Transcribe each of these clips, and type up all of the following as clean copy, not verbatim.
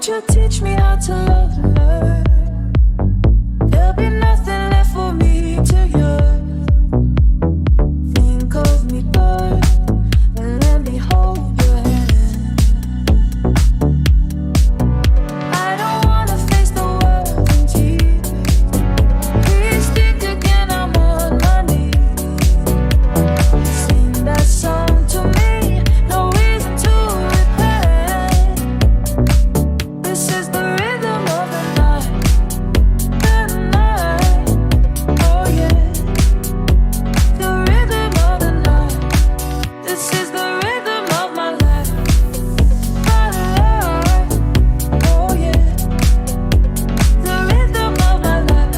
you teach me how to love and learn? There'll be nothing left for me to yearn. Think of me, girl, and let me hold your hand. I don't wanna face the world in tears. Please think again, I'm on my knees. Sing that song to me, no reason to repent. This is the rhythm of the night, oh yeah. The rhythm of the night, this is the rhythm of my life, oh yeah. The rhythm of my life.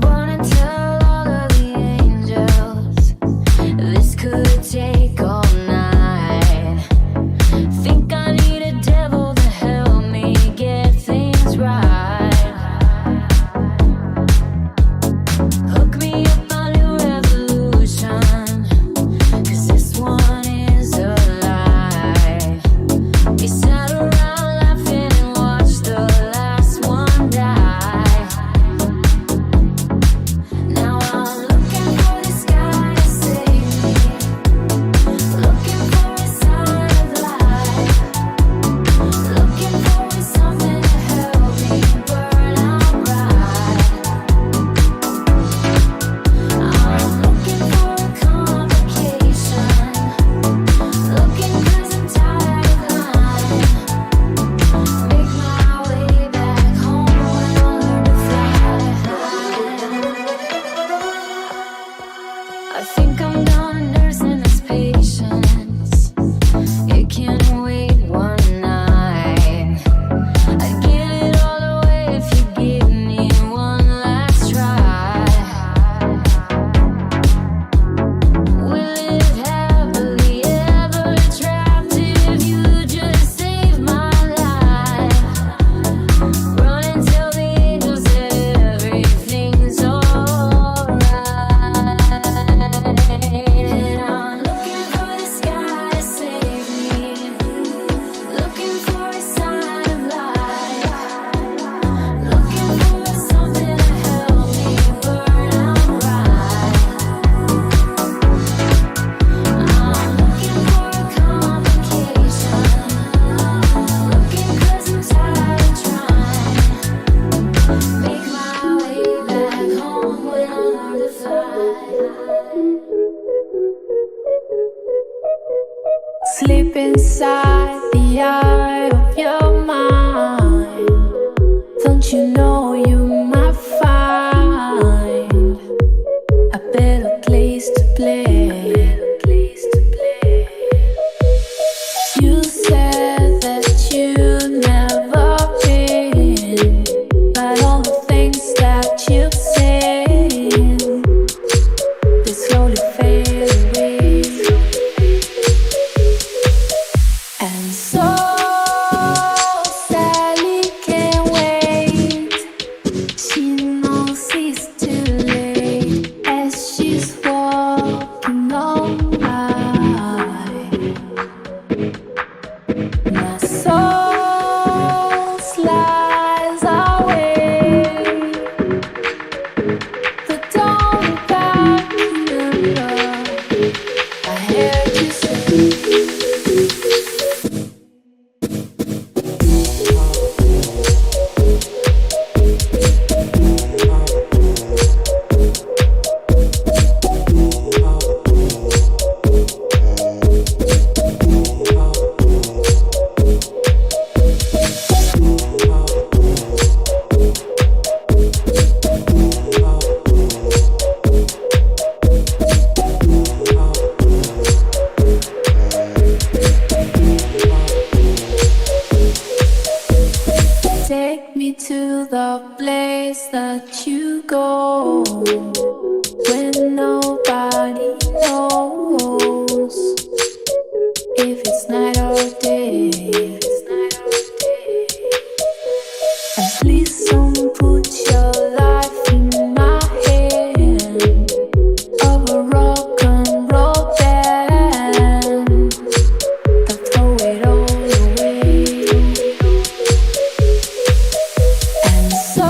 Wanna tell all of the angels this could take all night. Think I need a devil to help me get things right. Hook me up a new revolution, 'cause this one is alive. We sat around laughing and watched the last one die. Now I'm looking for this guy to save me, looking for a sign of life, looking for something to help me burn out right. I'm looking for a complication, looking 'cause I'm tired of lying. Make my way back home when I learn to fly. I think I'm done nursing this patience. It can't wait one night. I'd give it all away if you give me one last try. We'll live happily ever trapped if you just save my life. Run and tell the angels that everything's alright. And I'm looking for this guy to save me, looking for a sign of life, looking for something to help me burn out right. I'm looking for a complication, looking 'cause I'm tired of trying. Make my way back home when I learn to fly. Sleep inside the eye of your mind. Don't you know you might find a better place to play? You said that you'd never been, but all the things that you've seen, they slowly fade away. And so Sally can't wait the place that you go when nobody knows if it's night or day. And please don't put your life in my hand of a rock and roll band. Don't throw it all away. And so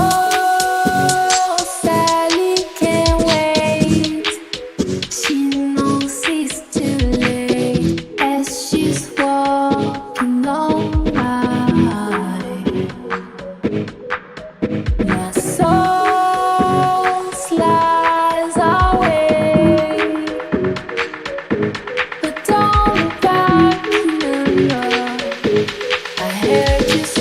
Sally can't wait. She knows it's too late as she's walking on by. My soul slides away, but don't look back, remember I heard you say.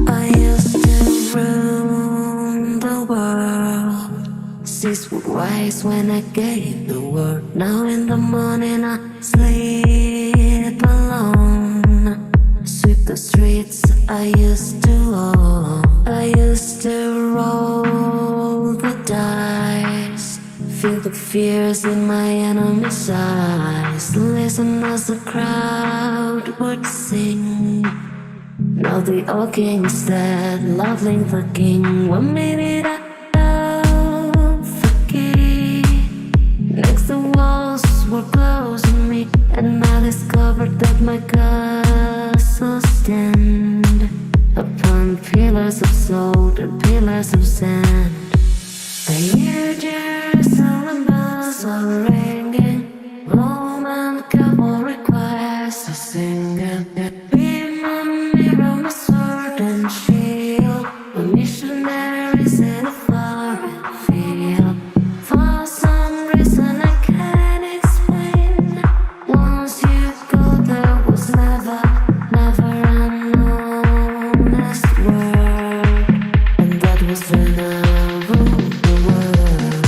I used to rule the world. 6 foot wise when I gave the word. Now in the morning I sleep alone. Sweep the streets I used to own. I used to roll the dice. Feel the fears in my enemy's eyes. Listen as the crowd would sing. Now the old king is dead, loving the king. 1 minute I love the key. Next the walls were closing me, and I discovered that my castle stand upon pillars of salt and pillars of sand. I hear Jerusalem bells are ringing, Roman cavalry choirs are singing. Be my mirror, my sword and shield, my missionaries in a foreign field. For some reason I can't explain, once you go there was never an honest word. And that was when I ruled the world.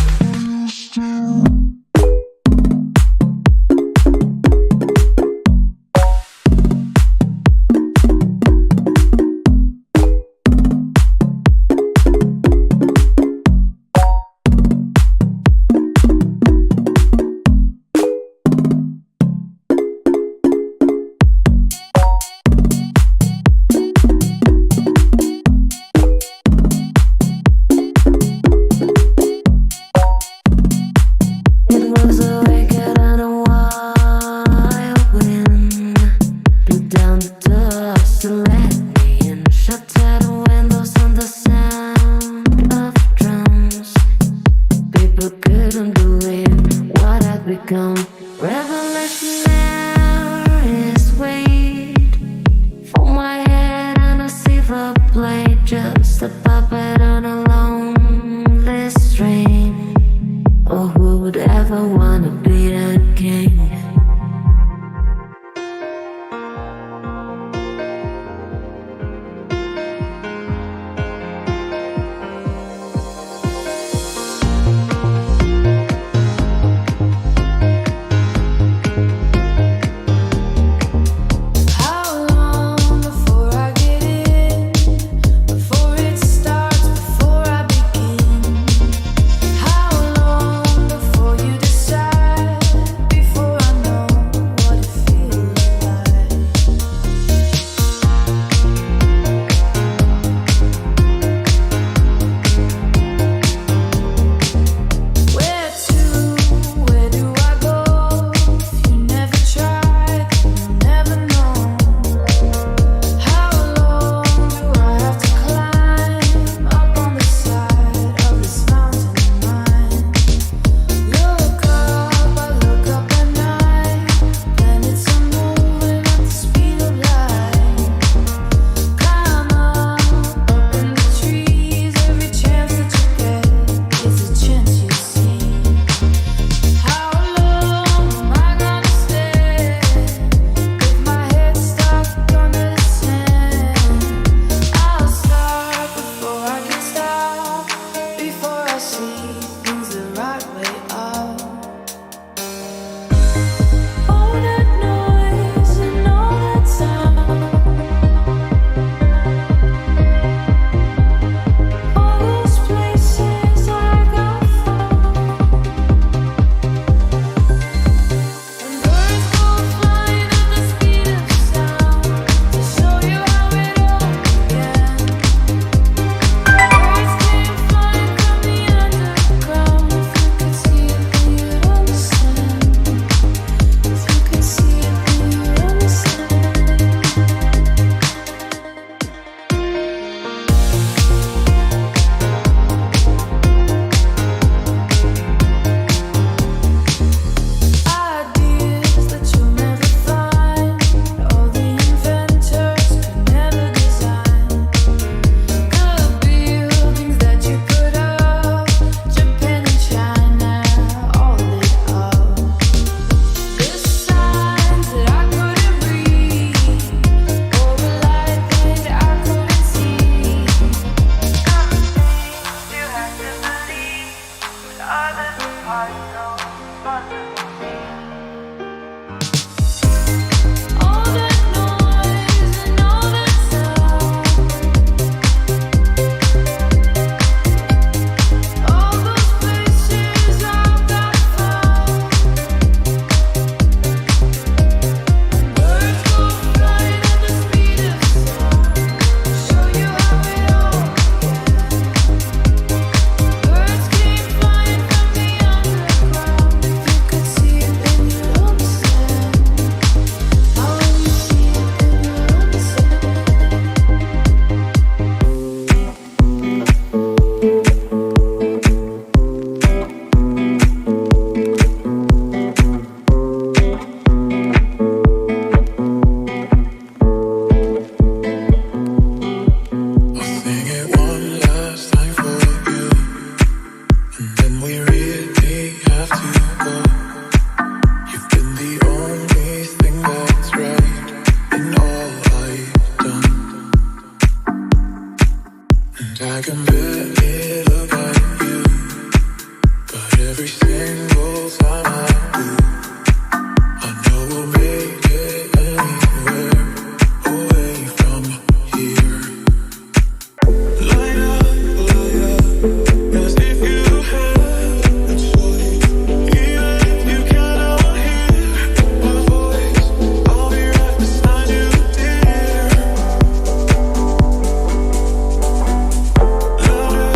can barely look at you, but every single time I do, I know we'll make it anywhere away from here. Light up, as if you have a choice. Even if you cannot hear my voice, I'll be right beside you, dear. Louder.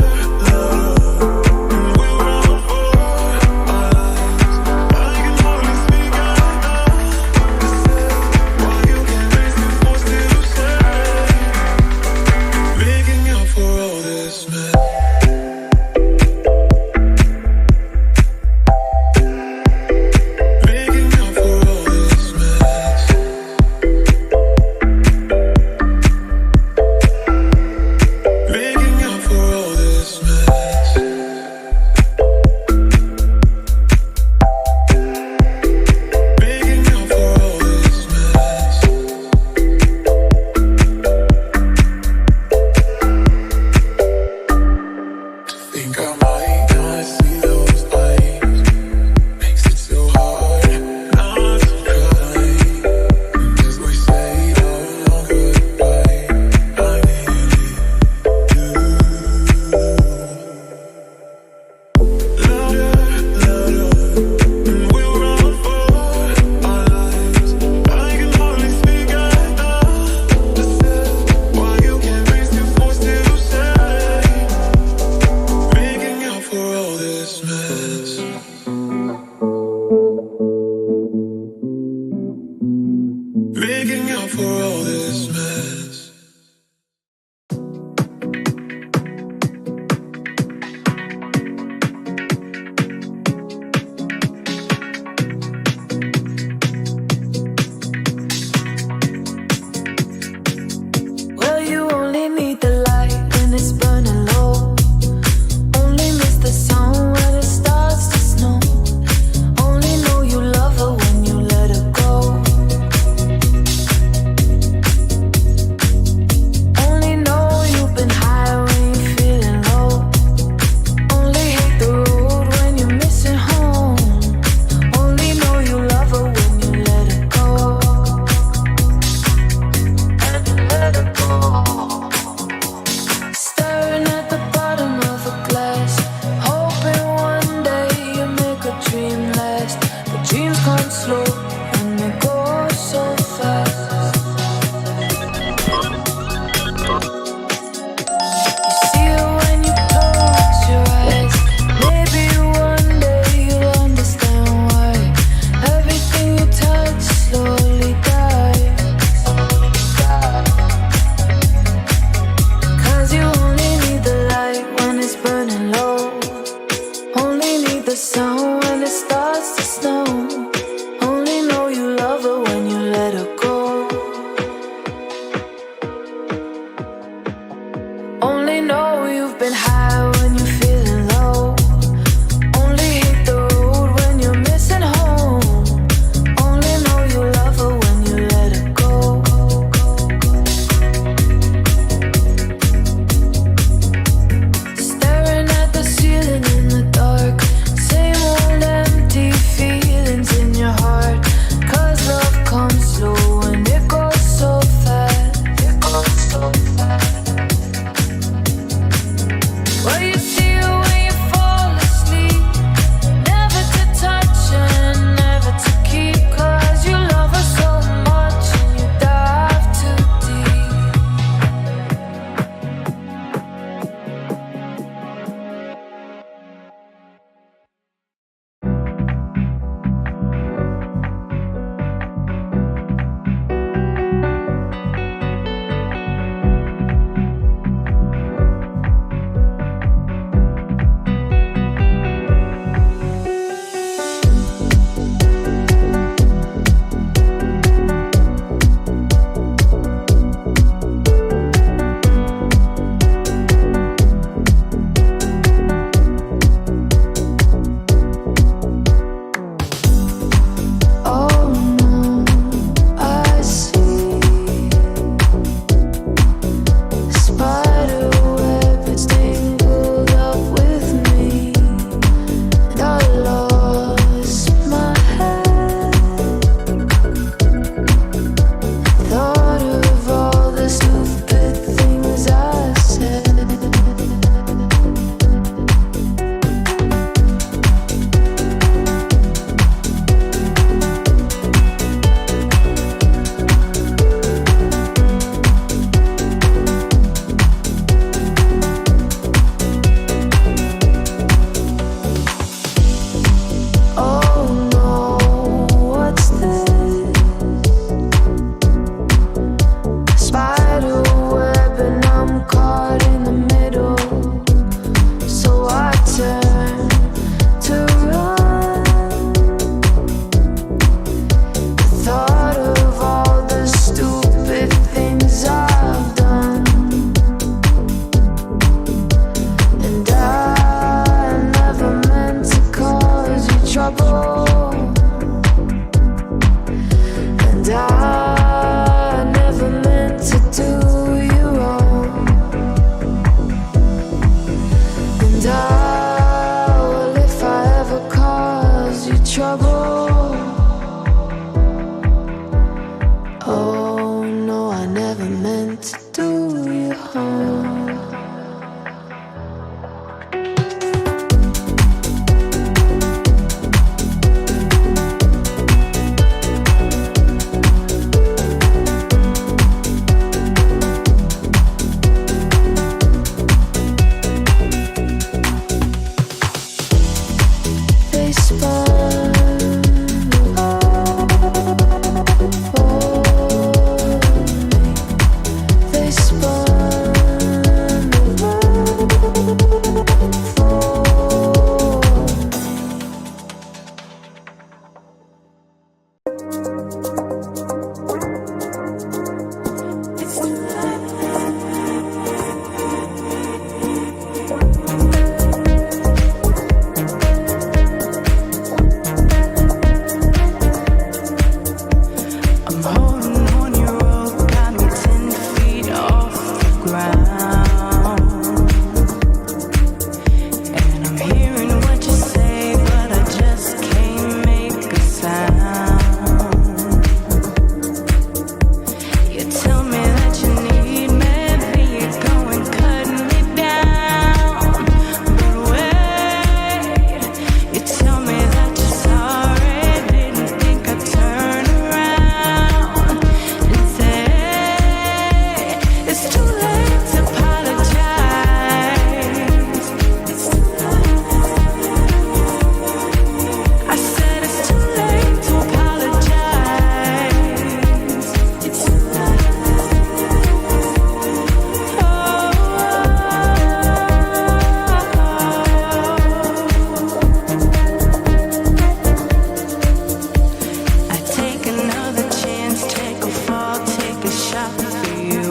stop for you.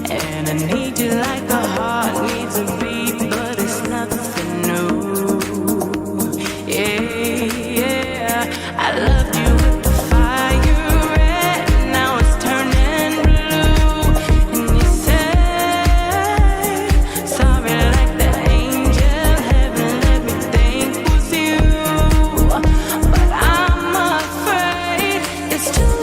And I need you like a heart needs a beat, but it's nothing new. Yeah, yeah. I loved you with the fire red, now it's turning blue. And you said sorry like the angel heaven let me think was you. But I'm afraid it's too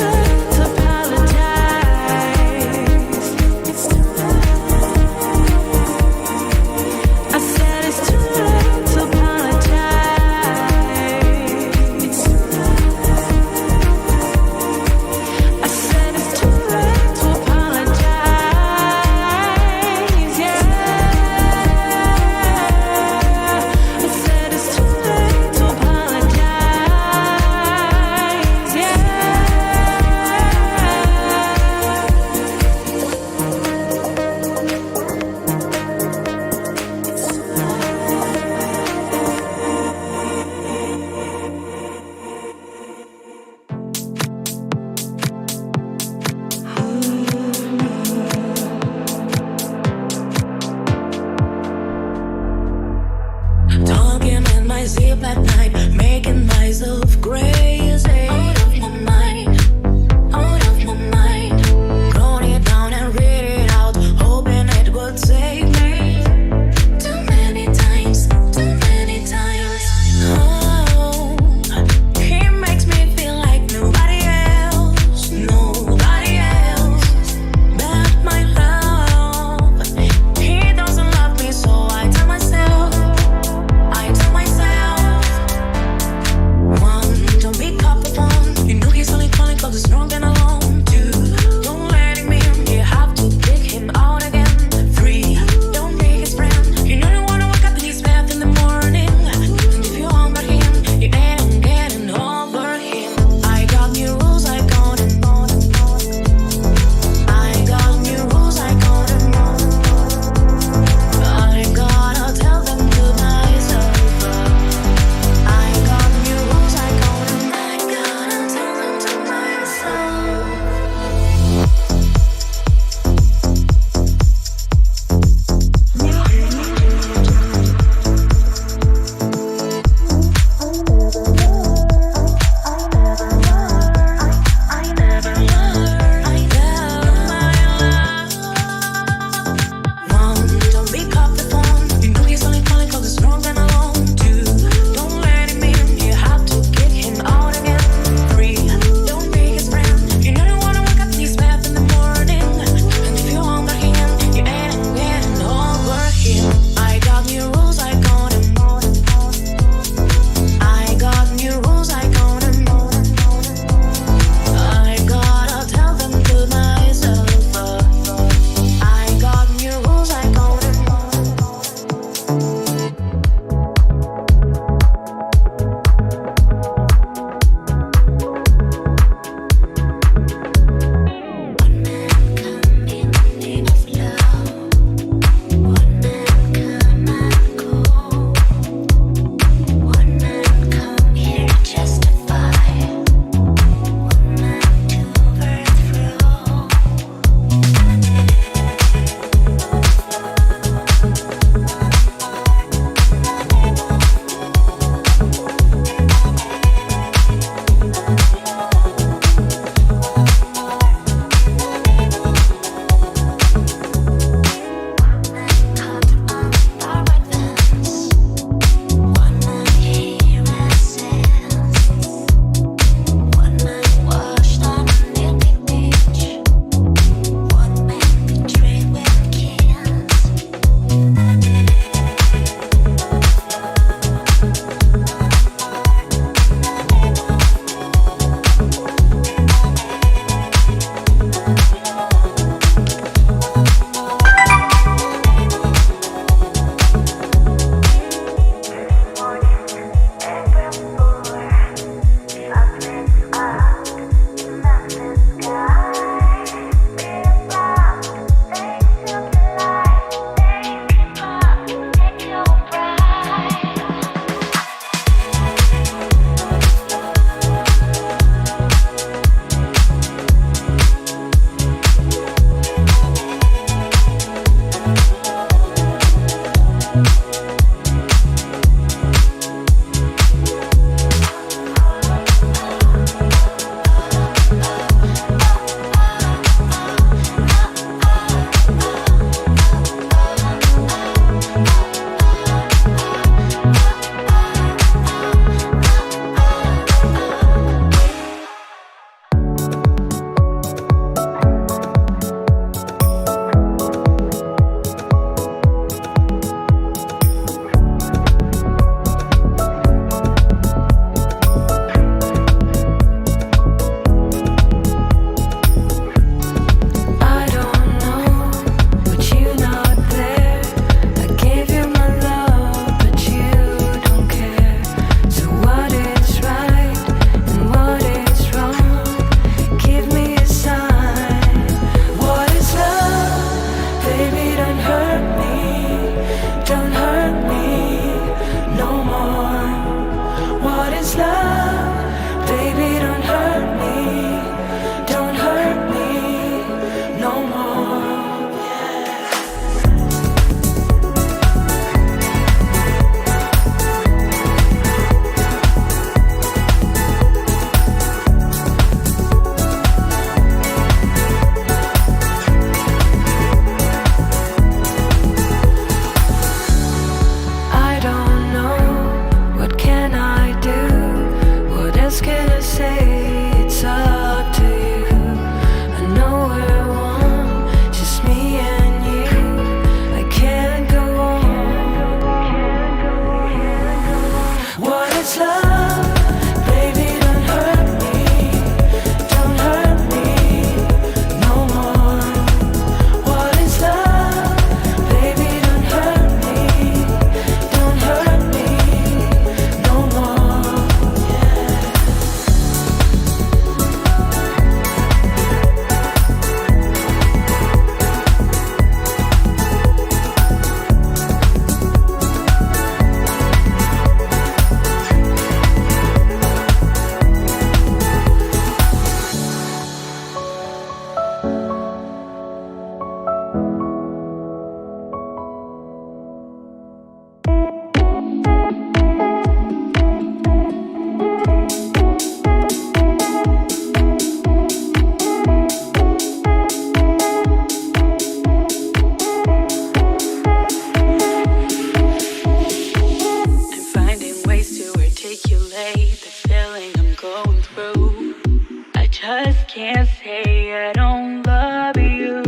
just can't say I don't love you,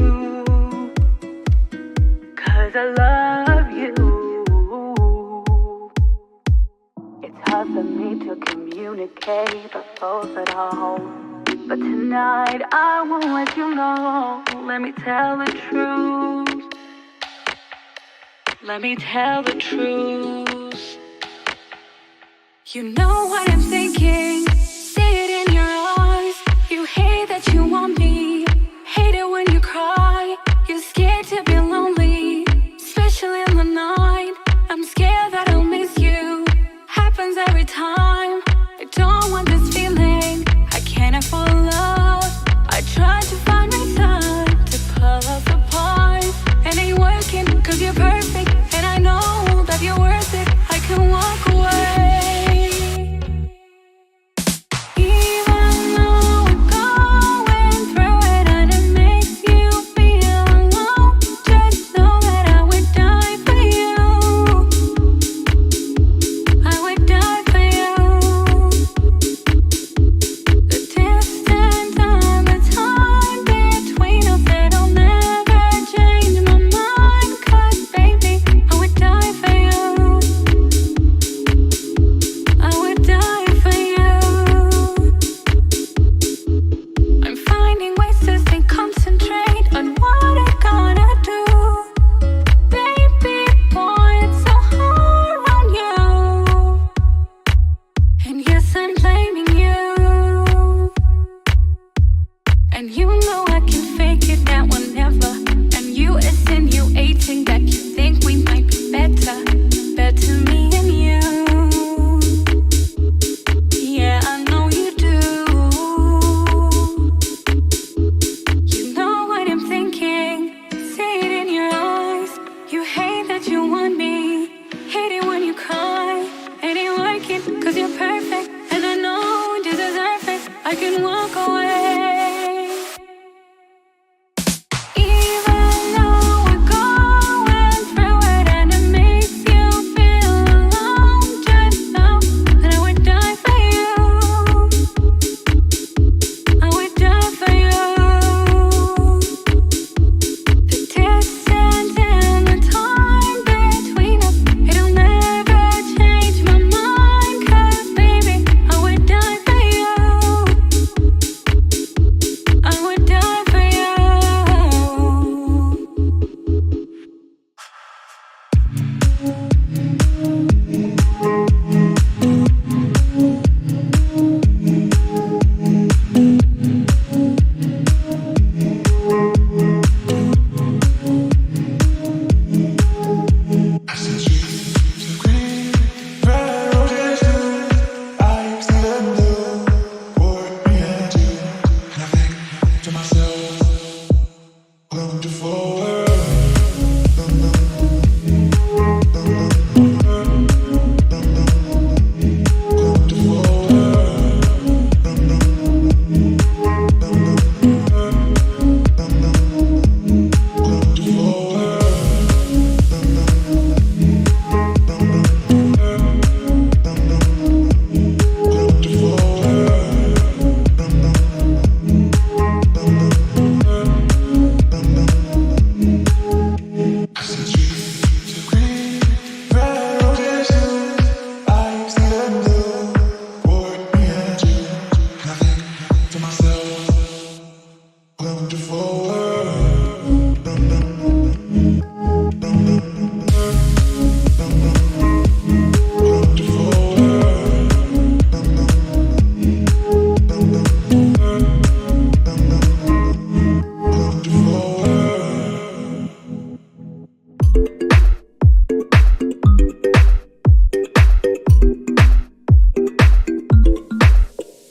'cause I love you. It's hard for me to communicate the thoughts that I hold, but tonight I won't let you know. Let me tell the truth. Let me tell the truth. You know what I'm thinking. See it in your eyes. You hate that you want me. Hate it when you cry. You're scared to be lonely, especially in the night. I'm scared that I'll miss you. Happens every time. I don't want this feeling. I can't afford love. I try to find my time to pull us apart. And ain't working 'cause you're perfect. And I know that you're worth it. I can walk away.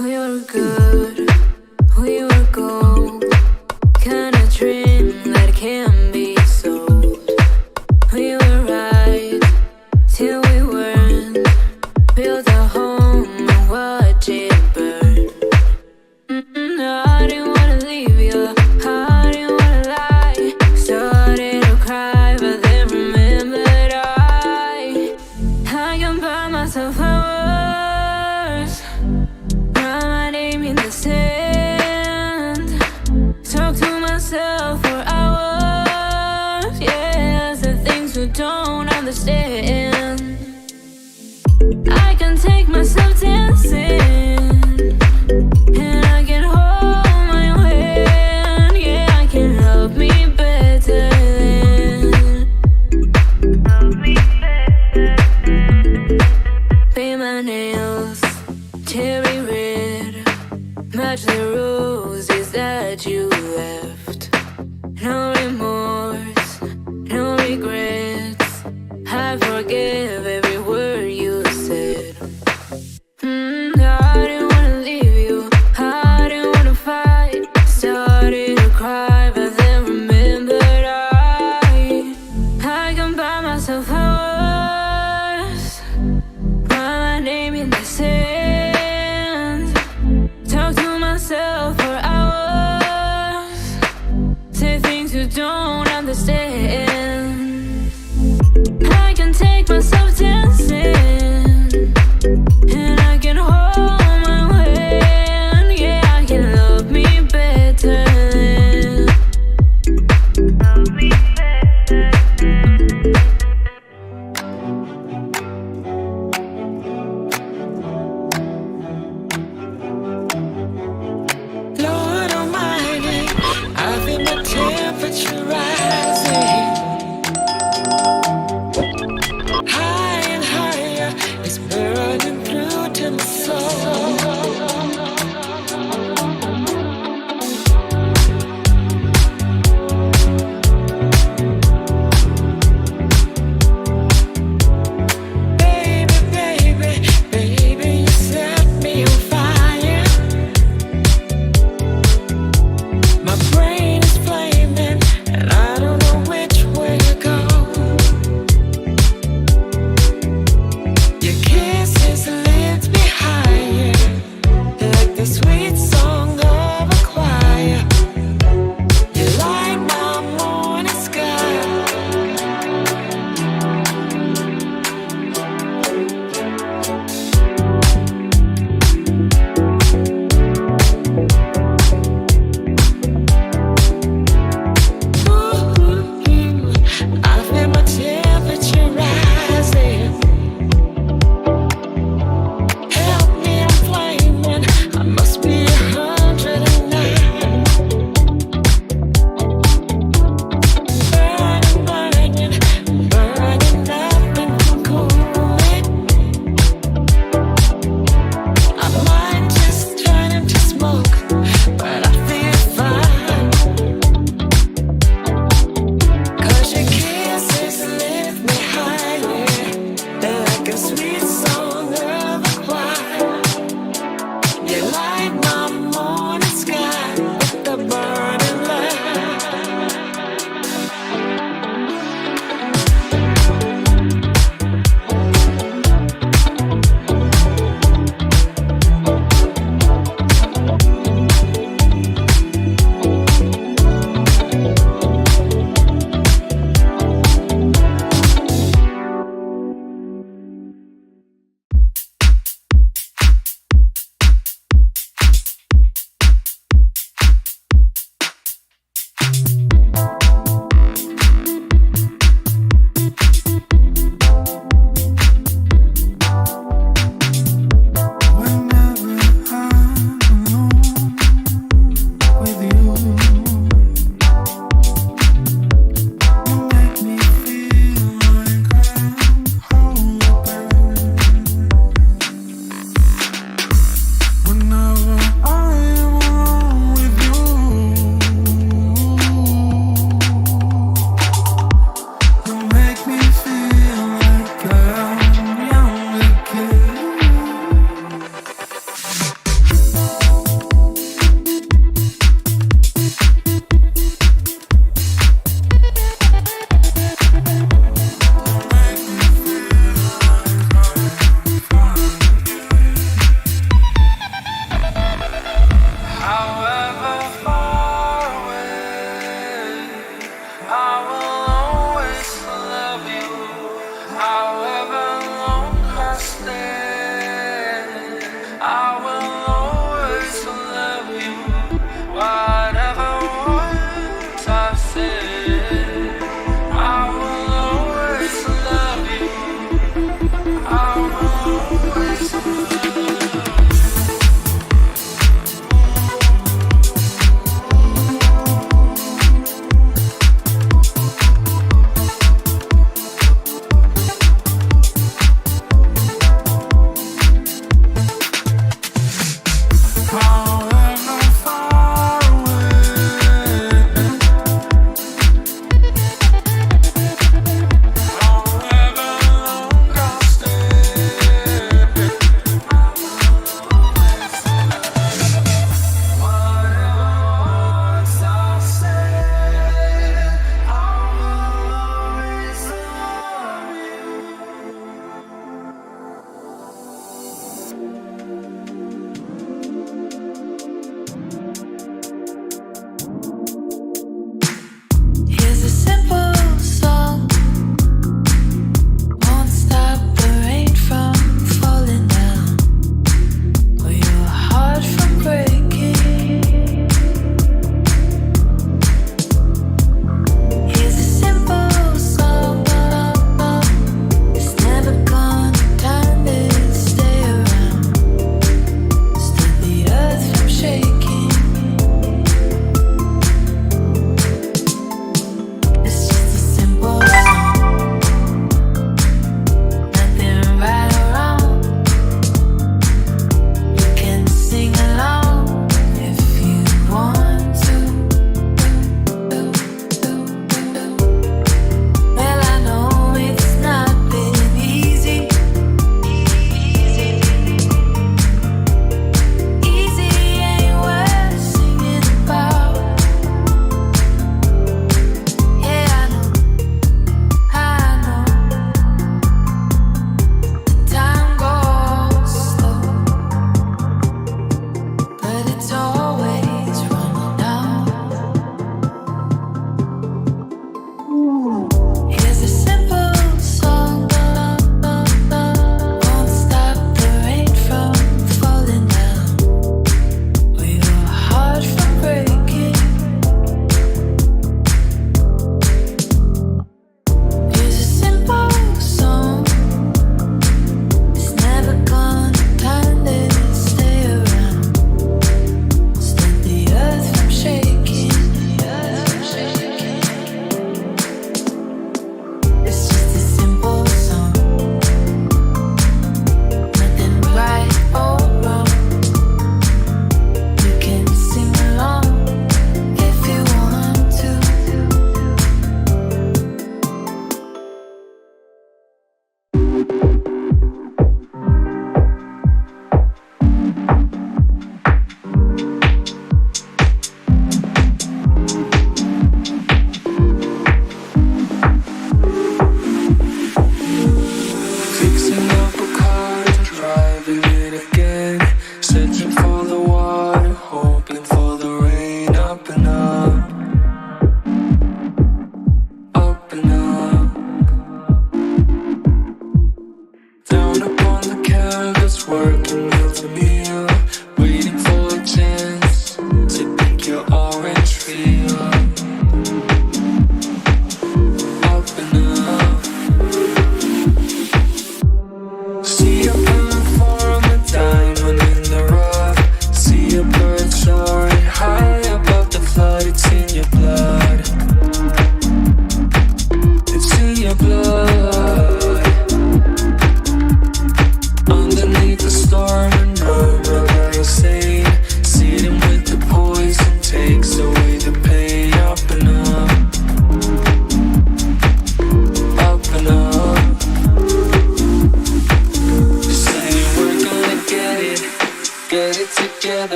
We were good, we were gold. Kinda you don't understand. I can take myself dancing, and I can hold my hand. Yeah, I can love me better than love me better. Lord Almighty, I feel my temperature rising.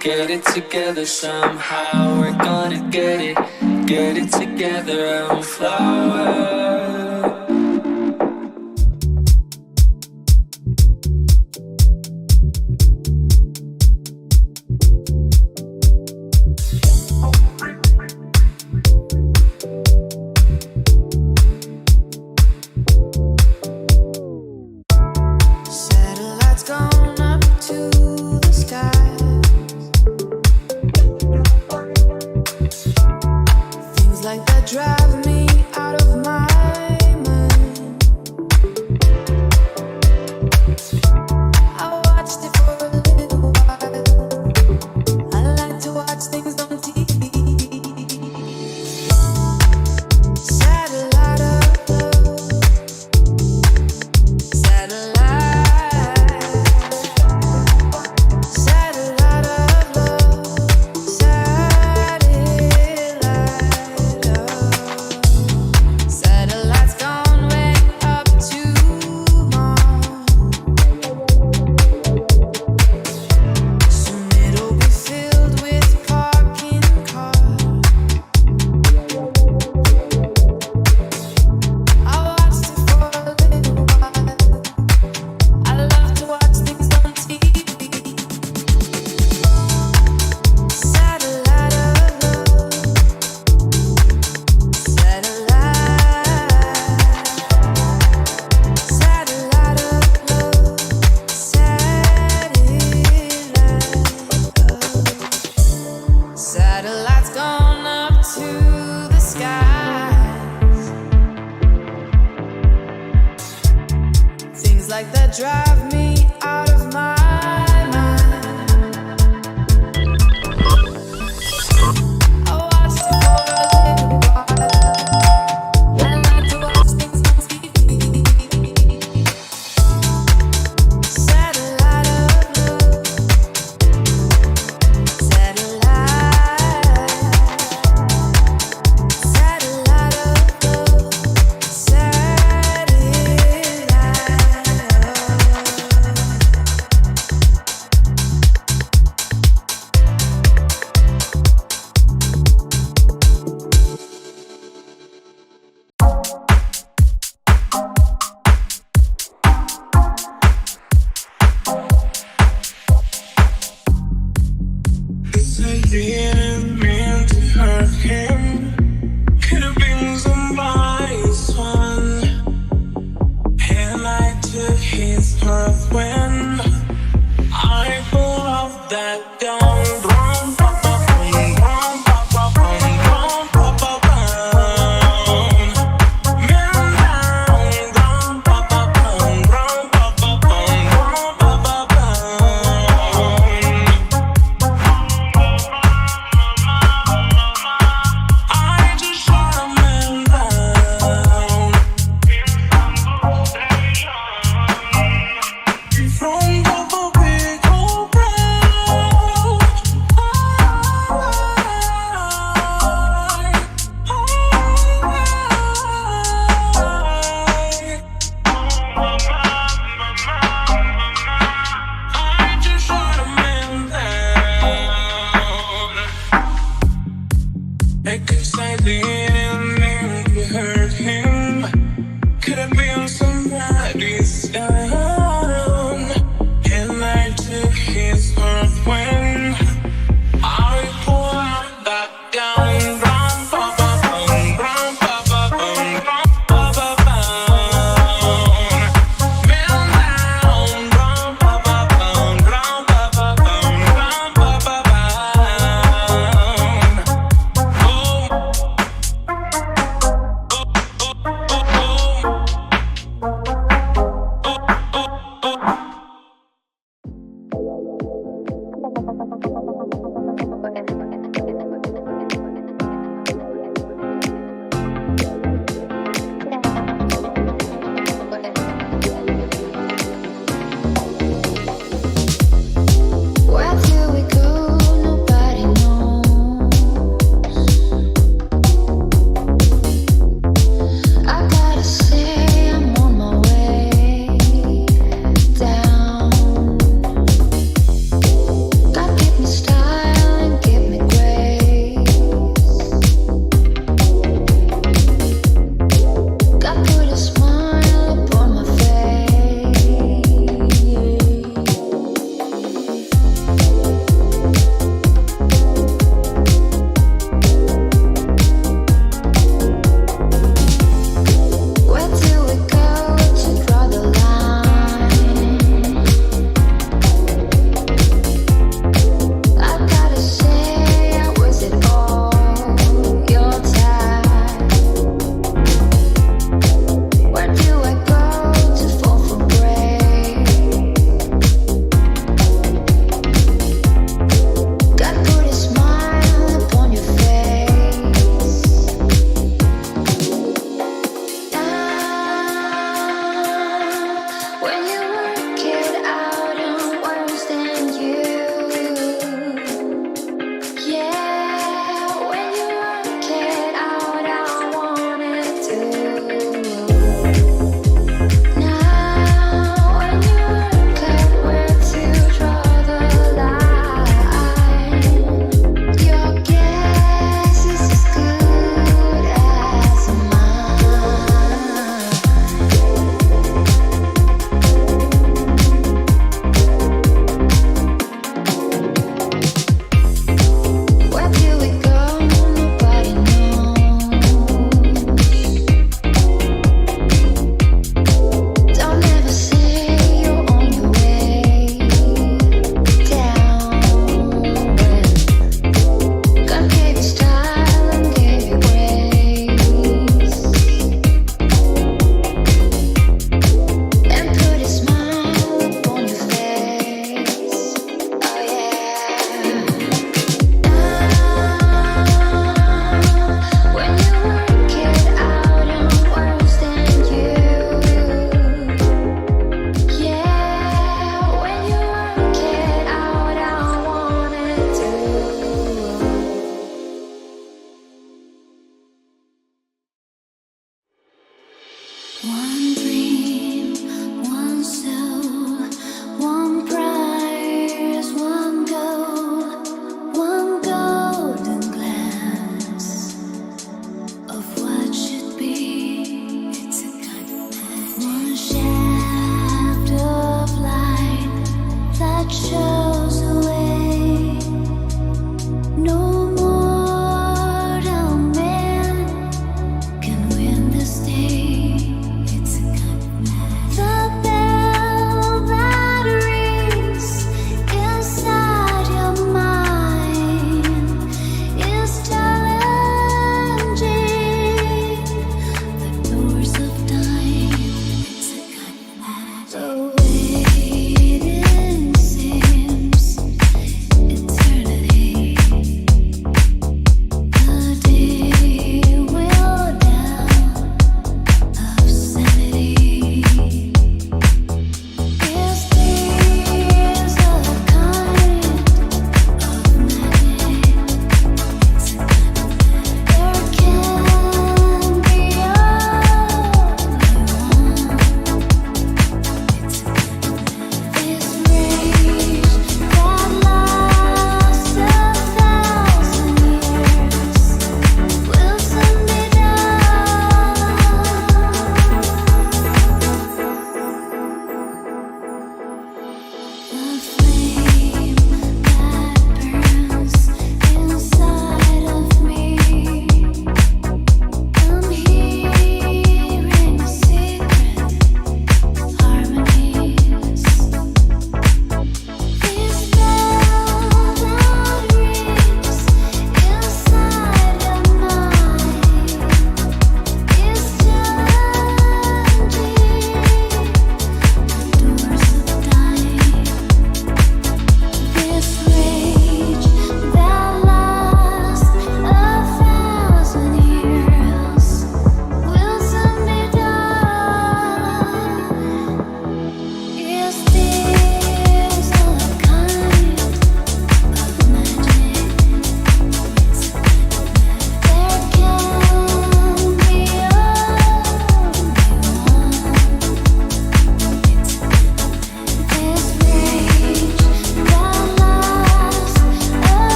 get it together somehow. We're gonna get it together. I'm a flower. Drive me out of my mind. I watched it for a little while. I like to watch things on TV. Satellite of love. Satellite. Satellite of love. Satellite. Satellites gone way up to Mars. Soon it'll be filled with parking cars. I watched it for a little while. I love to watch things on TV. Satellite of love. Satellite. Satellite of love, satellites gone up to the skies. Things like that drive me out of my mind. I watched it for a little while. I like to watch things on TV. Satellite of love. Satellite. Satellite of love. I didn't mean to hurt him. Could have been somebody's son. And I took his path when I pulled off that gun. Rum, pa, pa, boom, rum, pa, pa, boom, rum, pa, pa, boom. Man down, rum, pa, pa, boom, rum, pa, pa, boom, rum, pa, pa, boom. I just shot a man down from the big old crowd. I just shot a man down. Because I didn't mean to hurt him. Could have been somebody's son. And I took his part when I pulled out that gun. Rum, pa, pa, boom, rum, pa, pa, boom, rum, pa, pa, boom. Man down, rum, pa, pa, boom, rum, pa, pa, boom, rum, pa, pa, Where do we go? Nobody knows. I gotta say I'm on my way down. God keep me stuck.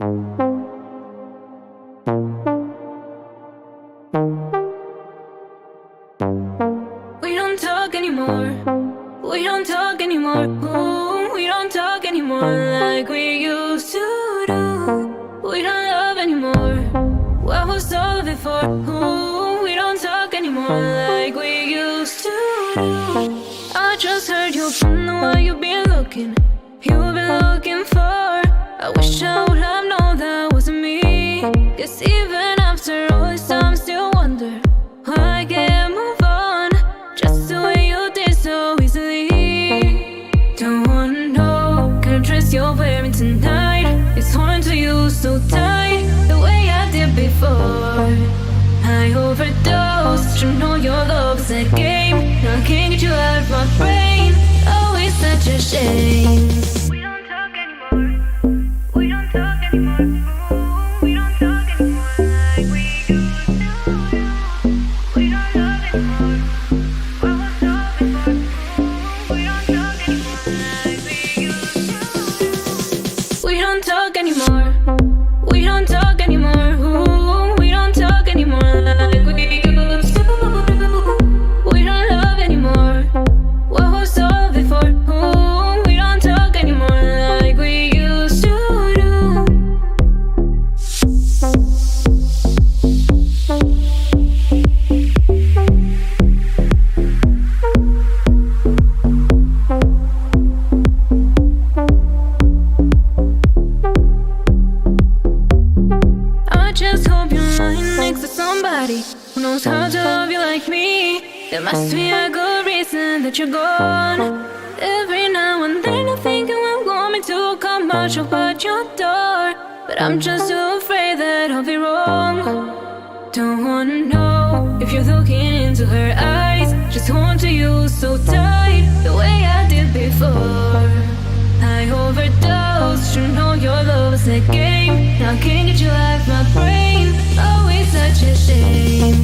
We don't talk anymore. We don't talk anymore. Ooh, we don't talk anymore like we used to do. We don't love anymore. What was all of it for? Ooh, we don't talk anymore like we used to do. I just heard you from the one you've been looking. You've been looking for. I wish I would have known that wasn't me. 'Cause even after all this time, I still wonder why I can't move on just the way you did so easily. Don't wanna know kind of dress you're wearing tonight. It's hard to use so tight the way I did before. I overdosed. You know your love is a game. Now I can't get you out of my brain. Oh, it's such a shame. We don't talk anymore. We don't talk anymore. Ooh, we don't talk anymore like we used to do. We don't love anymore. What was all before? Ooh, we don't talk anymore like we used to. We don't talk anymore. We don't talk anymore. Ooh, we don't talk anymore like we used to. We don't love anymore. What was all before? Ooh, we don't talk anymore like we used to do. I just hope you're lying next to somebody who knows how to love you like me. There must be a good reason that you're gone. Every now and then I think you want me to come march up at your door, but I'm just too afraid that I'll be wrong. Don't wanna know if you're looking into her eyes. Just want to you so tight the way I did before. I overdosed. You know your love is a game. Now I can't get you out of my brain. Oh, it's such a shame.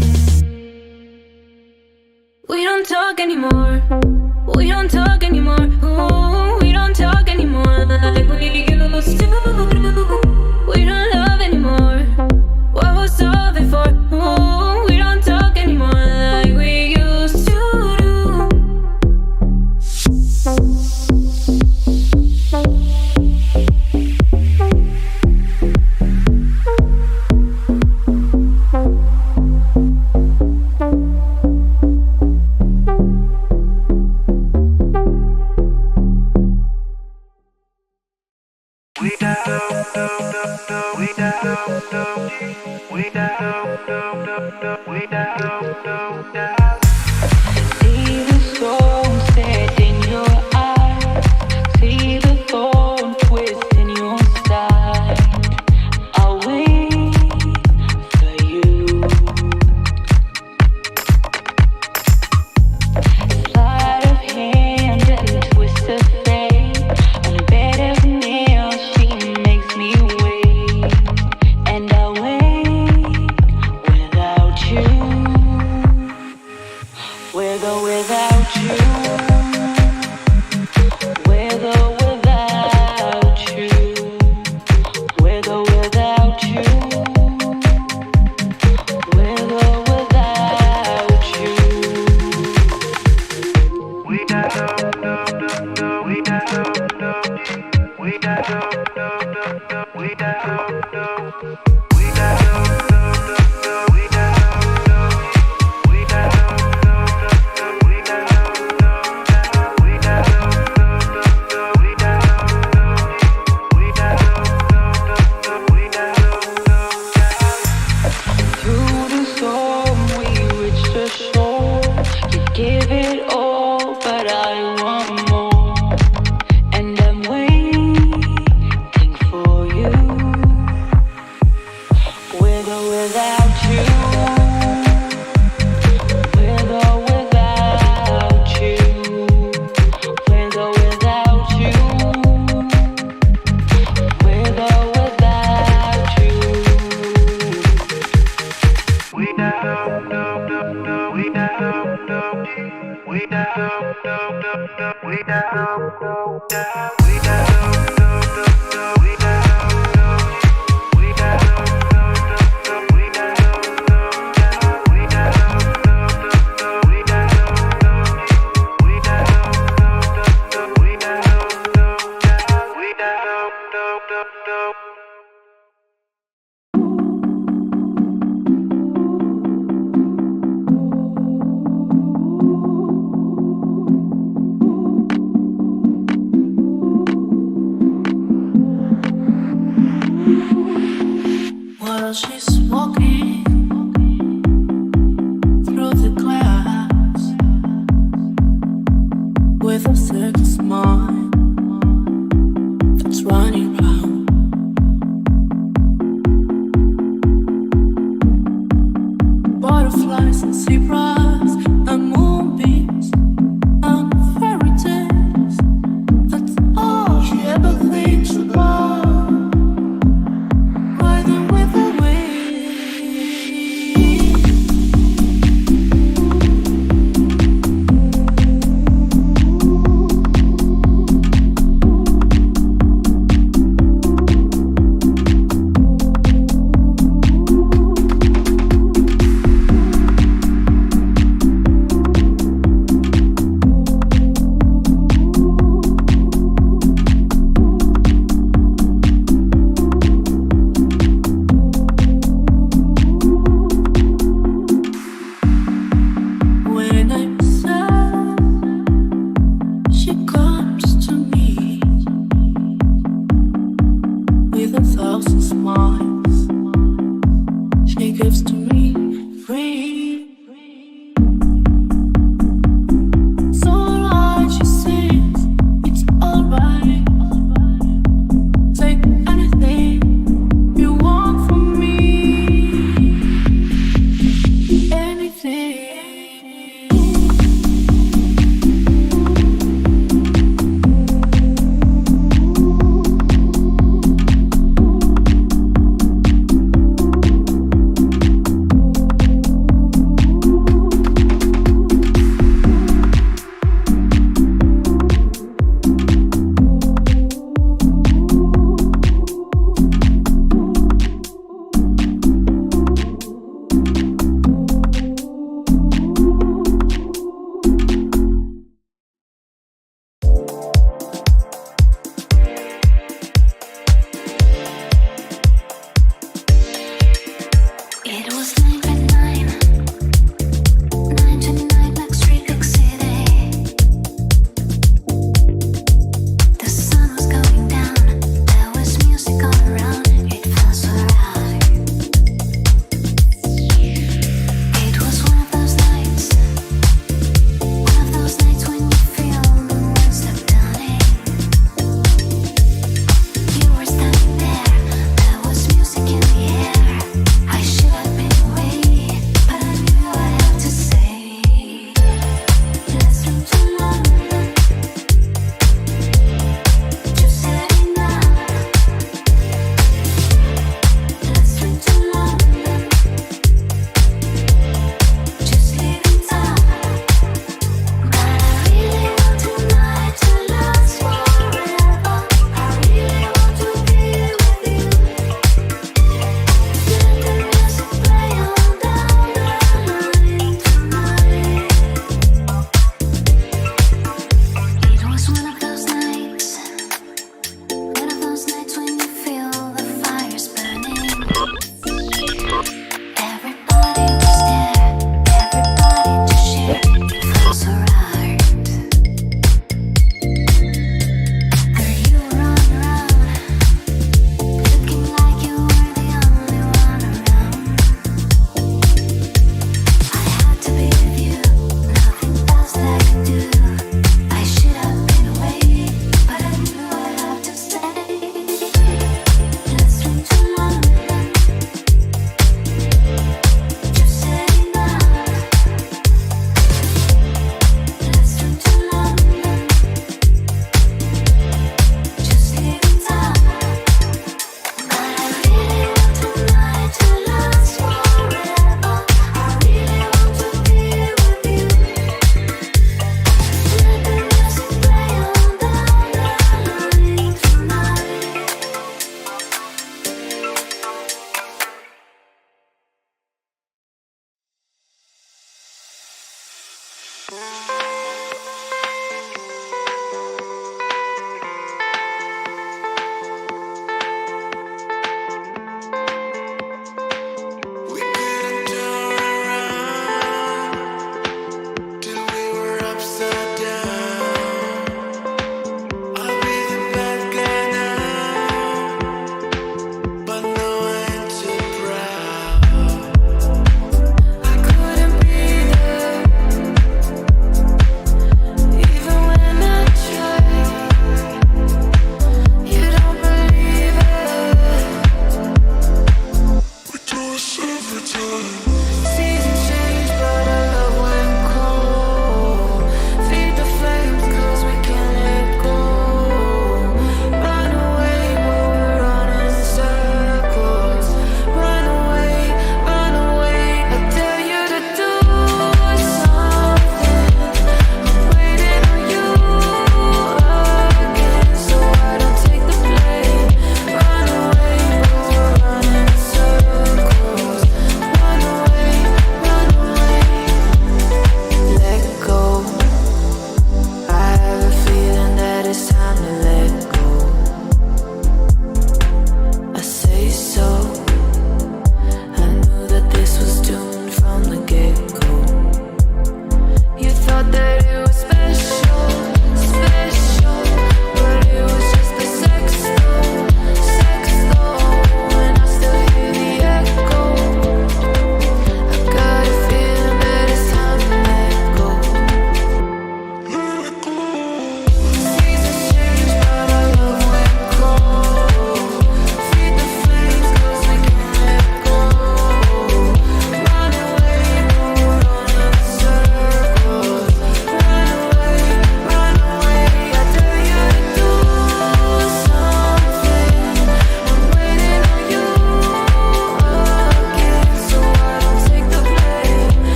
We don't talk anymore. We don't talk anymore. Ooh, we don't talk anymore like we used to do. We don't love anymore. What was all before? Ooh, we don't talk anymore like we used to do. See the storm set in your eyes. See the thorn twist in your side. I'll wait for you. Sleight of hand and twist of fate. On a bed of nails, she makes me wait. And I'll wait without you. With or without you. With or without you. With or without you. With or without you. Through the storm, we reached the shore. You give it all, but I want more. And I'm waiting for you. With or without you. With or without you. With or without you. With or without you. while she's walking through the clouds with a circus mind that's running round. Butterflies and zebras and moonbeams and fairy tales. That's all she ever thinks about. Riding with the when I'm sad, she comes to me with 1,000 smiles. She gives to me free. So loud she sings, it's alright. Take anything you want from me, anything.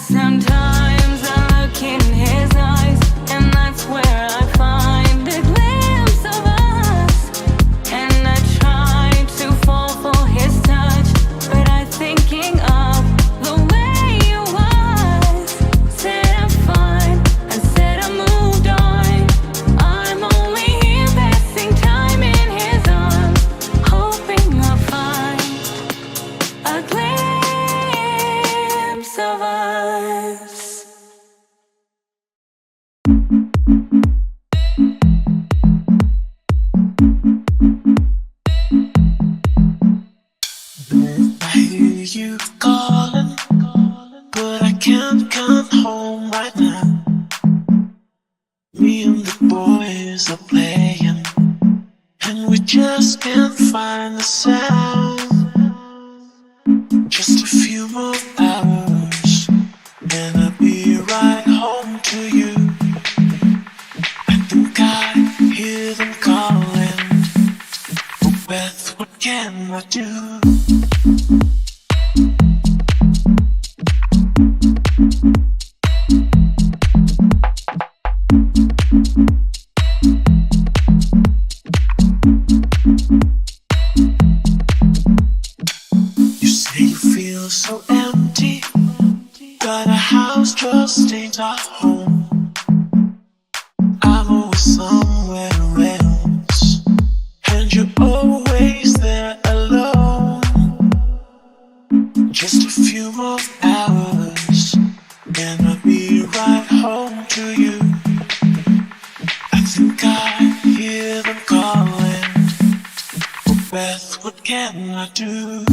Sometimes I look in his eyes, and that's where I find a glimpse can't come home right now. Me and the boys are playing, and we just can't find the sound. Just a few more hours, and I'll be right home to you. I think I hear them calling, but Beth, what can I do? So empty, got a house just ain't our home. I'm always somewhere else, and you're always there alone. Just a few more hours, and I'll be right home to you. I think I hear them calling, but Beth, what can I do?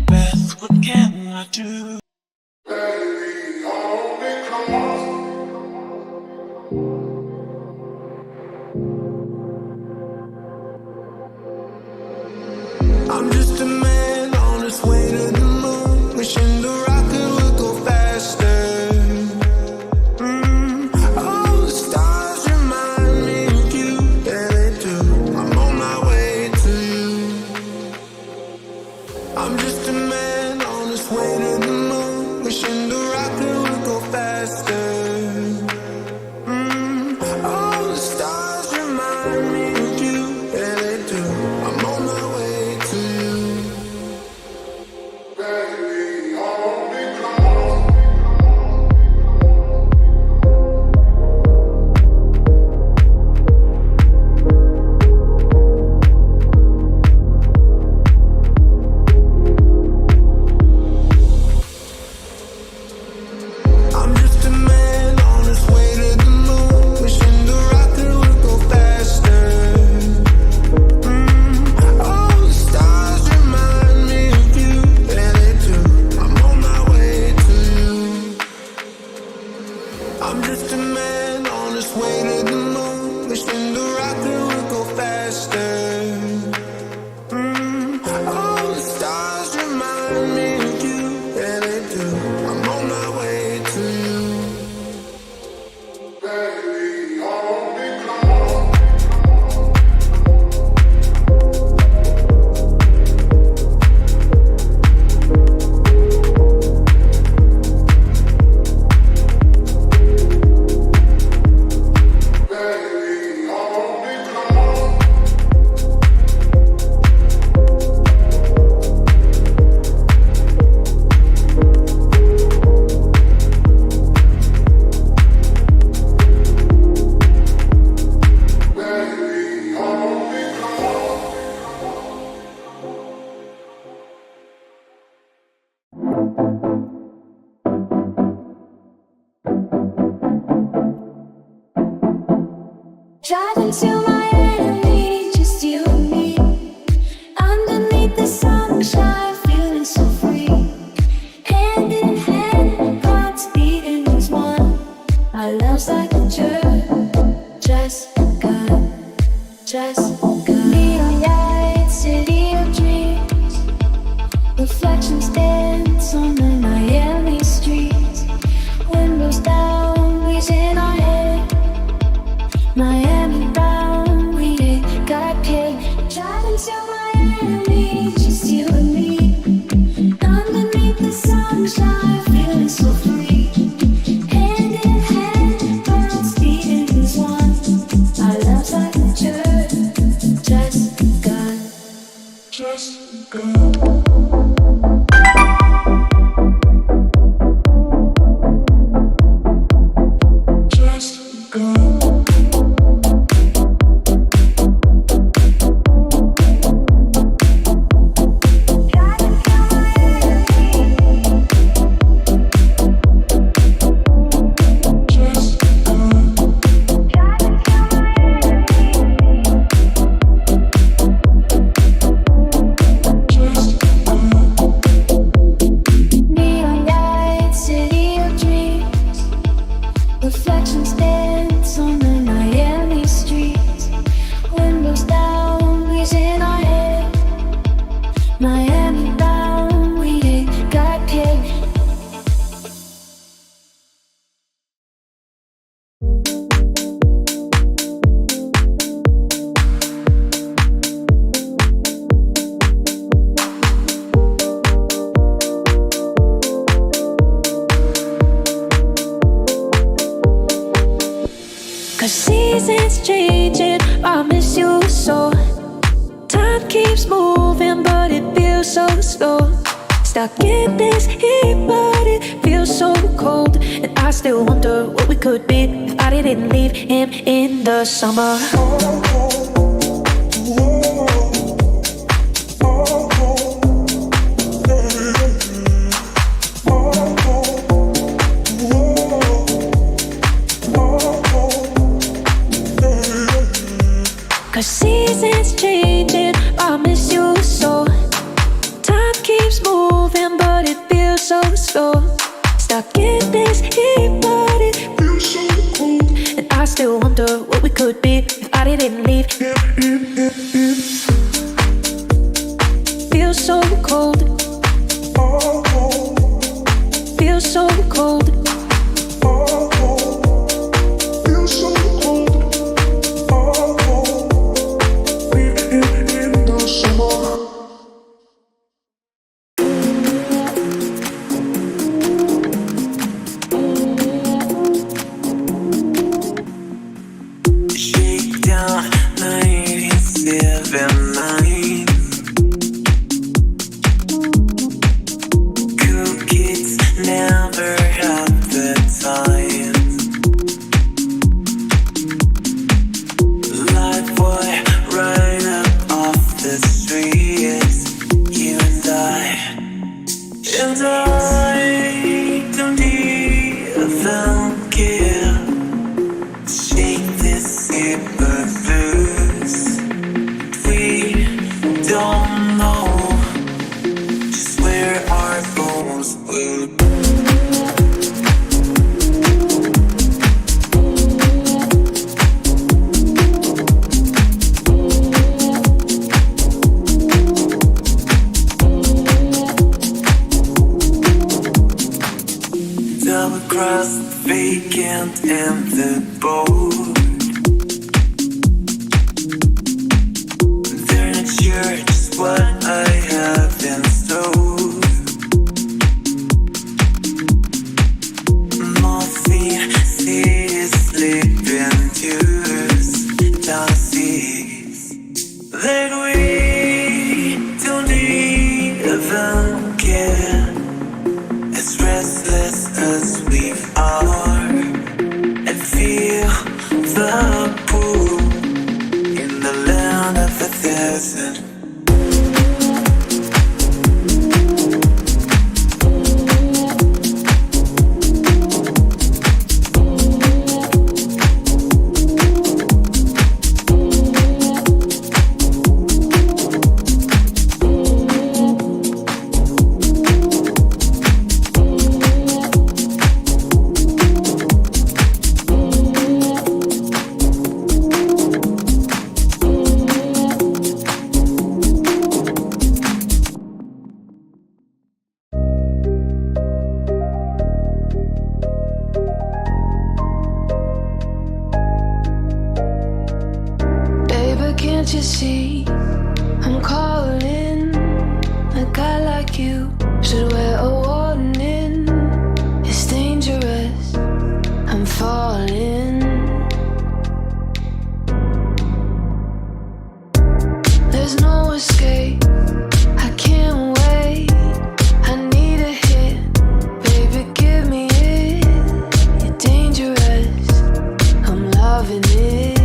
Beth, what can I do? I'm just a man on his way to the moon, wishing the rocket would go faster. All the stars remind me of you, yeah they do. I'm on my way to you. I'm just a man on his way to the moon, wishing the rocket would go faster. All the stars remind me of you, yeah they do. I'm on my way to you. Baby, hold me close. I'm just a man on his way to the moon, wishing the rocket would go faster. All the stars remind me of you, yeah they do. I'm on my way to you. I'm just a man on his way to the moon, wishing the rocket would go faster. All the stars remind me of you, yeah they do. I'm on my way to you. Baby, hold me close. Baby, hold me close. Baby, hold me close. Driving to Miami, just you and me. Underneath the sunshine, feeling so free. Hand in hand, hearts beating as one. Our love's like a just gun. Neon lights, city of dreams. Reflections dance on the Miami streets. Windows down, breeze in our head. Miami bound, we ain't got paid. Driving to Miami, just you and me. Underneath the sunshine, feeling so free. Hand in hand, hearts beating as one. Our love's like a just gun. Just go. so slow. Stuck in this heat, but it feels so cold. And I still wonder what we could be if I didn't leave him in the summer. Cause seasons changing, I miss you so. Time keeps moving, but it feels so slow. Stuck in this heat, but it feels so cold. And I still wonder what we could be if I didn't leave. Feels so cold. Feels so cold. Can't you see I'm calling? A guy like you should wear a warning. It's dangerous, I'm falling. There's no escape, I can't wait. I need a hit, baby give me it. You're dangerous, I'm loving it.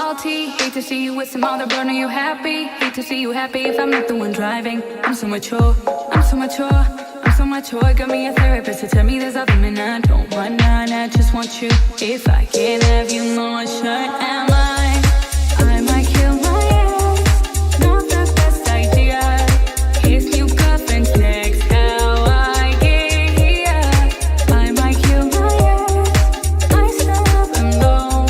salty. Hate to see you with some other girl, know you happy. Hate to see you happy if I'm not the one driving. I'm so mature, I'm so mature, I'm so mature. Got me a therapist to tell me there's other men I don't want none. I just want you. If I can't have you, no, what should am I? I might kill my ex, not the best idea. His new girlfriend's next, how I get here. I might kill my ex, I still love him though.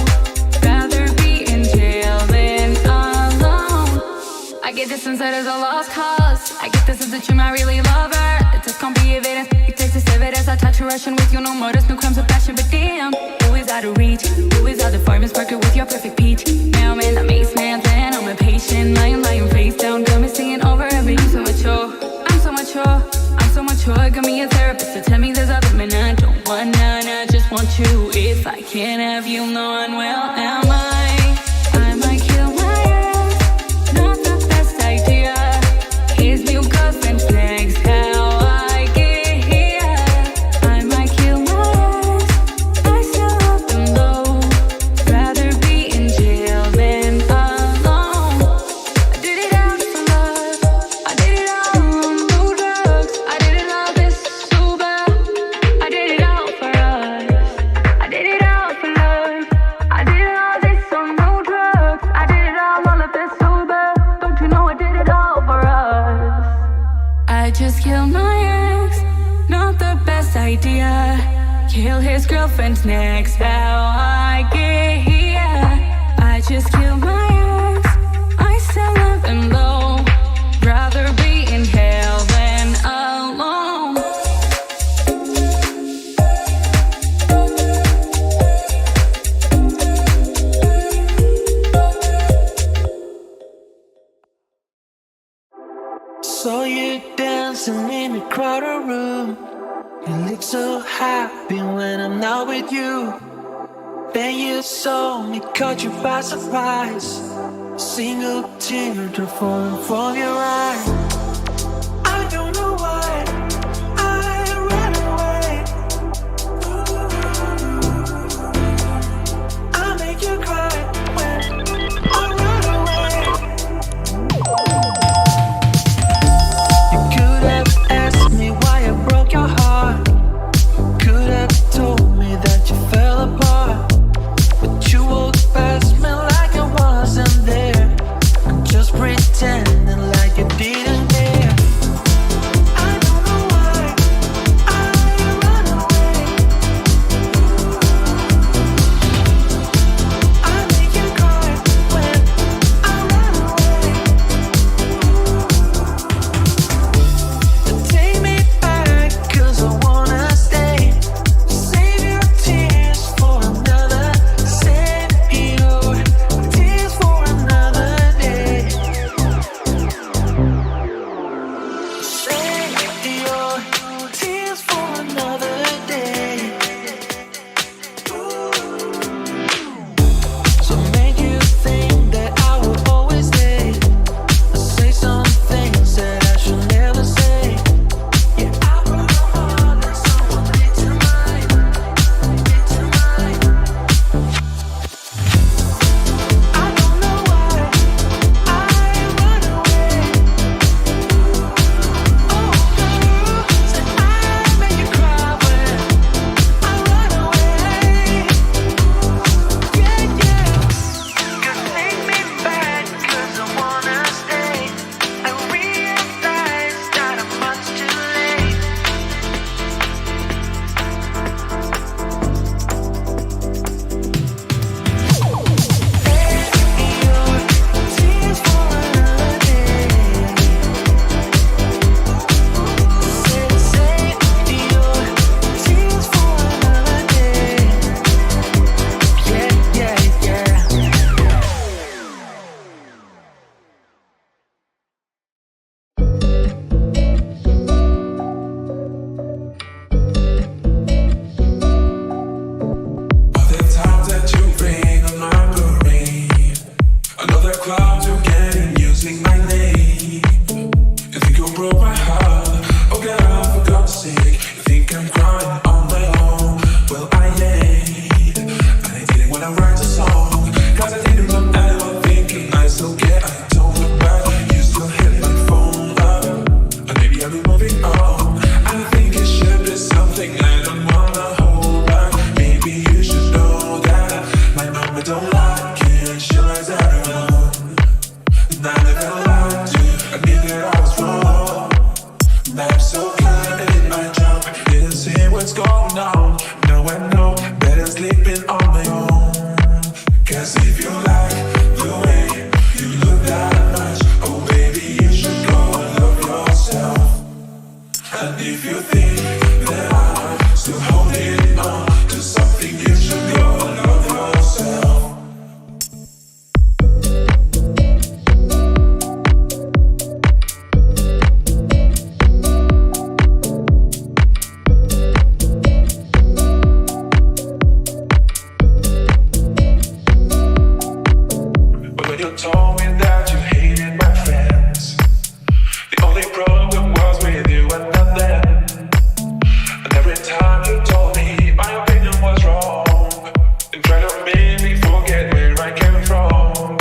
Rather be in jail than alone. I get this inside as a lost cause. I get this as a dream, I really love her. The test can't be evaded, it takes to save it as I touch a Russian with you. No more, there's no crimes of passion, but damn, who is out of reach? Who is out the farmer's market with your perfect peach? Now I'm in the basement, then I'm impatient. Lying face down, got me singing over every. I'm so mature, I'm so mature, I'm so mature. Got me a therapist to tell me there's other men I don't want none. I just want you. If I can't have you, no one will. Am I might kill my ex, not the best idea. His new girlfriend's next, how I get here. I might kill my ex, I still love them though. Rather be in jail than alone. I did it out for love, I did it all on no drugs. I did it all this sober, I did it all for us. I did it all for love, I did it all this on no drugs. I did it all of this sober. Don't you know I did it all for us? I just killed my ex, not the best idea. Kill his girlfriend's next, how I get here. I just killed my ex, I still love him though. Rather be in hell than alone. Saw you dancing in a crowded room. You look so happy when I'm not with you. Then you saw me, caught you by surprise. Single teardrop falling from your eye. I don't know why I ran away. I make you cry when I run away. You could have asked me why I broke your heart. Could have told me that you fell apart. But you walked past me like I wasn't there, just pretending like you didn't if you think that I'm still holding on to something, you should go love yourself. But when you told me that you hated my friends, the only problem was with you and not them. And every time you told me my opinion was wrong and tried to make me forget where I came from,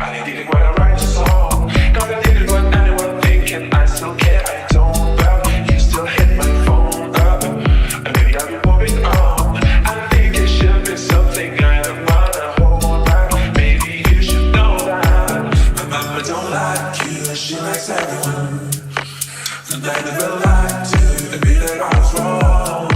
I did it when I write a song. Cause I did it when anyone thinking I still care. I don't doubt you still hit my phone up, and maybe I'll be moving on. I think it should be something I don't wanna hold back. Maybe you should know that my mama don't like you, she likes everyone. And I never lied to admit that I was wrong.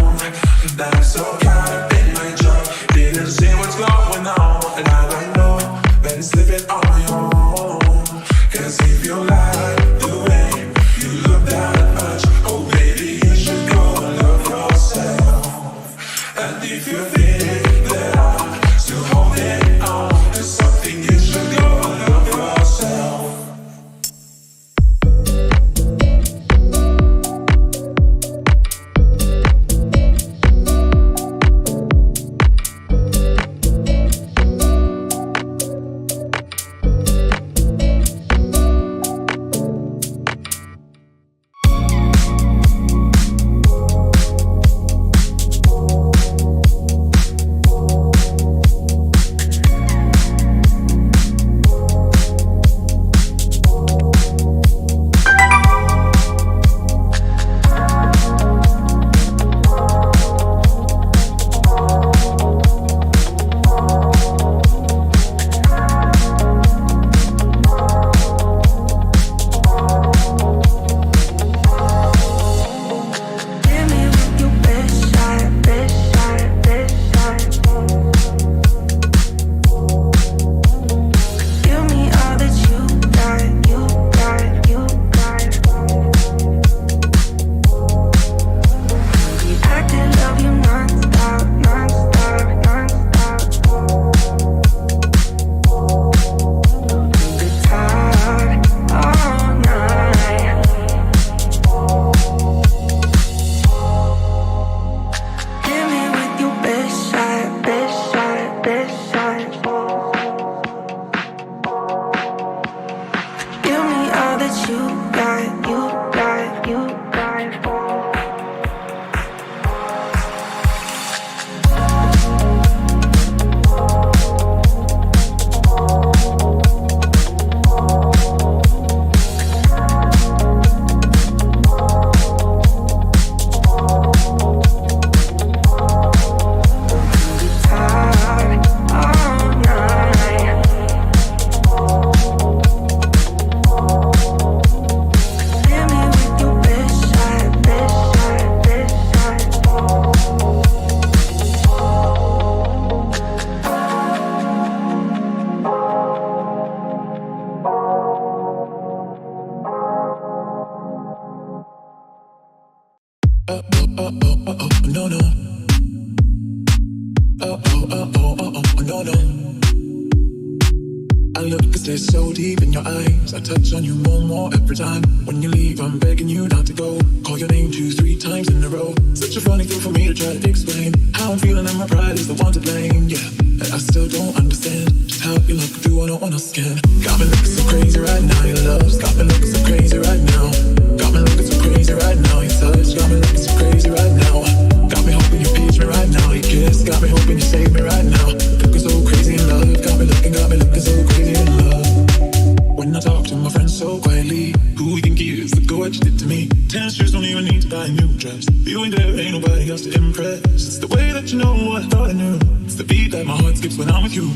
And I'm so caught up in my job, didn't see what's going on. And now I know that it's living on my own. Cause if you like the way you look that much, oh baby, you should go and love yourself. And if you think that I'm still holding on to something, you should go and love yourself. No, no. No, no. I look cause they're so deep in your eyes. I touch on you more and more every time. When you leave, I'm begging you not to go. Call your name 2-3 times in a row. Such a funny thing for me to try to explain. How I'm feeling and my pride is the one to blame. Yeah, and I still don't understand just how you look through on a skin. Got me looking so crazy right now. Your love's got me looking so crazy right now. Got me looking so crazy right now. Your touch got me looking so crazy right now. Got me hoping you page me right now. Your kiss got me hoping you save me right now. Looking so crazy in love. Got me looking so crazy in love. When I talk to my friends so quietly, who you think he is? Look at what you did to me. 10 strips don't even need to buy a new dress. You ain't there, ain't nobody else to impress. It's the way that you know what I thought I knew. It's the beat that my heart skips when I'm with you.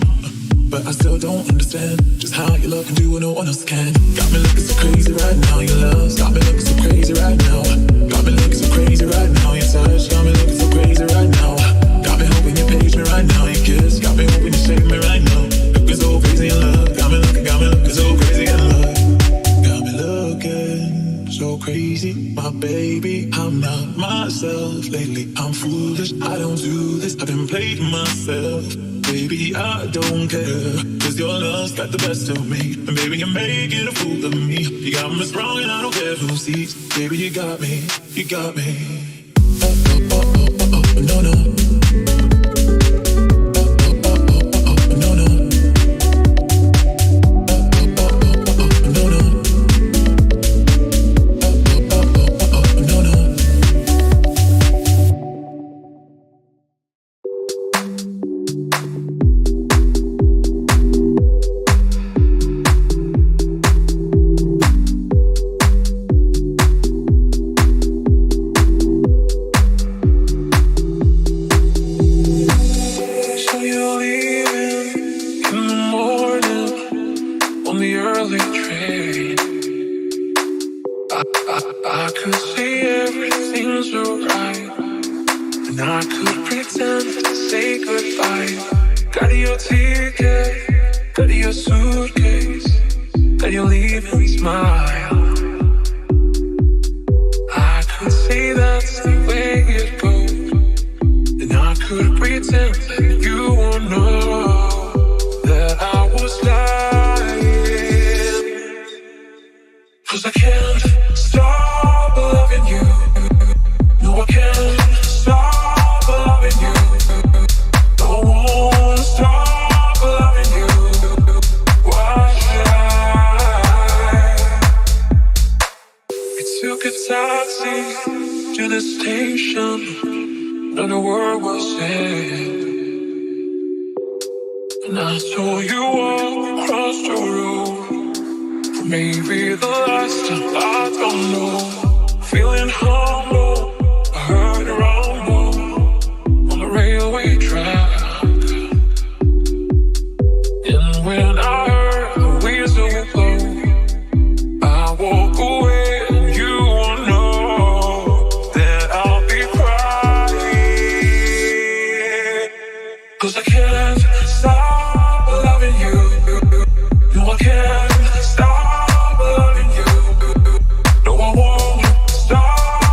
But I still don't understand just how you love can do what no one else can. Got me looking so crazy right now. Your love's got me looking so crazy right now. Got me looking so crazy right now. Your touch got me looking so crazy right now. Got me hoping you page me right now. Your kiss got me hoping you save me right now. Looking so crazy in love. Got me looking so crazy in love. Got me looking so crazy, my baby. I'm I'm foolish, I don't do this. I've been playing myself. Baby, I don't care. Cause your love's got the best of me. And baby, you're making a fool of me. You got me strong and I don't care who sees. Baby, you got me, you got me. Oh, oh, oh, oh, oh, oh, no, no. I could say everything's alright, and I could pretend to say goodbye. Got your ticket, got your suitcase, got your leaving smile. I could say that's the way it goes, and I could pretend that you won't know that I was lying. 'Cause I can't stop loving you. No, I can't stop loving you. No, I won't stop loving you. Why should I? We took a taxi to the station. Not a word was said. And I saw you walk across the room. Maybe the last time, I don't know. Feeling humble, I heard a rumble on the railway track. And when I heard the whistle blow, I walk away and you won't know that I'll be crying. 'Cause I can't stop loving you. No, I can't stop loving you. No, I won't stop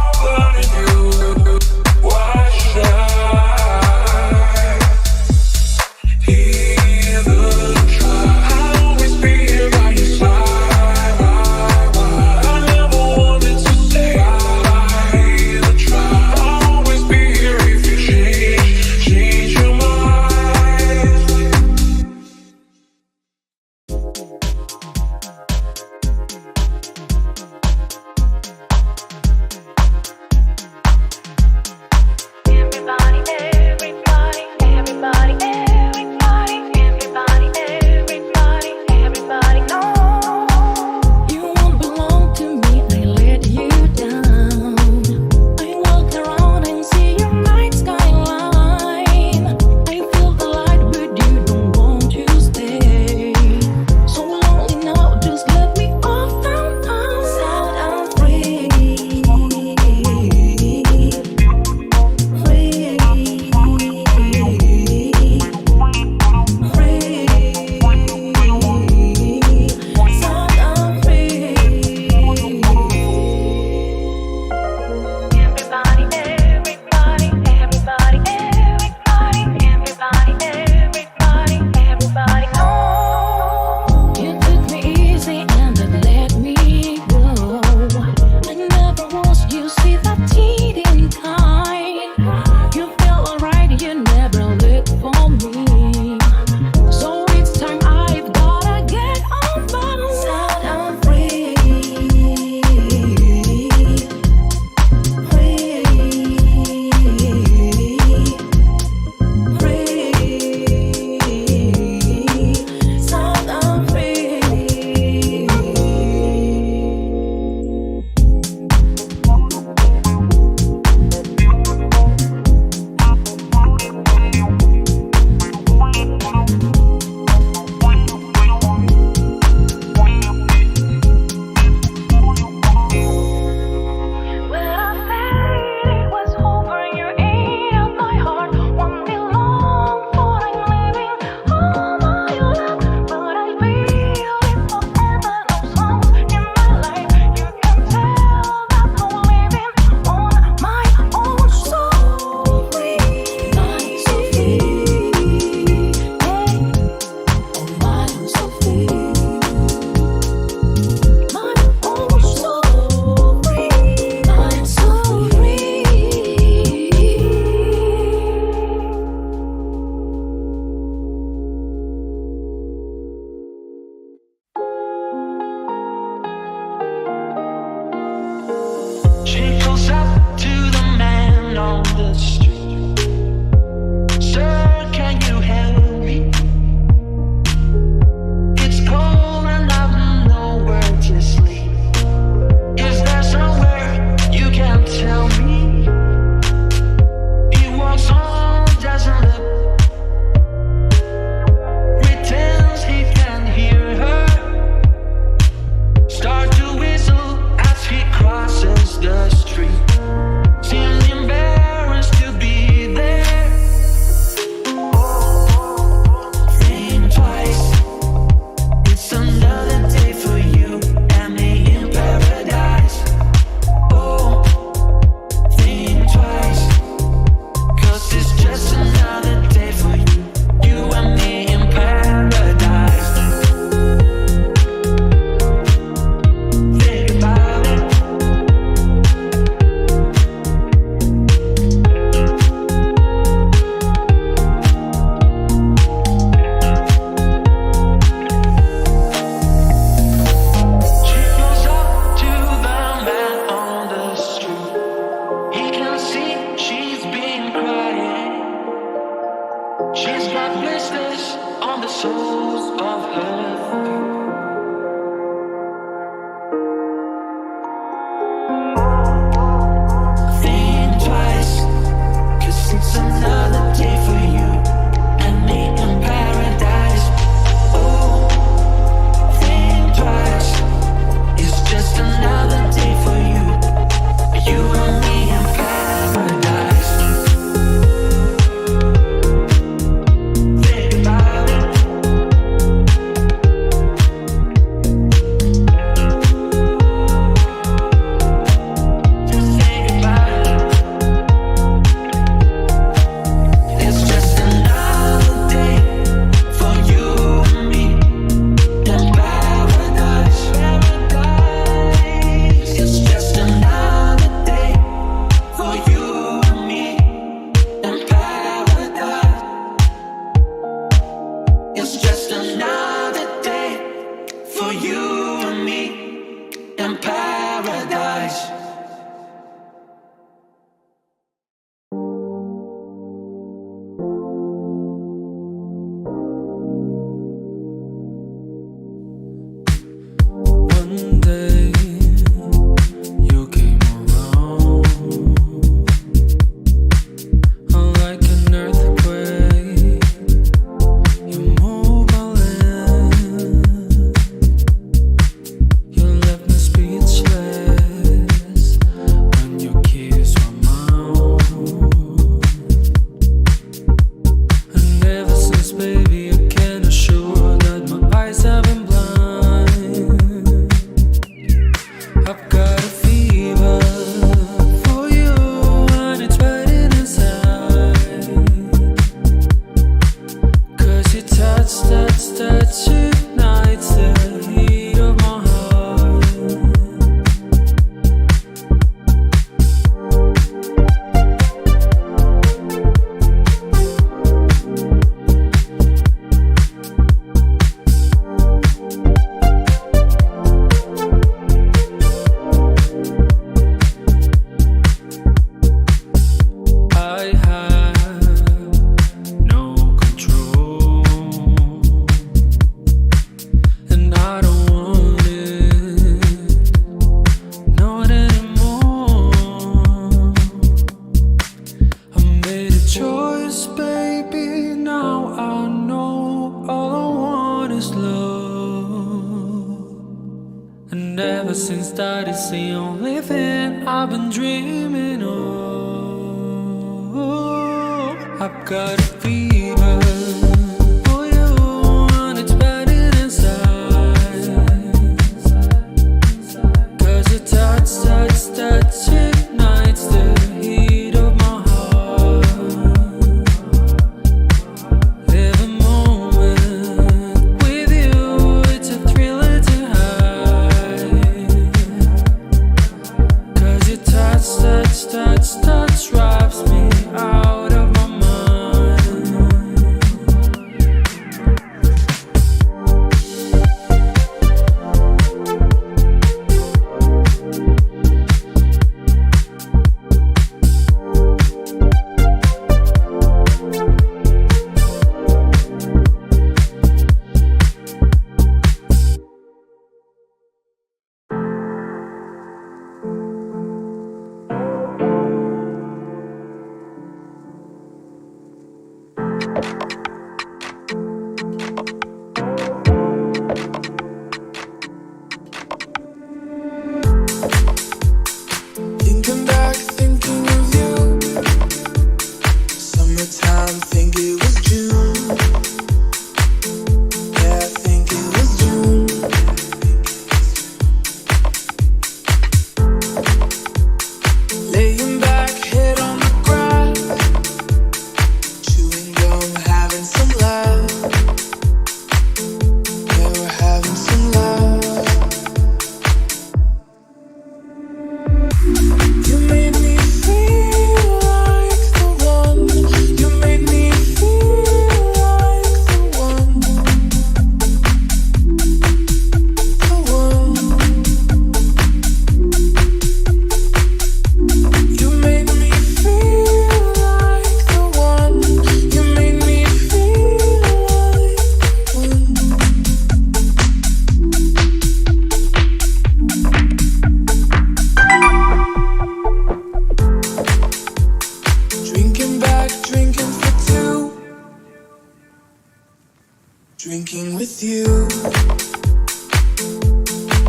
you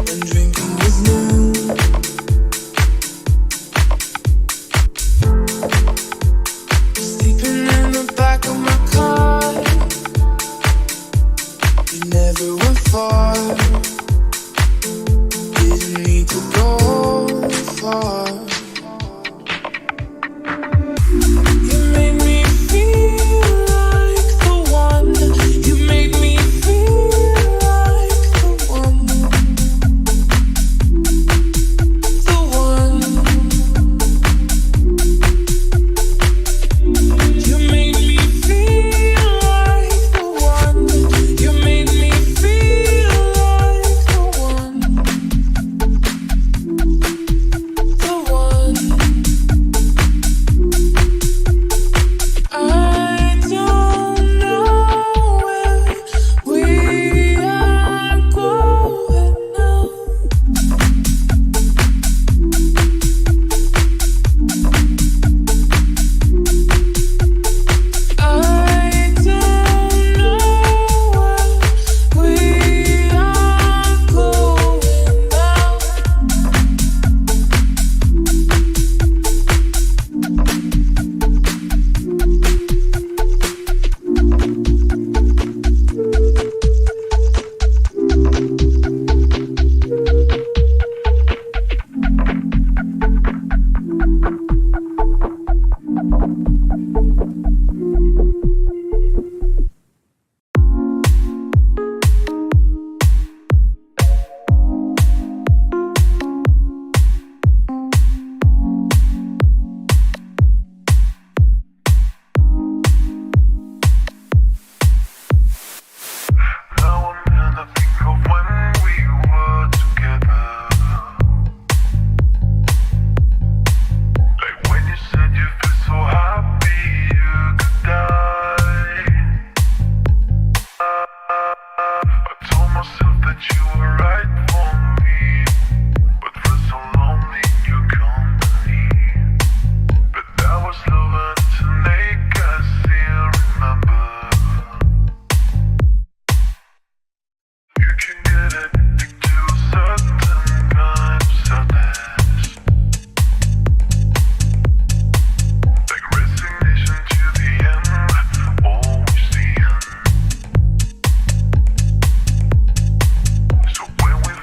and drinking with you. Sleeping in the back of my car. You never went far. Didn't need to go far. You made me feel like the one. You made me feel like the one. The one. You made me feel like the one. You made me feel like the one. The one. I don't know where we are going now. I don't know where we are going now. Now I'm gonna think of when we were together. Like when you said you feel so happy you could die. I told myself that you were right for me, but for so lonely in your company. But that was love until make us still remember. You can get addicted to certain kinds of sadness, like resignation to the end, always the end. So when we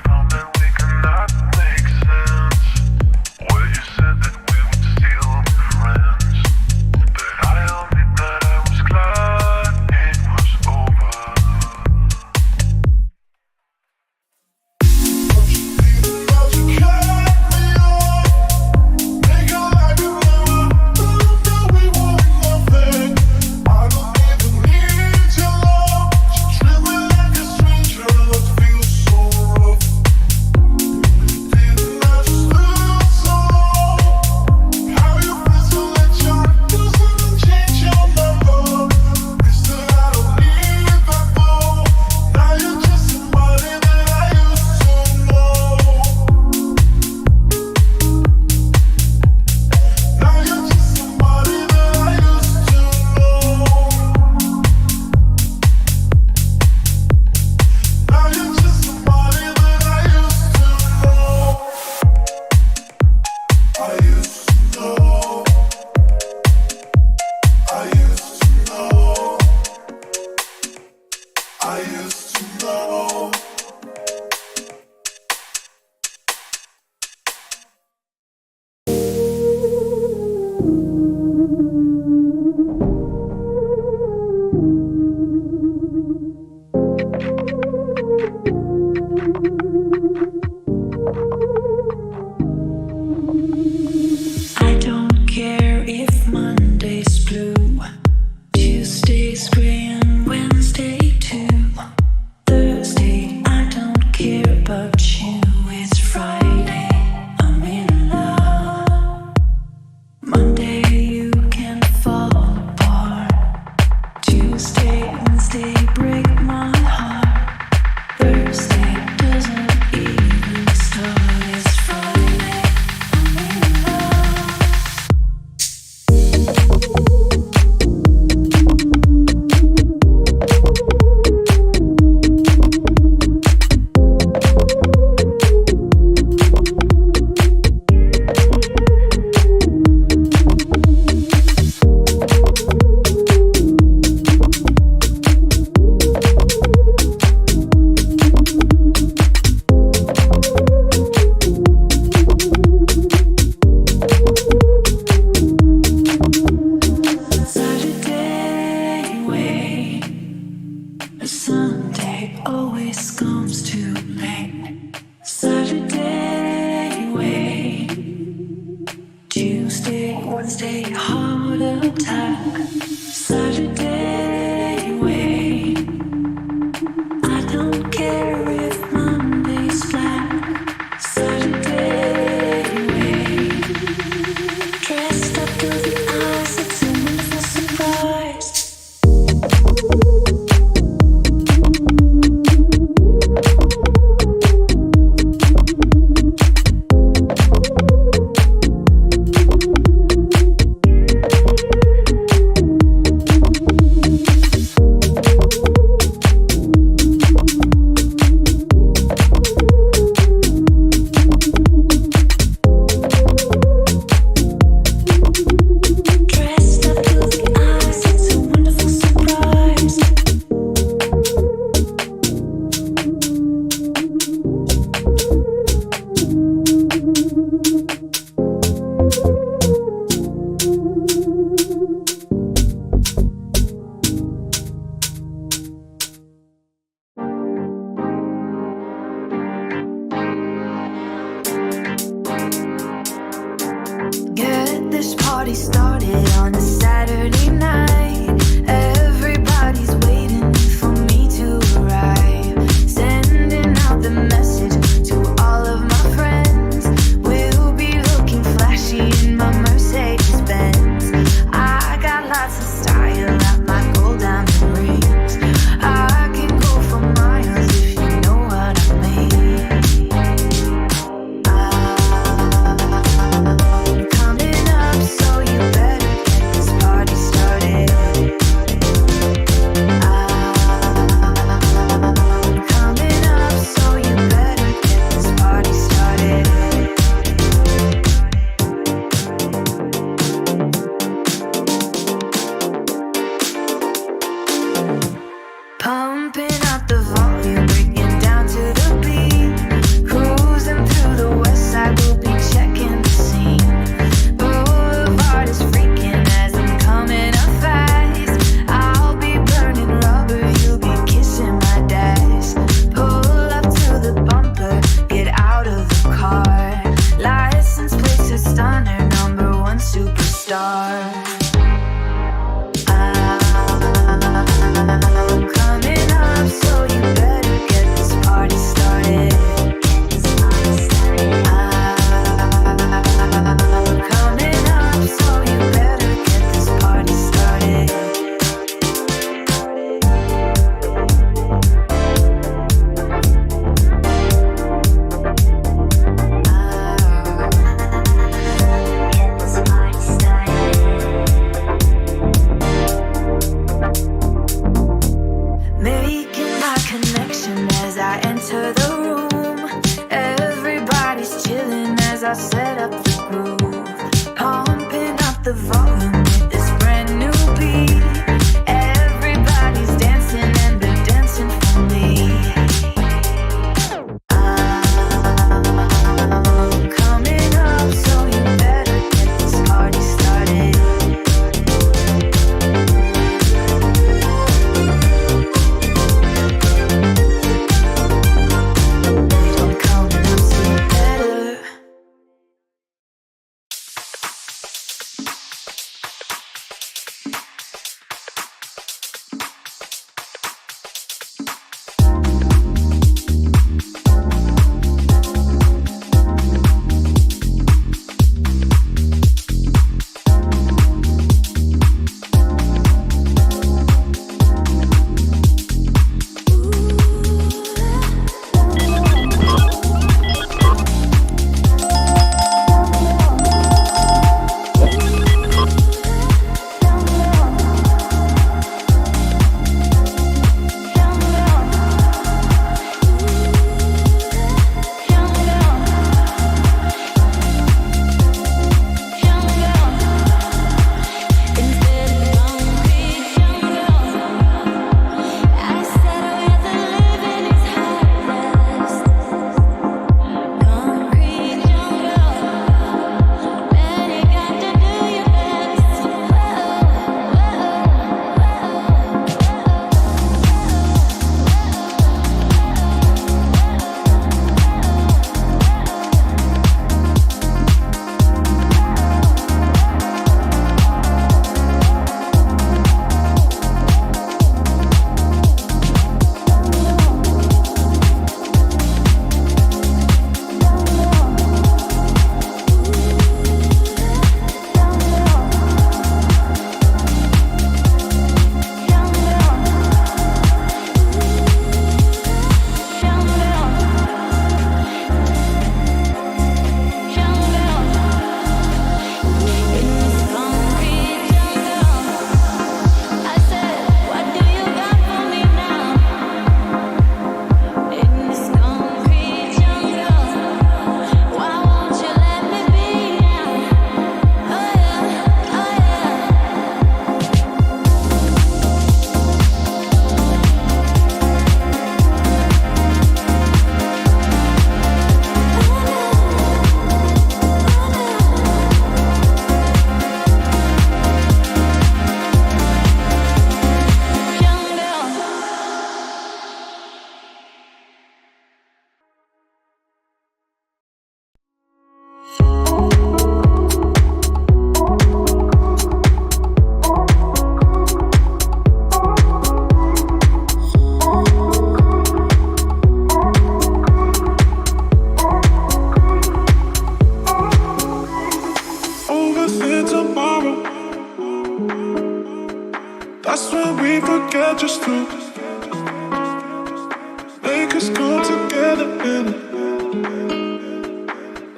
party started on a Saturday night. Everybody's waiting for me to arrive. Sending out the message to all of my friends. We'll be looking flashy in my Mercedes Benz. I got lots of style at my gold diamond rings. I can go for miles if you know what I mean. I'm coming up, so you better get this party started. I'm coming up, so you better get this party started. Pumping up the volume, breaking down to the beat. Cruising through the west side, we'll be checking the scene. Boulevard is freaking as I'm coming up fast. I'll be burning rubber, you'll be kissing my dash. Pull up to the bumper, get out of the car. License plates are stunner, number one superstar. I'm coming up, so you better get this party started. I'm coming up, so you better get this party started. Making my connection as I enter the room. Everybody's chilling as I set up the groove. Pumping up the volume with this brand new beat. Everybody's dancing and they're dancing for me. I'm coming up, so you better get this party started. I'm coming up, so you better.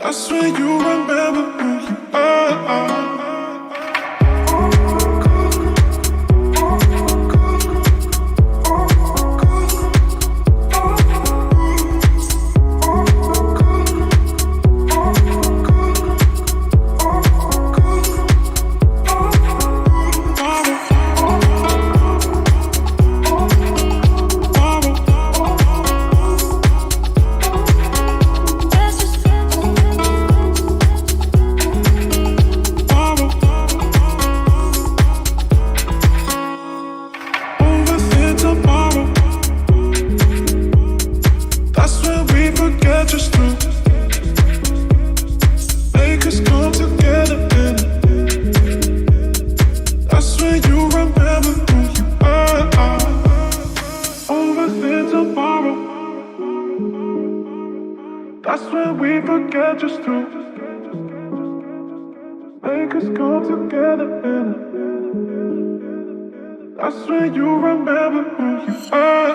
I swear you remember who you are. That's when we forget just to make us come together in it. That's when you remember who you are.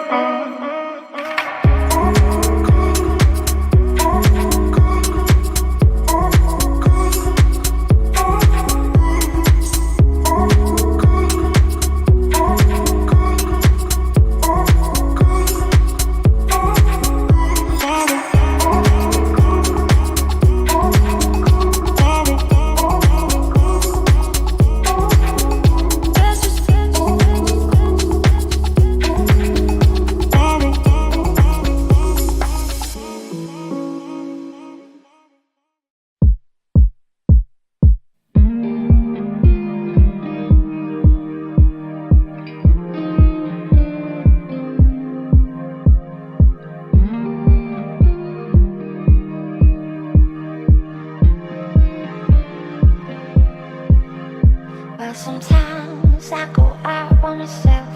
Well, sometimes I go out by myself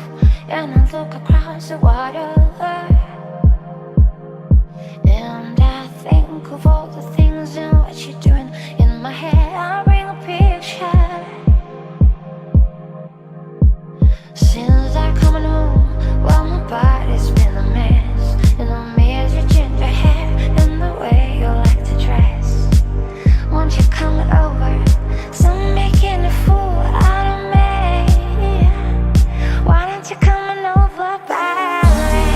and I look across the water, and I think of all the things and what you're doing. In my head I bring a picture. Since I coming home, well, my body's been a mess, and I miss your ginger hair and the way you like to dress. Won't you come over? So I'm making a fool out of me. Why don't you come on over, Valerie?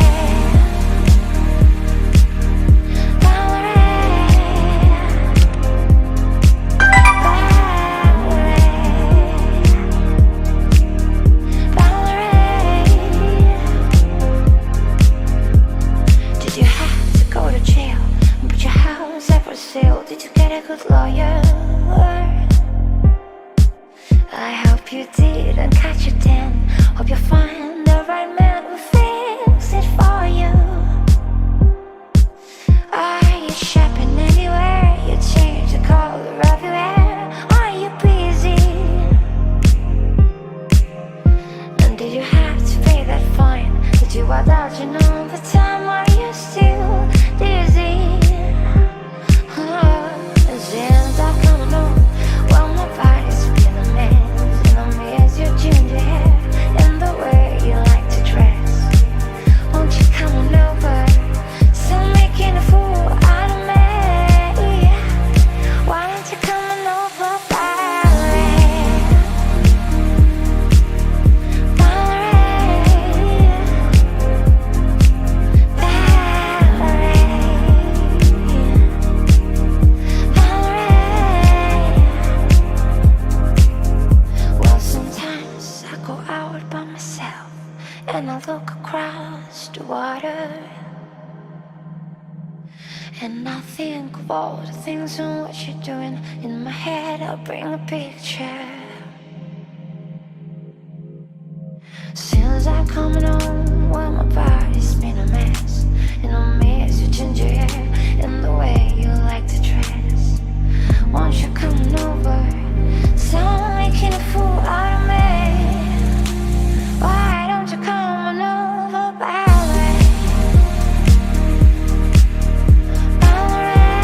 Did you have to go to jail and put your house up for sale? Did you get a good lawyer? I hope you did and catch your 10. Hope you find the right man who fix it for you. Are you shopping anywhere? You change the color of your hair. Are you busy? And did you have to pay that fine? Did you out dodging all the time? Are you still dizzy? Since I've come home, well, my body's been a mess, and I miss your ginger hair and the way you like to dress. Won't you come on over? So I'm making a fool out of me. Why don't you come on over, Valerie? Well, sometimes I go out by myself and I look across the water, and I think of all the things and what you're doing. In my head I'll bring a picture. Since I'm coming home, well, my body's been a mess, and I miss your ginger hair and the way you like to dress. Won't you come over? So I'm making a fool out of me. Why don't you come on over, Valerie? Valerie.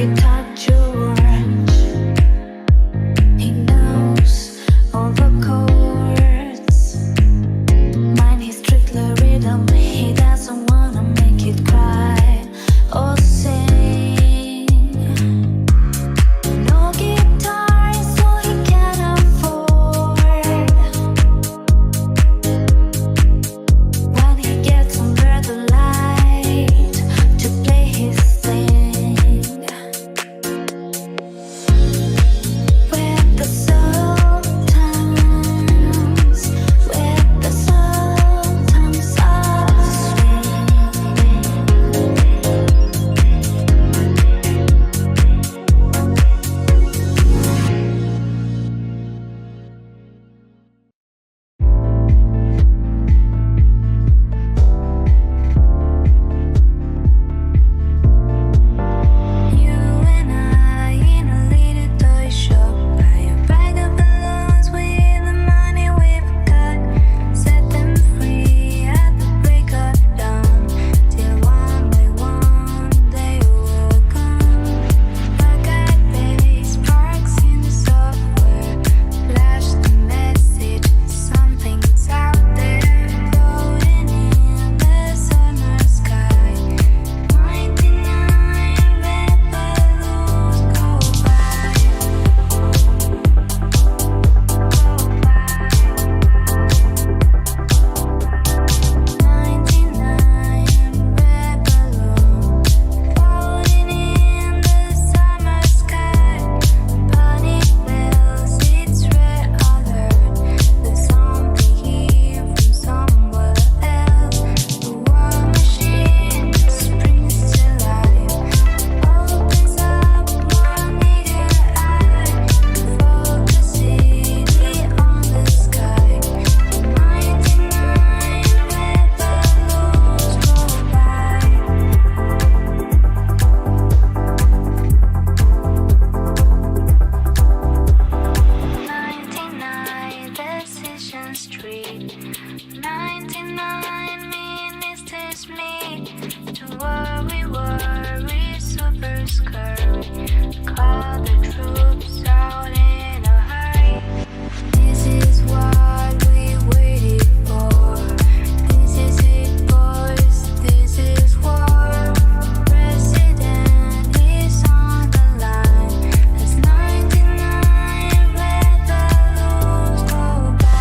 it touch your range. He knows all the chords. Mine is strictly rhythm. He doesn't wanna make it cry or sing. No guitar, so he can afford. When he gets under the light to play his thing. With the sometimes, with the sometimes of swing. You and I in a little toy shop, buy a bag of balloons with the money we've got. Set them free at the break of dawn, till one by one they will come. Black-eyed bass sparks in the software, flash the message, something's out there, floating in the summer sky. 99 red balloons go by. 99 red balloons floating in the summer sky. Panic bells, it's red alert. There's something here from somewhere else. The war machine springs to life, opens up one eager eye to focus city on the sky. 99 red balloons go by. 99 Decision Street, 99 ministers meet to worry, super scurry. Call the troops out in a hurry. This is what we waited for. This is it, boys. This is war. President is on the line as 99 red balloons go by.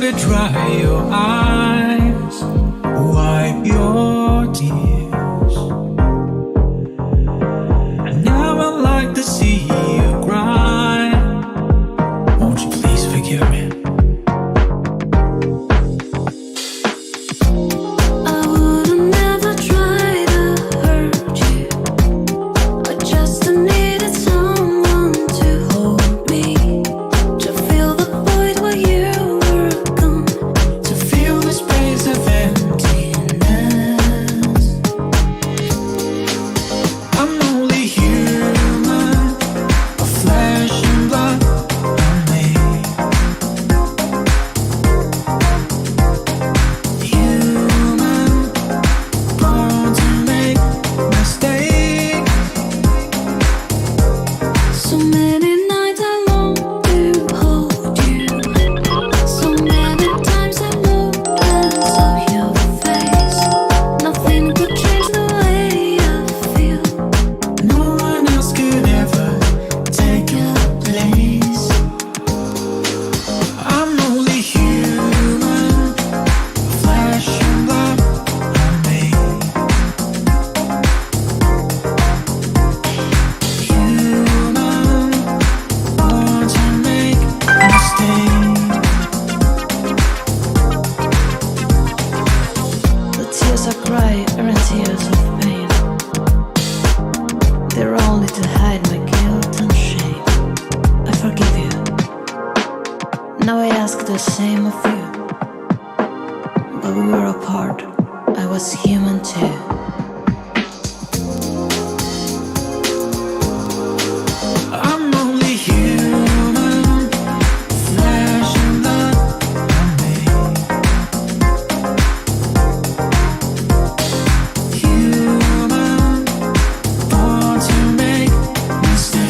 baby, dry your eyes, wipe your tears. I never like to see you cry. Won't you please forgive me? I would've never tried to hurt you. I just needed someone to hold me, to fill the void while you were gone. To feel the space of emptiness. I'm only human, a flesh and blood only. Human, born to make mistakes. So many nights I long to hold you. So many times I looked and saw your face. Nothing could change the way I feel. No one else could ever take your place. I'm only human, flesh and blood only. Human, born to make mistakes. The tears I cry aren't tears of pain. They're only to hide my guilt and shame. I forgive you. Now I ask the same of you. But we were apart. I was human too. I'm only human, flesh and blood only. Human, born to make mistakes.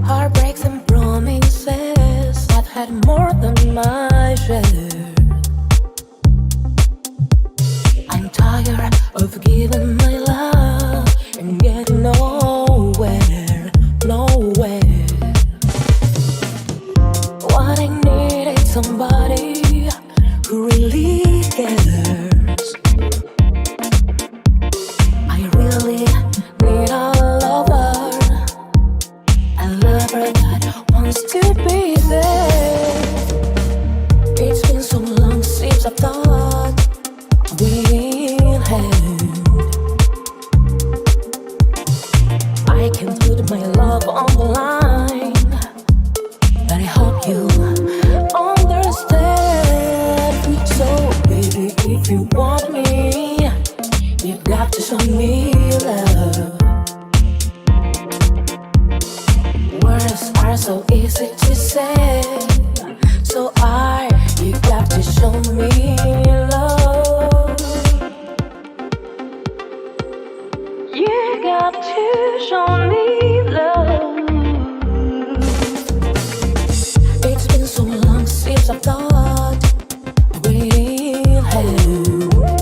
Heartbreaks and promises, I've had more than my share. I'm tired of giving my love and getting nowhere, nowhere. What I need is somebody who really cares. I really need a lover, a lover that wants to be there. It's been so long since I thought we'd had. I can put my love on the line, but I hope you understand. So baby, if you want me, you've got to show me love. Words are so easy to say, so you got to show me love. You got to show me love. It's been so long since I thought we'd had.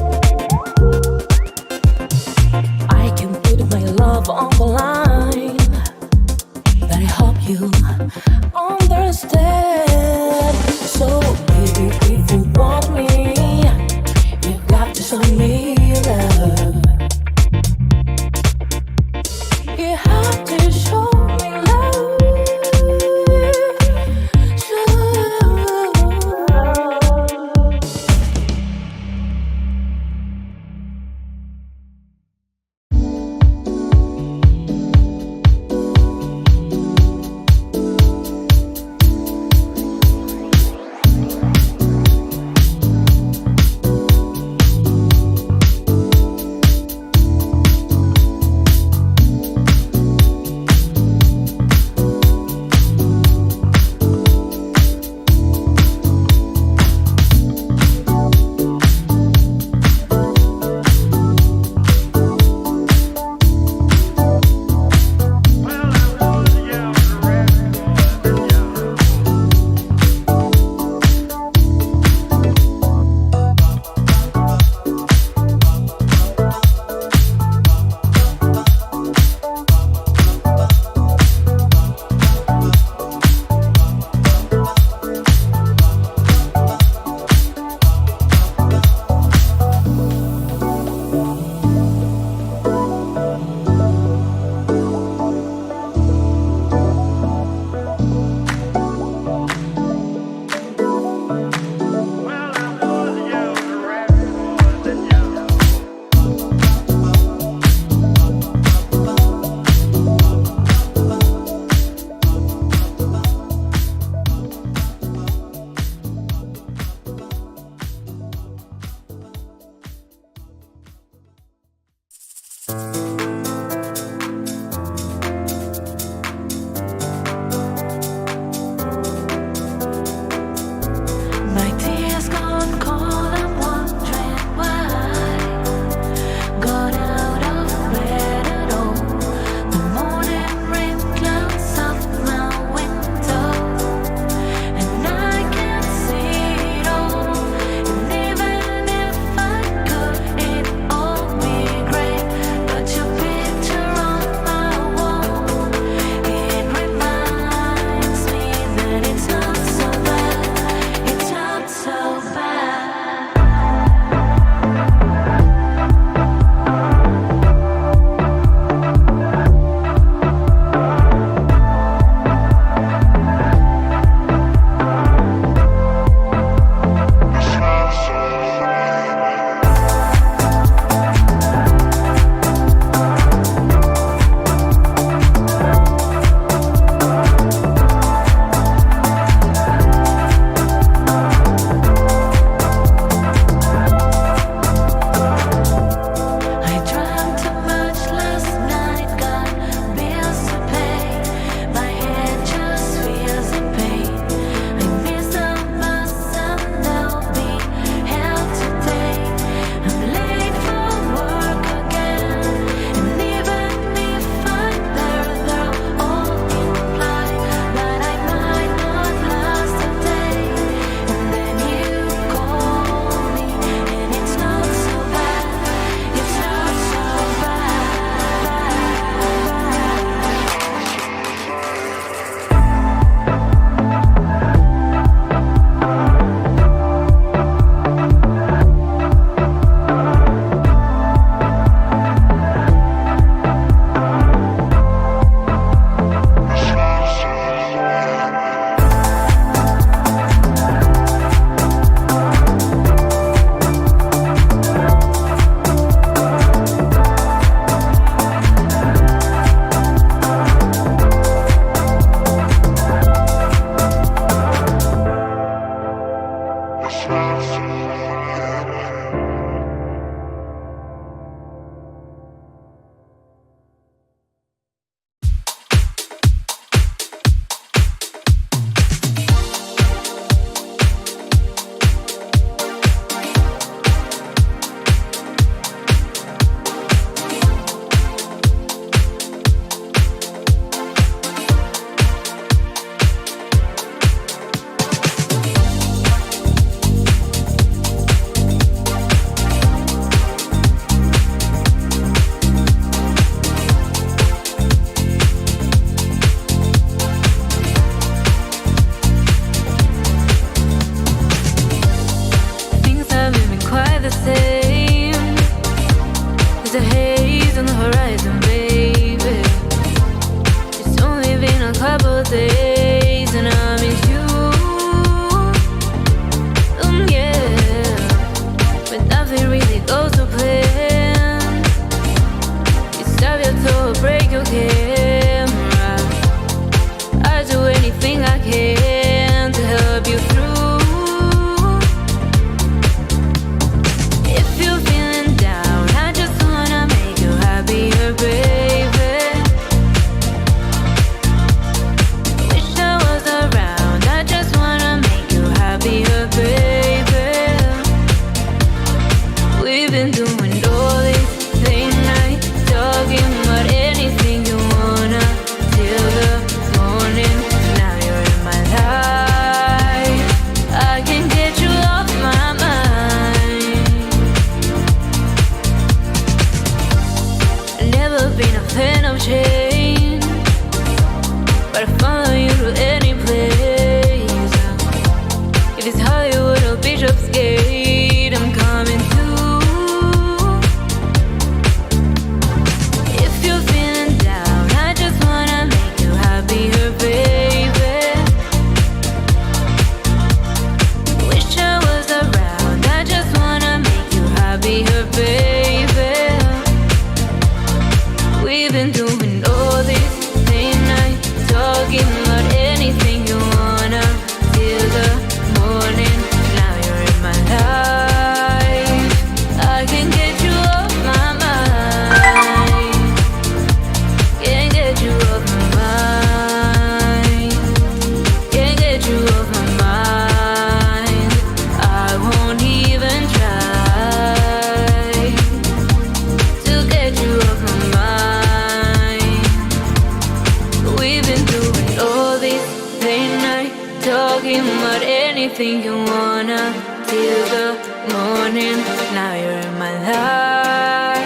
anything you wanna till the morning. Now you're in my life.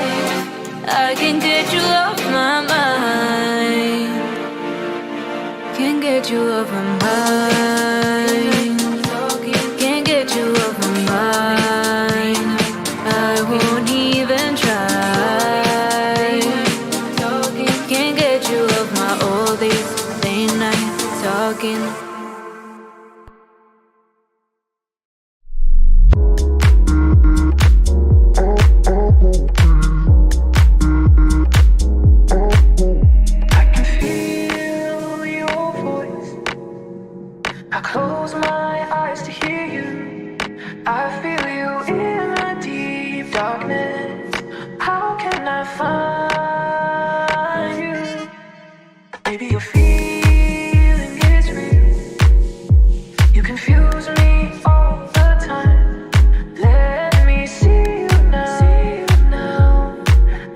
I can get you off my mind. Can't get you off my mind. Can't get you off my mind. I won't even try. Can't get you off my all these late nights talking. Close my eyes to hear you. I feel you in the deep darkness. How can I find you? Maybe your feeling is real. You confuse me all the time. Let me see you now.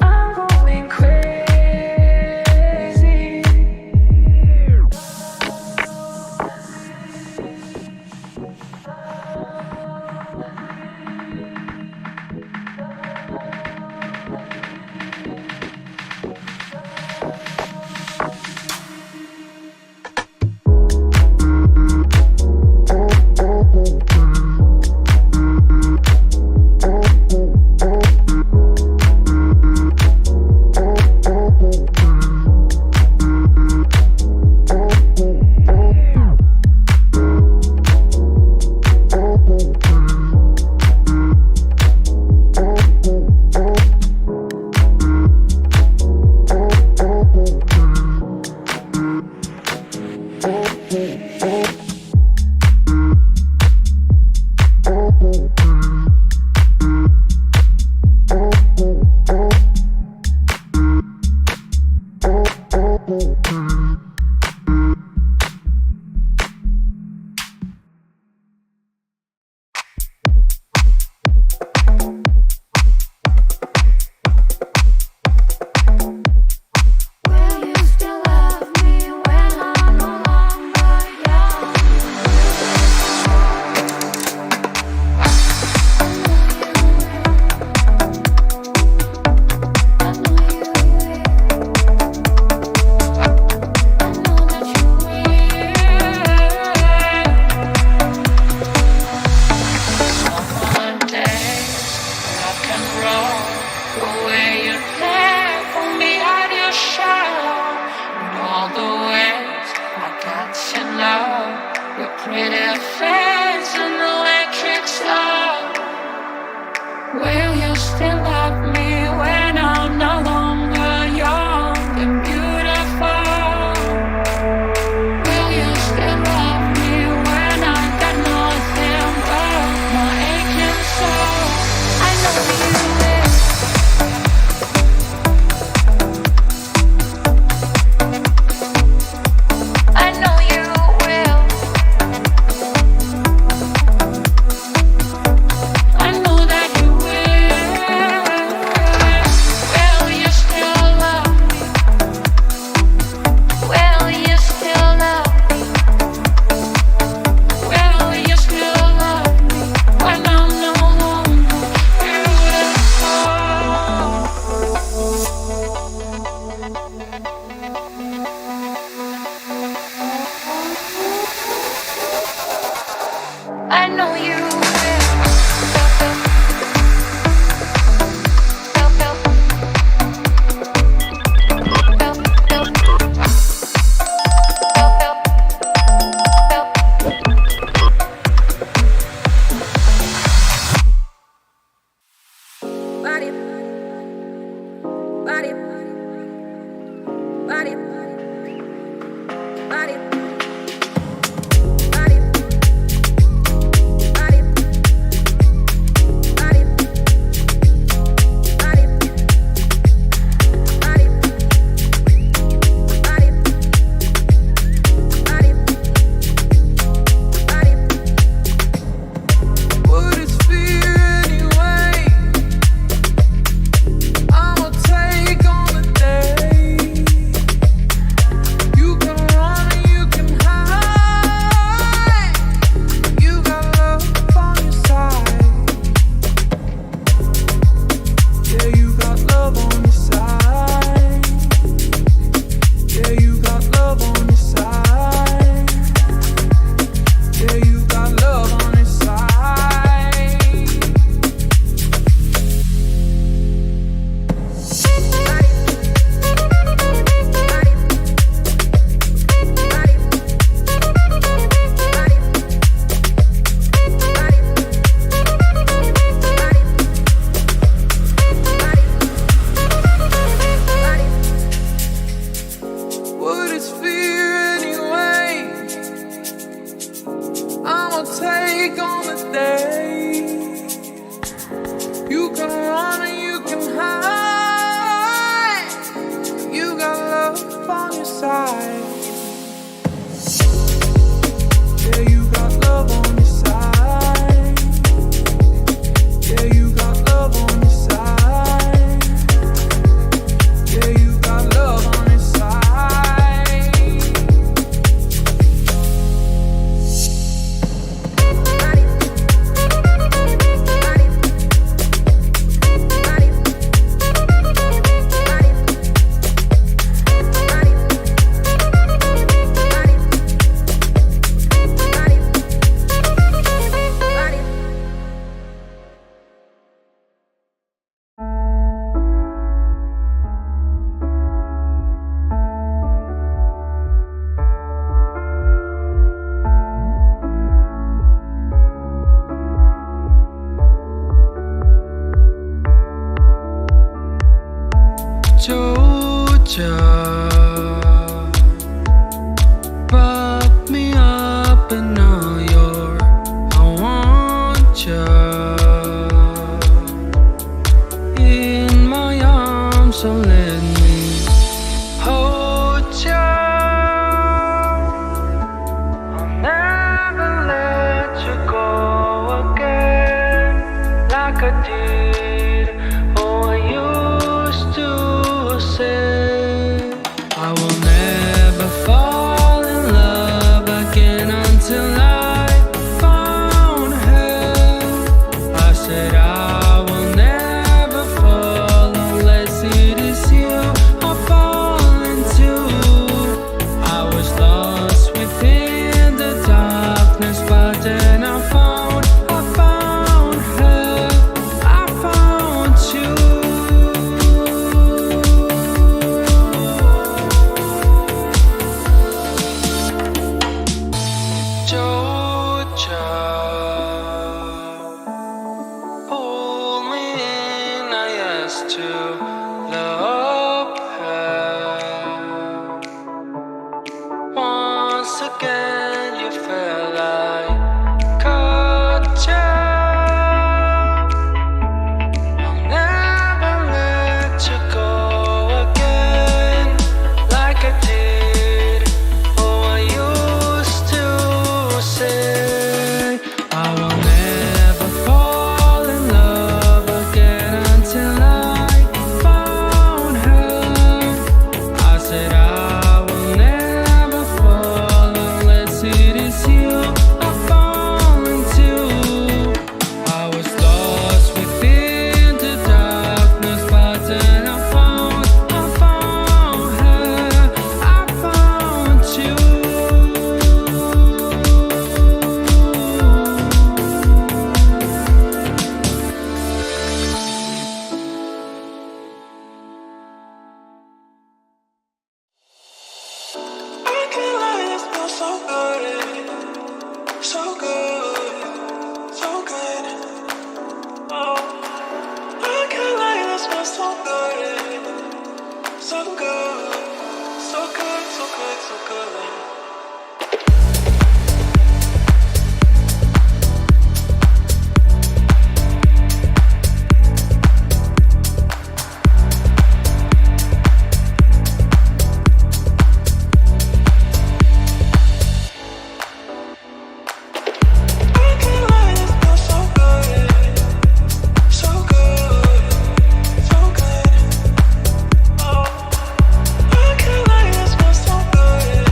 I'm going crazy. ya. Wrap me up in all your I want ya. In my arms, so let me hold ya. I'll never let you go again like I did. Oh, I used to say I will never fall in love again until I found her. I said I will never fall unless it is you I fall into. I was lost within the darkness, but then I found her, I found you. Georgia, pull me in, I asked to love her. Once again, you felt like culture. I'll never let you go again like I did. Oh, I used to say I will never fall in love again until I found her. I said I will never fall unless it is you I fall into. I was lost within the darkness, but then I found her, I found you. I can't lie, it smells so good, so good, so good. Oh, I can't lie, it smells so good, so good, so good, so good, so good. I can't lie, it smells so good, so good, so good. Oh, I can't lie, it smells so good,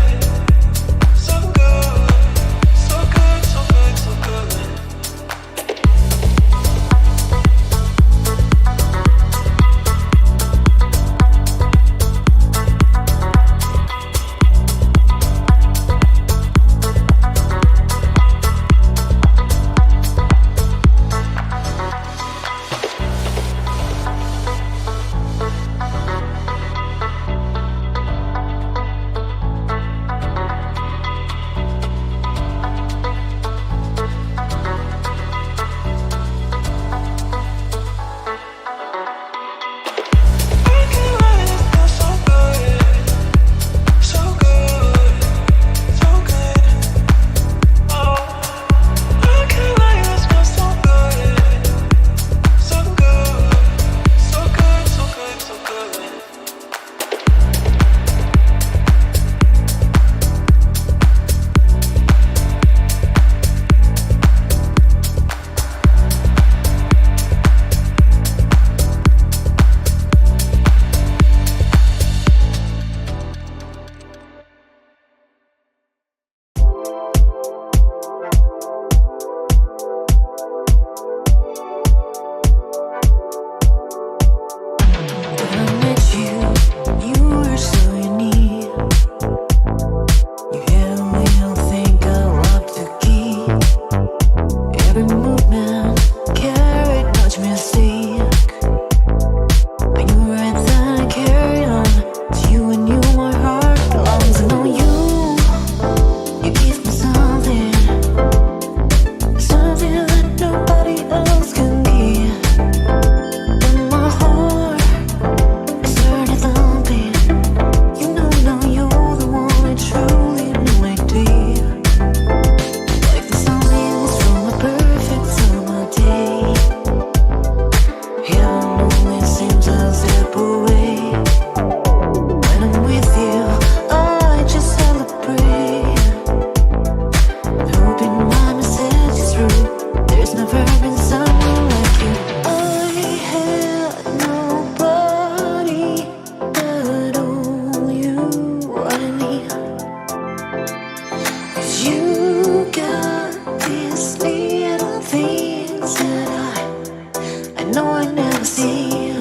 I know I never see you.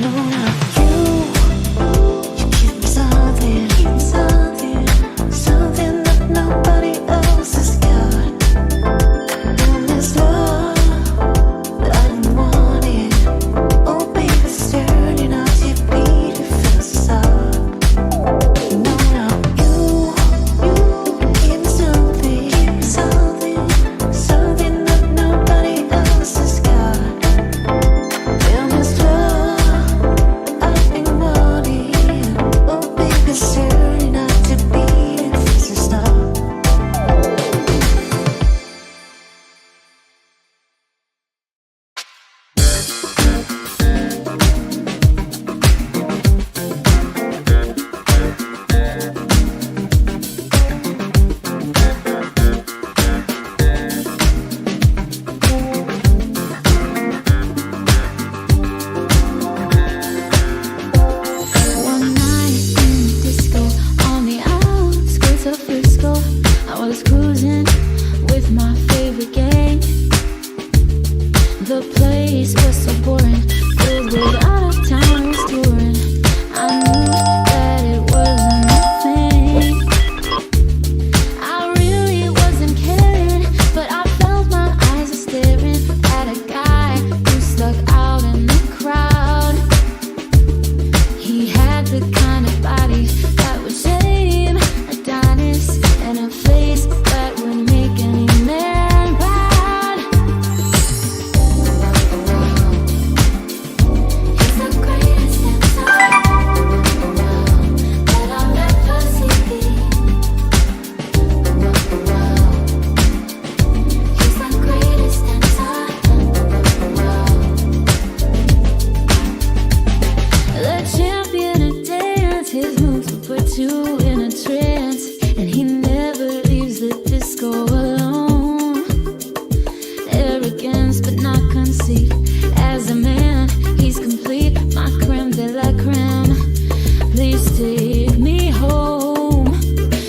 No, not you. You give me something, something that nobody else has got. And this love that I didn't want it. Oh, baby, it's turning out to be the first up. No, not you. You give me something, something that nobody else has got. And this love I've been wanting. Oh, baby, it's turning out to be the first up. One night in the disco on the outskirts of Frisco, I was cruising with my favorite gang. The place was so boring, filled with out-of-towners touring. I knew that it wasn't my thing. I really wasn't caring, but I felt my eyes are staring at a guy who stuck out in the crowd. He had the kind of body that would shame Adonis, and a face that would make any man proud. He's the greatest dancer that I'll ever see. He's the greatest dancer. The champion of dance, his moves will put you in a trance, and he never leaves the disco alone. Arrogance, but not conceit. As a man, he's complete, my creme de la creme. Please take me home.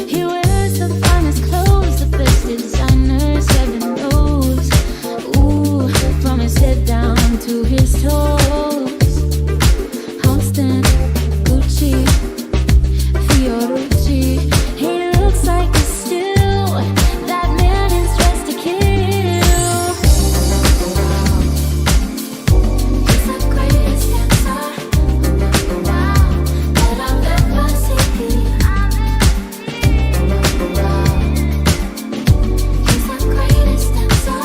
He wears the finest clothes, the best designers, heaven knows. Ooh, from his head down to his toes. Halston, Gucci, Fiorucci. He looks like a stew. That man is dressed to kill. He's the greatest dancer that I've ever seen. He's the greatest dancer.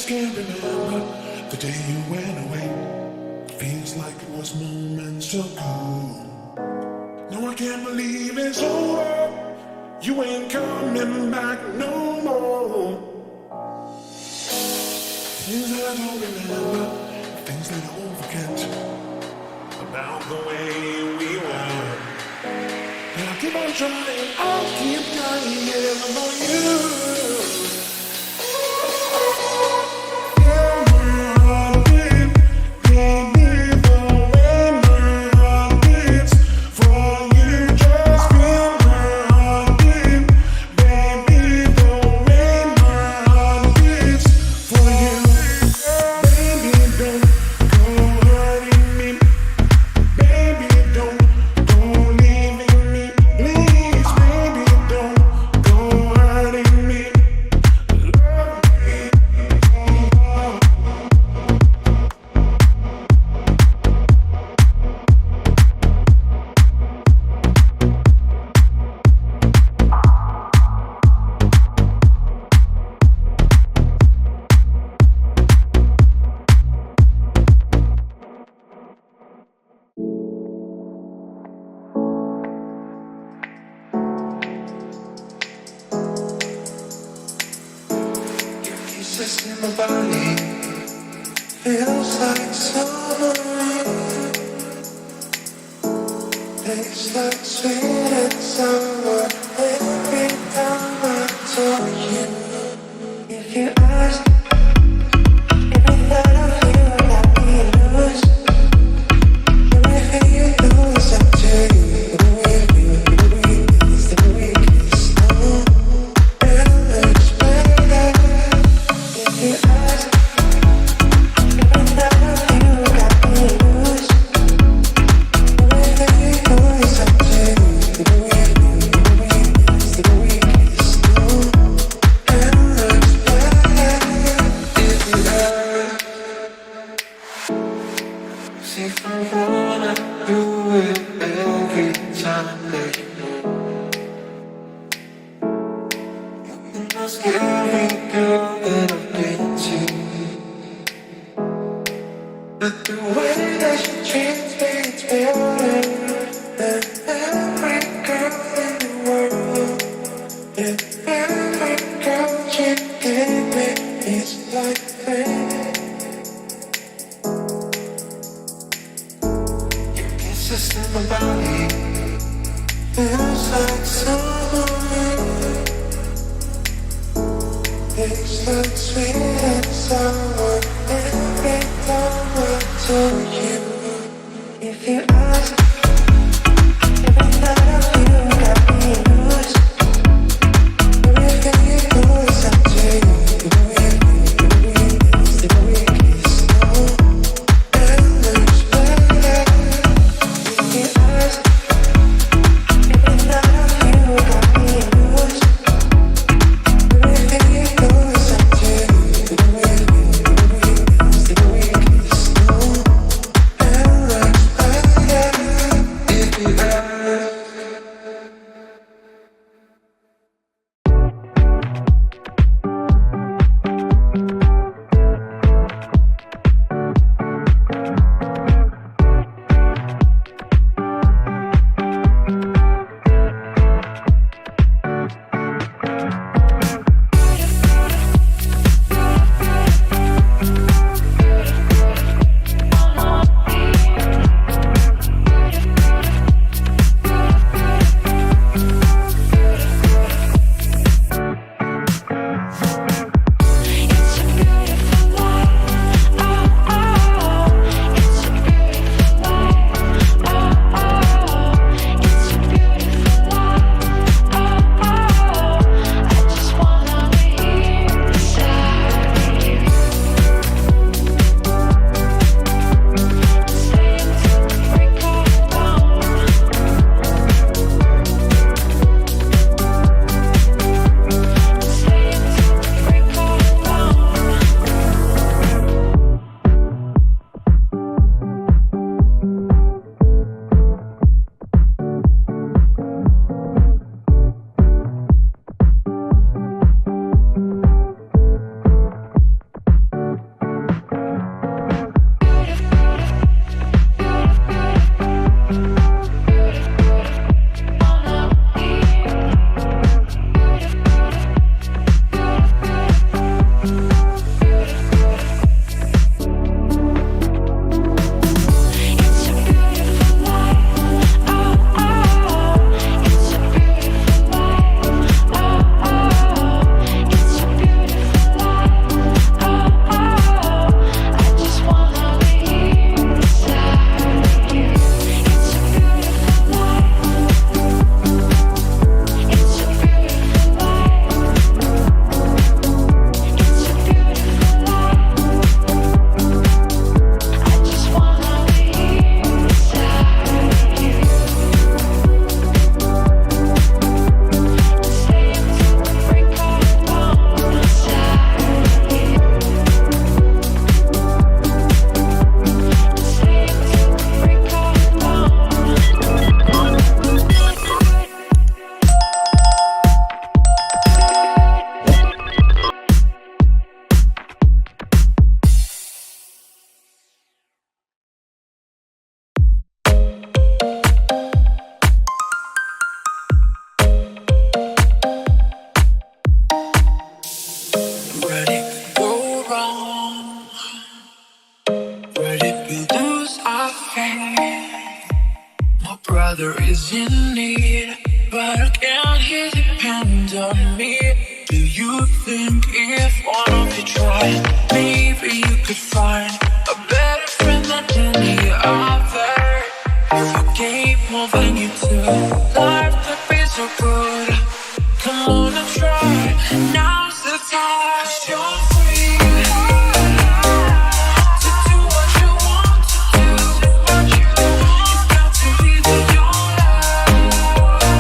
can't remember the day you went away. Feels like it was moments ago. No, I can't believe it's over. You ain't coming back no more. Things that I don't remember, things that I won't forget about the way we were. And I'll keep on trying, I'll keep trying, yeah, for you. In my body feels like summer. Tastes like sweet and sour. Every time I talk you, if you ask, every night I feel like we lose. Everything you do is up to you. The way we is the weakest. I'll explain it. If you ask, every night I feel like we lose. Everything you do is up to you. The way we is the weakest. I'll explain it. If you ask, see if I wanna do it every time that you you've been the scary girl that I've been to. But the way that you treat me, it's better than every girl in the world. And every girl you give me is like rain. Your kisses in my body feels like summer. Tastes like sweet and sour. Every time I talk you, if you ask, every night I feel like we lose. Everything you do is up to you. The way we is the weakest. And explain it. If you ask, every night I feel like we lose. Everything you do is up to you. The way we is the weakest. And explain it. brother is in need, but can he depend on me? Do you think if one of you tried, maybe you could find a better friend than any other? If you gave more than you took, life could be so good. Come on and try, now's the time. 'Cause you're free to do what you want to do. You've got to live in your life.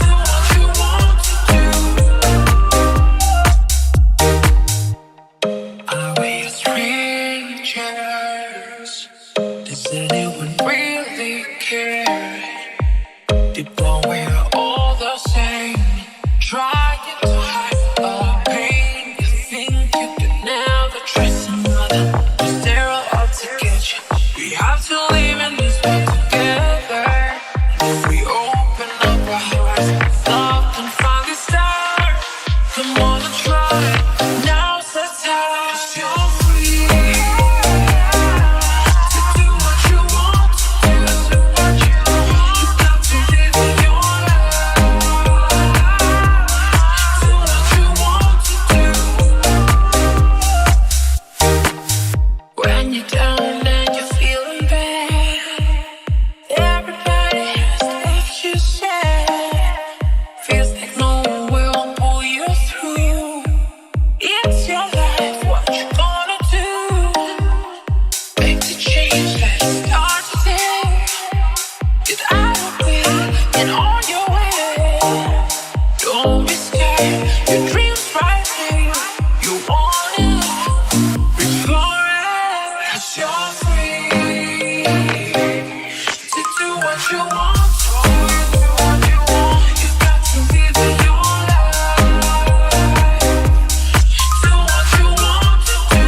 Do what you want to do. Are we strangers? Does anyone really care? Deep down we're all the same, trying to hide our pain. You think you can never trust another, just they're all out to get you. We have to live in this world together. If we open up our hearts, love can finally start. Come on and try, now's the time. 'Cause you're free to do what you want to do. You've got to live in your life. Do what you want to do. When you're down and you're feeling bad, everybody has left you sad. Feels like no one will pull you through. It's your life, what you gonna do? Make the change, let's start today. Get out of here and on your way. Don't be scared, your dreams right here. You want it, reach for it. 'Cause you're free to do what you want to do. You've got to live in your life. Do what you want to do.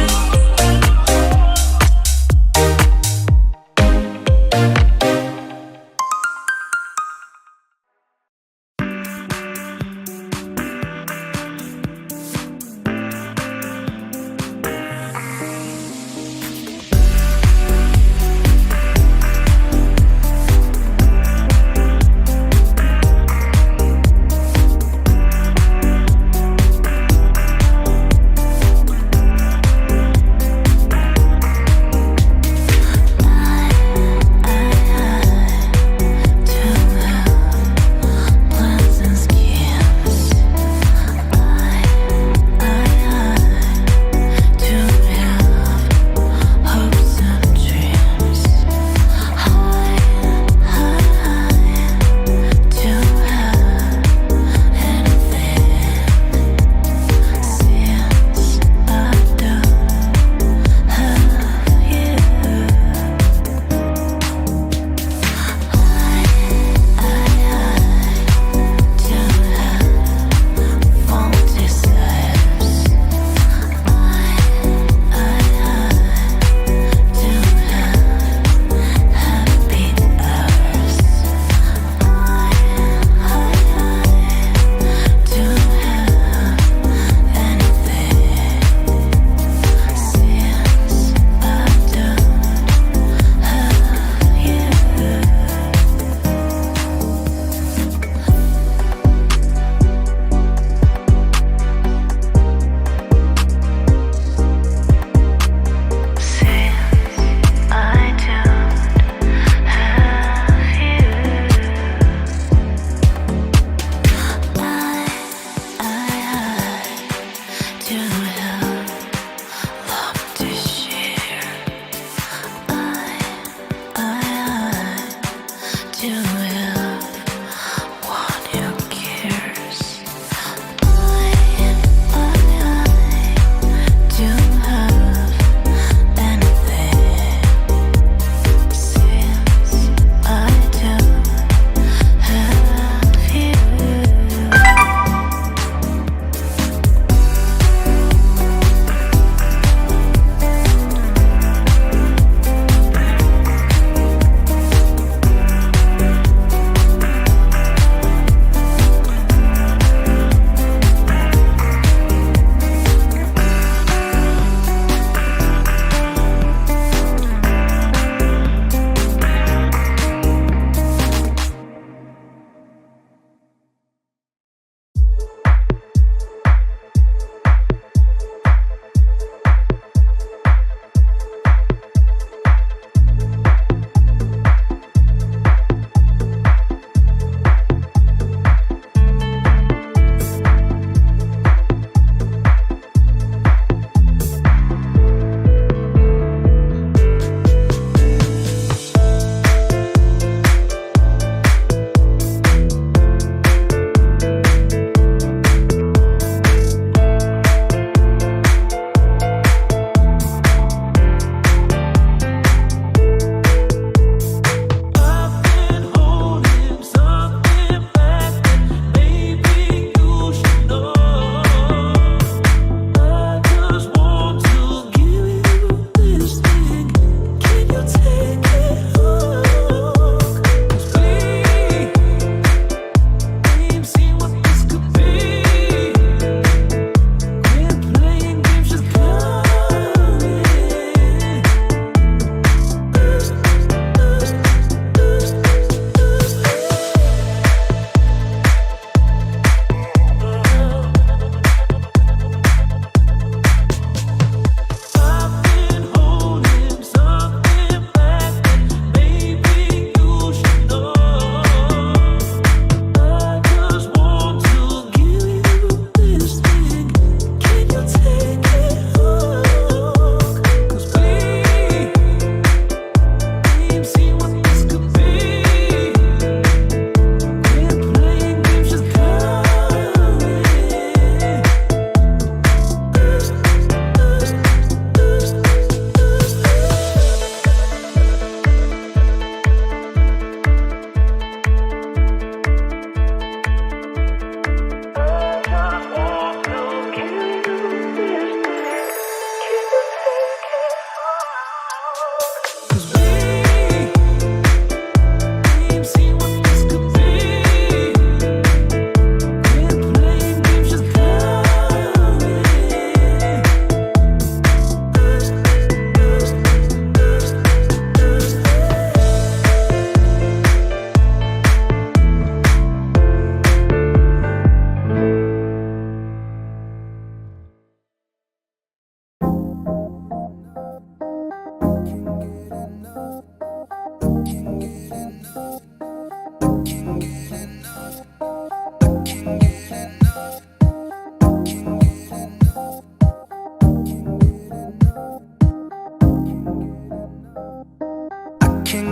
Can't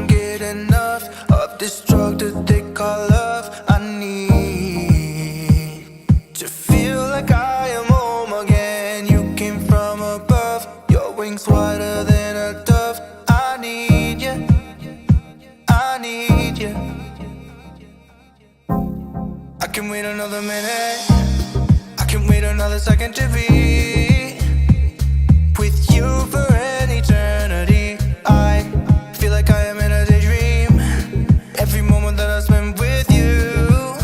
get enough of this drug that they call love. I need to feel like I am home again. You came from above, your wings wider than a dove. I need you, I need you. I can wait another minute, I can wait another second to be with you for an eternity. I feel like I am in a daydream. Every moment that I spend with you,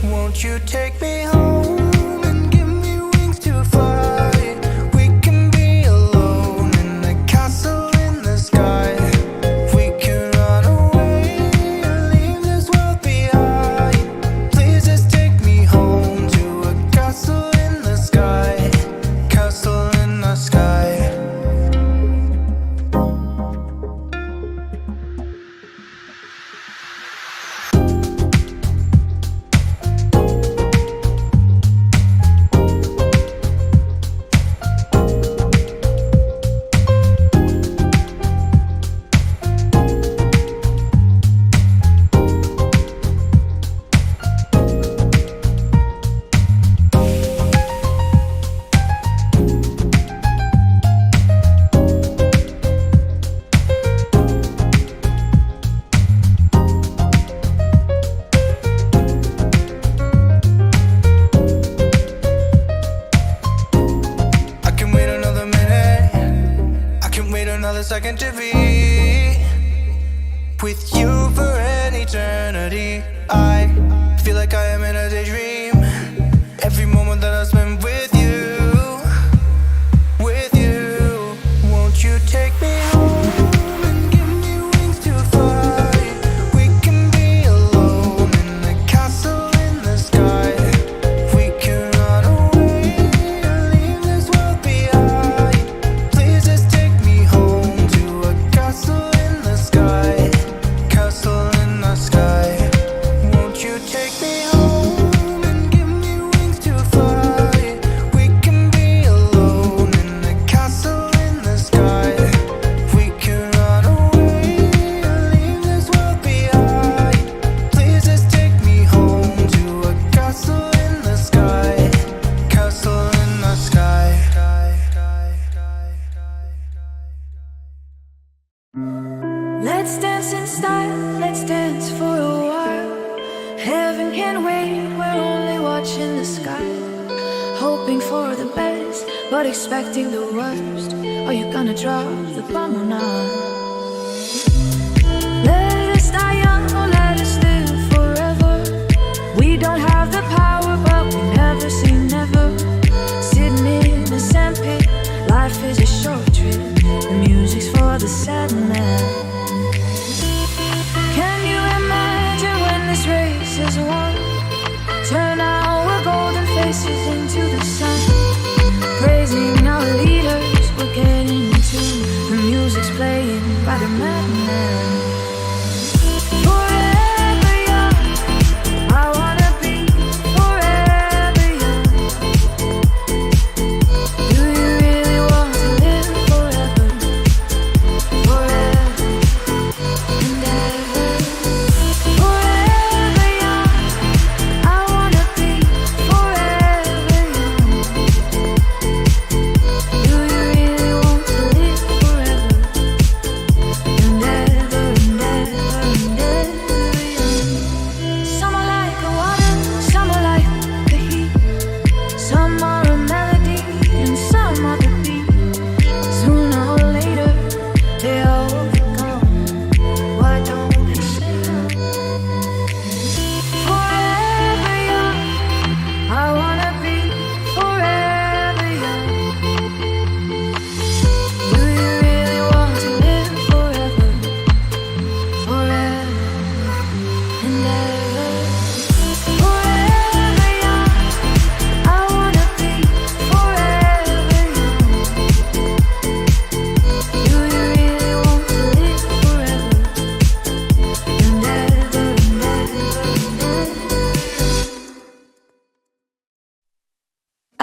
won't you take me home and give me wings to fly? We can be alone in a castle in the sky. We can run away and leave this world behind. Please just take me home to a castle in the sky, castle in the sky. Second to be with you for an eternity. I feel like I am in a daydream. Every moment that I spend with you, won't you take me home and give me wings to fly? We can be alone in a castle in the sky. We can run away and leave this world behind. Please just take me home, castle in the sky, castle in the sky. Won't you take me home and give me wings to fly? We can be alone in a castle in the sky. We can run away and leave this world behind. Please just take me home to a castle in the sky, castle in the sky. Let's dance in style, let's dance for a while. Heaven can't wait, we're only watching the sky. Hoping for the best, but expecting the worst. Are you gonna drop the bomb or not? Let us die young or let us live forever. We don't have the power, but we never say never. Sitting in a sandpit, life is a short trip. The music's for the sad man. Can you imagine when this race is won? Turn our golden faces into the sun. Praising our leaders, we're getting in tune. The music's playing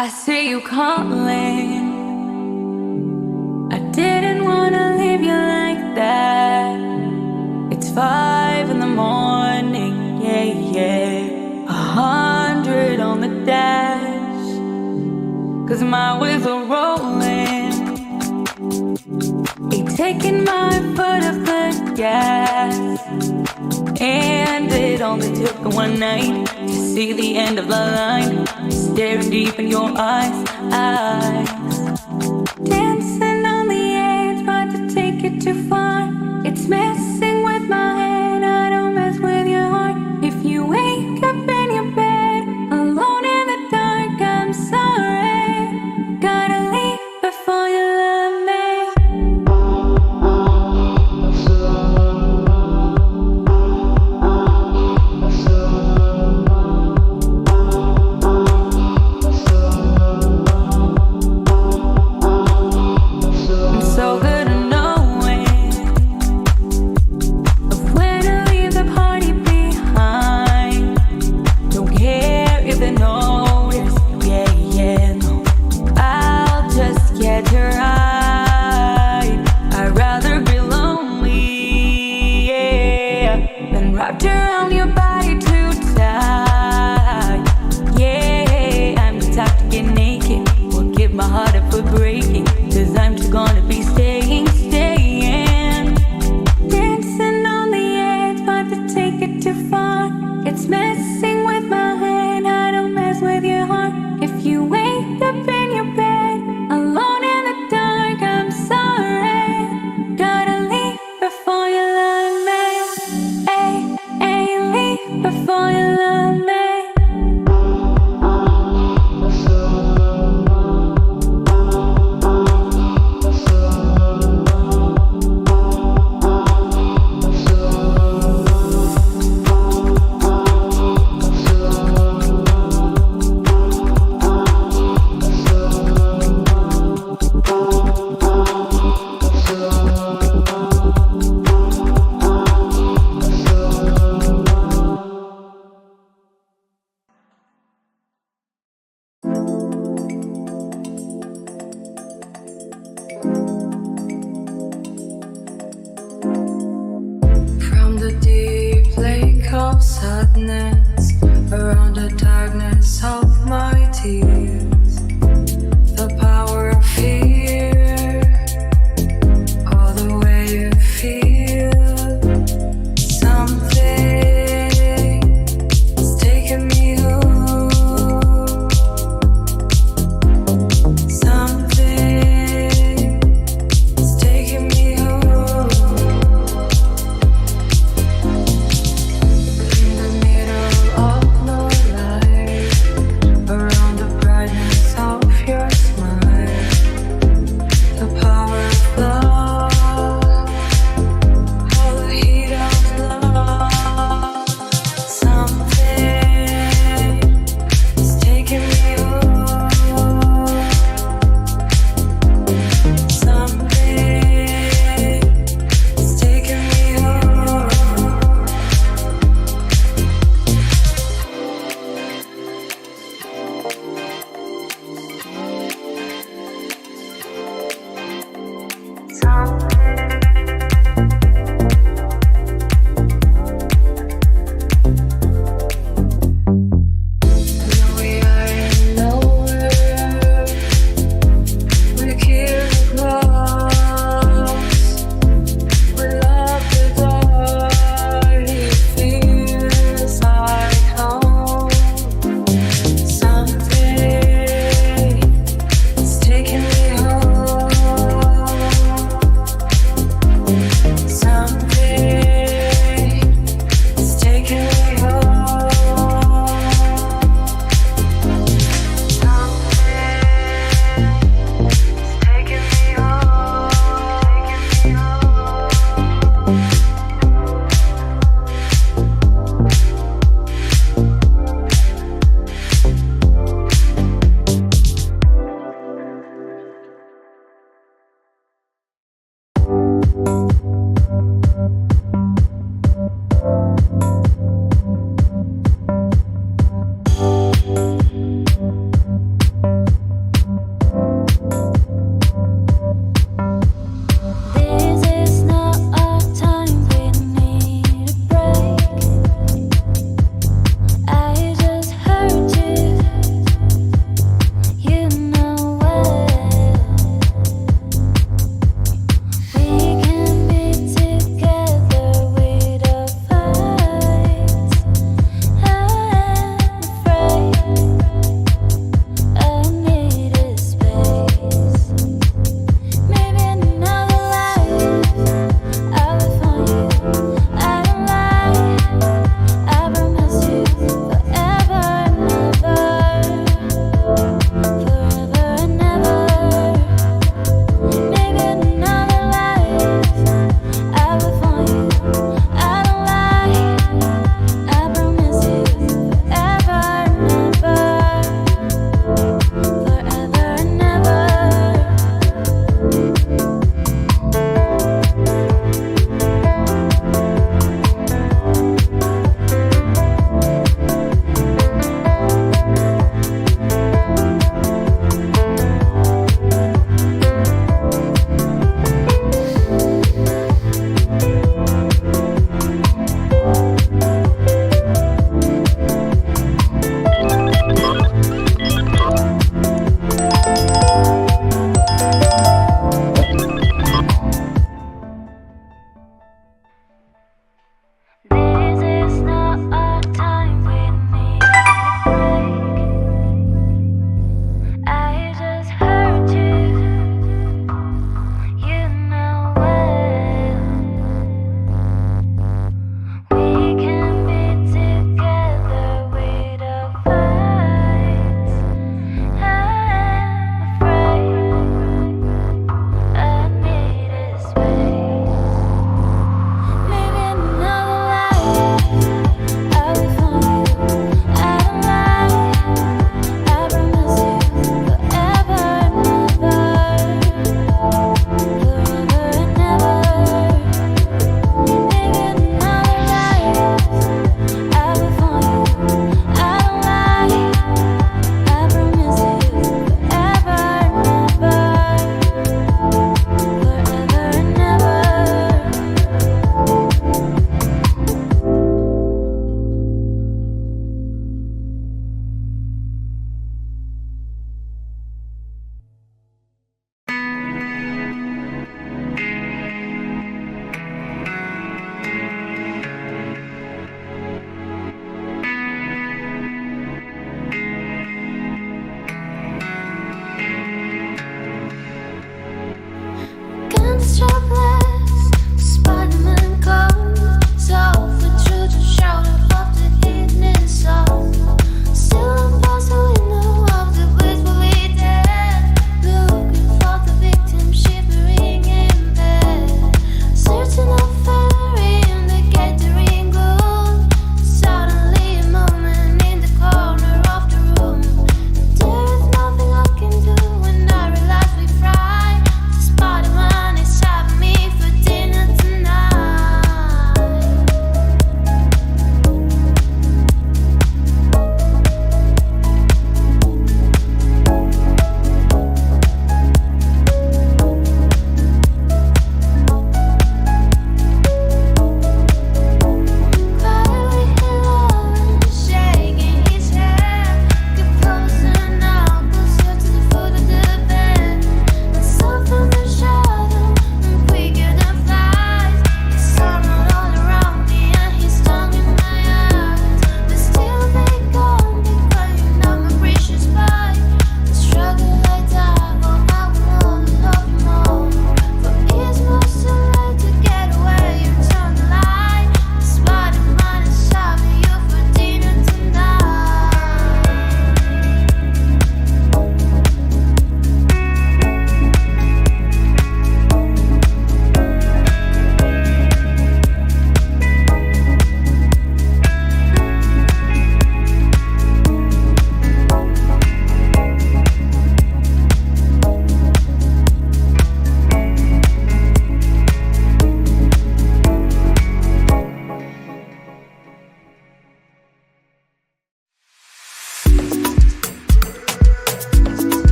I see you calling. I didn't wanna leave you like that. It's 5 in the morning, yeah, yeah. 100 on the dash, 'cause my wheels are rolling. Ain't taking my foot off the gas. Ended on the tip of one night to see the end of the line. Staring deep in your eyes. Dancing on the edge, but to take it too far. It's messing with my head. I don't mess with your heart. If you wake up in your bed alone in the dark, I'm sorry. Gotta leave before you love me. Wrapped around your body too tight. Yeah, I'm the type to get naked or give my heart up for breaking. 'Cause I'm just gonna be staying. Dancing on the edge, but to take it too far. It's messing with my head. I don't mess with your heart. If you wake up in your bed alone in the dark, I'm sorry. Gotta leave before you love me. Before you love me. Sadness around the darkness of my tears, the power of fear, all the way you feel. Something is taking me home. Something is taking me home. In the middle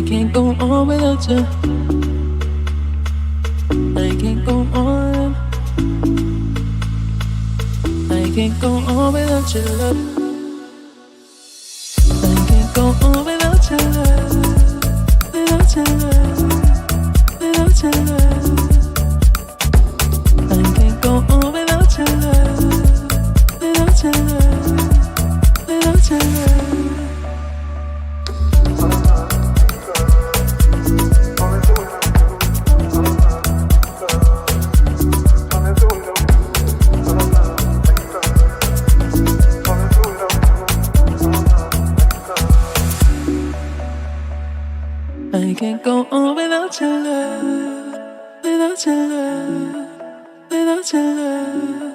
can't go on without you. I can't go on. I can't go on without your love. I can't go on without your love. Without your love. Without your love. I can't go on without your love. Without your love. Without your love. I can't go on without your love, without your love, without your love.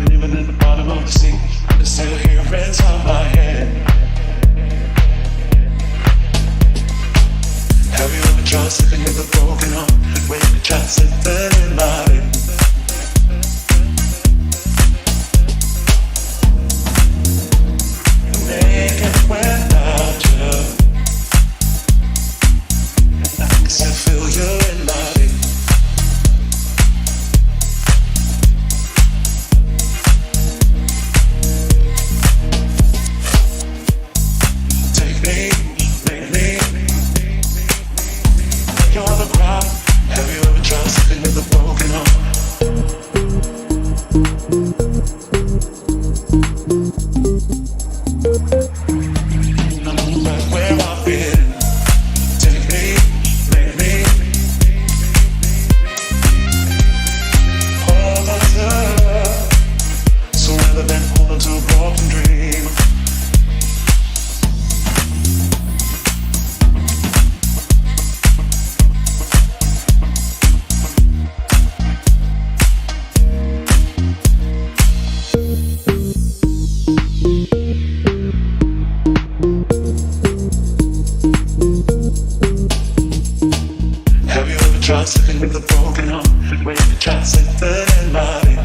Living in the bottom of the sea, I still hear friends on my head. Have you ever tried sleeping with a broken heart? When you try sleeping in my bed. You make it without you. I can still feel you in my bed. Take me, make me. You're the ground. Have you ever tried sleeping with a broken heart? I'm right where I've been. Take me, make me. Hold on to love. So rather than hold on to a broken dream. Have you ever tried sleeping with a broken heart? When you try sleeping in my bed.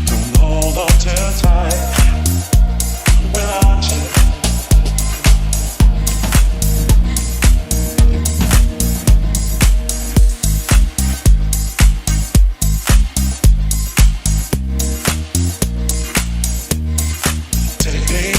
Don't hold on too tight without you. Take me.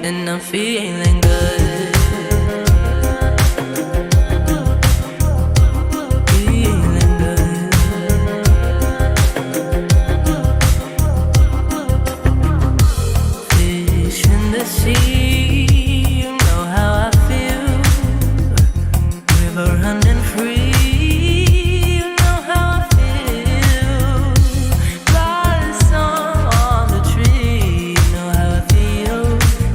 and I'm feeling good. Feeling good. Fish in the sea, you know how I feel. River running free, you know how I feel. Blossom on the tree, you know how I feel.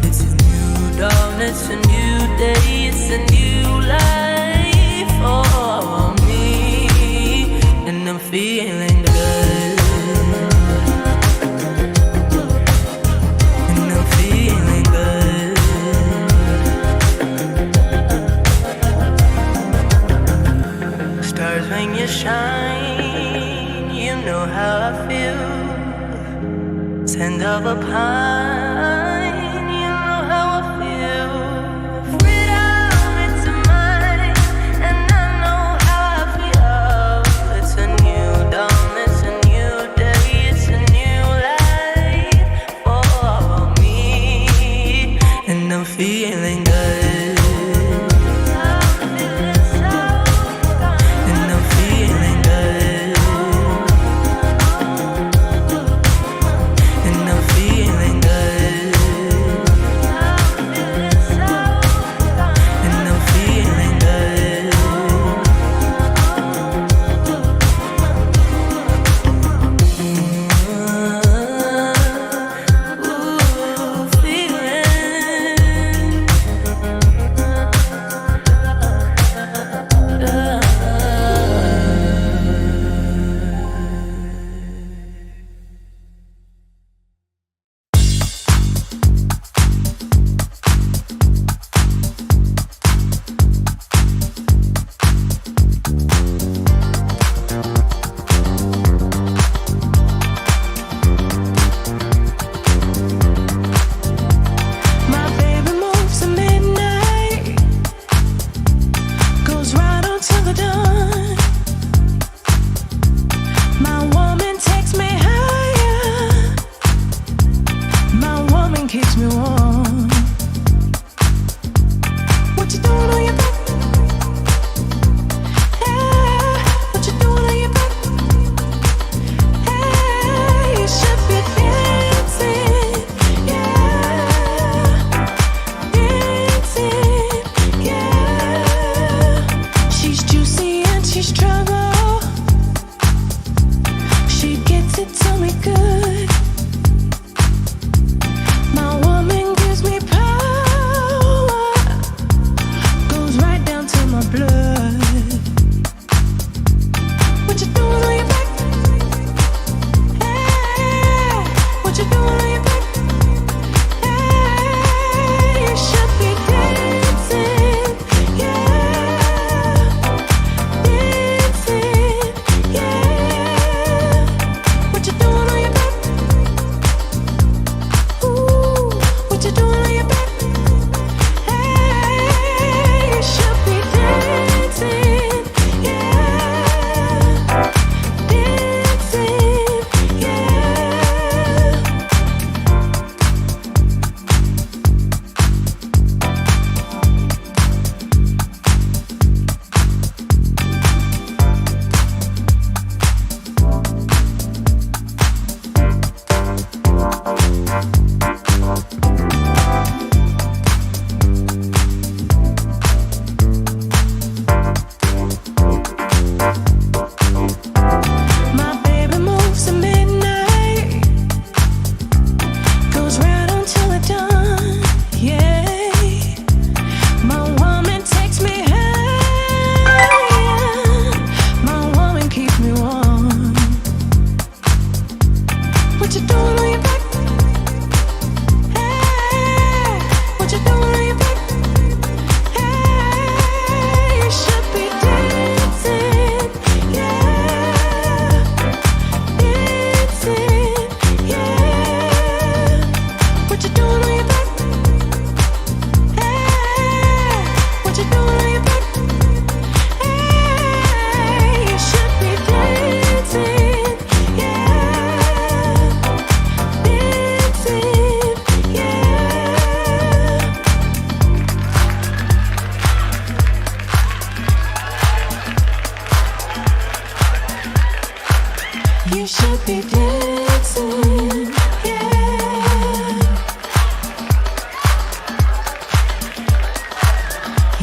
It's a new dawn, it's a new day, it's a new life for me, and I'm feeling good. And I'm feeling good. Stars when you shine, you know how I feel. Scent of a pine, you know how I feel. Freedom, it's mine, and I know how I feel. It's a new dawn, it's a new day, it's a new life for me, and I'm feeling good. And I'm feeling good. And I'm feeling good. And I'm feeling good. Ooh, feeling.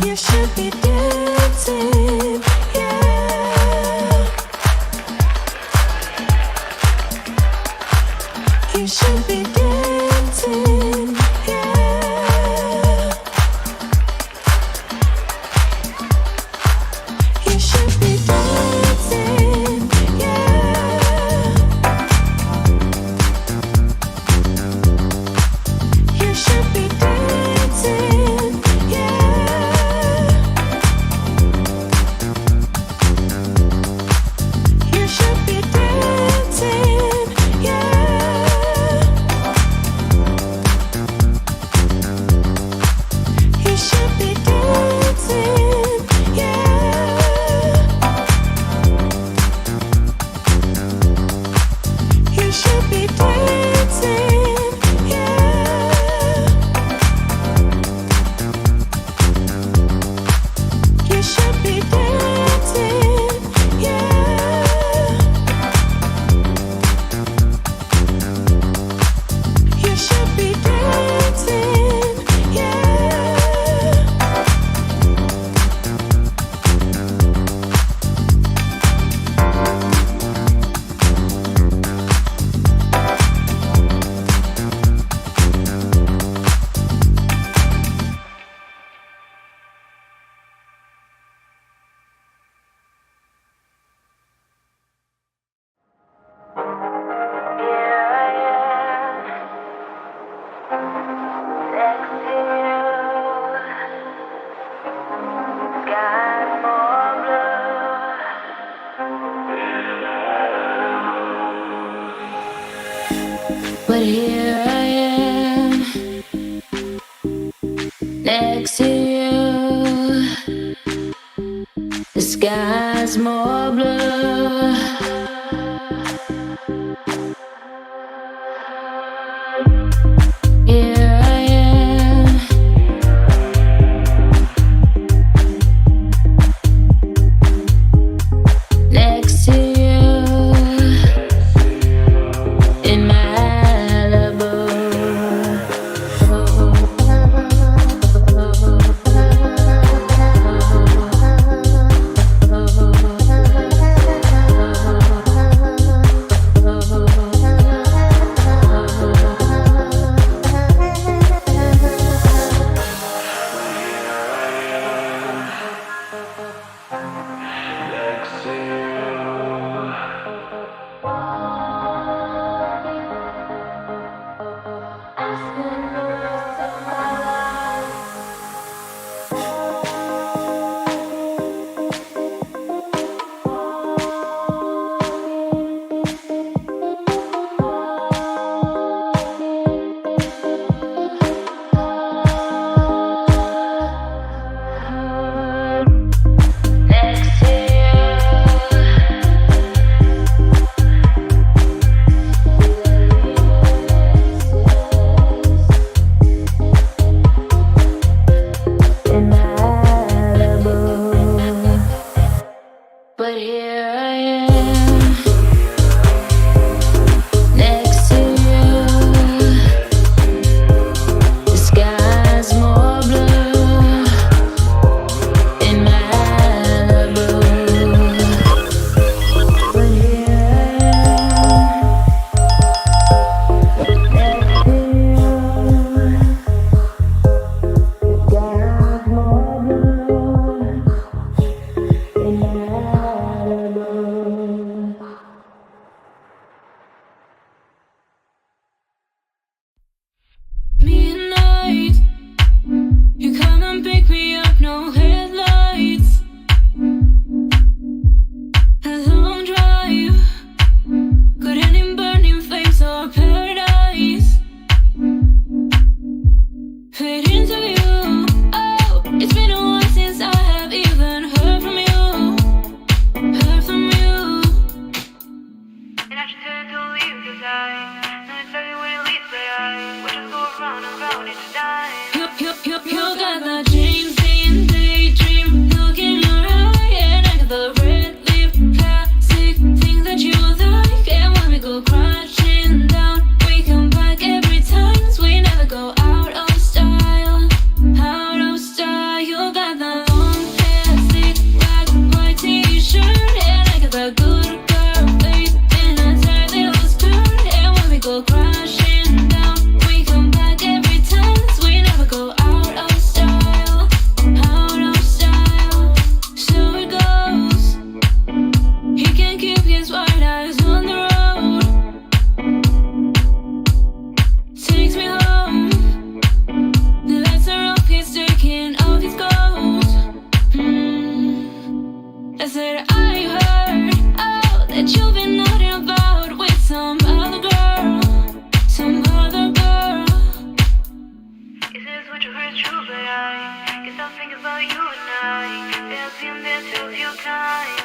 You should be dancing, yeah. You should be dancing, yeah. You should be dancing, yeah. You should be dancing, yeah. You should be dancing, yeah. You should be dancing, yeah. You should be dancing, yeah. You should be dancing, yeah. You should be dancing, yeah. But here I am, next to you. The sky's more blue. Here I am, next to you in Malibu. But here I am, next to you. The sky's more blue in Malibu. But here I am, next to you. The sky's more blue in Malibu. Midnight, you come and pick me up, no headlights. A long drive, could end in burning flames or paradise. Fade into you, oh, it's been a while since I have even heard from you. Heard from you. And I should tell you to leave your side. And I tell you when it leads the eye. We'll just go round and round each time. You got the dreams in daydream. Look in your eye and I got the red lip. Classic thing that you like. And when we go crashing down, we come back every time. We never go out of style. it's true, but I guess I'll think about you and I. Dancing there till you time.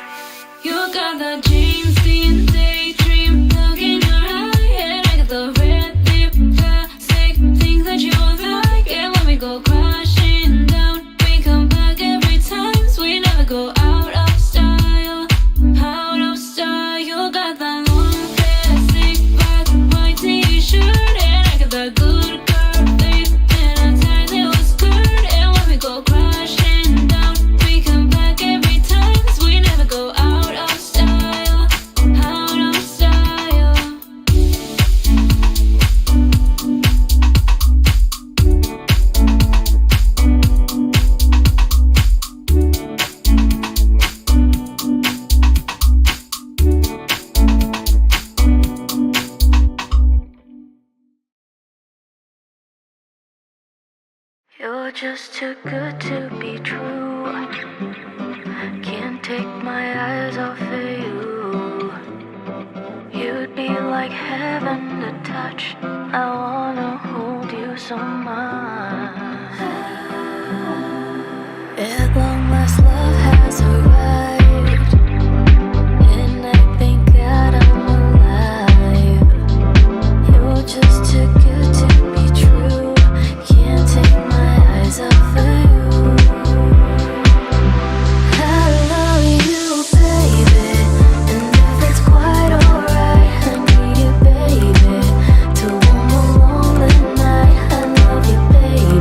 You got the dream, scene, daydream, look in your eye, and I got the red lip, classic, things that you like, and when we go crashing down, we come back every time, so we never go out of style, out of style. You got that long classic black white t-shirt, and I got the good girl face, and a tight little skirt, and when we go crashing down, we come back every time, so we never go out of style, out of style. You're just too good to be true. Can't take my eyes off of you. You'd be like heaven to touch. I wanna hold you so much. At long last, love has arrived, and I thank God I'm alive. You're just too good to be true. Can't take my eyes off of you. I love you, baby, and if it's quite alright, I need you, baby, to warm along the night. I love you, baby.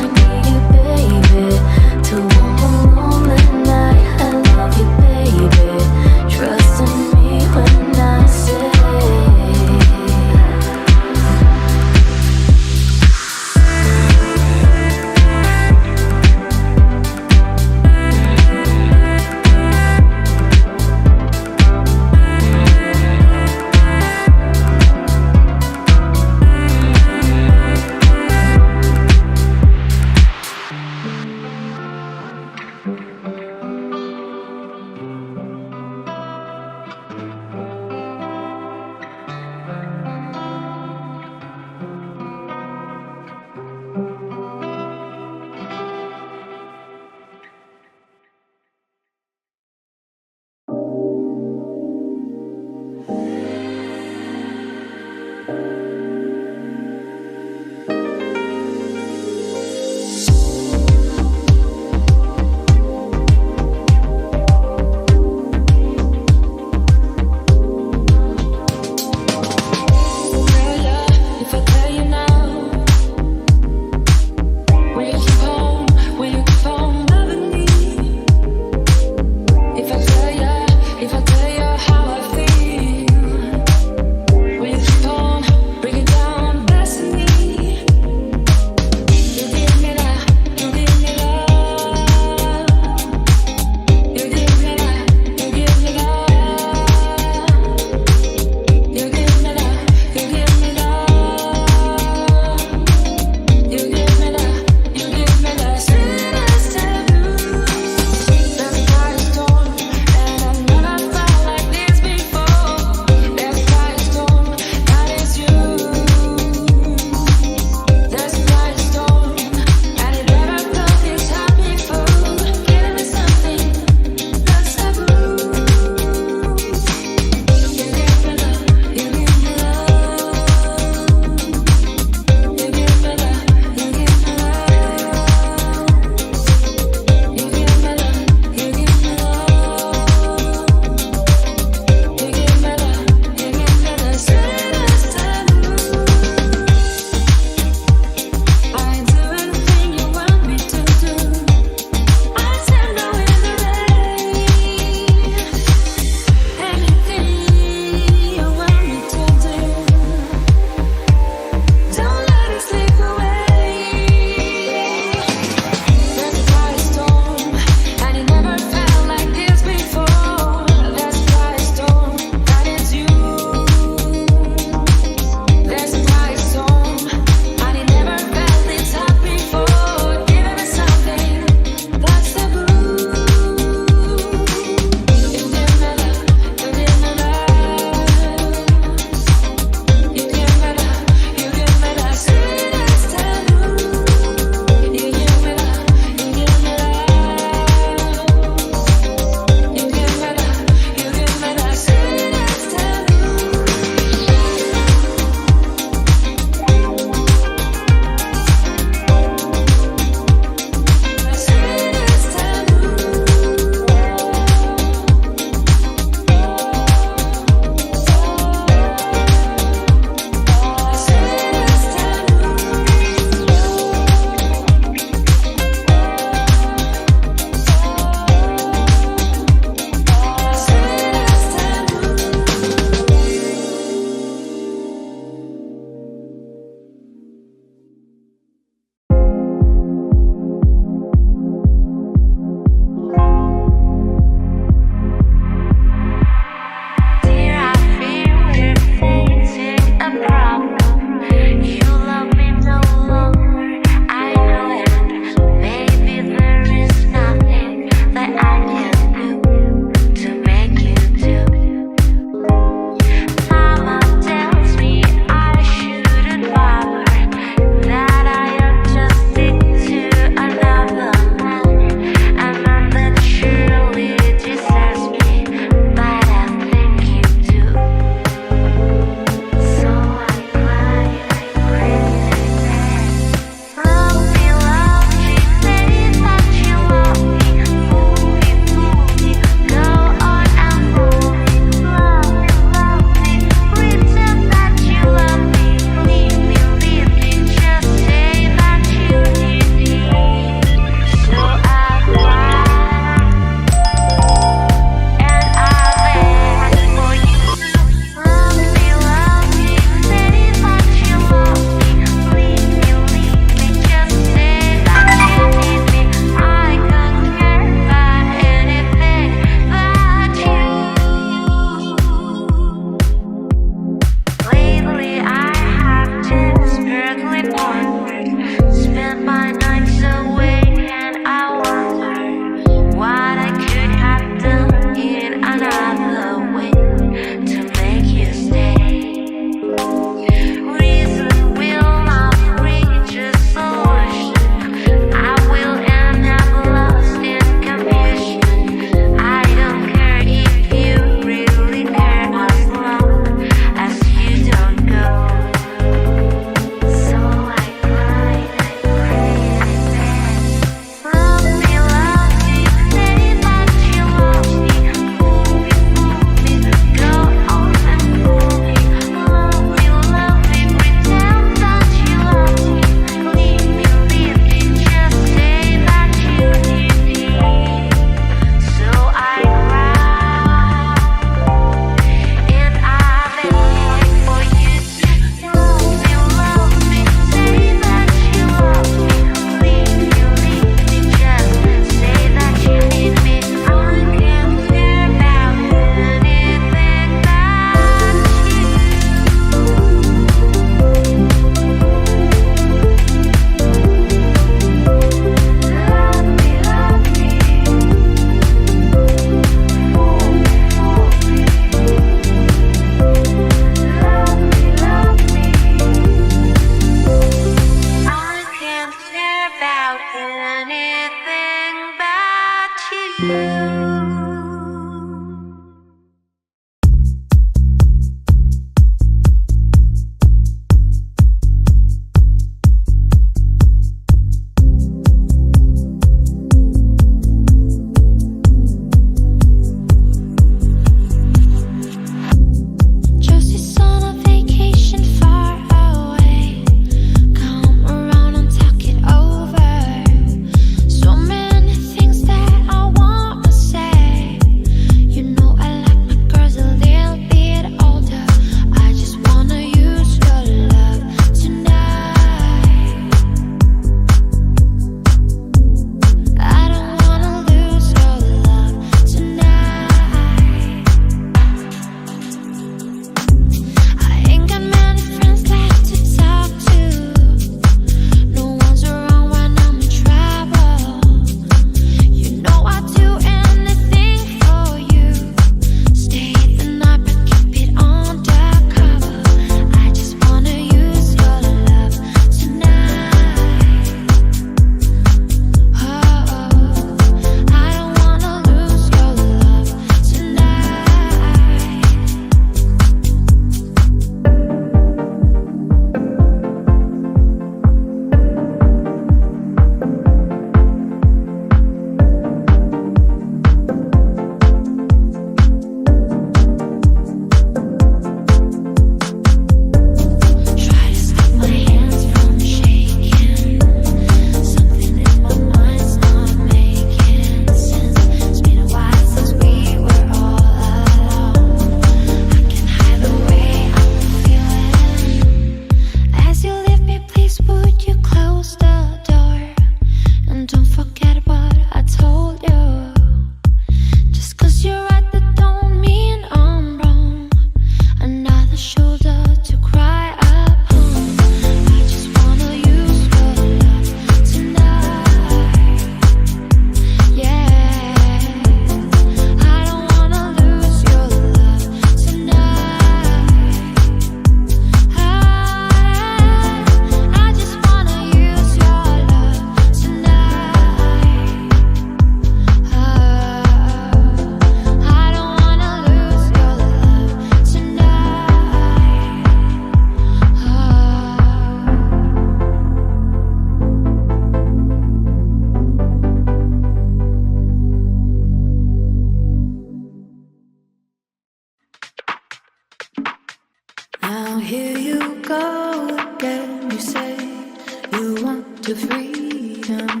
to freedom.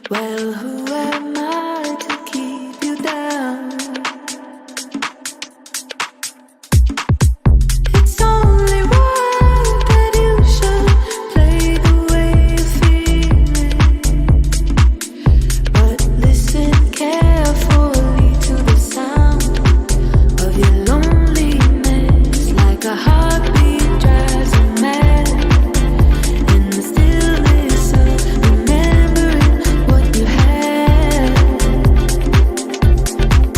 Well, who am I to keep you down? It's only right that you should play the way you feel it. But listen carefully to the sound of your loneliness, like a heartbeat drives you mad. In the stillness of remembering what you had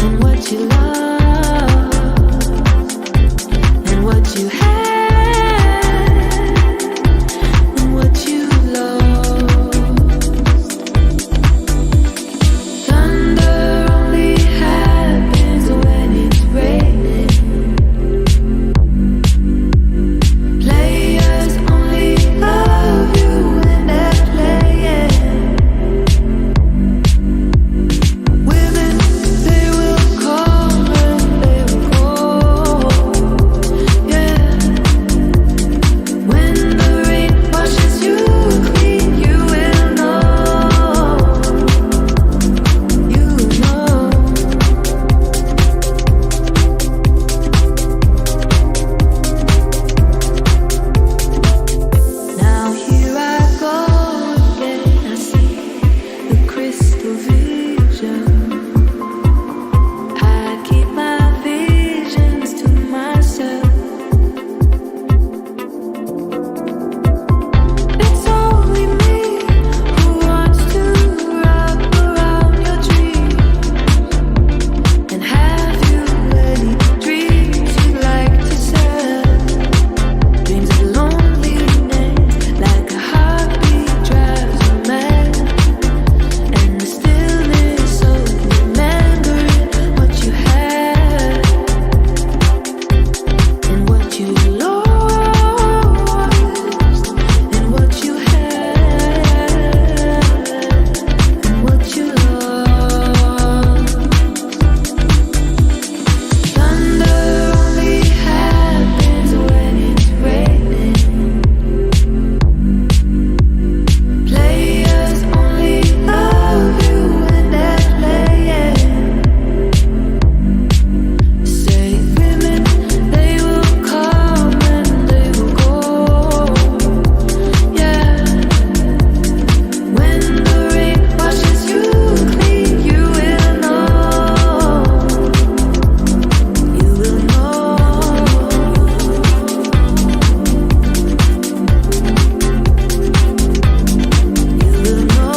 and what you lost and what you had and what you lost. Thunder only happens when it's raining. Players only love you when they're playing. Women, they will come and they will go. Yeah. When the rain washes you clean, you will know. You know. Now here I go again. I see the crystal vision. I keep my visions to myself. It's only me who wants to wrap around your dreams and have you any dreams you'd like to sell. Dreams of loneliness, like a heartbeat drives you mad. And the stillness of remembering what you had and what you lost and what you had and what you lost. Thunder only happens when it's raining. Players only love you when they're playing. Say women, they will come and they will go. Yeah. When the rain washes you clean, you will know. You will know. You will know.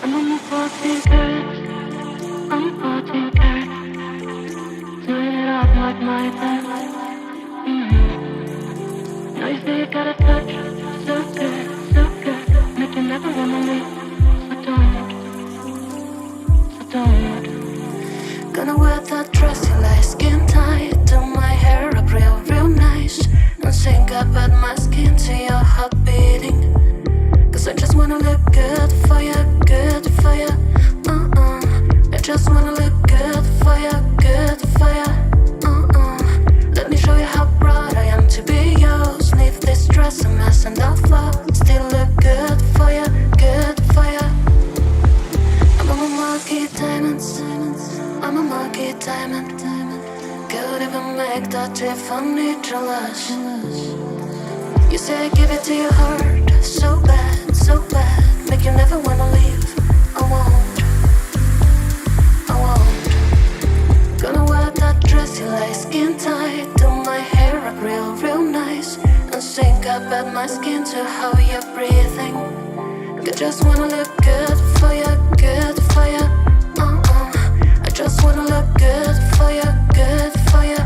I'm on the 14 karat, I'm 14 karat, doing it up like my time. Now you say you got a touch, so good, make you never wanna leave. So don't. Gonna wear that dress, you like skin tight, do my hair up real nice, and sync up at my skin to your heart beating. 'Cause I just wanna look good for you, good for you. I just wanna look good for you, good for you. Let me show you how proud I am to be yours. Leave this dress a mess and I'll fall. Still look good for you, good for you. I'm a marquee diamonds, I'm a marquee diamond. Could even make that Tiffany jealous. You say give it to your heart, so bad, make you never wanna leave. I won't. Gonna wear that dress, you like skin tight, do my hair up real nice, and sync up at my skin to how you're breathing. I just wanna look good for you, good for you. I just wanna look good for you, good for you.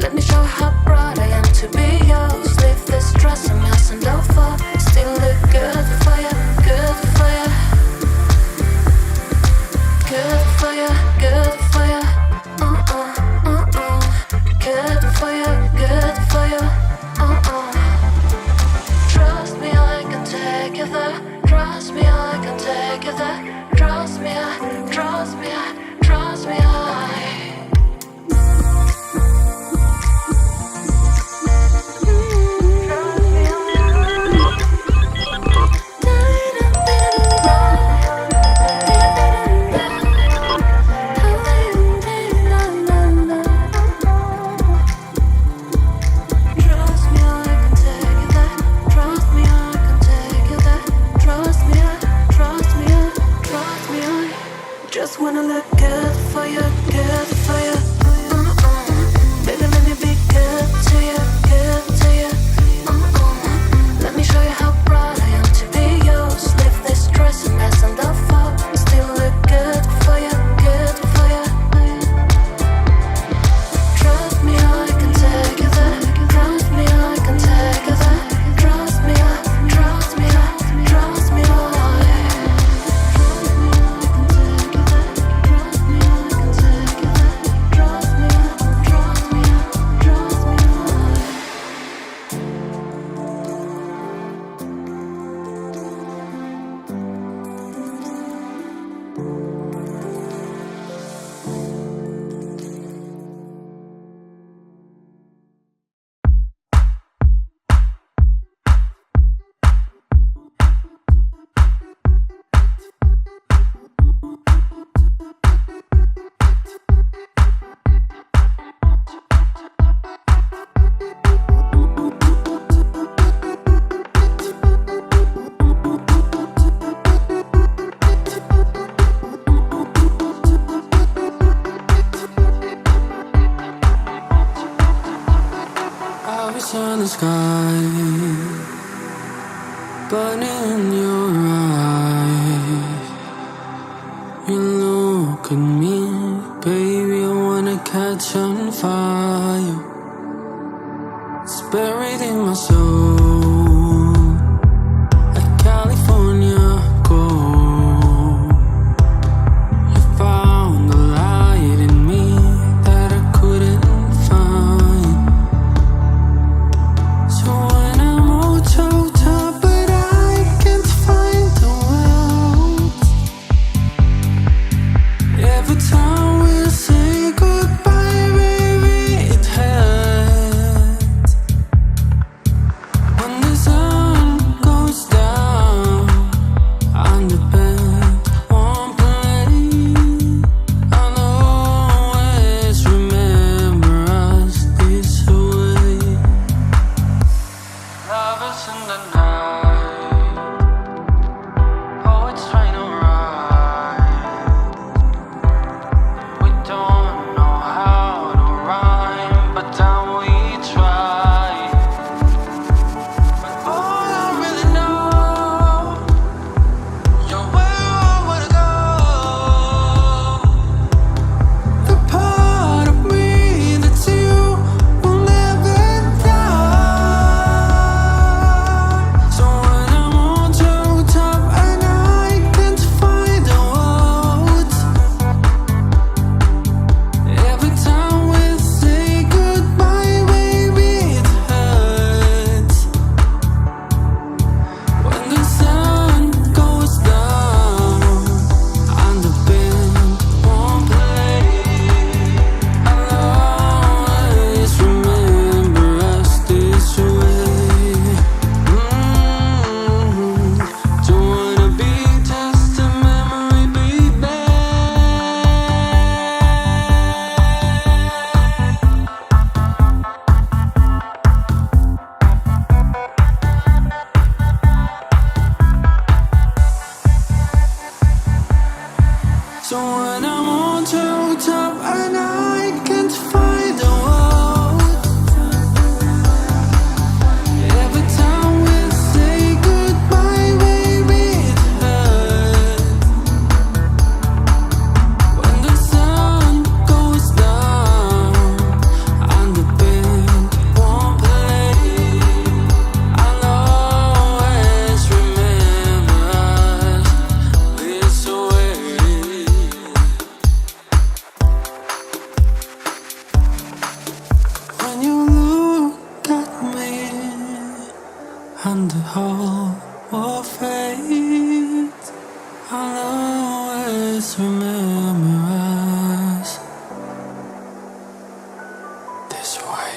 Let me show how proud I am to be yours. Leave this dress a mess and I'll fall. Still look good for you, good for you. Good for you, good for you. Good for you, good for you. Trust me, I can take you there. but in your eyes, you look at me, baby, I wanna catch on fire. It's buried in my soul, like California gold. You found the light in me that I couldn't find. So when I'm all choked up, but I can't find the words. Every time we say goodbye, baby, it hurts. When the sun goes down and the band won't play, I'll always remember us this way. Lovers in the night, poets trying to write. We don't know how to rhyme, but then we try. But all I really know, you're where I wanna go. The part of me that's you will never die. So when I'm all choked up and I can't find the words, every time we say goodbye, baby, it hurts. When the sun goes down and the band won't play, I'll always remember us this way. Don't wanna be just a memory, baby. So when I'm all choked up and I can't find the words, every time we say goodbye, baby, it hurts. When the sun goes down and the band won't play, I'll always remember us this way. When you look at me and the whole world fades, I'll always remember us this way.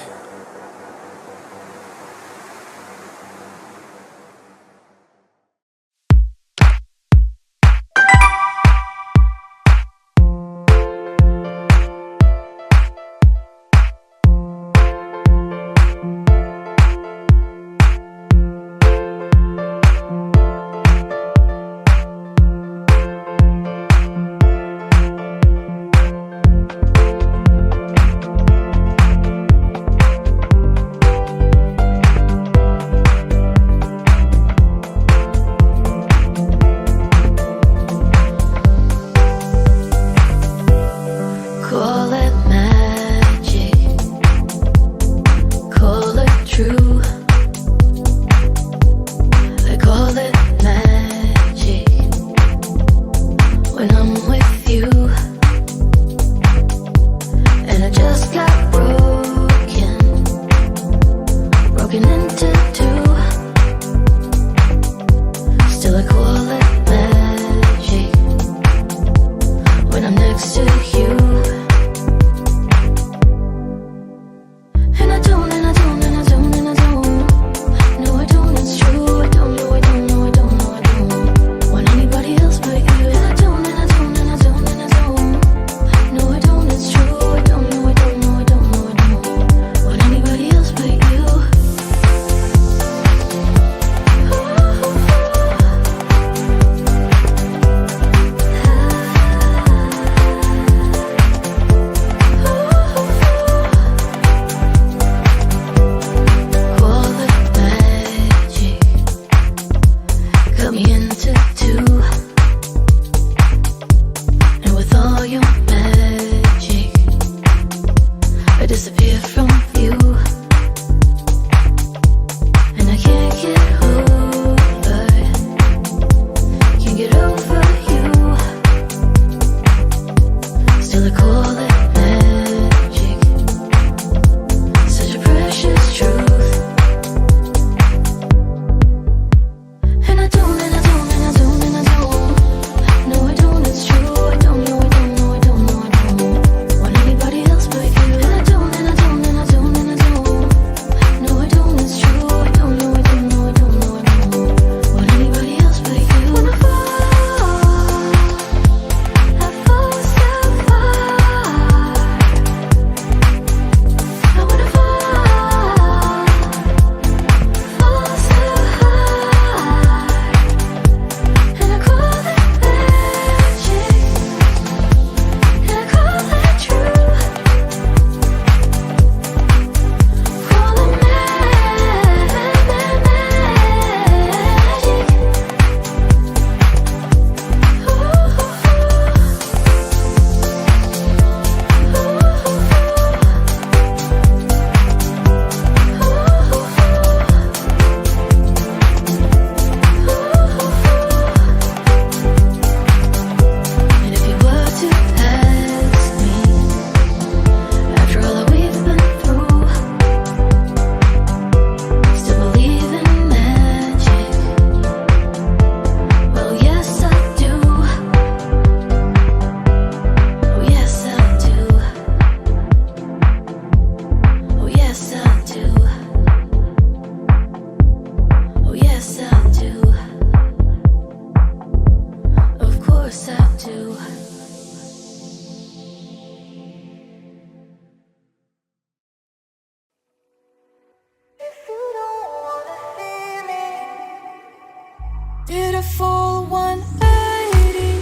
Did a full 180,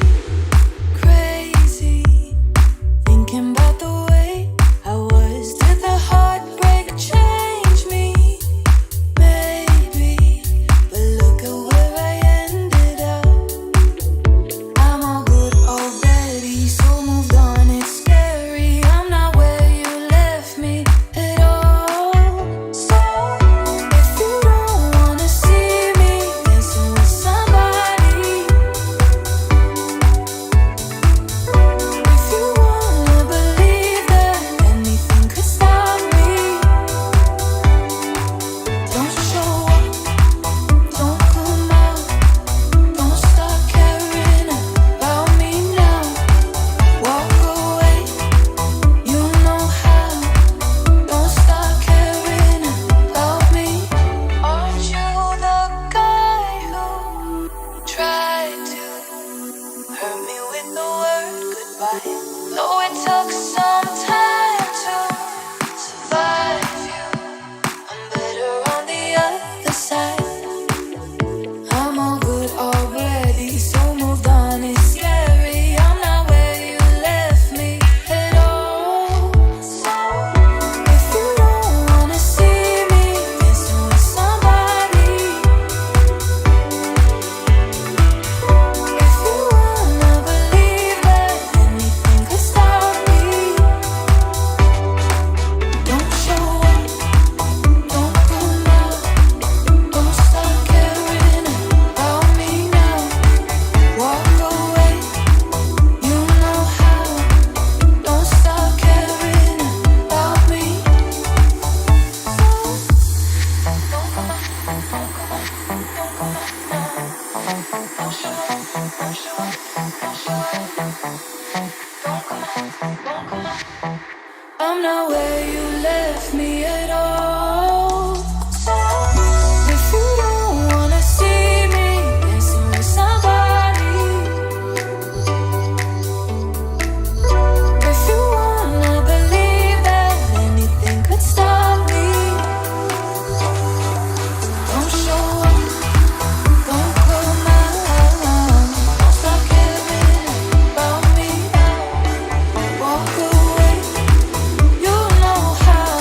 crazy, thinking about the way I was. Did the heartbreak change me? Maybe, but look at where I ended up. I'm all good already, so moved on, it's scary. I'm not where you left me at all. So, if you don't wanna see me dancing with somebody, if you wanna believe that anything could stop me, don't show up, don't come out, don't start caring about me now. Walk away, you know how. Don't start caring about me. Aren't you the guy who tried to hurt me with the word goodbye? No, it took some time to survive you. I'm better on the other side. I'm all good already, so moved on, it's scary. I'm not where you left me at all. So, if you don't wanna see me dancing with somebody, if you wanna believe that anything could stop me, don't show up, don't come out, don't start caring about me now. Walk away, you know how. Don't start caring about me. I'm not where you left me at all. So, if you don't wanna see me dancing with somebody, if you wanna believe that anything could stop me, don't show up, don't come out, don't start caring about me. Walk away, you know how.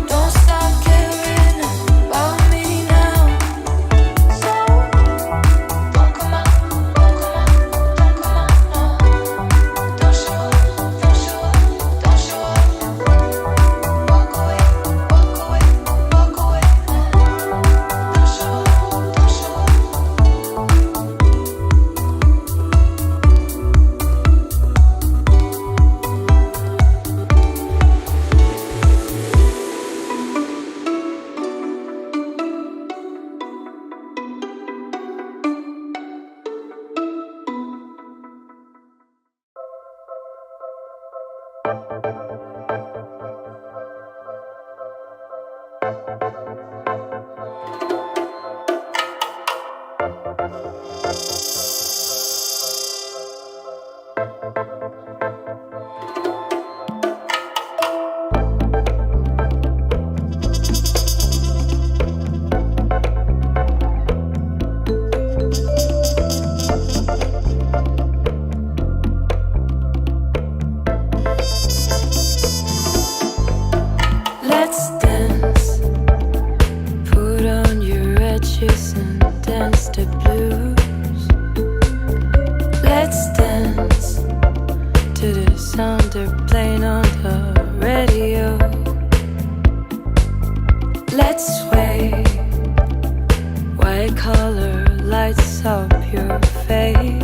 Don't start caring about me now. So, don't come out, don't come out, don't come out now. Don't show up, don't show up, don't show up. Walk away, walk away, walk away. Don't show up, don't show up. Let's dance. Put on your red shoes and dance the blues. Let's dance to the sound they're playing on the radio. Let's sway. White collar lights up your face.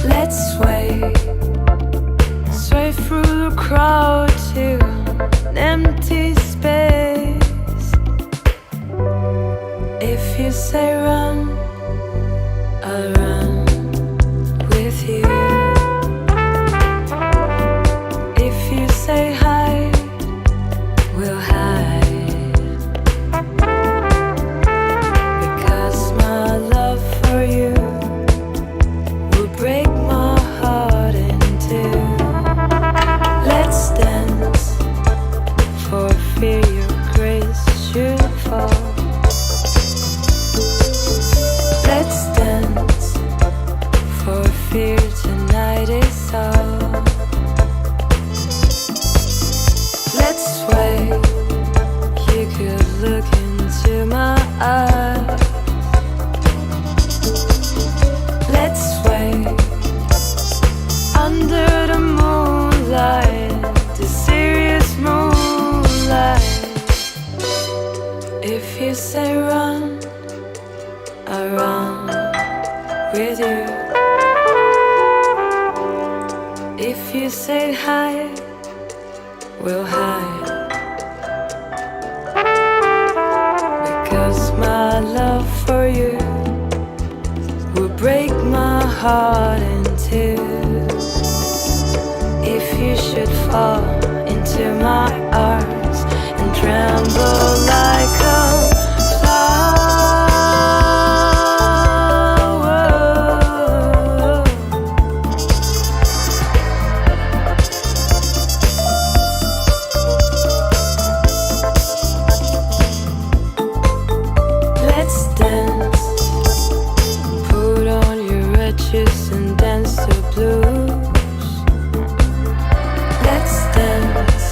Let's sway. Sway through the crowd to an empty space. If you say run, I'll run with you. If you say hide, we'll hide. Because my love for you will break my heart in two. Let's dance for fear your grace should fall. eyes. Let's sway under the moonlight, the serious moonlight. If you say run, I run with you. If you say hide, we'll hide. Because my love for you will break my heart in two. If you should fall into my arms and tremble like a and dance the blues. Let's dance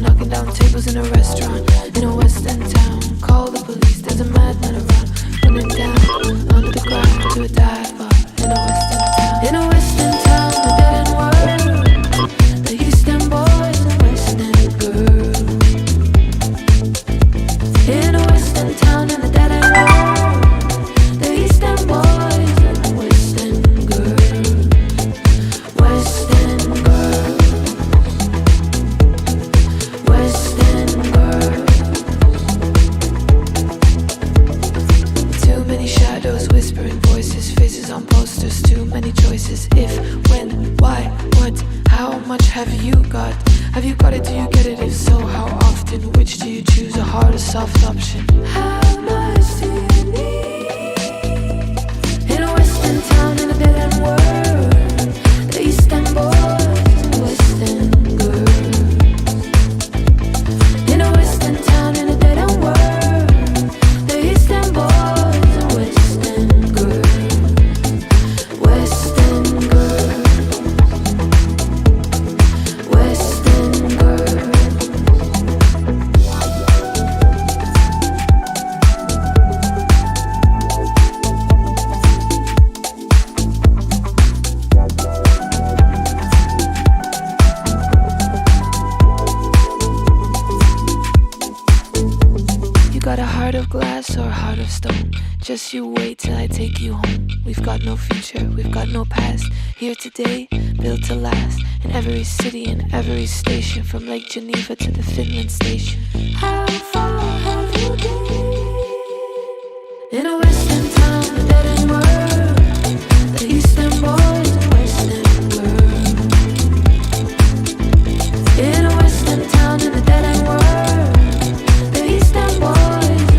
knocking down tables in a restaurant in a west end town. Call the police, there's a madman around, running down under the ground to a dive bar in a west end town. In a west end town, a dead end world, the East End boys and West End girls. In a west end town, in the dead end world, the East End boys and West End girls. West End girls. West End girls. Too many shadows, whispering voices, faces on posters, too many choices. If, when, why, what, how much have you got? Have you got it, do you get it? If so, how often? Which do you choose, a hard or soft option? How much do you need? In a West End town, in a dead end world, the East End boys and West End girls. In a West End town, in a dead end world, the East End boys and West End girls. West End girls. West End girls. You got a heart of glass or a heart of stone. Just you wait till I take you home. We've got no future, we've got no past. Here today, built to last. In every city and every station, from Lake Geneva to the Finland station. How far have you been? In a West End town, a dead end world, the East End boys and West End girls. In a West End town, in a dead end world, the East End boys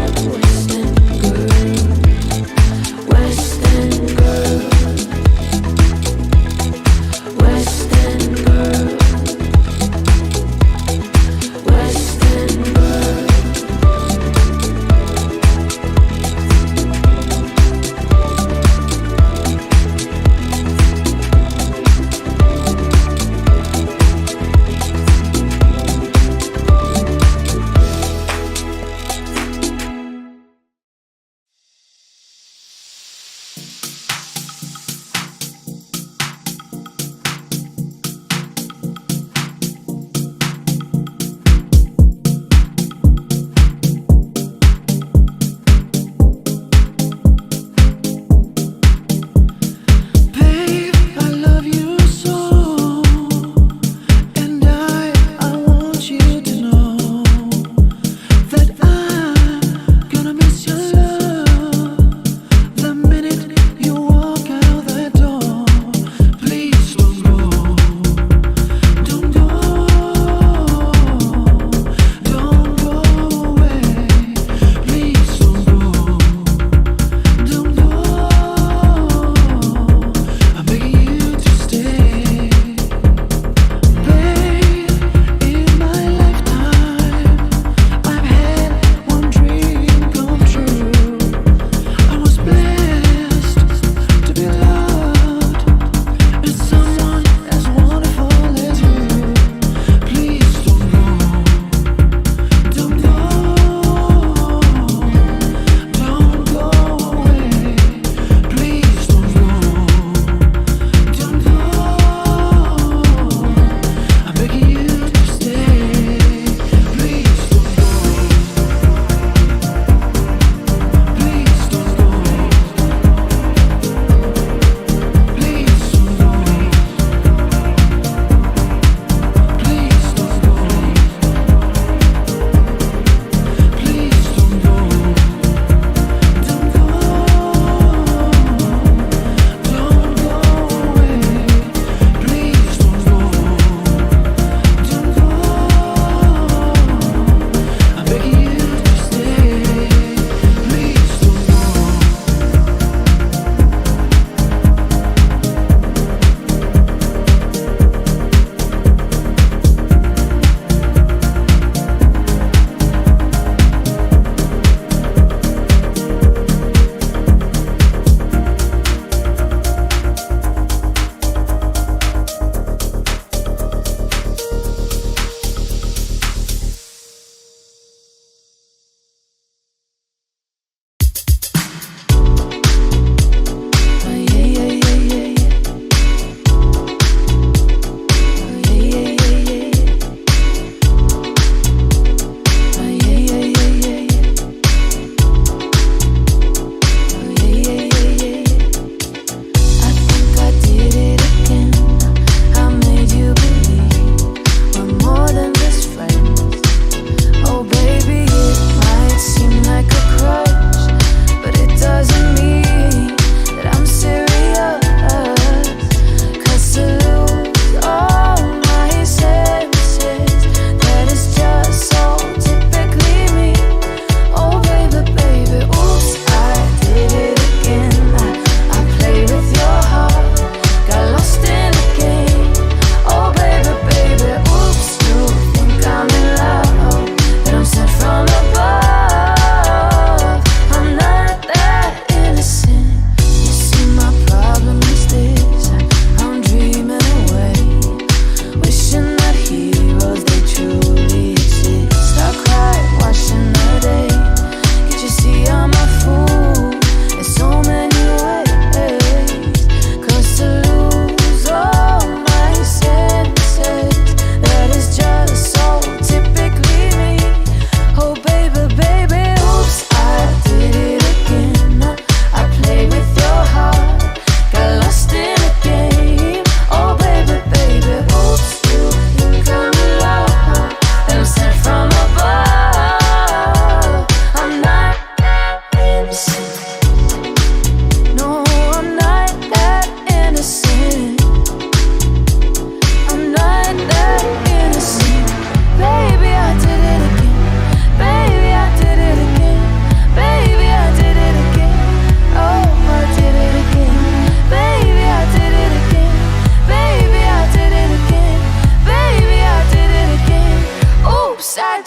and West End girls. West End girls. West End girls. West End girls.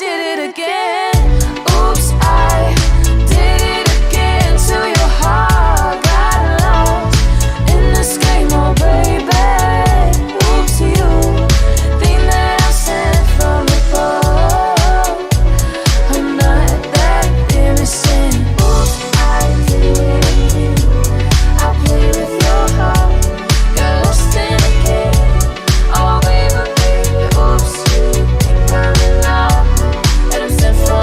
did it again. Oops, I did it again. To your heart, got lost in this game, oh baby. Oops, you think that I'm sent from above. I'm not that innocent. Oops, I did it again. I play with your heart, got lost in a game. Oh baby, baby, oops, you think I'm in love, and I'm sent from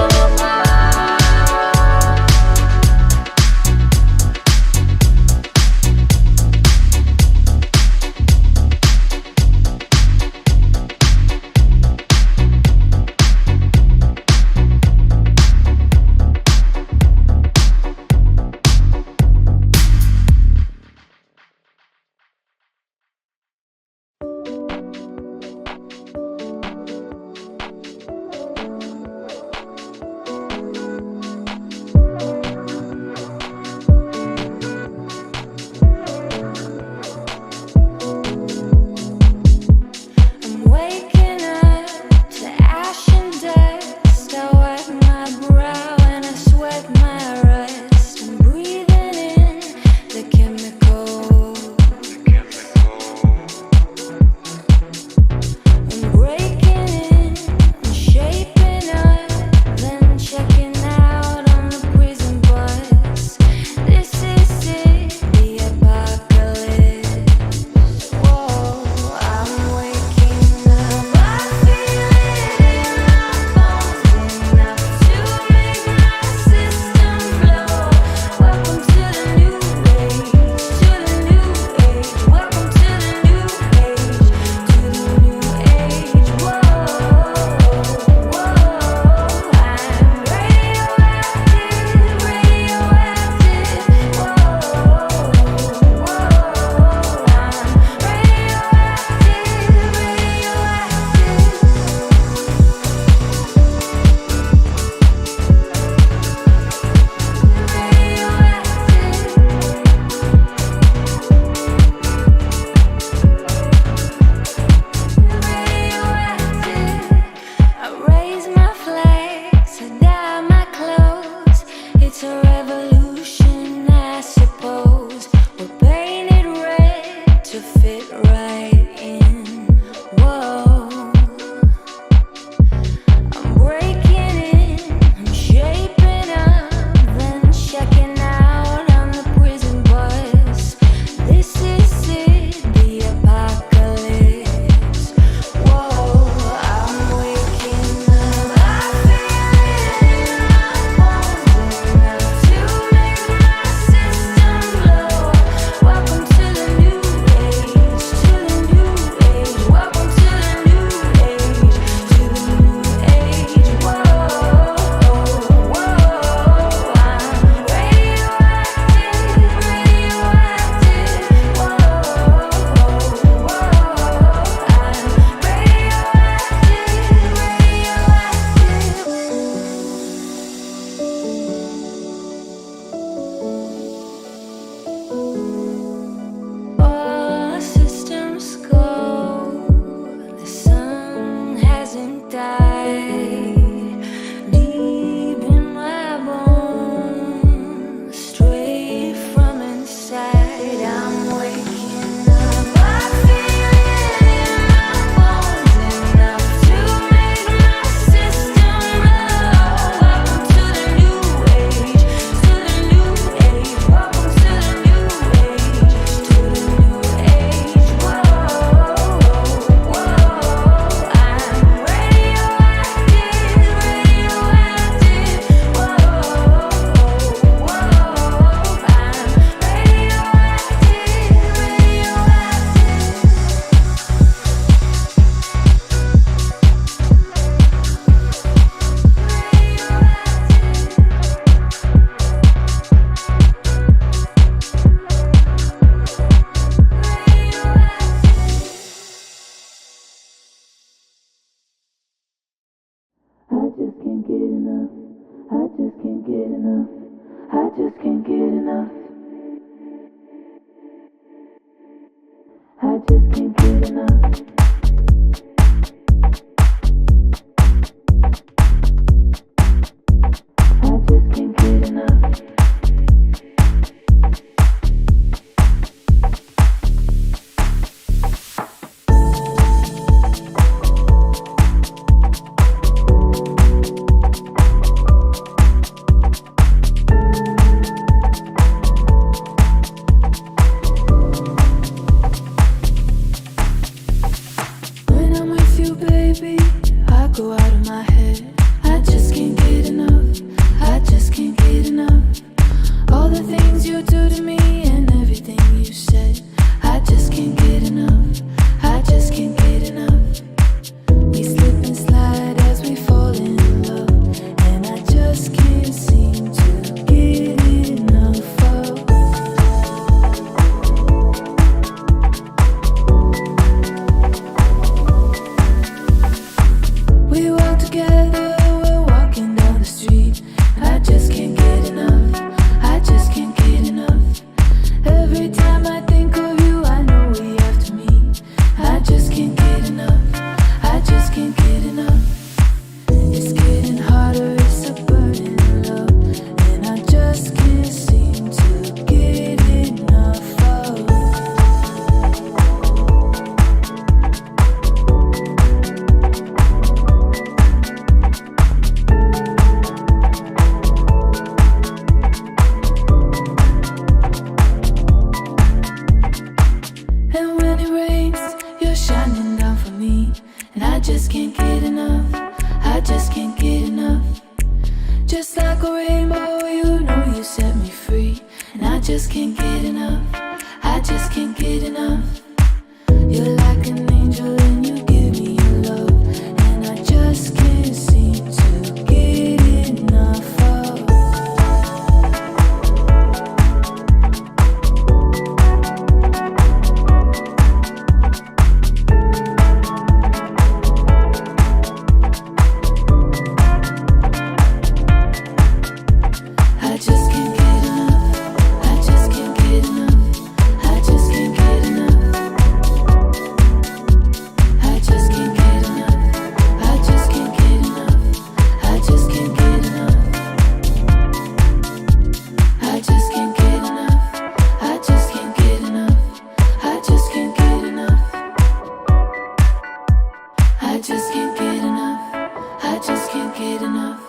get enough.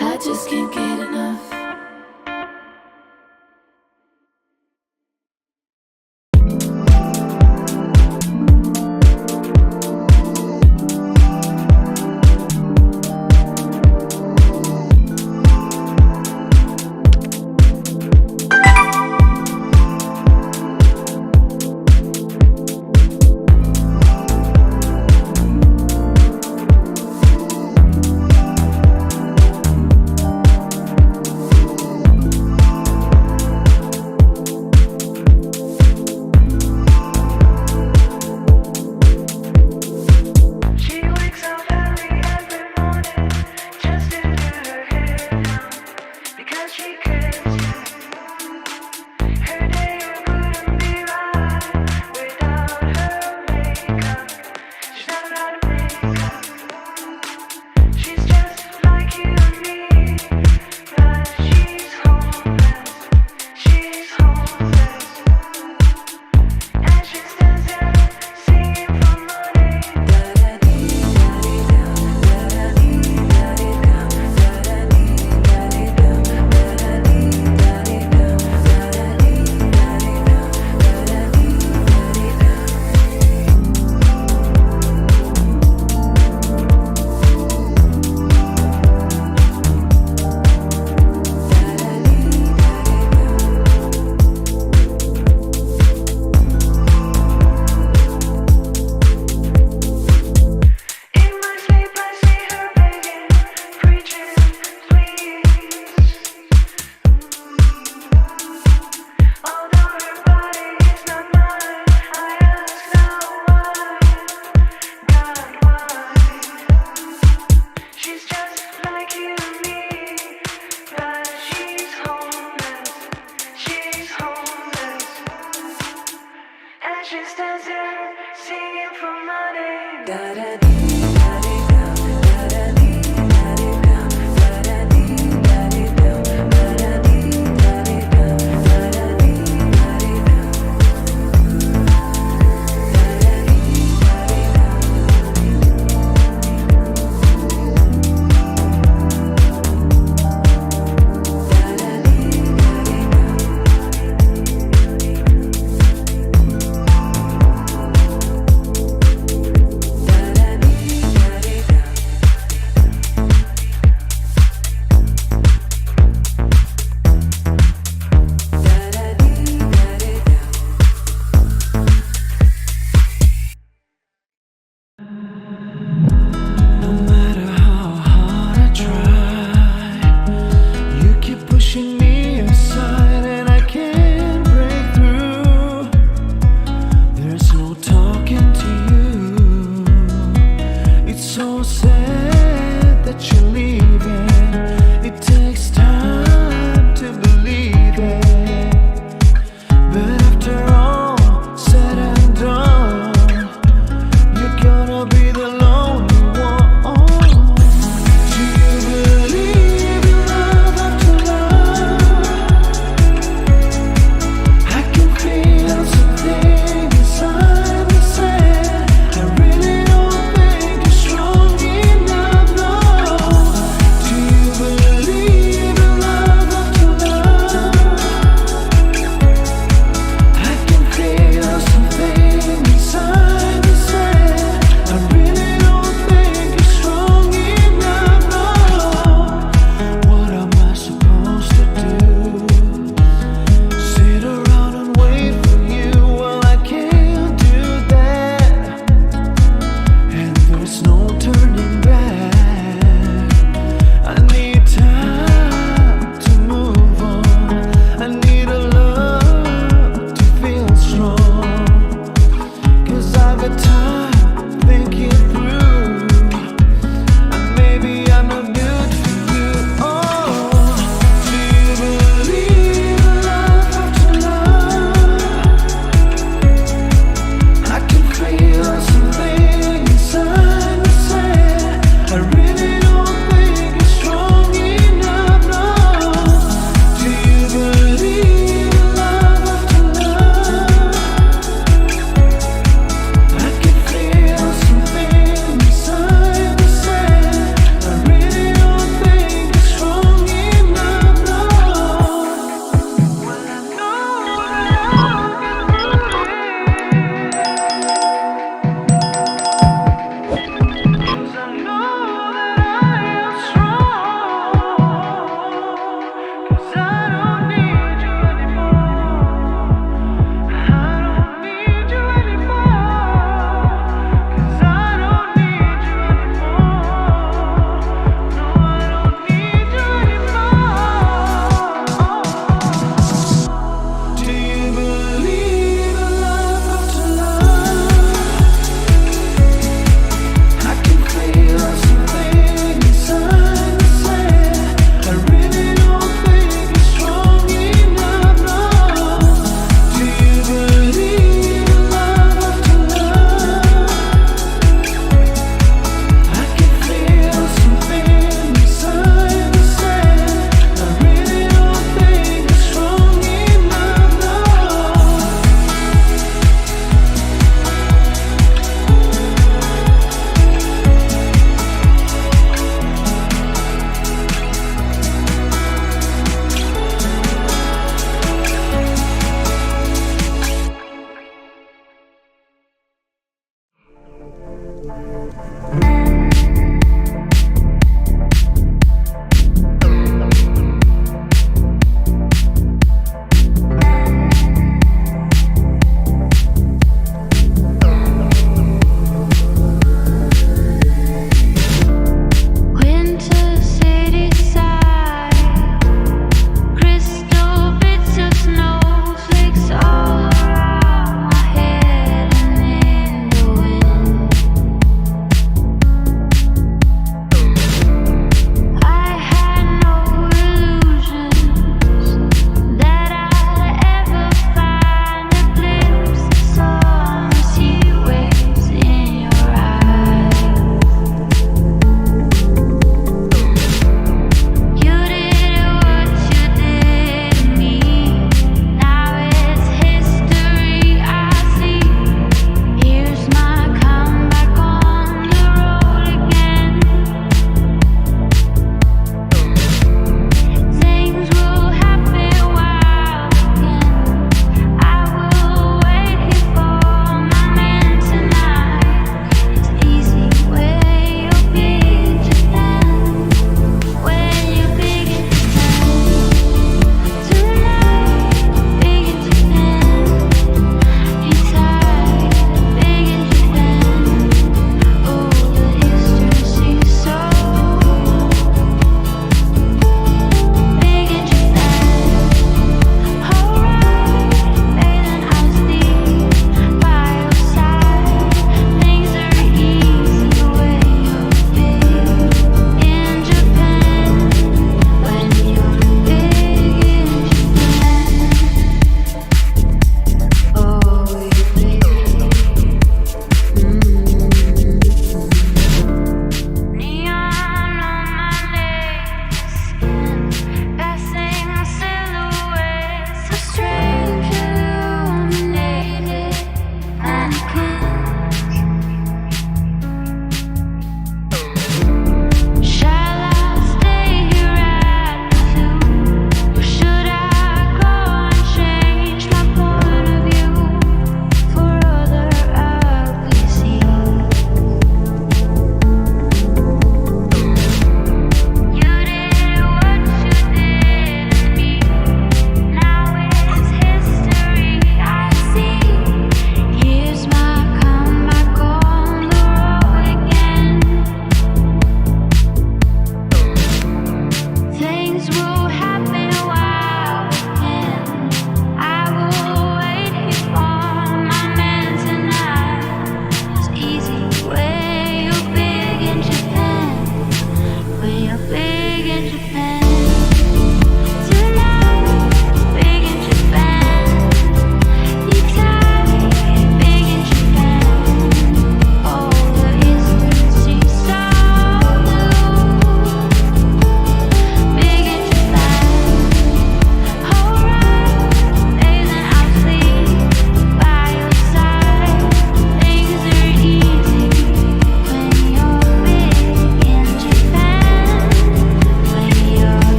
I just can't get enough. Big in Japan.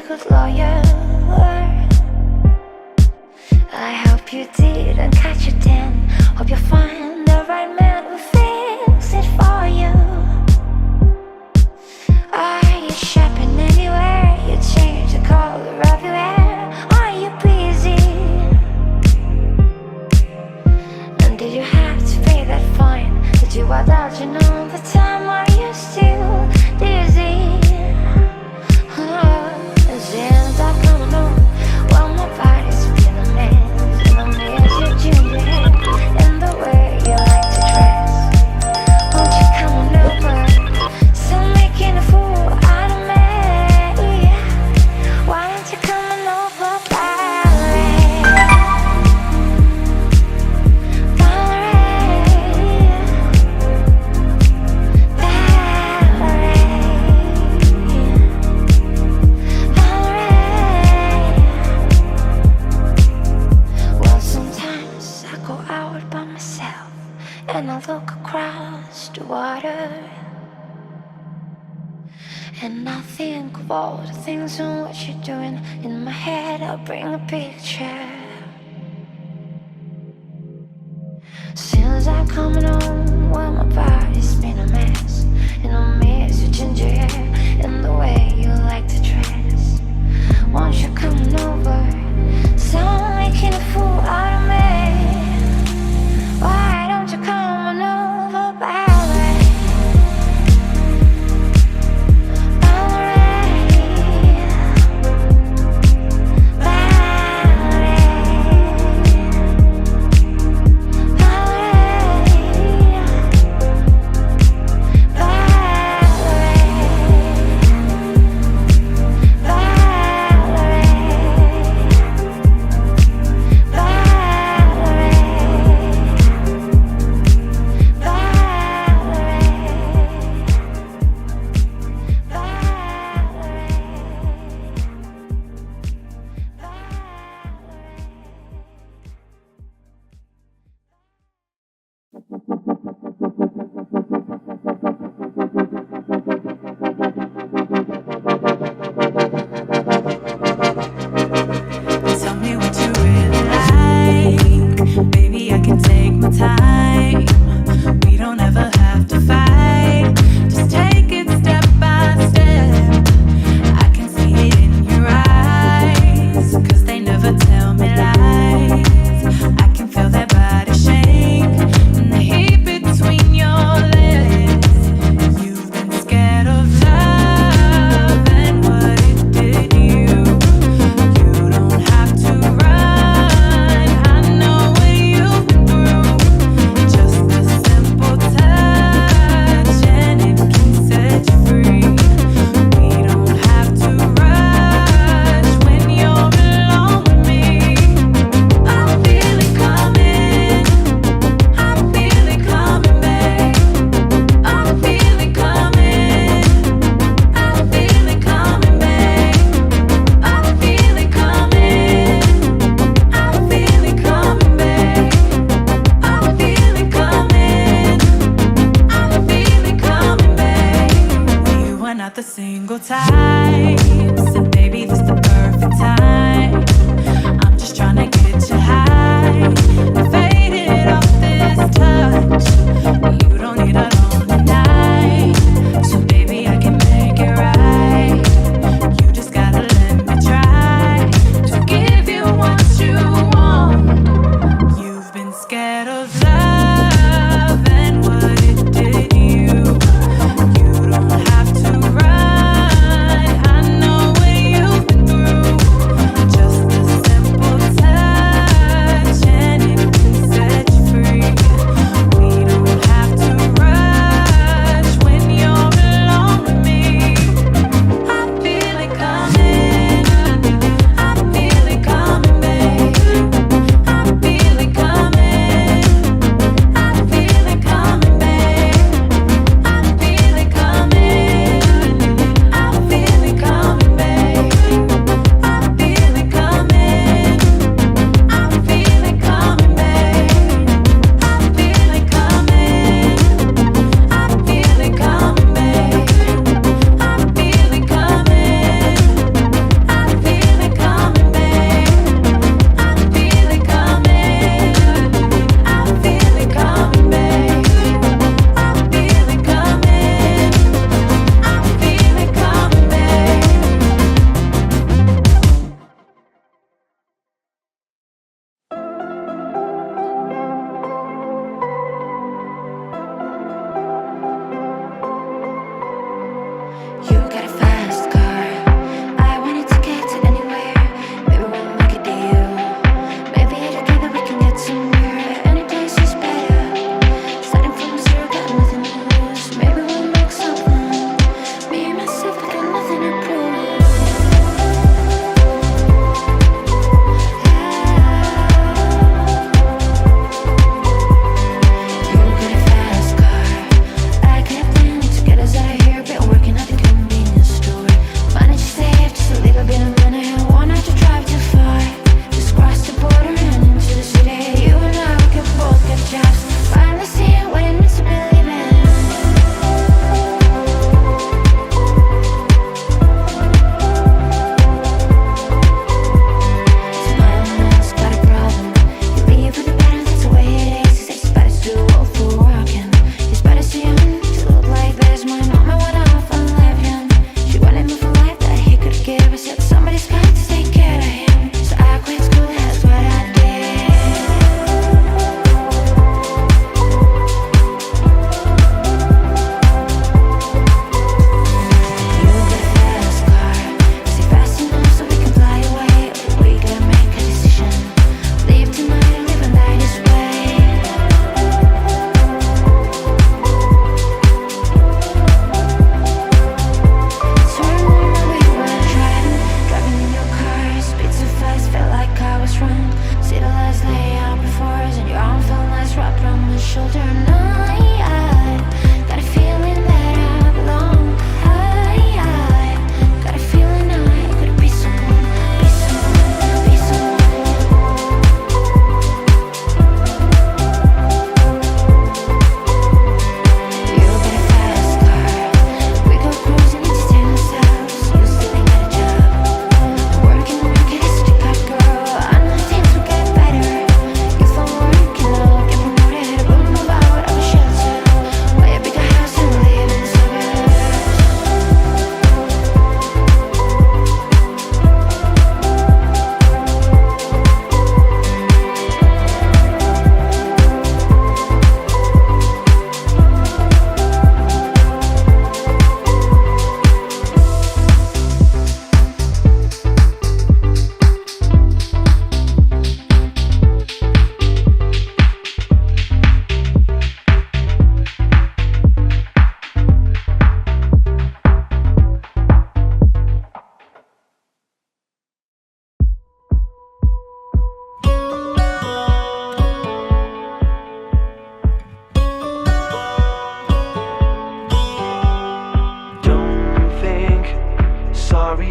a good lawyer. I hope you didn't catch it then. Hope you find the right man who fix it for you. Are you shopping anywhere? You change the color of your hair. Are you busy? And did you have to pay that fine? Did you are dodging all the time? Are you still dizzy? Since I've come home, well my body's been a mess, and I miss your ginger hair and the way you like to dress. Won't you come on over? Still making a fool out of me. Why don't you come on over, Valerie? Well, sometimes I go out by myself and I look across the water. And I think of all the things and what you're doing. In my head I'll bring a picture. Since I'm coming home, well my body's been a mess, and I miss your ginger hair and the way you like to dress. Won't you come over? Stop making a fool out of me. Why don't you come on over, Valerie?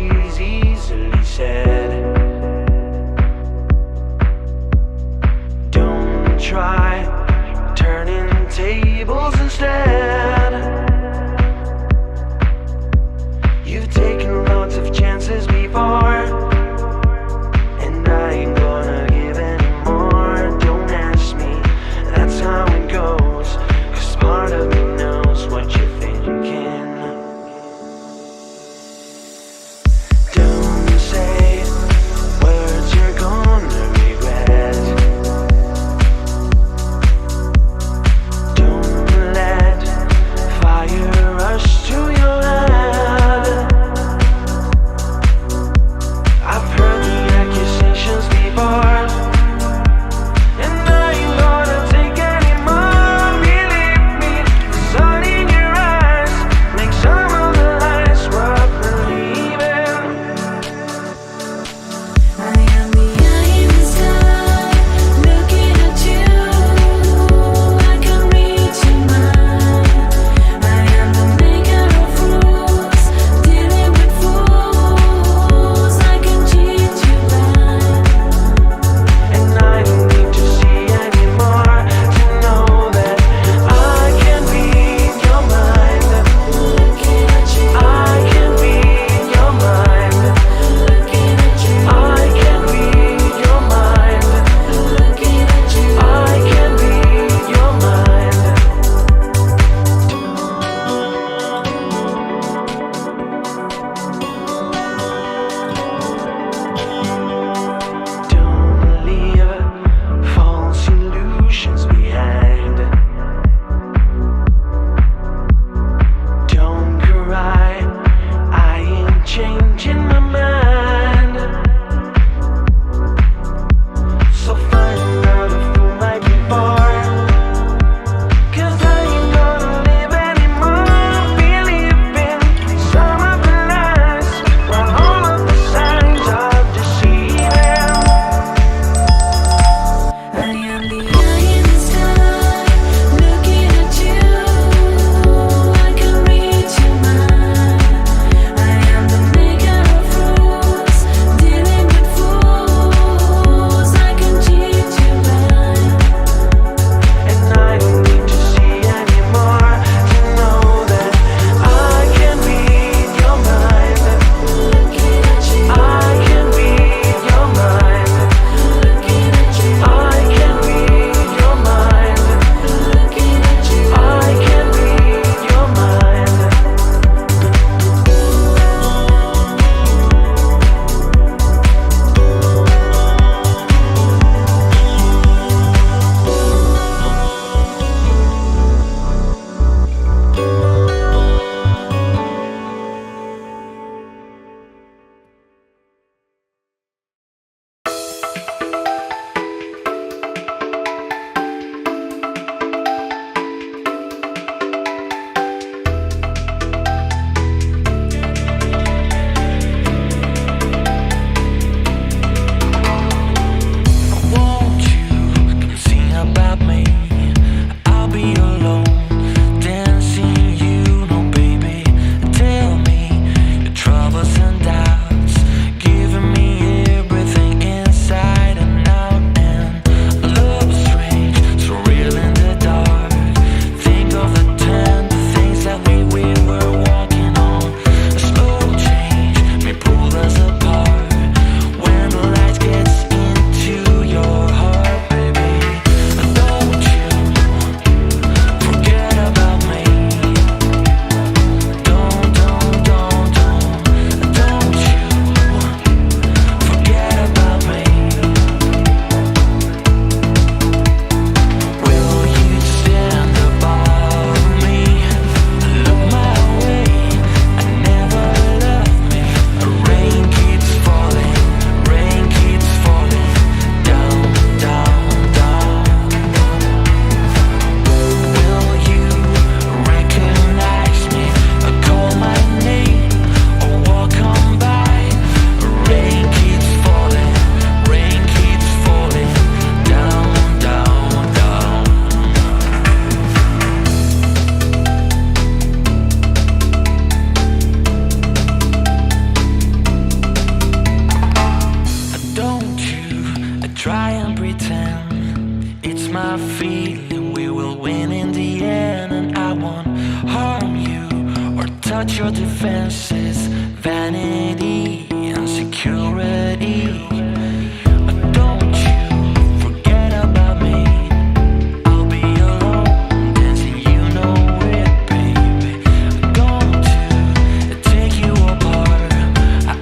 is easily said. Don't try turning tables instead. You've taken lots of chances before, and I ain't gonna give any more. Don't ask me, that's how it goes, 'cause part of me knows what you're thinking. Don't say your defenses, vanity and security. Don't you forget about me. I'll be alone, dancing, you know it, baby. I'm going to take you apart.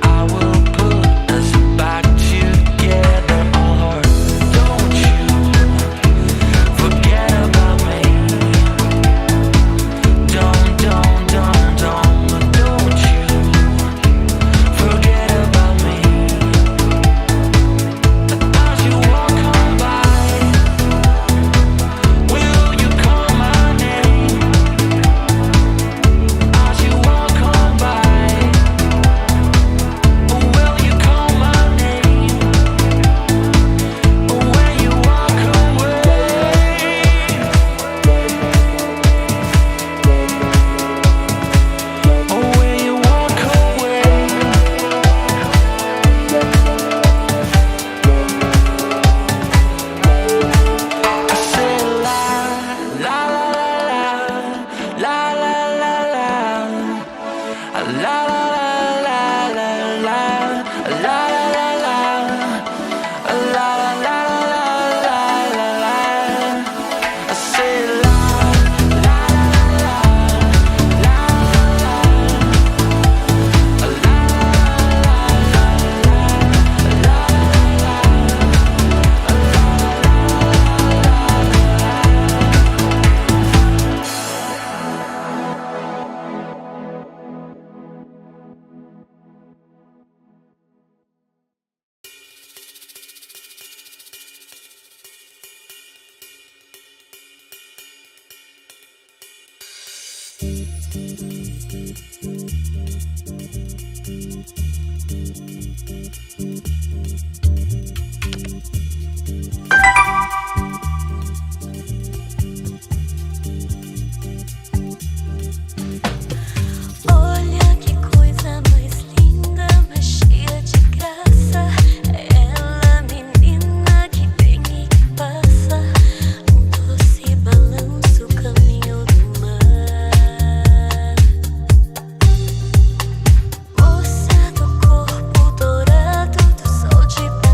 I will put us back together all hard. Don't you forget about me. Don't you forget about me. As you walk on by, will you call my name? As you walk on by, will you call my name? When you walk away, when you walk away. I say la la la la la la la la la la la la la I say la la la Olha que coisa mais linda, mais cheia de graça. Ela, menina que vem e que passa, um doce balanço, caminho do mar. Moça do corpo dourado, do sol de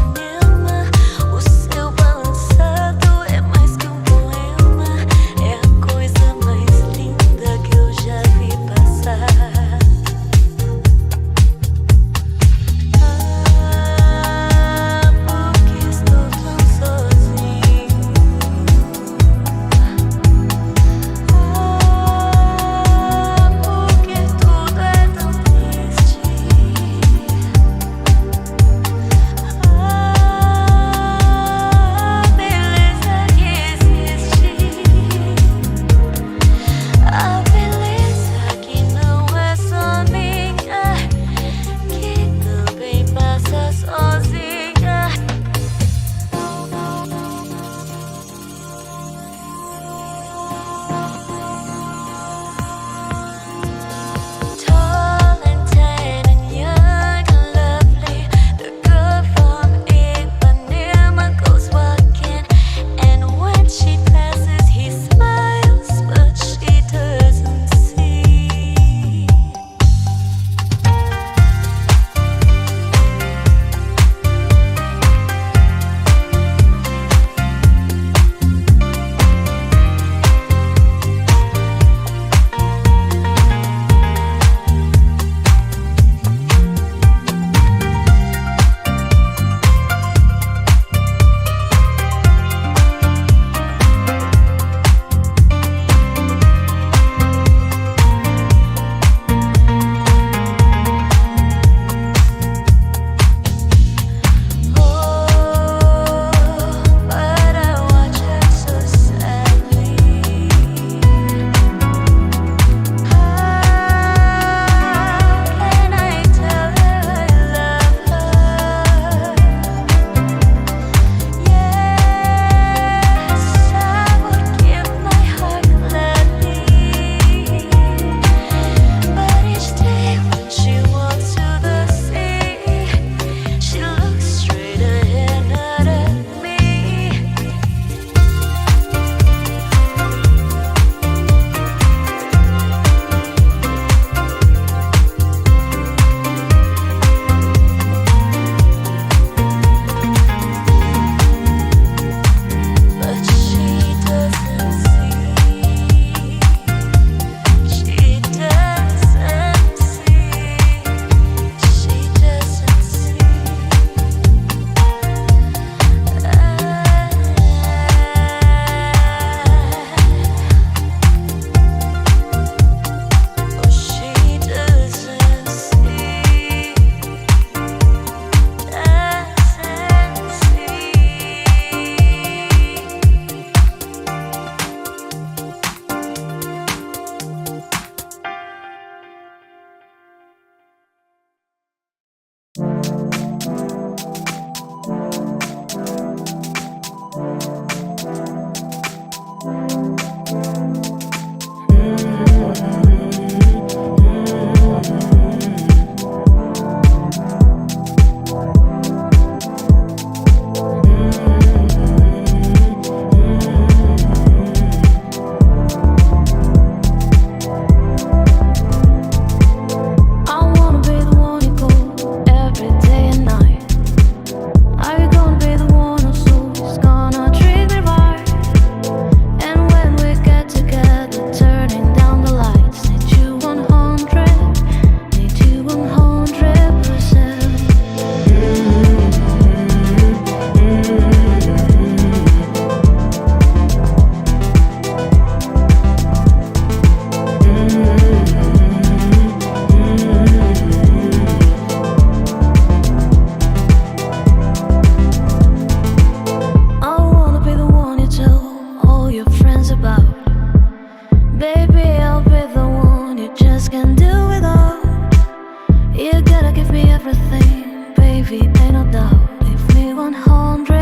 baby, ain't no doubt. If we 100,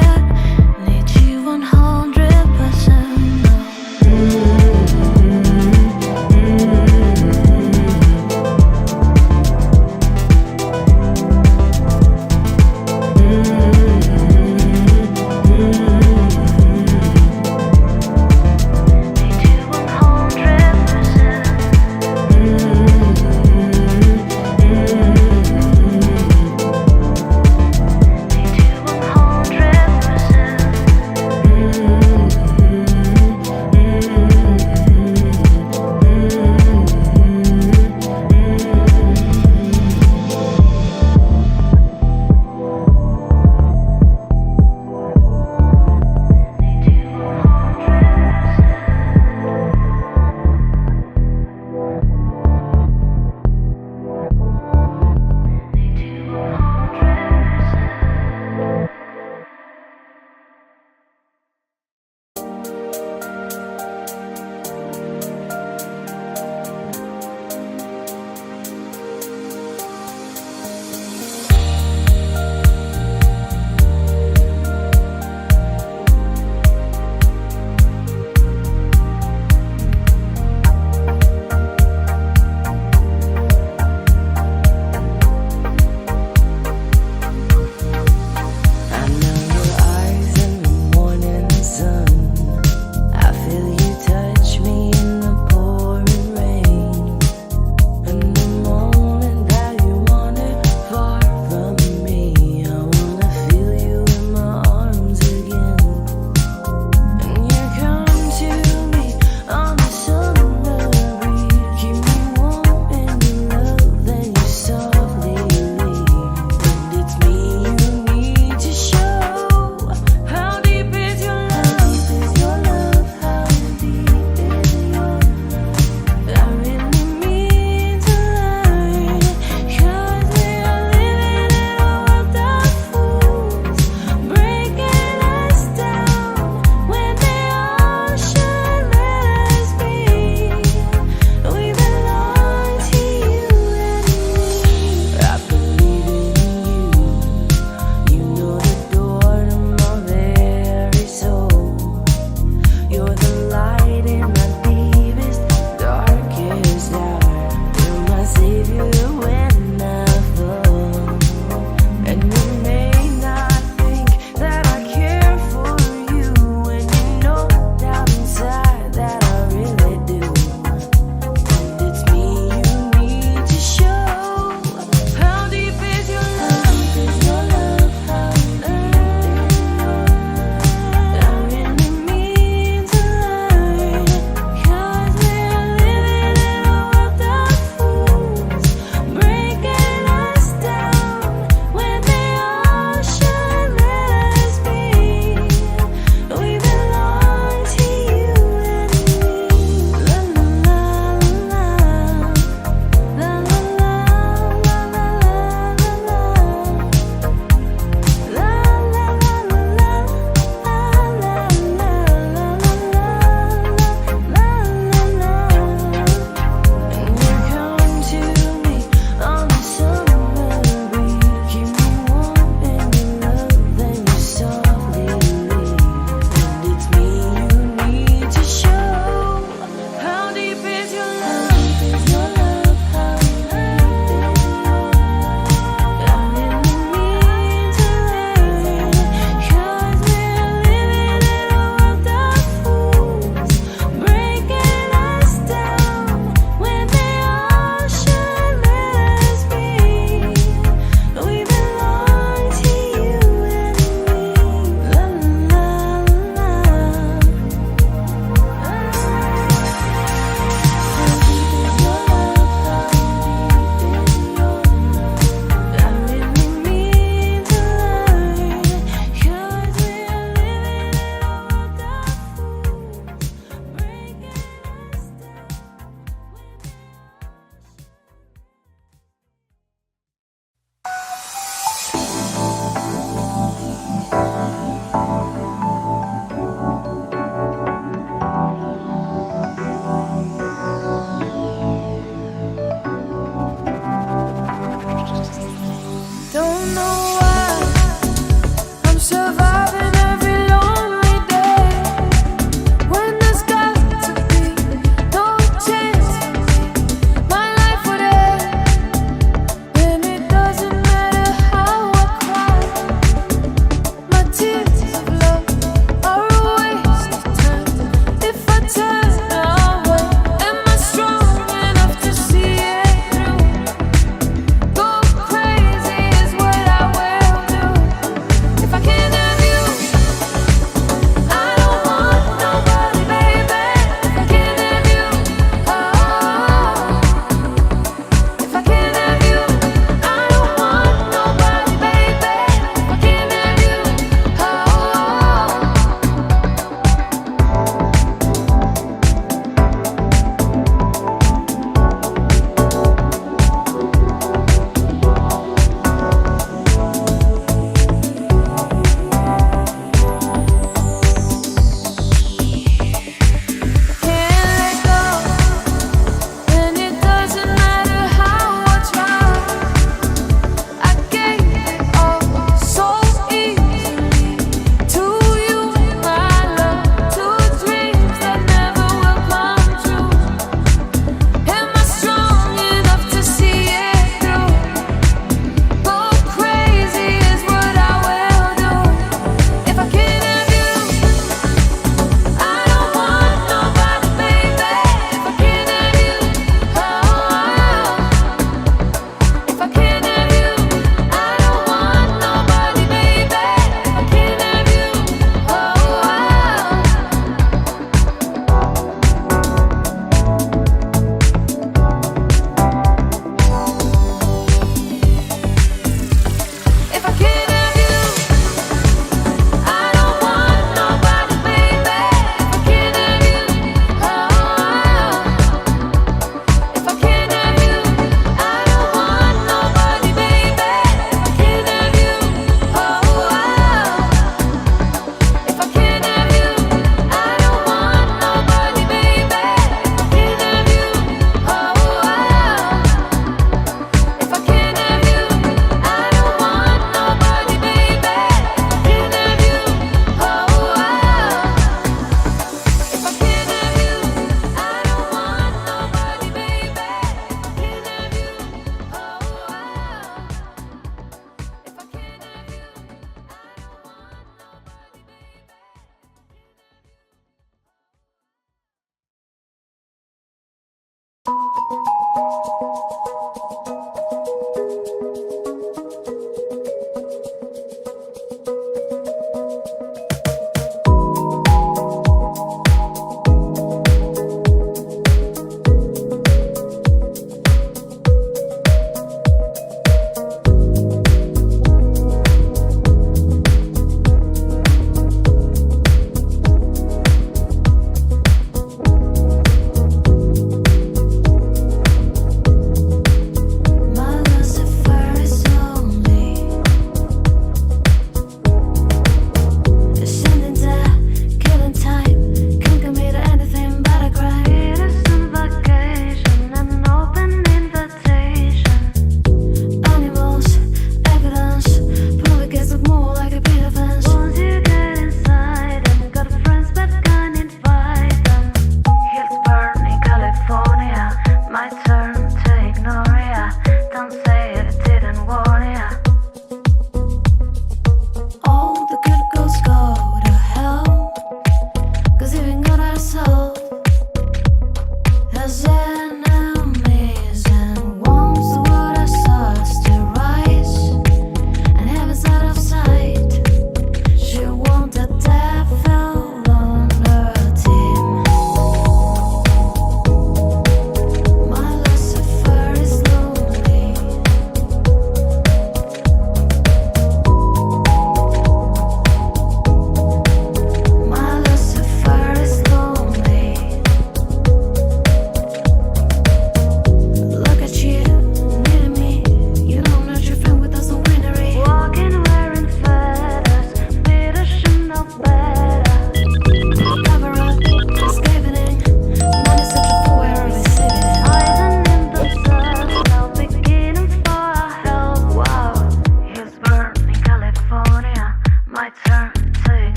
need you 100% now. Need you 100%.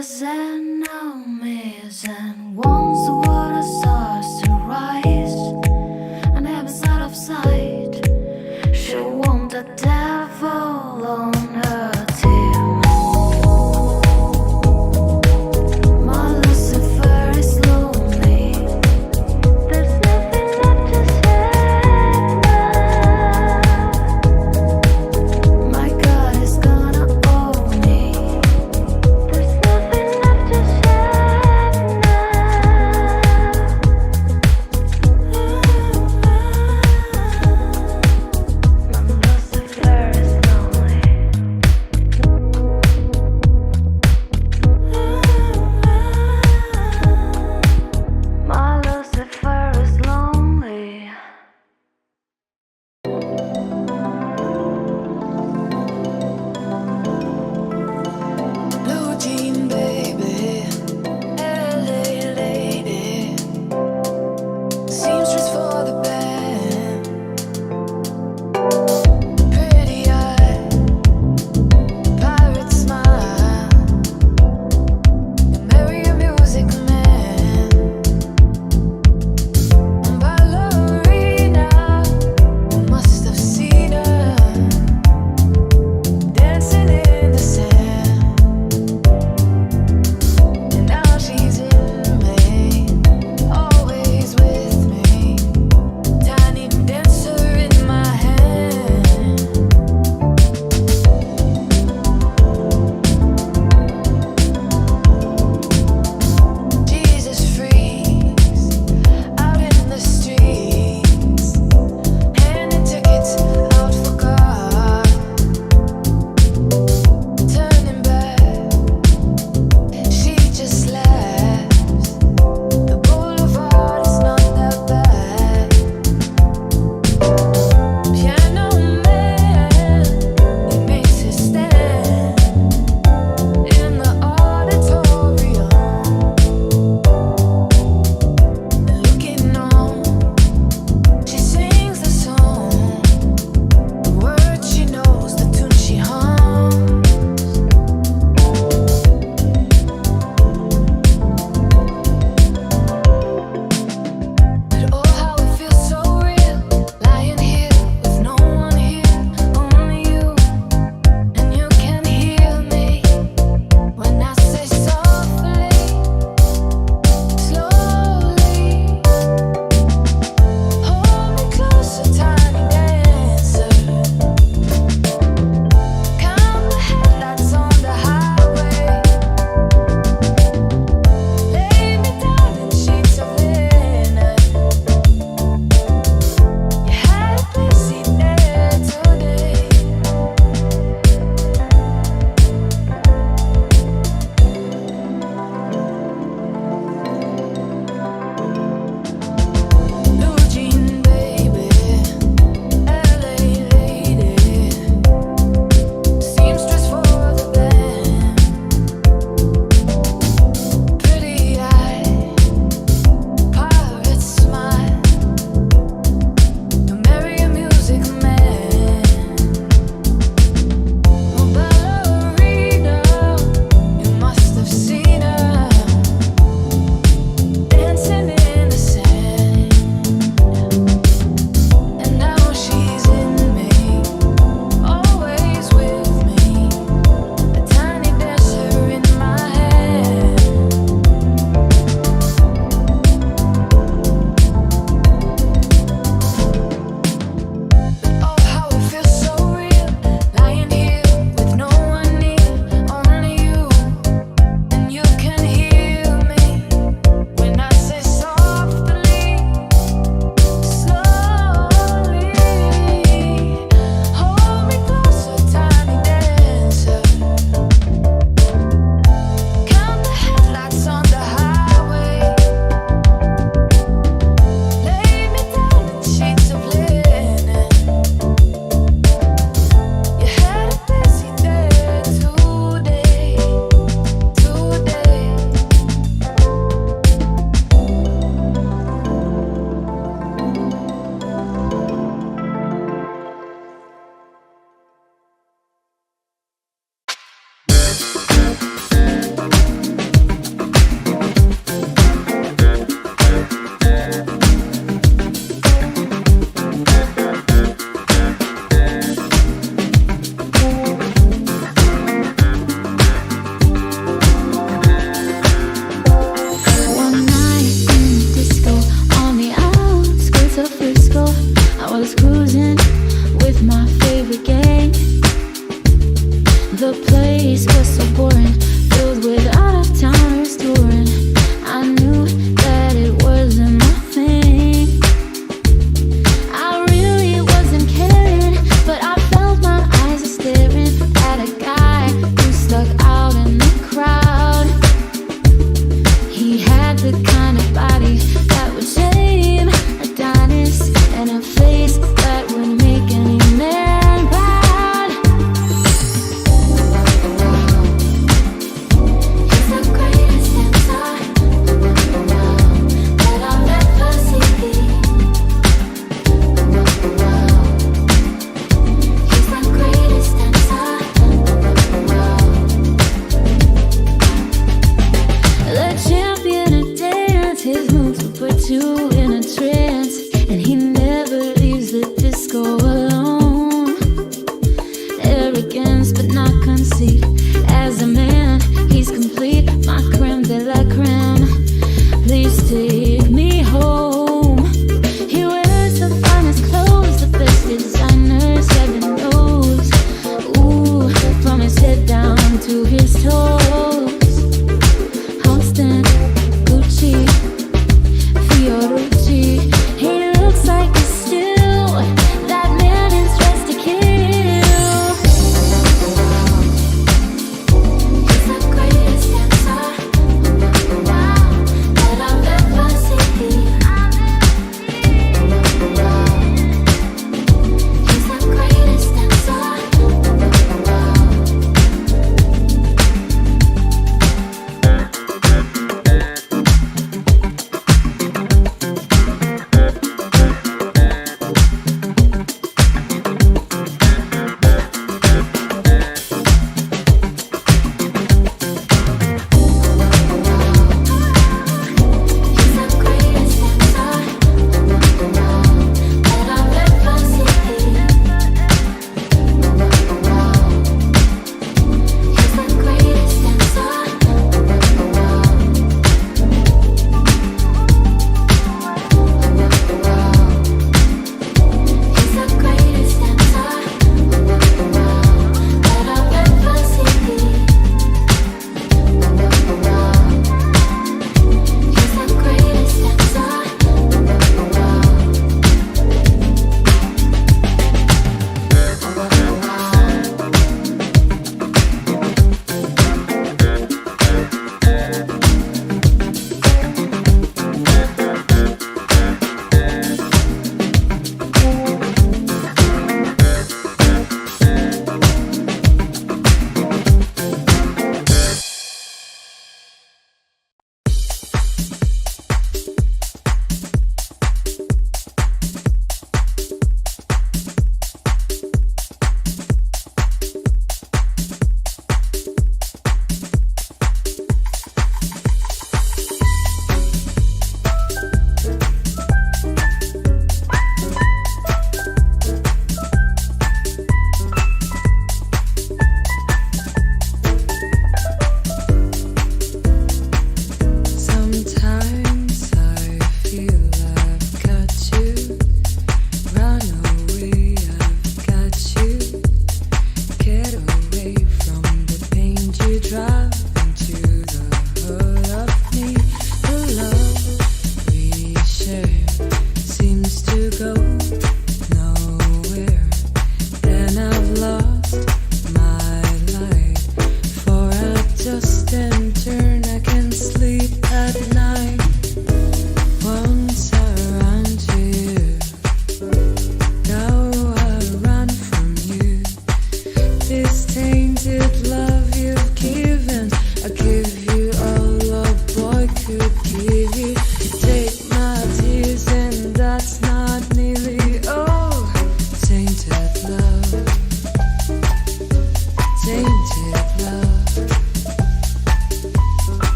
as enemies, and once the water starts to rise, and heaven's out of sight, she want the devil on her team. My Lucifer is lonely. There's nothing left to say now. My God is gonna own me. There's nothing left to say now.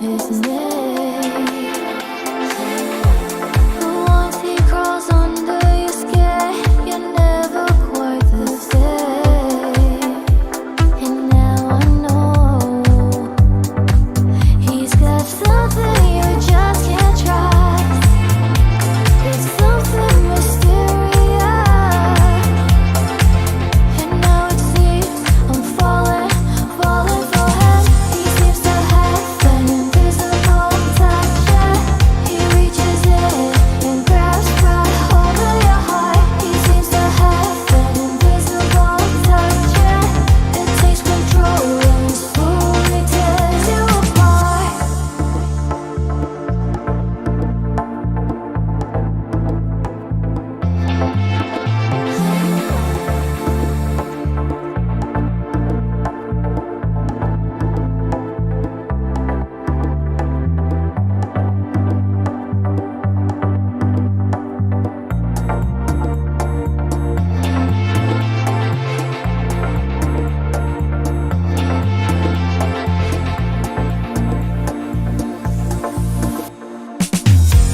isn't it? But once he crawls under your skin, you're never quite the same. And now I know he's got something you just can't trust. It's something mysterious. And now it seems I'm falling for him. He seems to have an invisible touch. Yeah. He reaches in and grabs right hold of your heart. He seems to have an invisible touch. Yeah. It takes control and slowly tears you apart.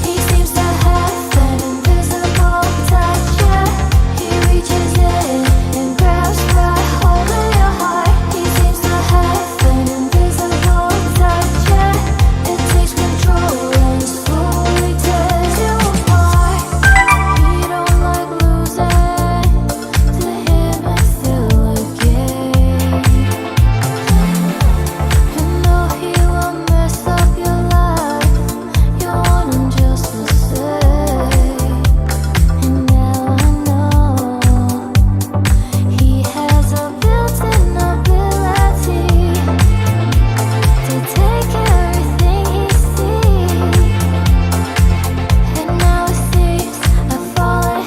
He seems to have an invisible touch. Yeah. He reaches in and grabs right hold of your heart. He seems to have an invisible touch. Yeah. It takes control and slowly tears you apart. He don't like losing. To him it's still a game. And though he will mess up your life, you want him just the same. And now I know he has a built-in ability to take everything he sees. And now it seems I'm falling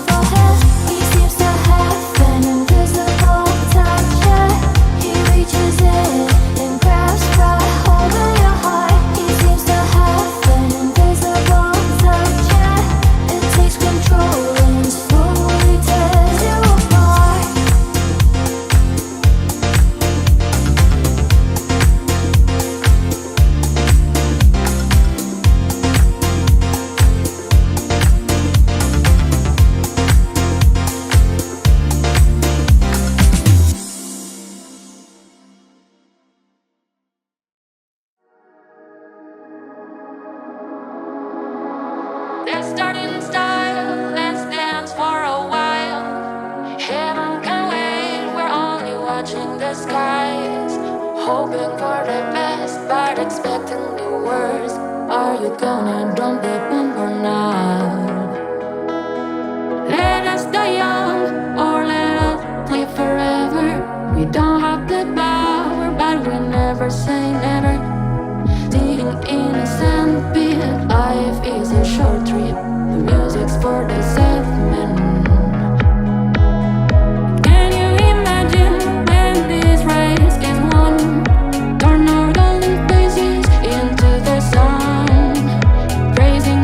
for him. He seems to have an invisible touch. Yeah. He reaches in and grabs right hold of your heart. He seems to have an invisible touch. Yeah. It takes control and slowly tears you apart. Let's start in style, let's dance for a while. Heaven can wait, we're only watching the skies. Hoping for the best, but expecting the worst. Are you gonna dump the bomb or not? Let us die young, or let us live forever. We don't have the power, but we never say never. Sitting in a sandpit, life is a short trip. The music's for the sad men. Can you imagine when this race is won? Turn our golden faces into the sun, praising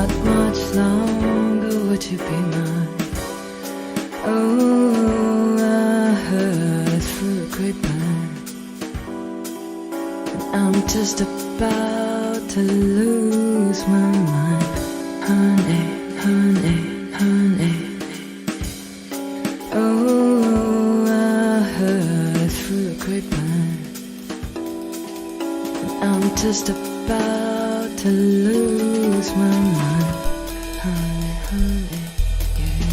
not much longer would you be mine. Oh, I heard through a grapevine, and I'm just about to lose my mind. Honey, honey, honey. Oh, I heard through a grapevine, and I'm just about to lose my mind. Honey, honey, yeah.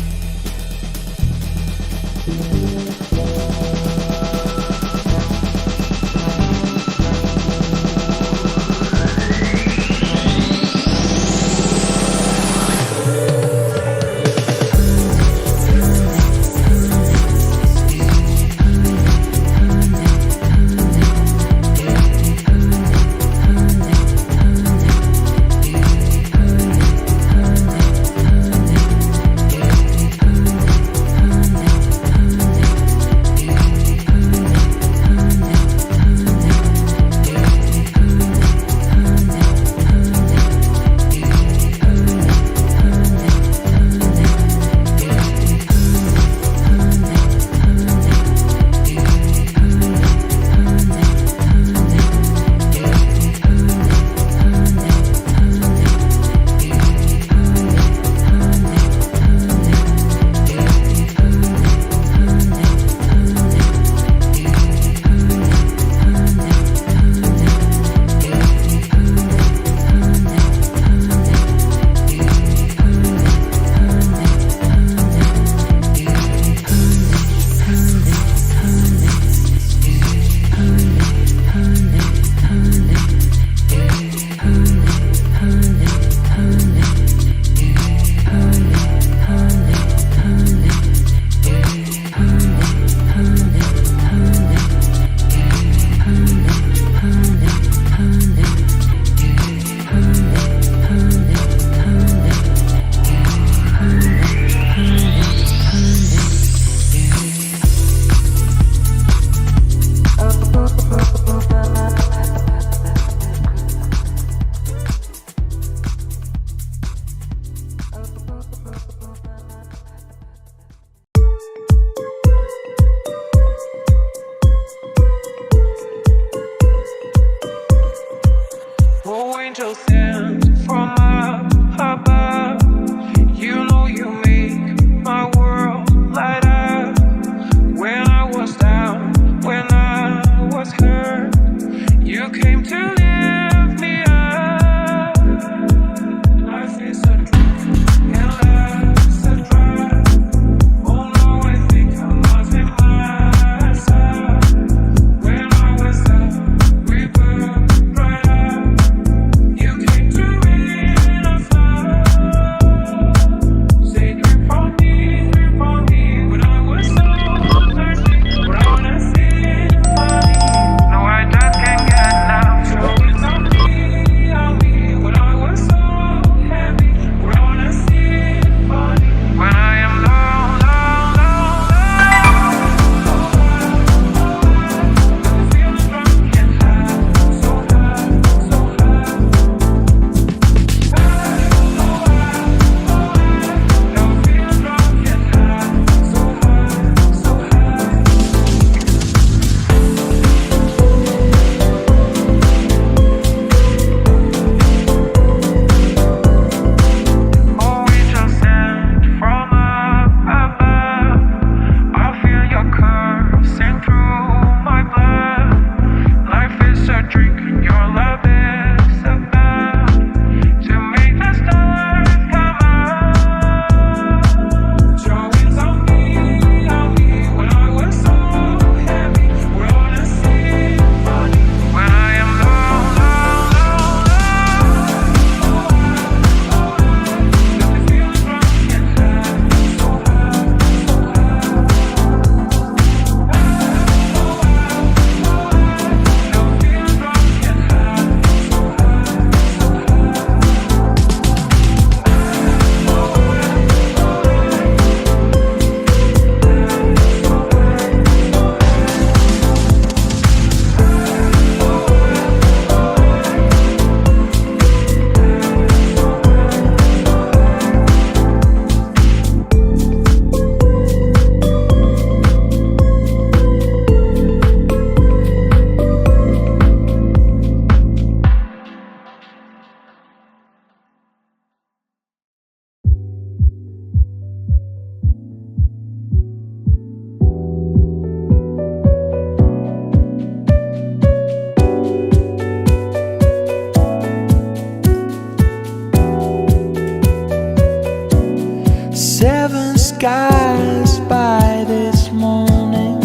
skies by this morning,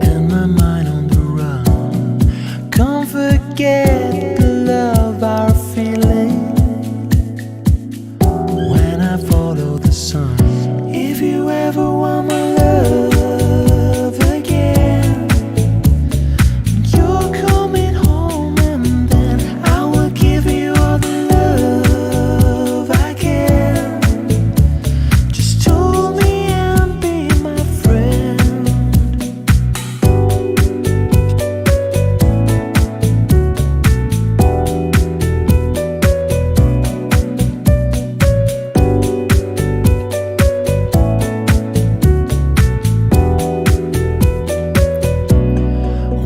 and my mind on the run. Can't forget the love I'm feeling when I follow the sun. If you ever want my love again, you're coming home, and then I will give you all the love I can. Just hold me and be my friend.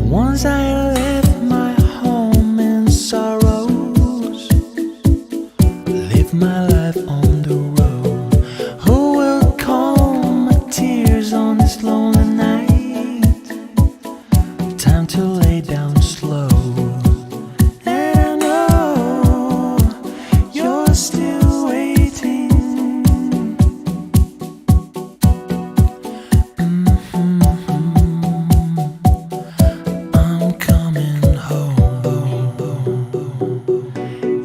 Once I left my home in sorrows, live my life on the road. Who will calm my tears on this lonely night? Time to lay down slow. And I know you're still waiting. I'm coming home.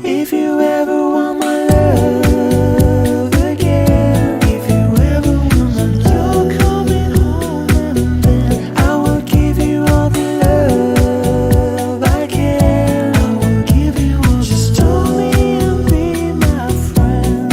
If you ever want my love again, if you ever want my love, you're coming home, and then I will give you all the love I can. I will give you all. Just hold me and be my friend.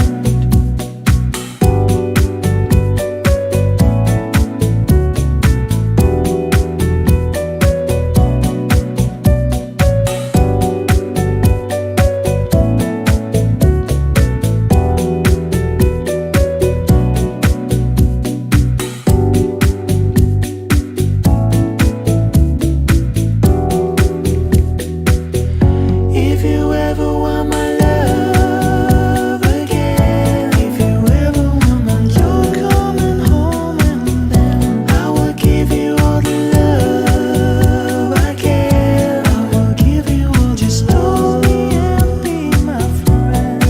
If you ever want my love again, if you ever want my love, you're coming home, and then I will give you all the love I can. I will give you all. Just hold me and be my friend.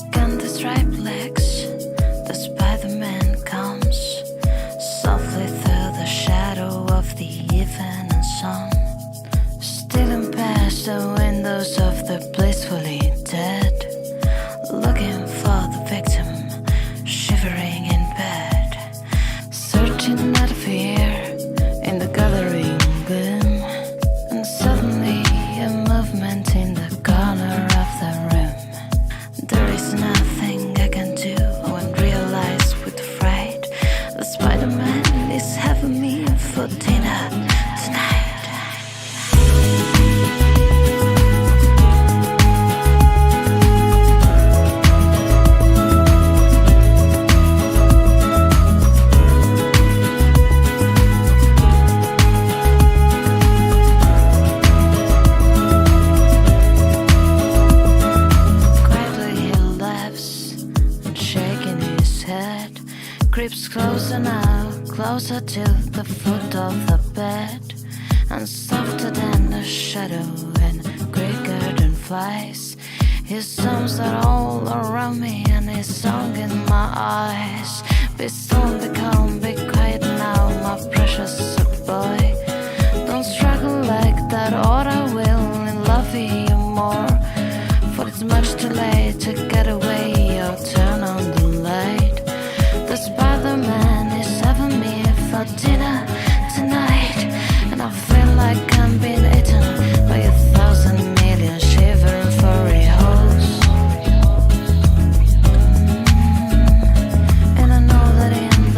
Again, the striped legs, the Spider-Man comes softly through the shadow of the evening sun, stealing past the windows of the blissfully dead, looking for the victim, shivering in bed, searching at fear in the gathering gloom, and suddenly a movement in the corner of the room. There is nothing I can do when realized with fright. The Spider-Man is having me for dinner tonight. Quietly he laughs and shaking his head, creeps closer now, closer to the foot of the bed, and softer than a shadow and quicker than flies. His arms are all around me and his song in my eyes. Be strong, be calm, be quiet now, my precious boy. Don't struggle like that or I will love you more. For it's much too late to get away or turn on the light. The Spider-Man is having me for dinner tonight, and I feel like I'm being eaten by 1,000 million shivering furry holes. And I know that in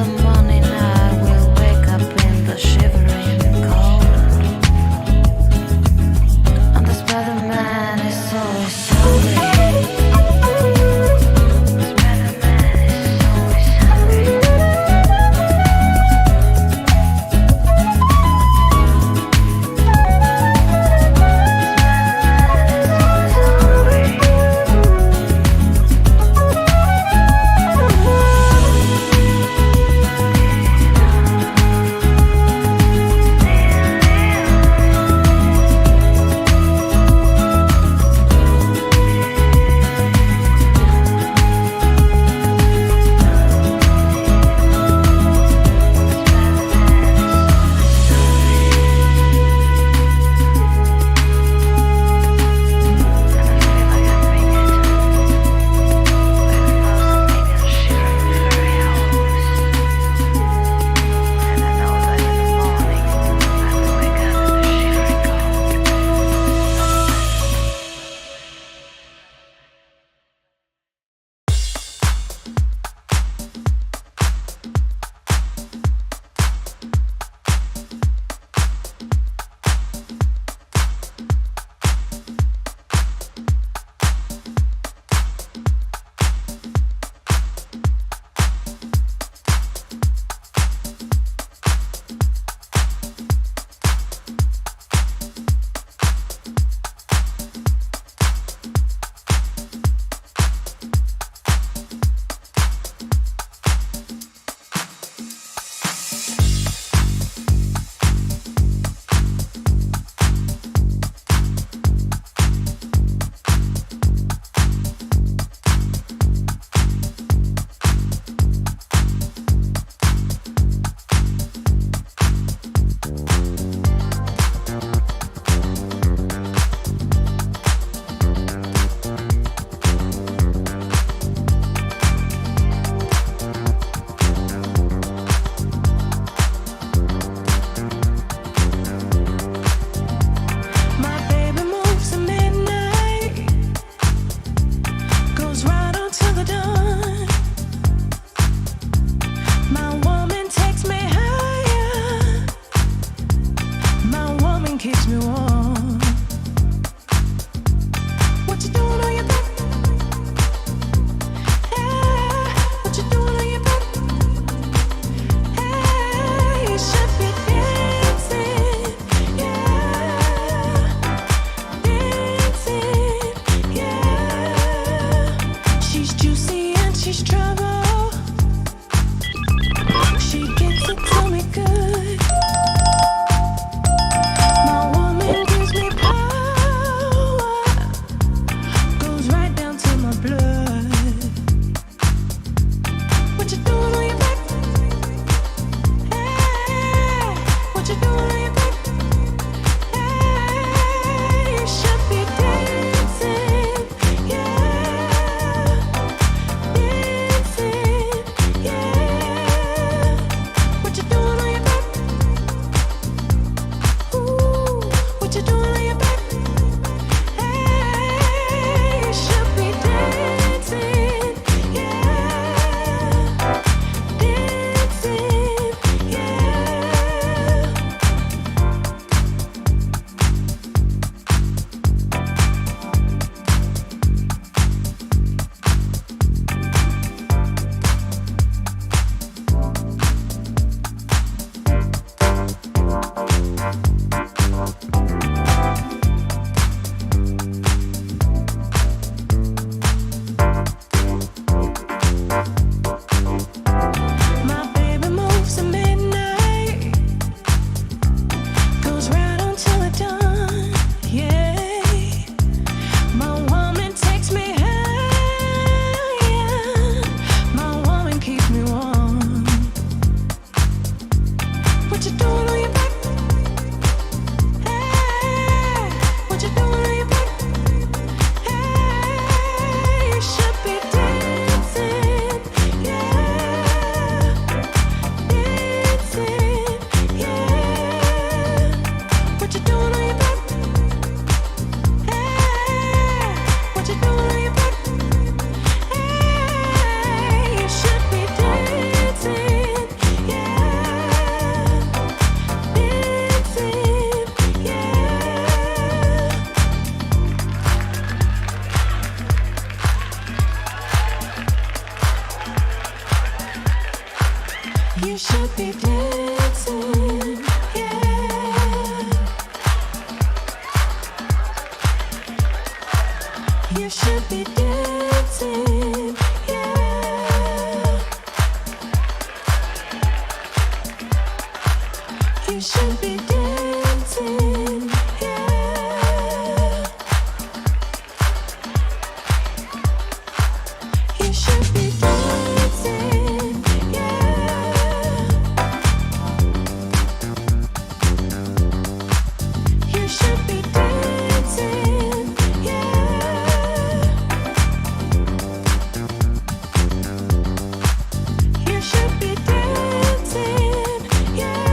What you doing on your back? Hey, what you doing on your back? Hey, you should be dancing, yeah, dancing, yeah. What you doing on your back? Ooh, what you doing on your back? Hey, you should be dancing, yeah, dancing, yeah. My baby moves at midnight, goes right on till the dawn. Yeah, my woman takes me high. My woman keeps me warm. What you doing on your back? Hey, what you doing on your back? Hey, you should be dancing, yeah, dancing, yeah. What you doing on your back? Hey, what you doing on your back? Hey, you should be dancing, yeah, dancing, yeah. You should be dancing, yeah. You should be dancing, yeah. You should be dancing, yeah. You should be dancing, yeah. You should be dancing, yeah. You should be dancing, yeah.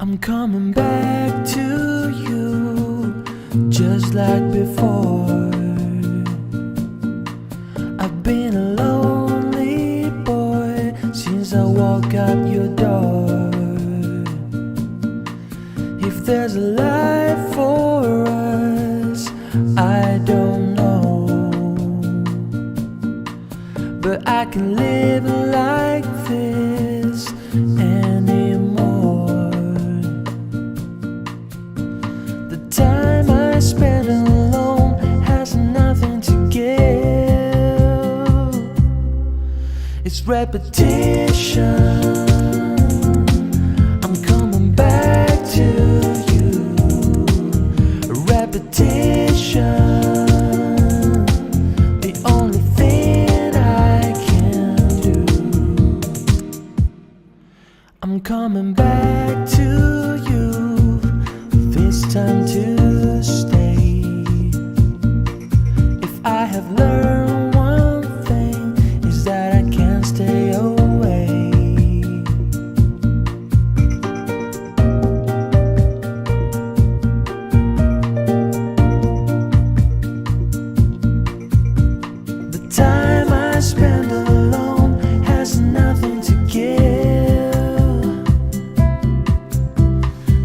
I'm coming back to you just like before. I've been a lonely boy since I walked out your door. If there's a life for us, I don't know, but I can live like this anymore. The time I spend alone has nothing to give. It's repetition. I'm coming back to you. Repetition. The only thing I can do. I'm coming back to you. This time to stay. If I have learned one thing, is that I can't stay away. The time I spend alone has nothing to give.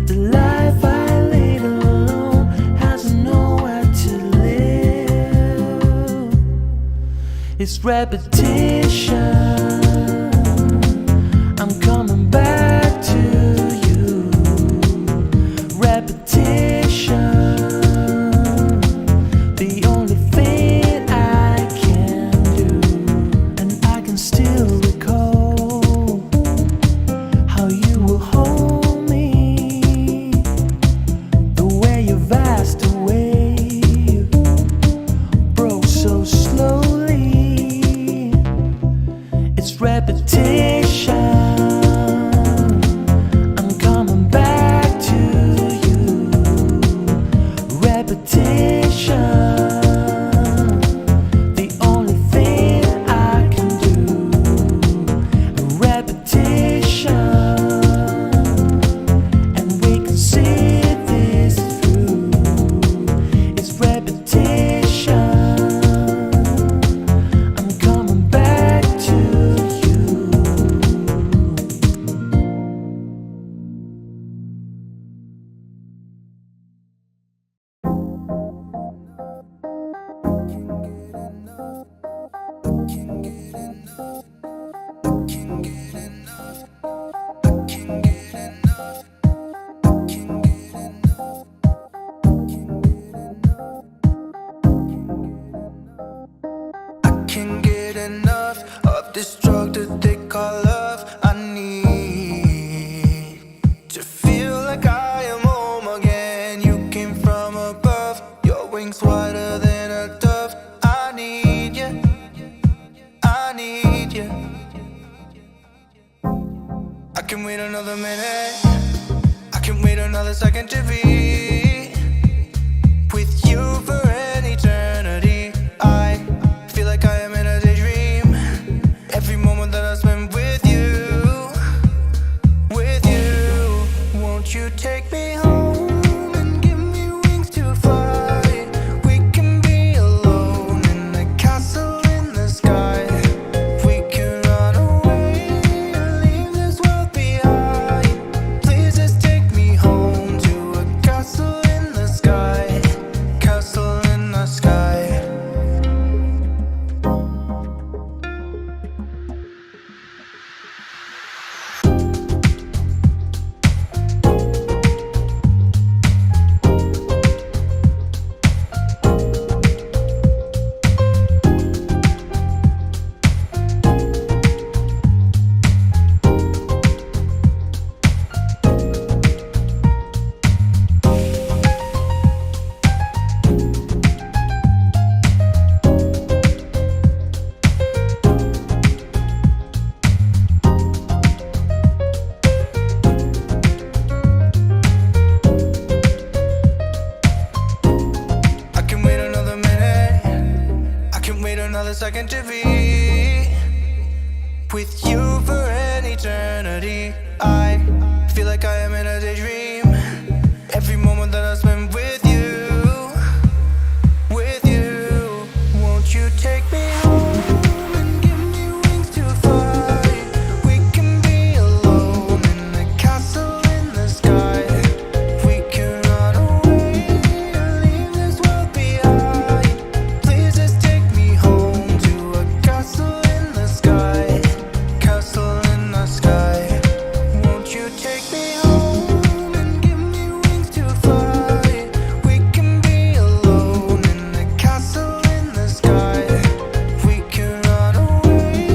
The life I lead alone has nowhere to live. It's repetition. I'm coming back to you. Repetition. The only thing I can do. And I can still recall how you will hold me, the way you vast away broke so slowly. It's repetition. I'm coming back to you. like I am home again. You came from above, your wings wider than a dove. I need you, I need you. I can wait another minute, I can wait another second to be with you for an eternity. I feel like I am in a daydream. Every moment that I spend with you, with you. Won't you take me home and give me wings to fly? We can be alone in the castle in the sky. We can run away and leave this world behind. Please just take me home to a castle in the sky, castle in the sky. I can wait another minute, I can wait another second to be with you for an eternity. I feel like I am in a daydream. Every moment that I spend with you, with you. Won't you take me home and give me wings to fly? We can be alone in the castle in the sky. We can run away and leave this world behind. Please just take me home to a castle in the sky, castle in the sky. Won't you take me home and give me wings to fly? We can be alone in the castle in the sky. We can run away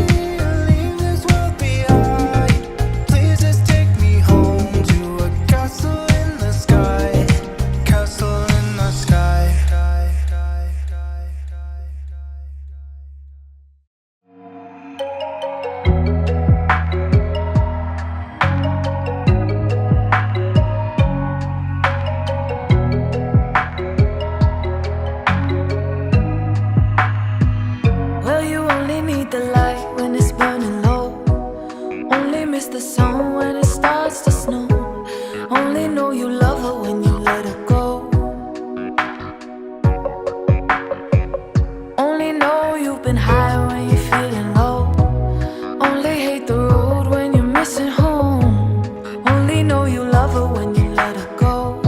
and leave this world behind. Please just take me home to a castle in the sky, castle in the sky. Well, you only need the light when it's burning low. Only miss the sun when it starts to snow. Only know you love her when you let her go. Only know you've been high when you're feeling low. Only hate the road when you're missing home. Only know you love her when you let her go.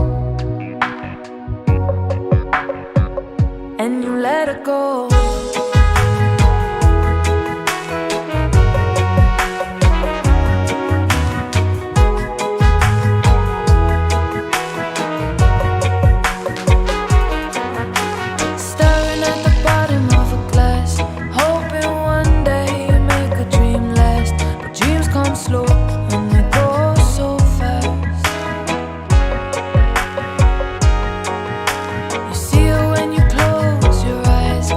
And you let her go. Staring at the bottom of a glass, hoping one day you make a dream last. But dreams come slow and they go so fast. You see her when you close your eyes.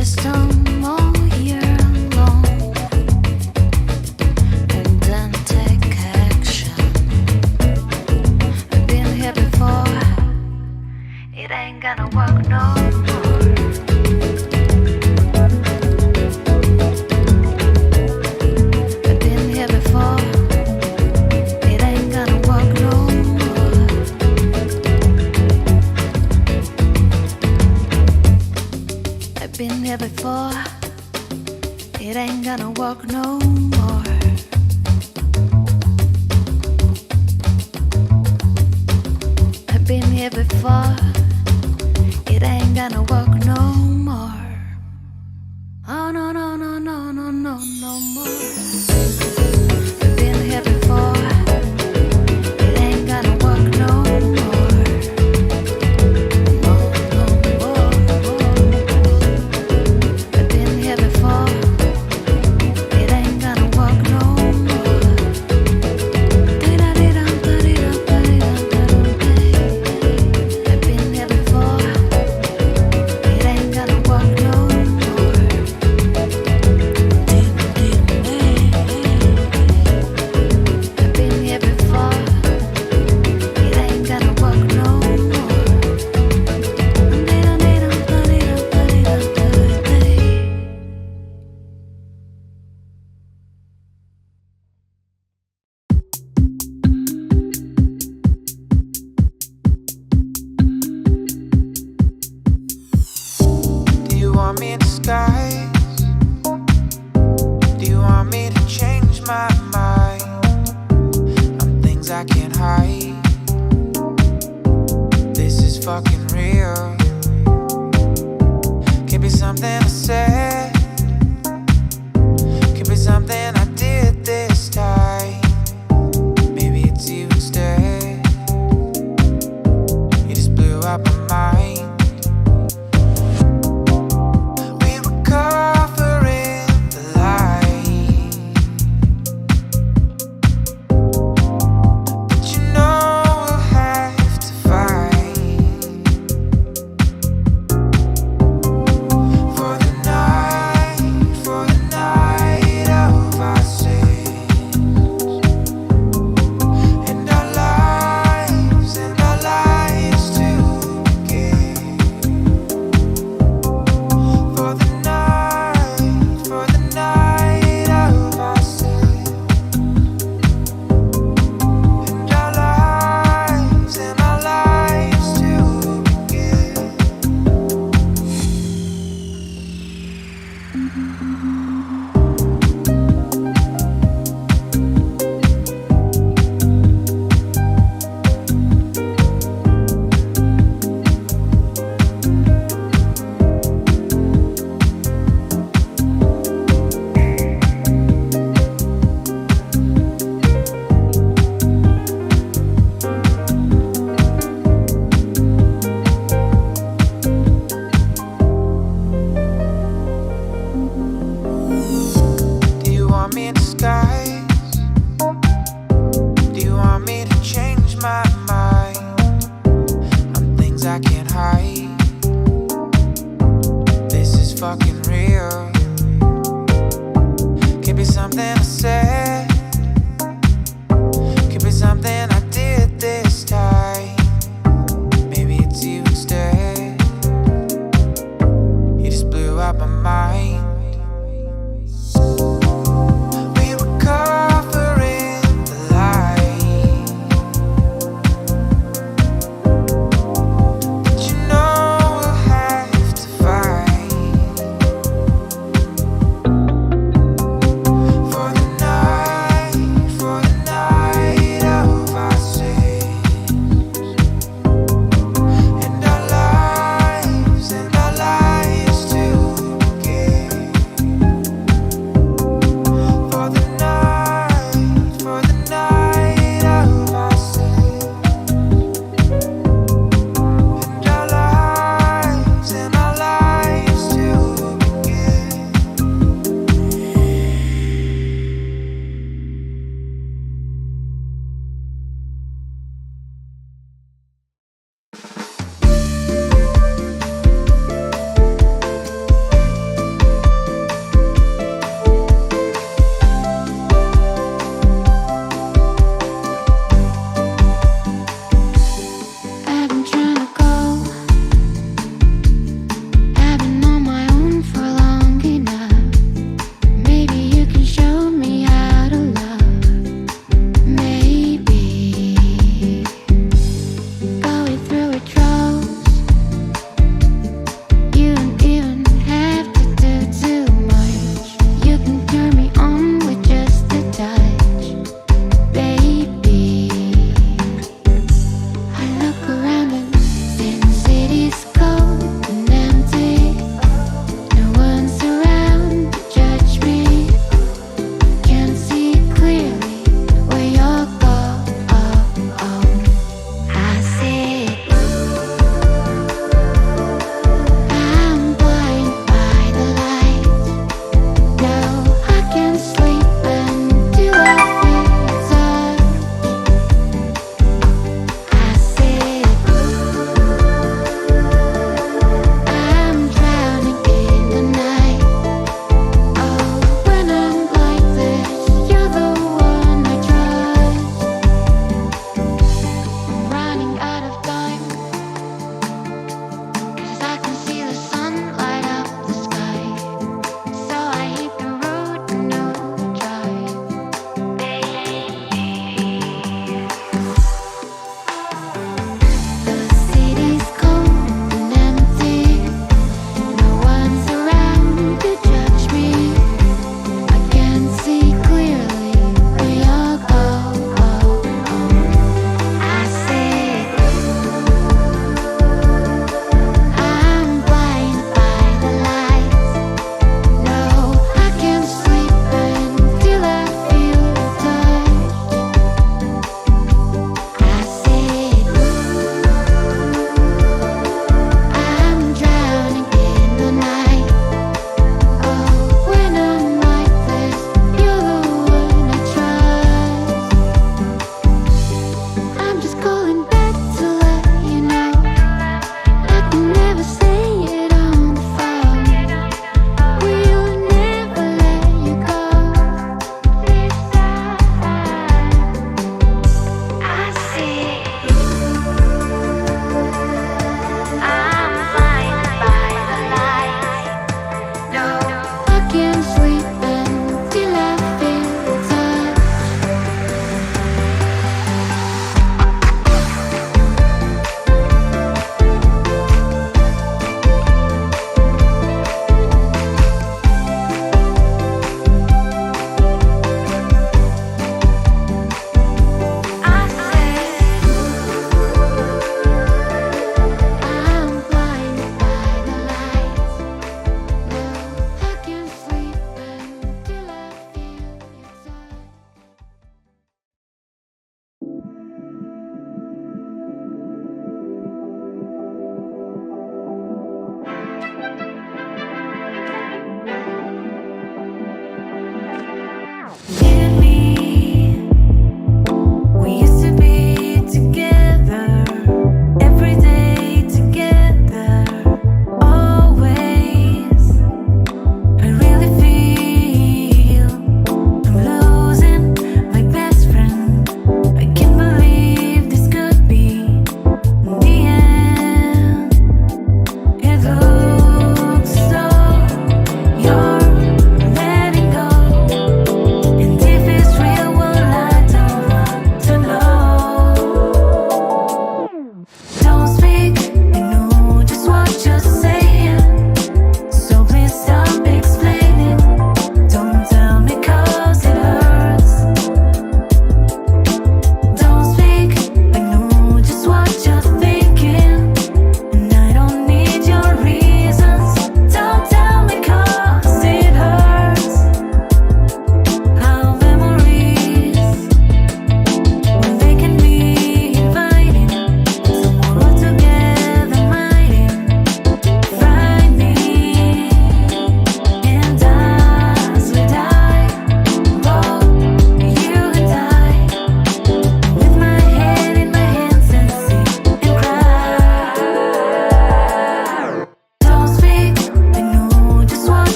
wisdom all year long, and then take action. I've been here before. It ain't gonna work no more. I've been here before. It ain't gonna work no more. I've been here before. It ain't gonna work no more. I've been here before. It ain't gonna work no more. Oh no no no no no no no more. I've been here before. It ain't gonna work no more. No no more. I've been here before. It ain't gonna work no more. I've been here before. It ain't gonna work no more. I've been here before. It ain't gonna work no more. Do you want me in disguise? Do you want me to change my mind on things I can't hide? This is fucking real. Could be something I said, could be something I did this time. Maybe it's you instead. You just blew up my mind. We were covering the light, but you know we'll have to fight for the night of our sins, and our lives to begin. For the night of our sins, and our lives to begin. Do you want me in disguise? Do you want me to change my mind on things I can't hide? This is fucking real. Could be something I said, could be something I did this time. Maybe it's you instead. You just blew up my mind. We were covering the light, but you know we'll have to fight for the night of our sins, and our lives to begin.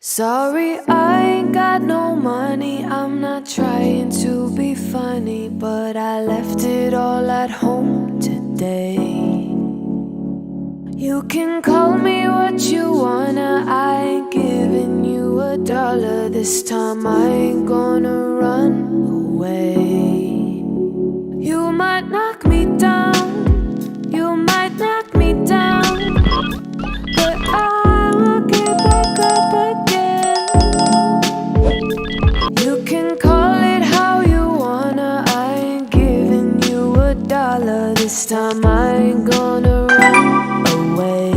Sorry, I ain't got no money. I'm not trying to be funny, but I left it all at home today. You can call me what you wanna, I ain't giving you $1 this time. I ain't gonna run away. You might knock me down, you might knock me down, but I will get back up again. You can call it how you wanna, I ain't giving you $1 this time. I ain't gonna run away.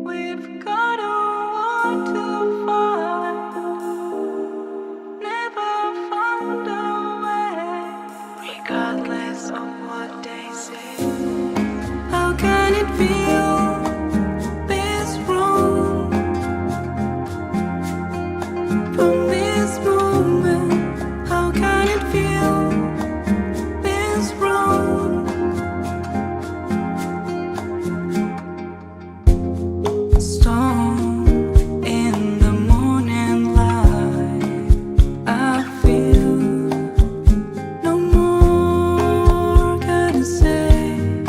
We've got a war to fight. Never found a way, regardless of what they say. How can it feel this wrong? From this moment, how can it feel this wrong? Storm in the morning light, I feel no more gonna say.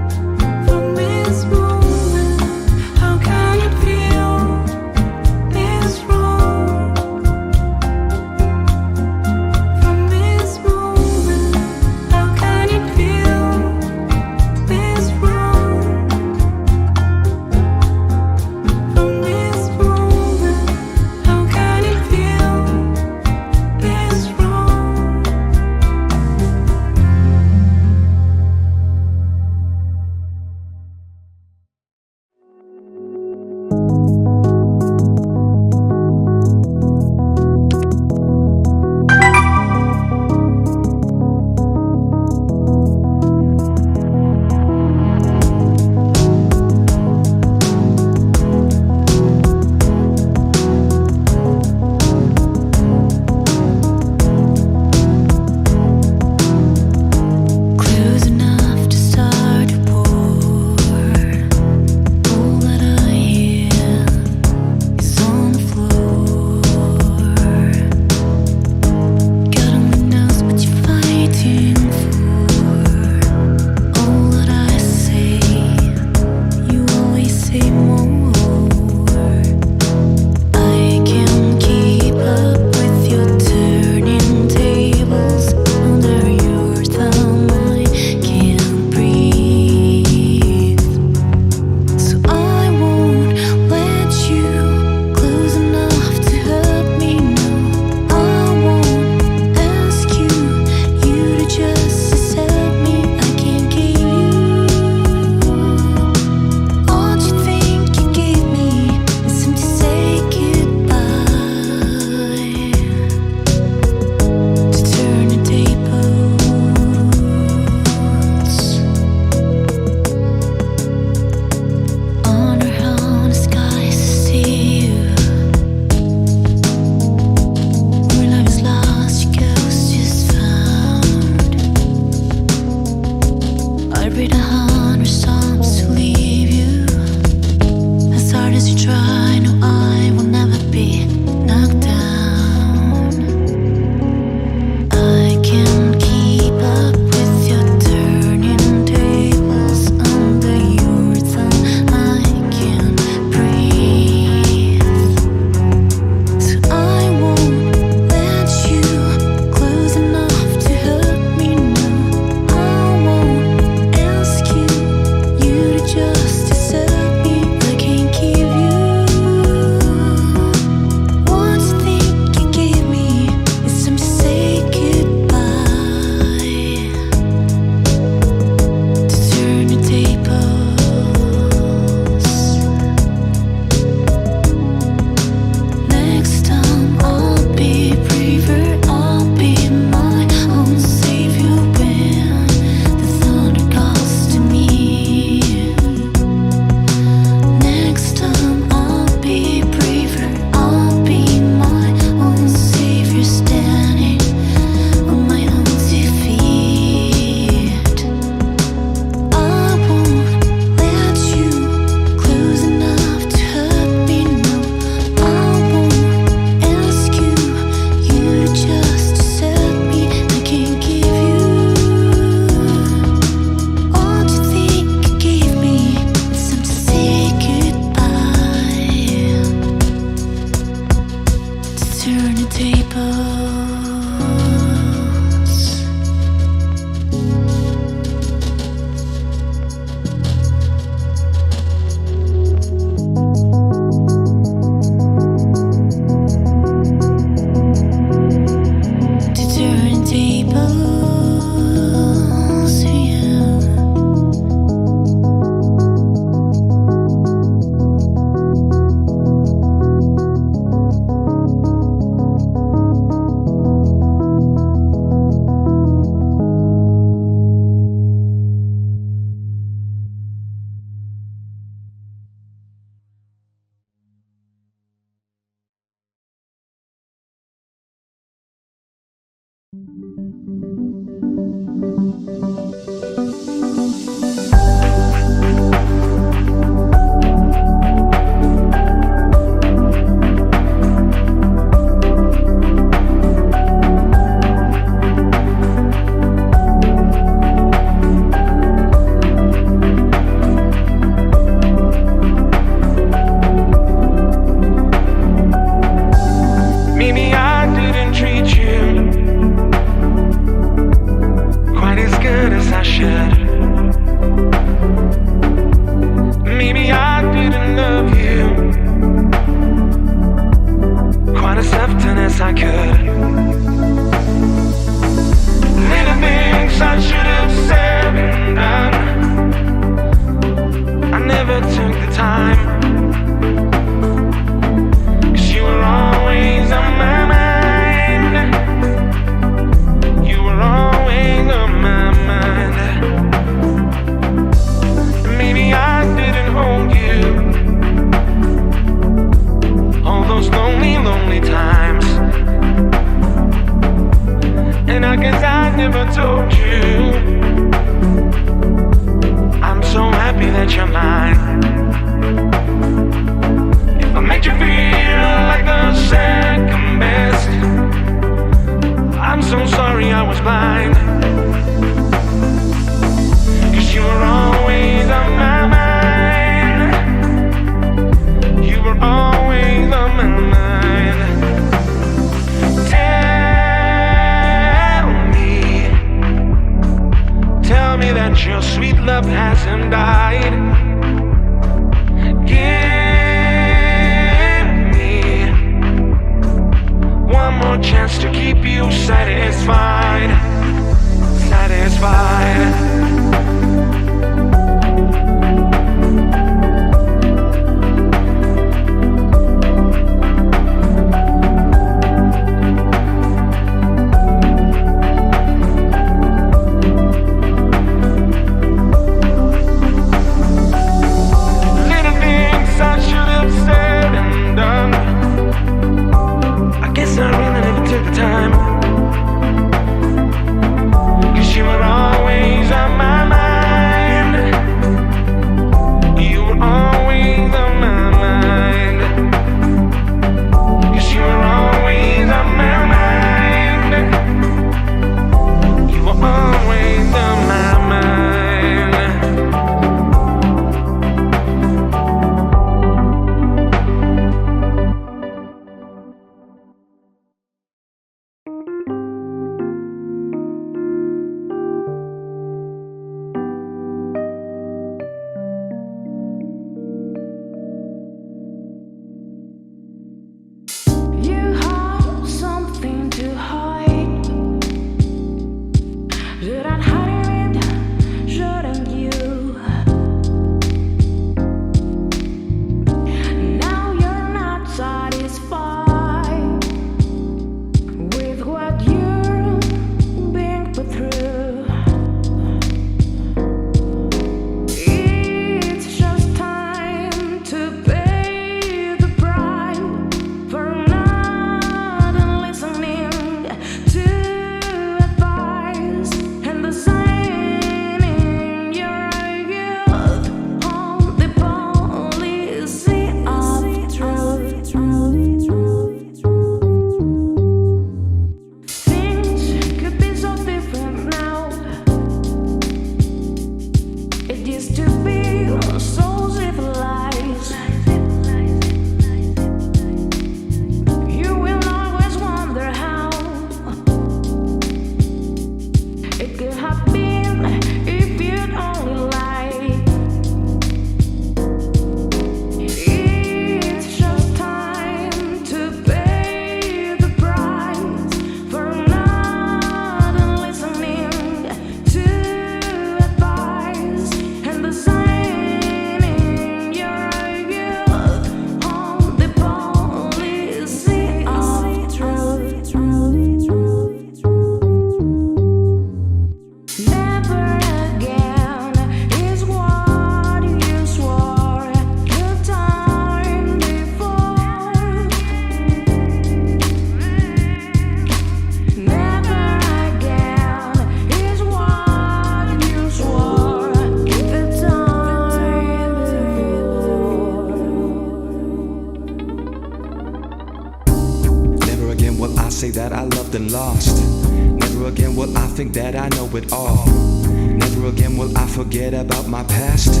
will I say that I loved and lost. Never again will I think that I know it all. Never again will I forget about my past.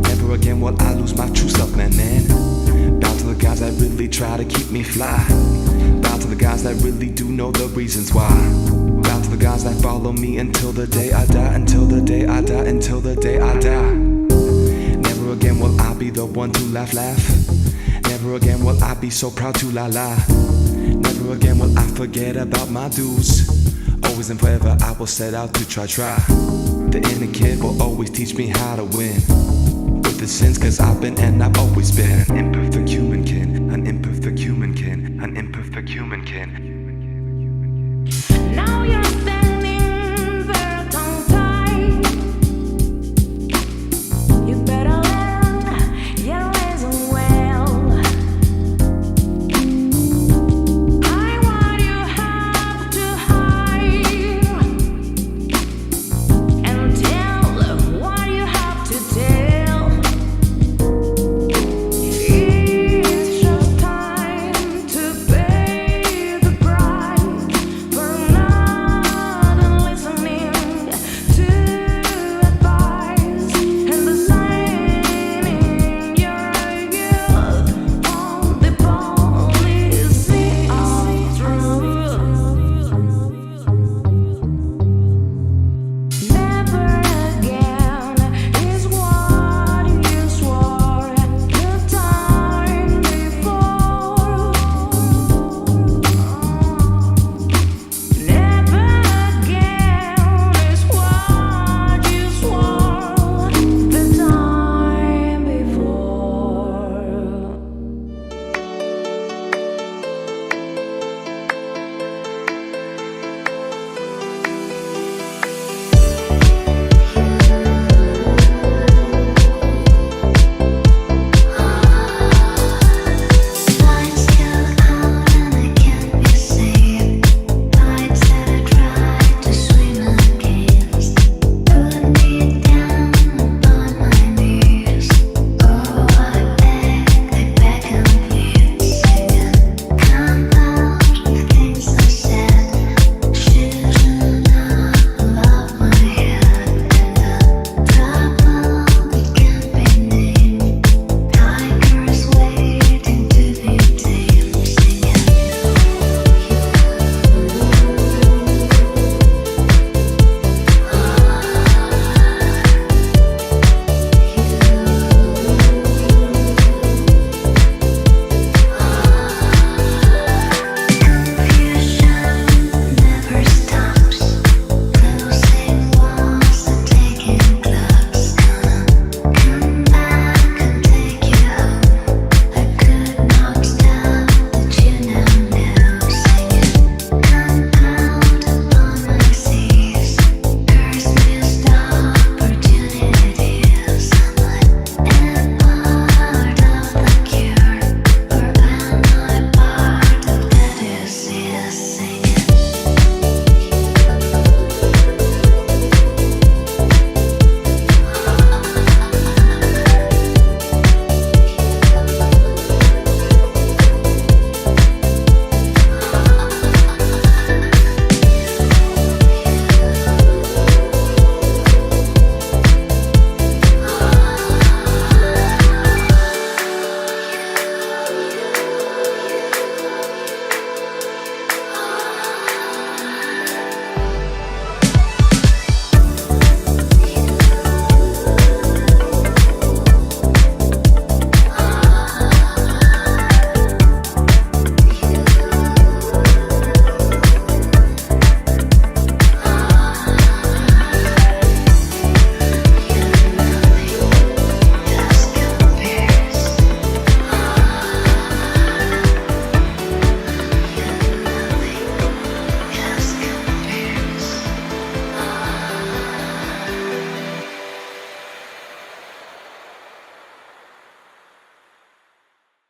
Never again will I lose my true self, man. Bow to the guys that really try to keep me fly. Bow to the guys that really do know the reasons why. Bow to the guys that follow me until the day I die. Until the day I die, until the day I die. Never again will I be the one to laugh. Never again will I be so proud to la. Never again will I forget about my dues. Always and forever I will set out to try. The inner kid will always teach me how to win. With the sins, cause I've been and I've always been an imperfect human kin. An imperfect human kin. An imperfect human kin. Now you're standing there tongue-tied. You better learn your lesson well. Hide what you have to hide, and tell what you have to tell. It's just time to pay the price for not listening to advice and the sign in your youth on the policy of truth. Never again is what you swore the time before. Never again is what you swore the time before. Lights go out and I can't be saved. Tides that I tried to swim against put me down on my knees. Oh, I beg and plead, singing, come out the things I said. Shouldn't have loved my head and the trouble that can't be named. Tigers waiting to be tamed, singing. Confusion never stops. Closing walls and taking clubs. Come back and take you home. I could not stop the tune and now singing. Come out upon my seas. Curse missed opportunities. Am I part of the cure, or am I part of that disease? Singing.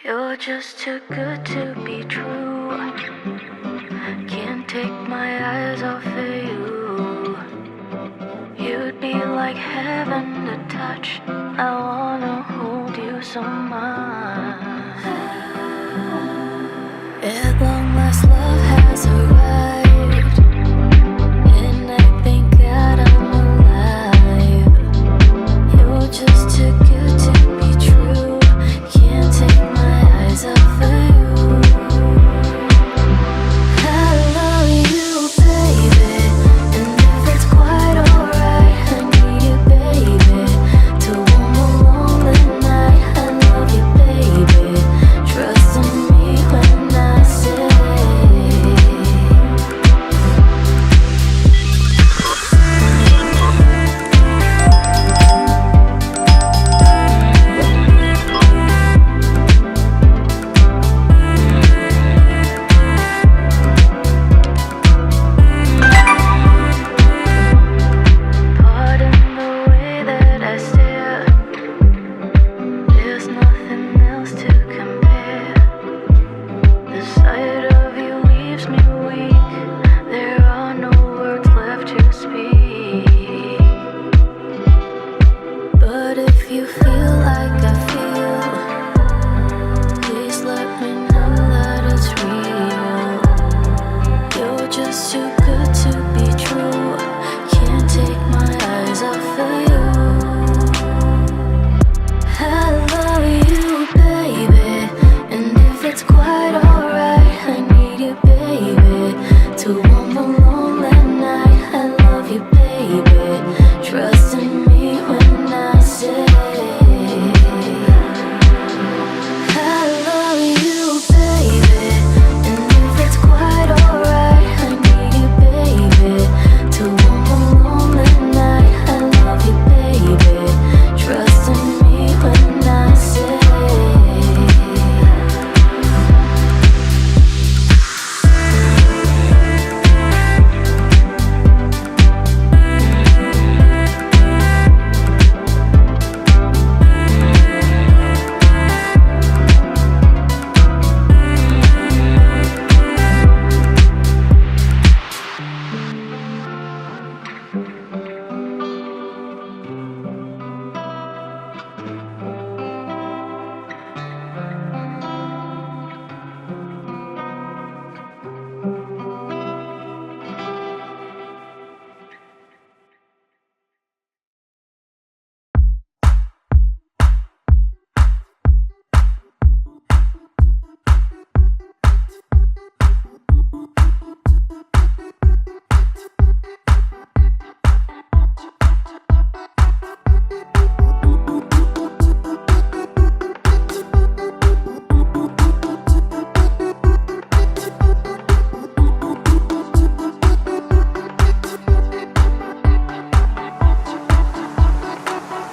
You're just too good to be true. Can't take my eyes off of you. You'd be like heaven to touch. I wanna hold you so much. At long last, love has quite alright. I need you, baby, to warm the lonely night. I love you, baby. Trust in me when I say I love you, baby. And if it's quite alright, I need you, baby, to warm the lonely night. I love you, baby. Trust in me when I say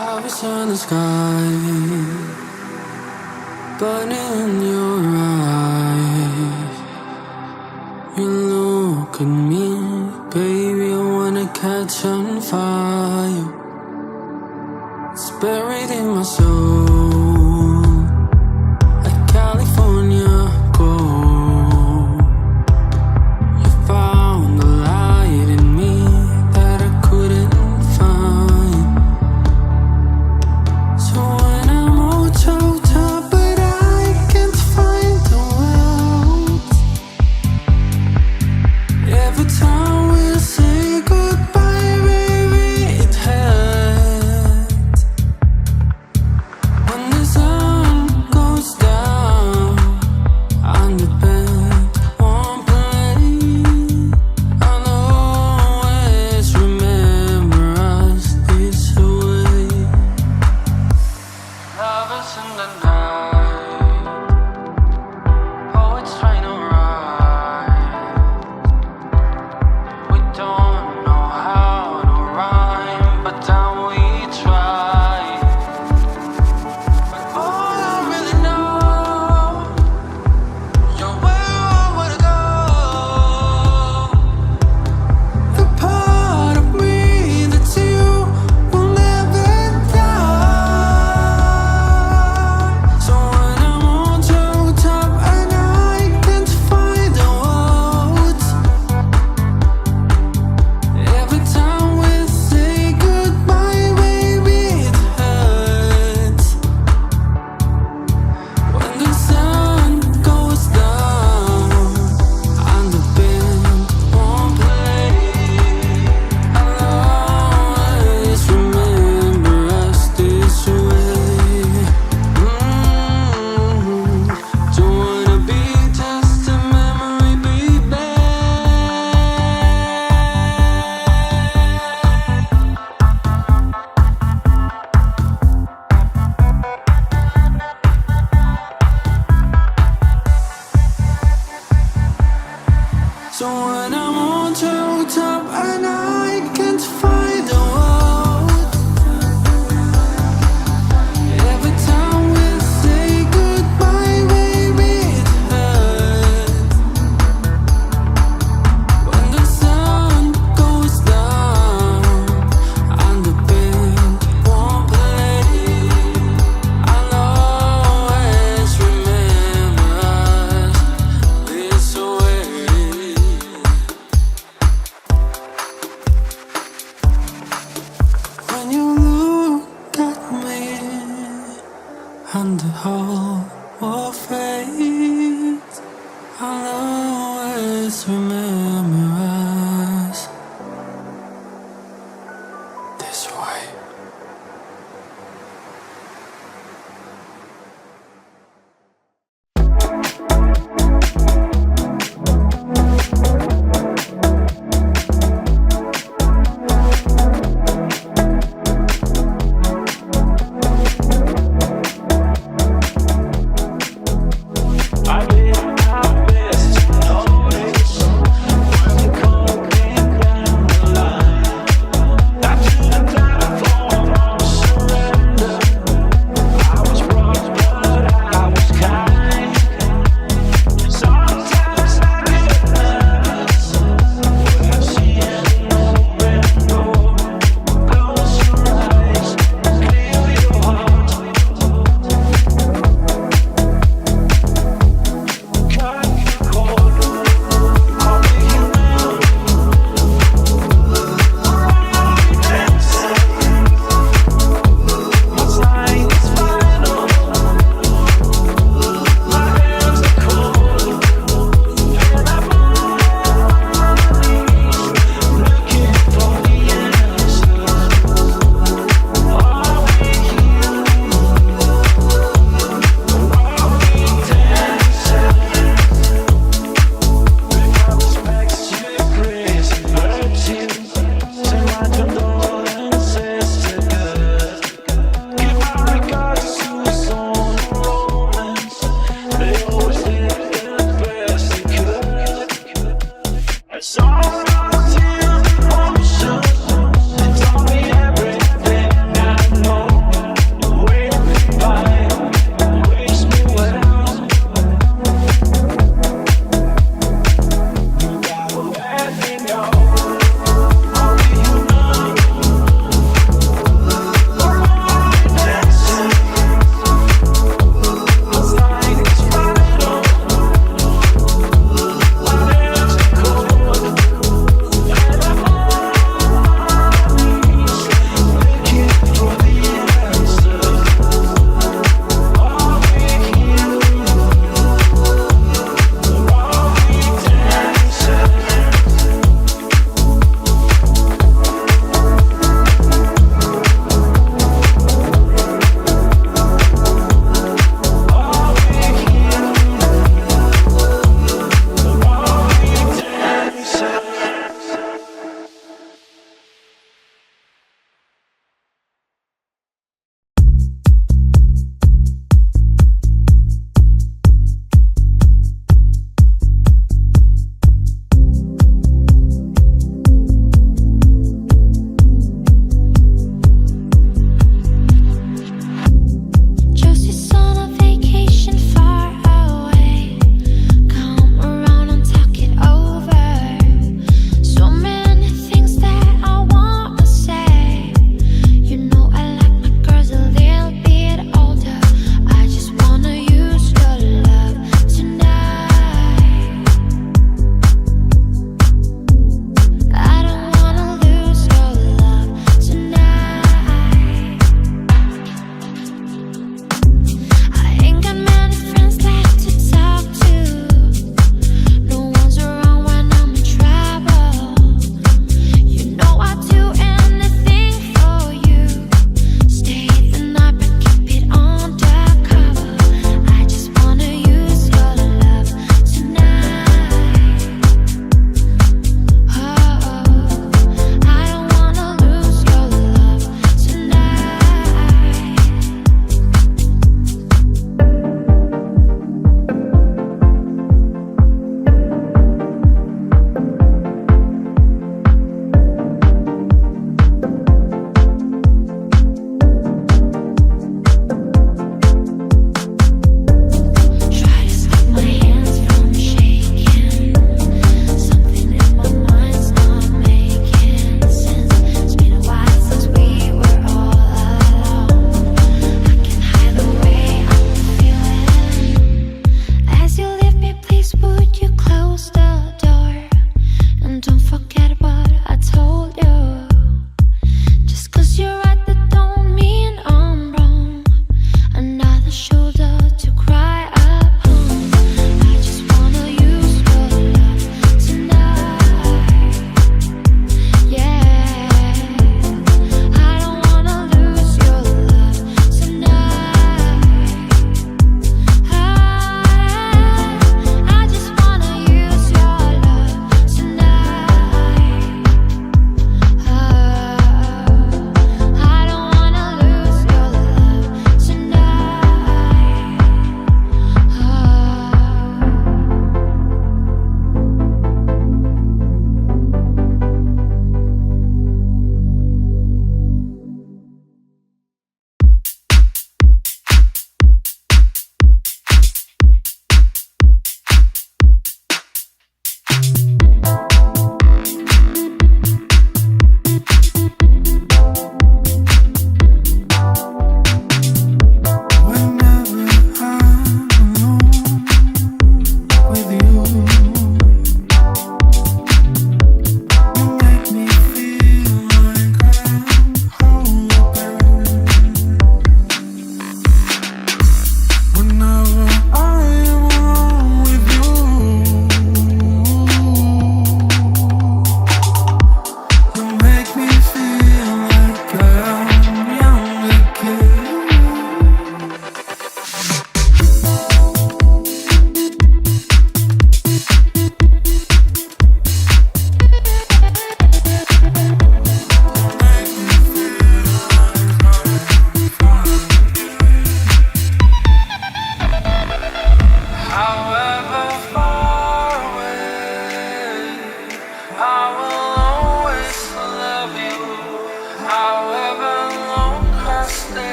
I was in the sky, but in your eyes, you look at me, baby. I wanna catch on fire. It's buried in my soul, like California gold. You found the light in me that I couldn't find. So when I'm all choked up, but I can't find the words. Every time we say goodbye, baby, it hurts. When the sun goes down and the band won't play, I'll always remember us this way. Lovers in the night, poets trying to write. We don't know how to rhyme, but then we try. But all I really know, you're where I wanna go. The part of me that's you will never die. So when I'm all choked up and I can't find the words, every time we say goodbye, baby, it hurts. When the sun goes down and the band won't play, I'll always remember us this way. Don't wanna be just a memory, baby. So when I'm all choked up and I can't find the words, every time we say goodbye, baby, it hurts. When the sun goes down and the band won't play, I'll always remember us this way. When you look at me and the whole world fades, I'll always remember us this way.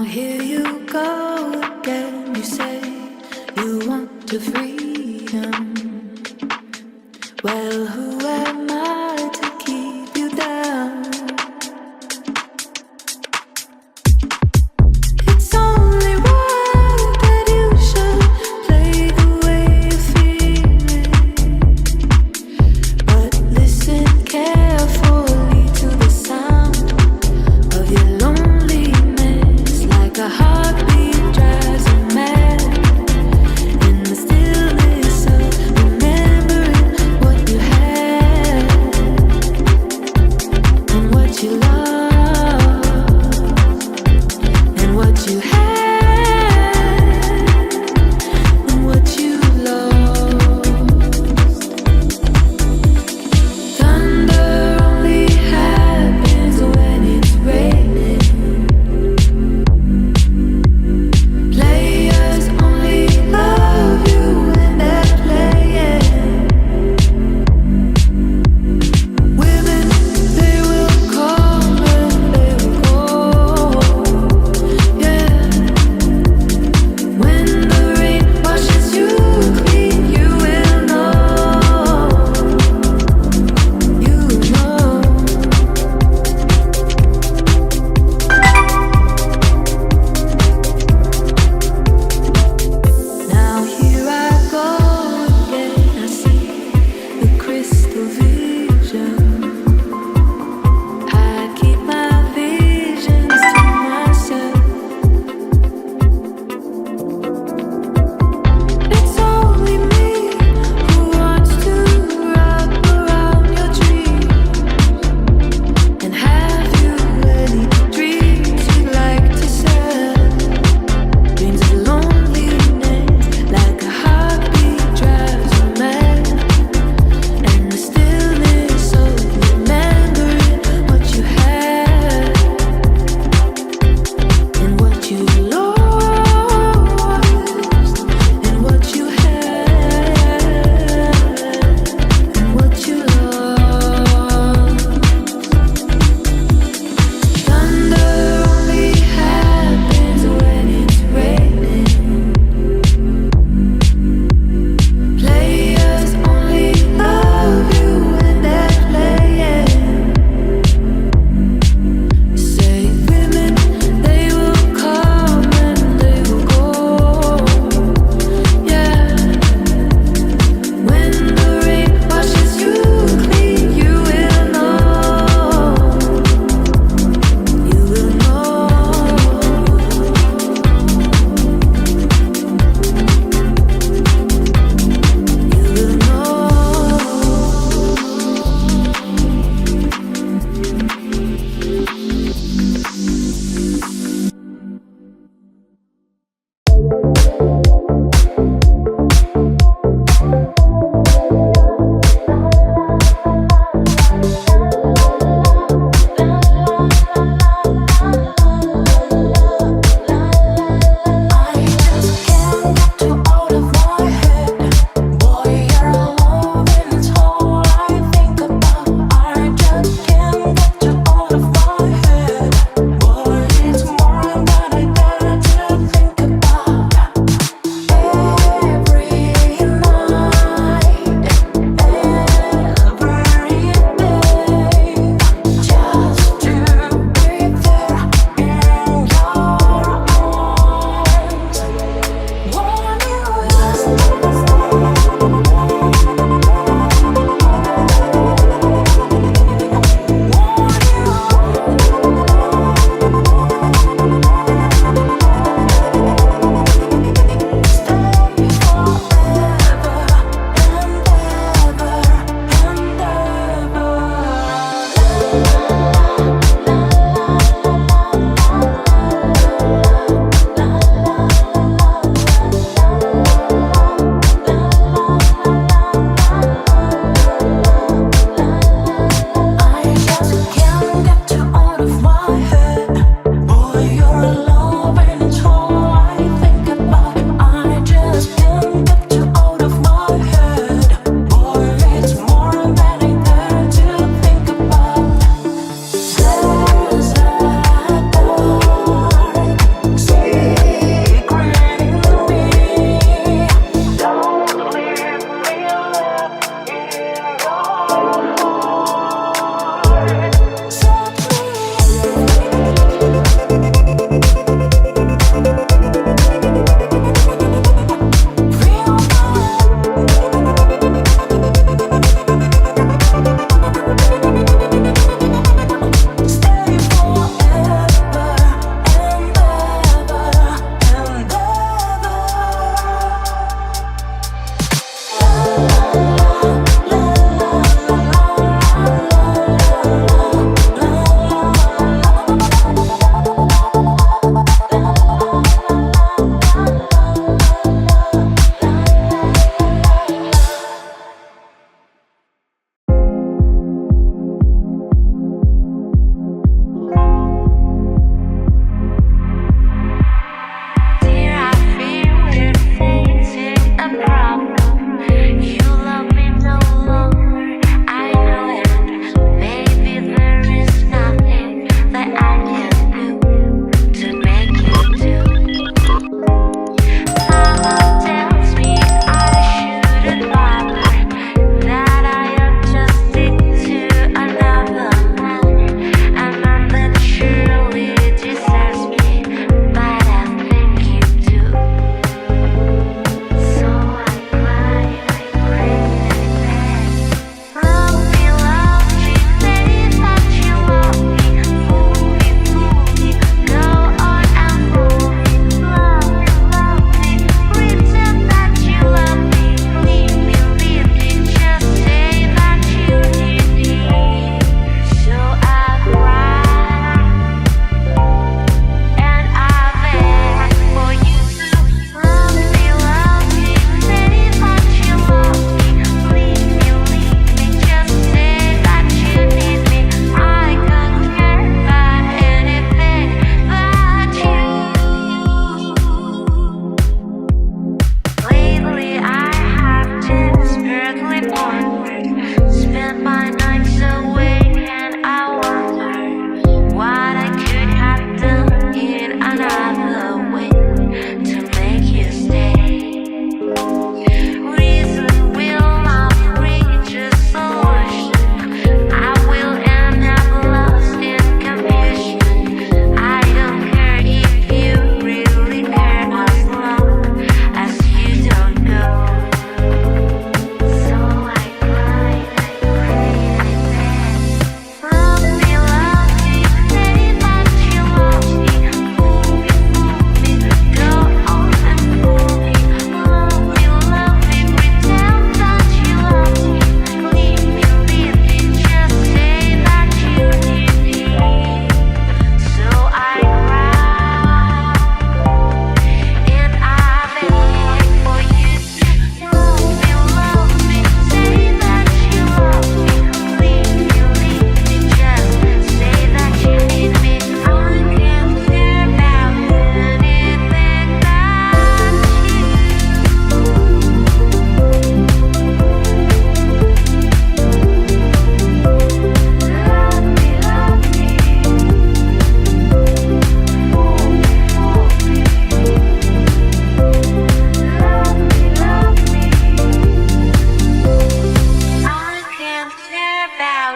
here you go again. You say you want to freedom. Well, who am I to keep you down? It's only right that you should play the way you feel it. But listen carefully to the sound of your loneliness, like a heartbeat drives you mad in the stillness of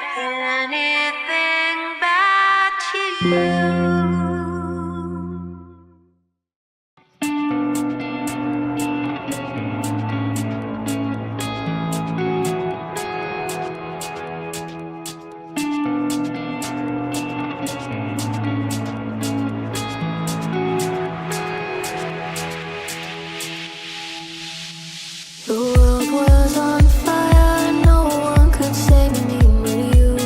about anything but you. The world was on fire, no one could save me but you.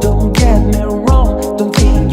Don't get me wrong, don't think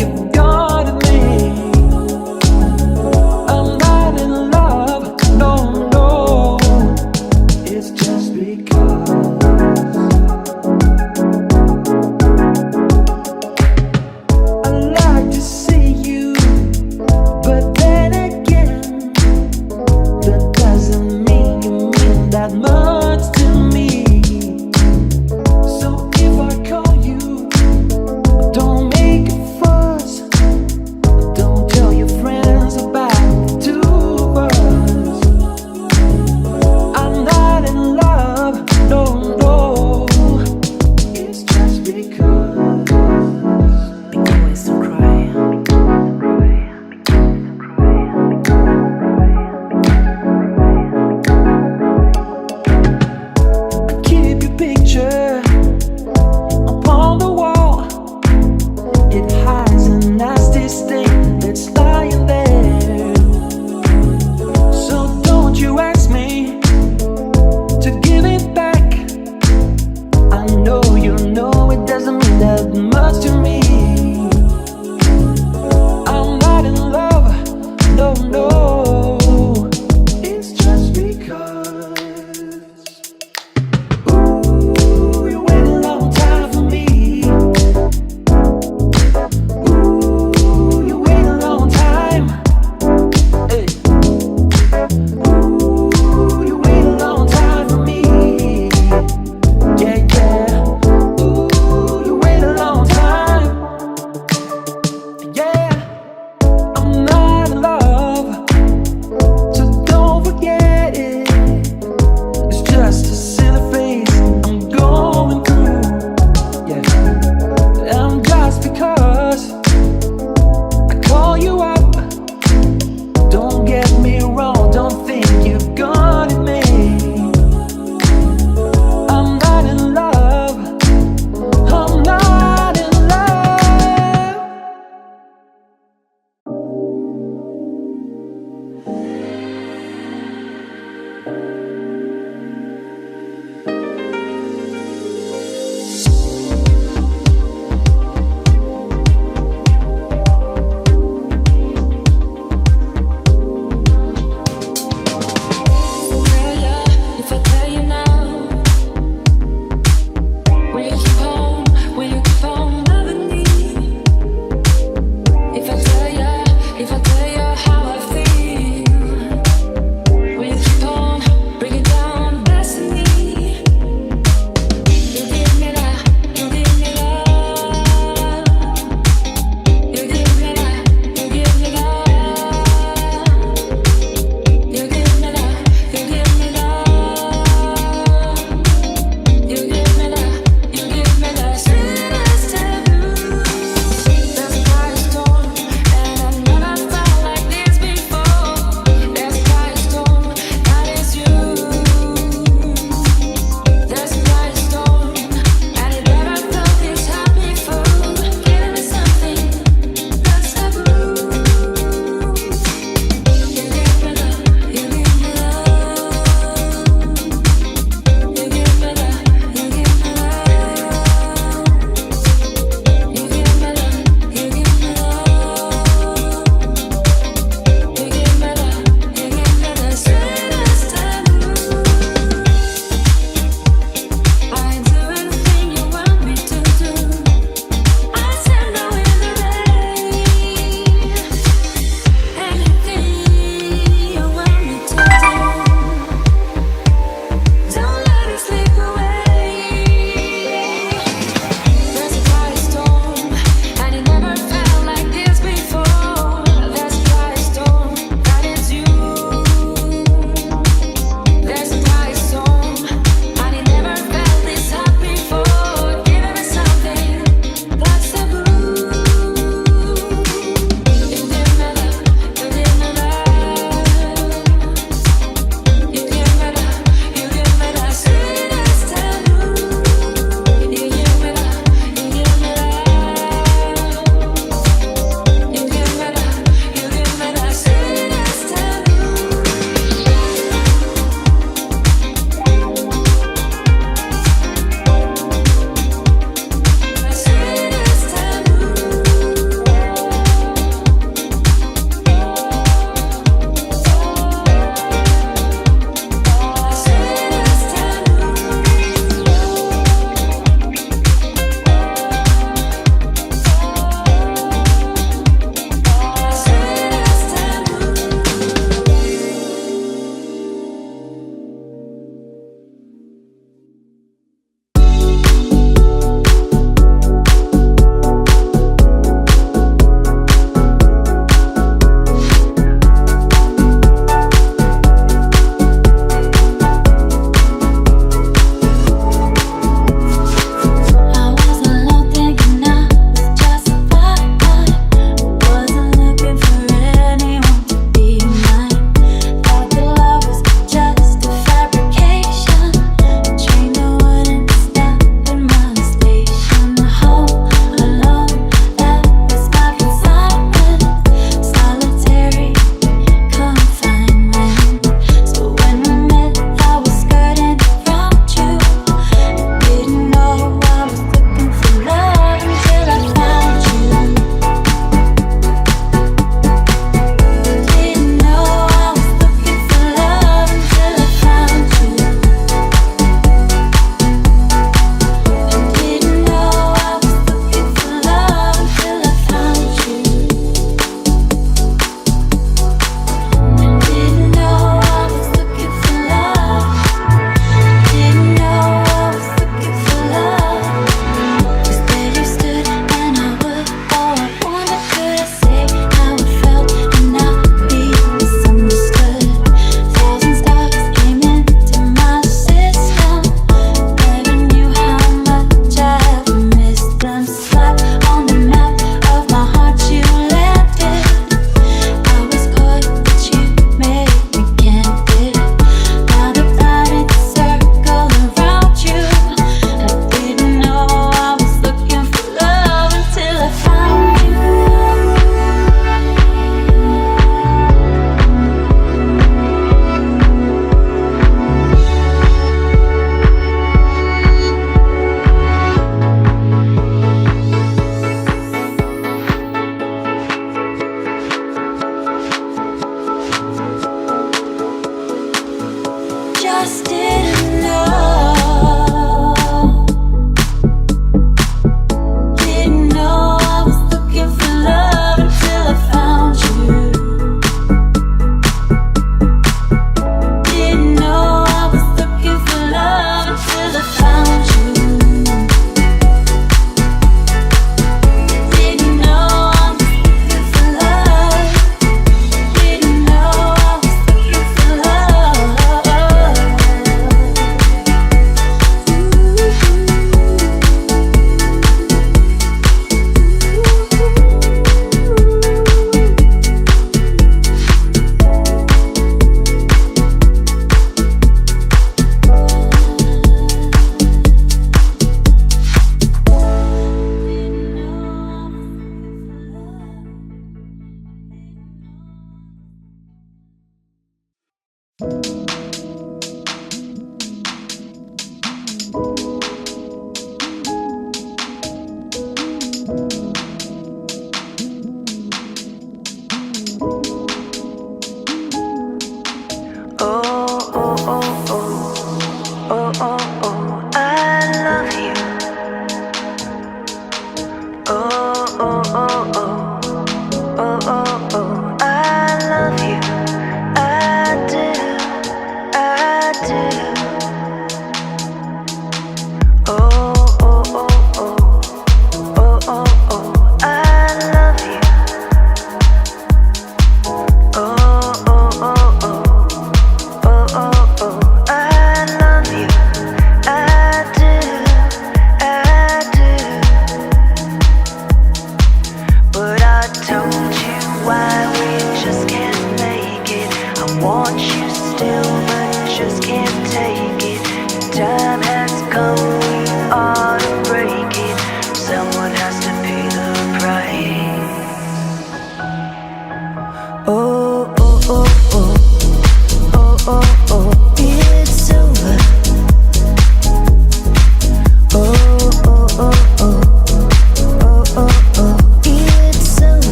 this thing that's lying there. So don't you ask me to give it back. I know you know it doesn't mean that much to me. I'm not in love, no, no. It's just because. Ooh, you waited a long time for me. Ooh, you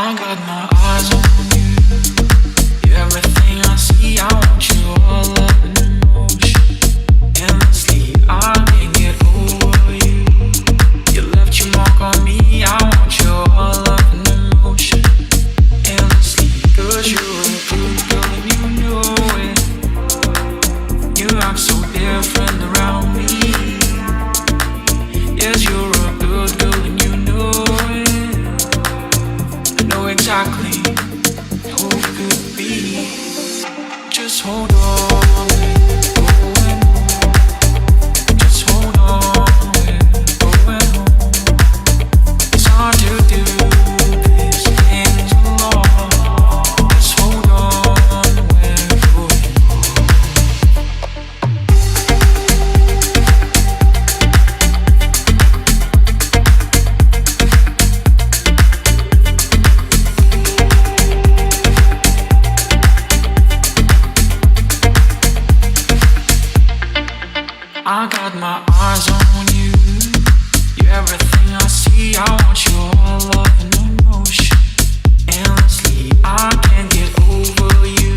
I got my eyes on you. You're everything I see. I want you all love and emotion. Endlessly, I can't get over you. You left your mark on me. I want you all love and emotion. Endlessly, 'cause you're a good girl and you know it. You act so different around me. Yes, you're a good girl and you know it. I know exactly who it could be. Just hold on, going home. Just hold on, going home. It's hard to do these things alone. Just hold on, we're going I got my eyes on you. You're everything I see. I want you all love and emotion. Endlessly, I can't get over you.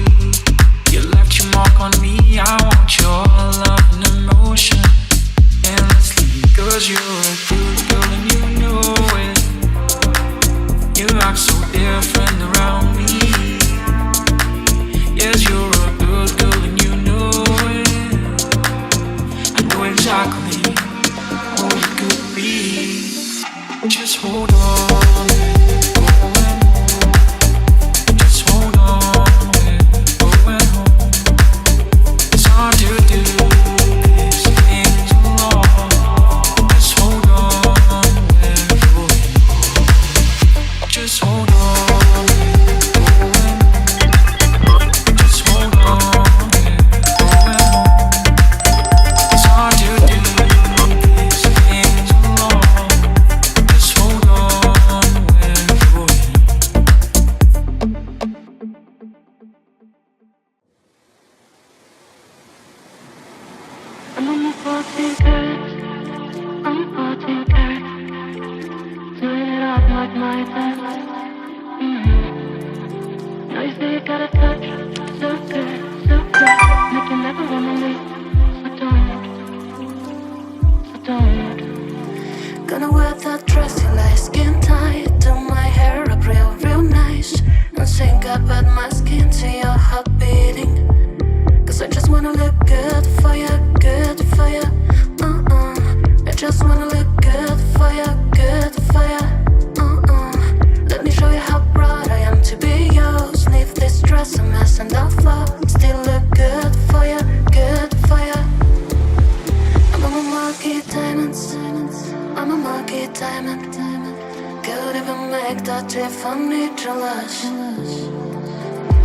You left your mark on me. I want you all love and emotion. Endlessly, 'cause you're a good girl and you know it. You act so different around me. Yes, you're a good girl and you know it. I know exactly who you could be. Just hold on, going home. Just hold on, going home. It's hard to do these things alone. Just hold on, we're going home. Just hold on, going home. Just hold on, going home. It's hard to do these things alone. Just hold on, we're going. I'm on my 14 carats. I'm 14 carats. Doing it up like my dad. Now you say you got a touch. So good, so good. Make you never wanna leave. So don't. Gonna wear that dress, you like skin tight. Do my hair up real nice. And sync up at my skin to your heart beating. 'Cause I just wanna look good for you, good for you. I just wanna look good for you, good for you. Let me show you how proud I am to be yours. Leave this dress a mess on the floor. Still look good for you, good for you. I'm a marquee diamonds. I'm a marquee diamond. Could even make that Tiffany jealous.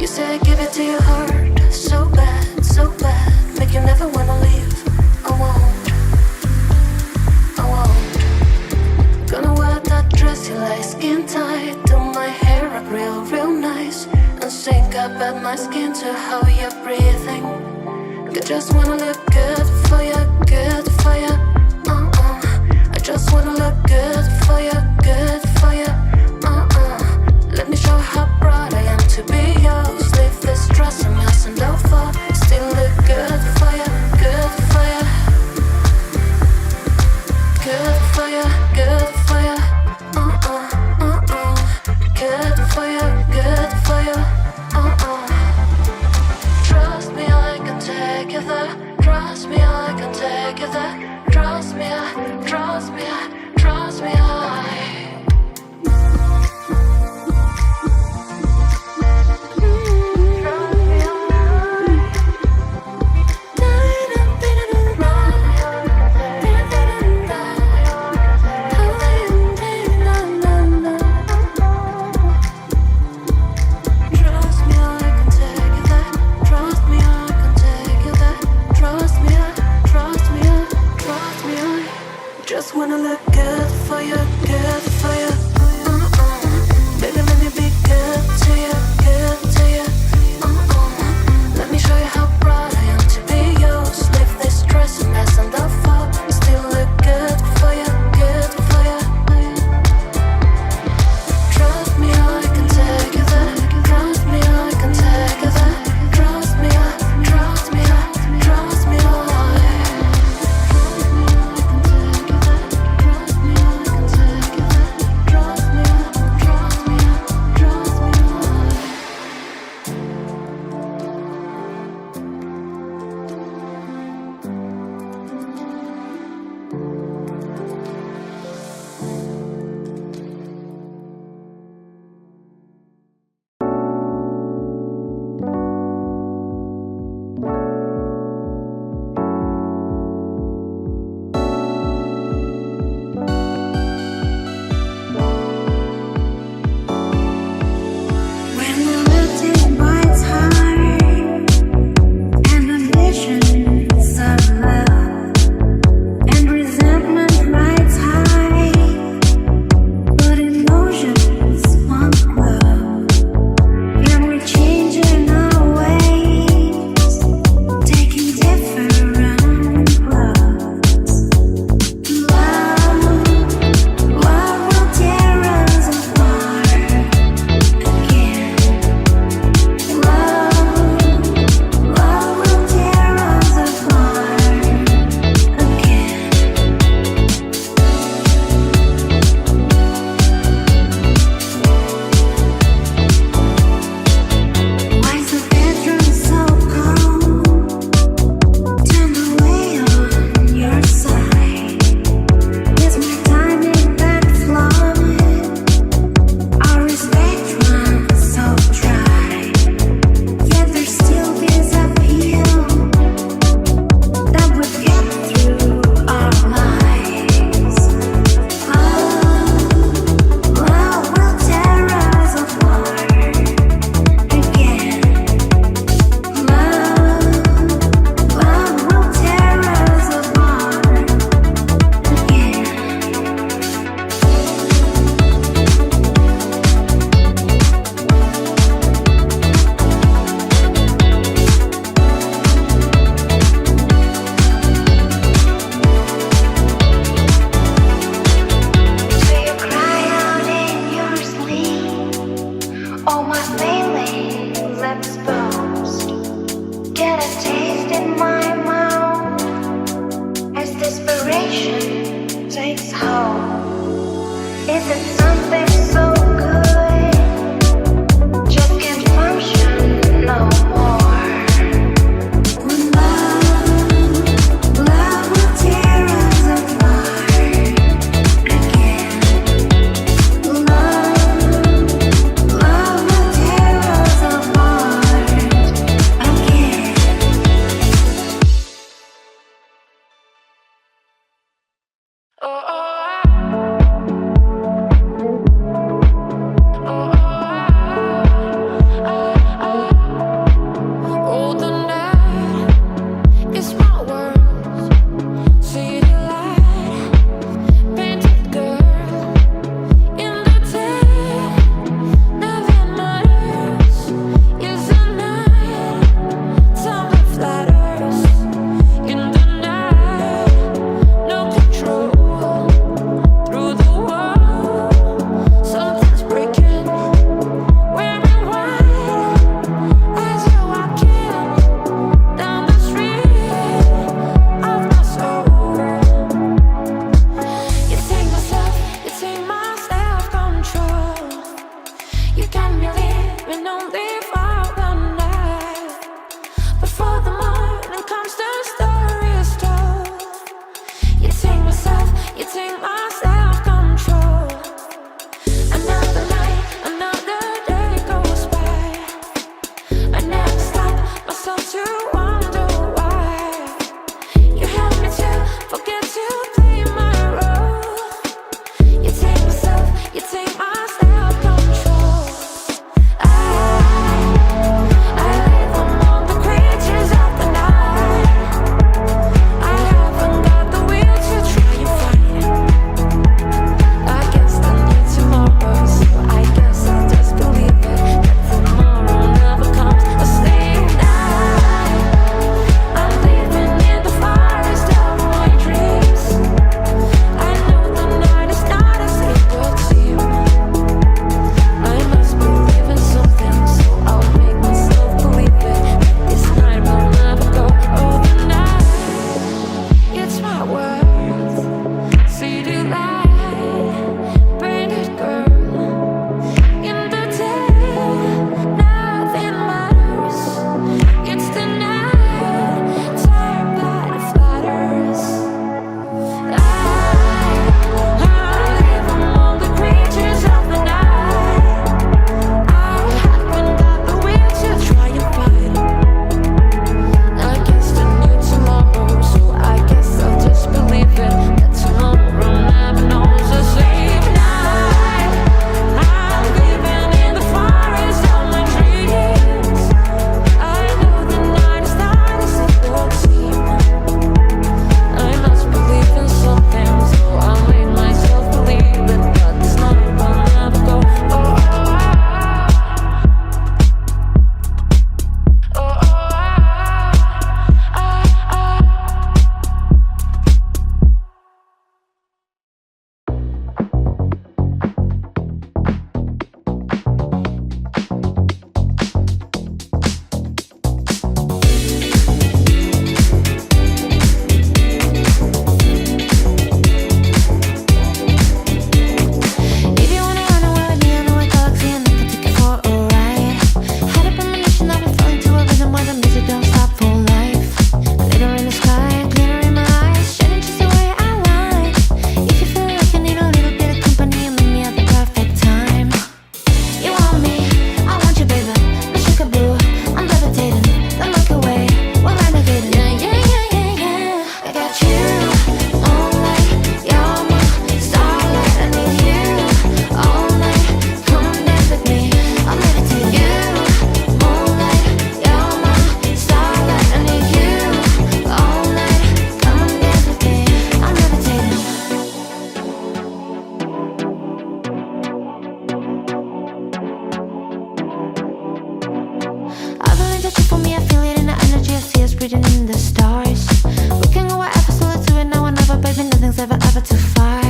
You say give it to your heart. So bad, so bad. Make you never wanna leave. I won't. Gonna wear that dress, you like skin tight. Do my hair up real nice. And sync up at my skin to how you're breathing. I just wanna look good for you, good for you. I just wanna look good for you, good for you. Let me show how proud I am to be yours. Leave this dress a mess and I'll fall. Still look good for you, good for you. Good for you, good for you. Good for you, good for you. Trust me, I can take you there. Trust me, I can take you there. Trust me, trust me, trust me, Trust all my feelings exposed. Get a taste in my mouth as desperation takes hold. Is it something so good? Just can't function no more. When love will tear us apart again. Love will tear us apart again. Oh, the night is my world. City light, painted girl in the day. Nothing matters. Is the night time that flatters in the night? No control through the wall. Something's breaking. Wearing white as you're walking down the street of my soul. You take my self-control. You got me living only for the night. Before the morning comes, the story is told. You take my self-control. Another night, another day goes by. I never stop myself to wonder why. You help me to forget to play my role. You take my self-control. I live among the creatures of the night. I haven't got the will to try and fight it. I guess I need tomorrow, so I guess I'll just believe it. That tomorrow never comes. A sleep night. I'm living in the forest of my dreams. I know the night is not as it would seem. I must believe in something, so I'll make myself believe it. That this night will never go. Oh, the night, it's my world. City light, painted girl in the day. Nothing matters. It's the night time that flatters. I live among the creatures of the night. I haven't got the will to try and fight it. I guess I need tomorrow, so I guess I'll just believe it. That tomorrow never knows a sleep night. I'm living in the forest of my dreams. I know the night is not as it would seem. I must believe in something, so I'll make myself believe it. But this night will never go. If you wanna run away with me, I know a galaxy and I can take you for a ride. Had a premonition that we fell into a rhythm where the music don't stop for life. Glitter in the sky, glitter in my eyes, shining just the way I like. If you feel like you need a little bit of company, you meet me at the perfect time. You want me, I want you, baby. No sugar blue, I'm levitating. The Milky Way, we're renegading. I got you, moonlight, you're my starlight. I need you all night. Come dance with me, I'm meditating. You, moonlight, you're my starlight. I need you all night. Come dance with me, I'm meditating. I believe that you for me, I feel it in the energy. I see us breathing in the stars. We can go wherever, so let's do it now or never, baby. Nothing's ever too far.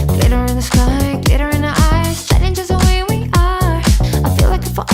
Glitter in the sky, glitter in the eyes, shining just the way we are. I feel like if I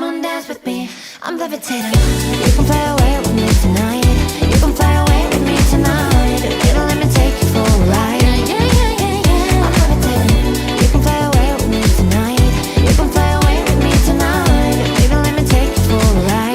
Come on, dance with me. I'm levitating. You can fly away with me tonight. You can fly away with me tonight. Baby, let me take you for a ride. I'm levitating. You can fly away with me tonight. You can fly away with me tonight. Baby, let me take you for a ride.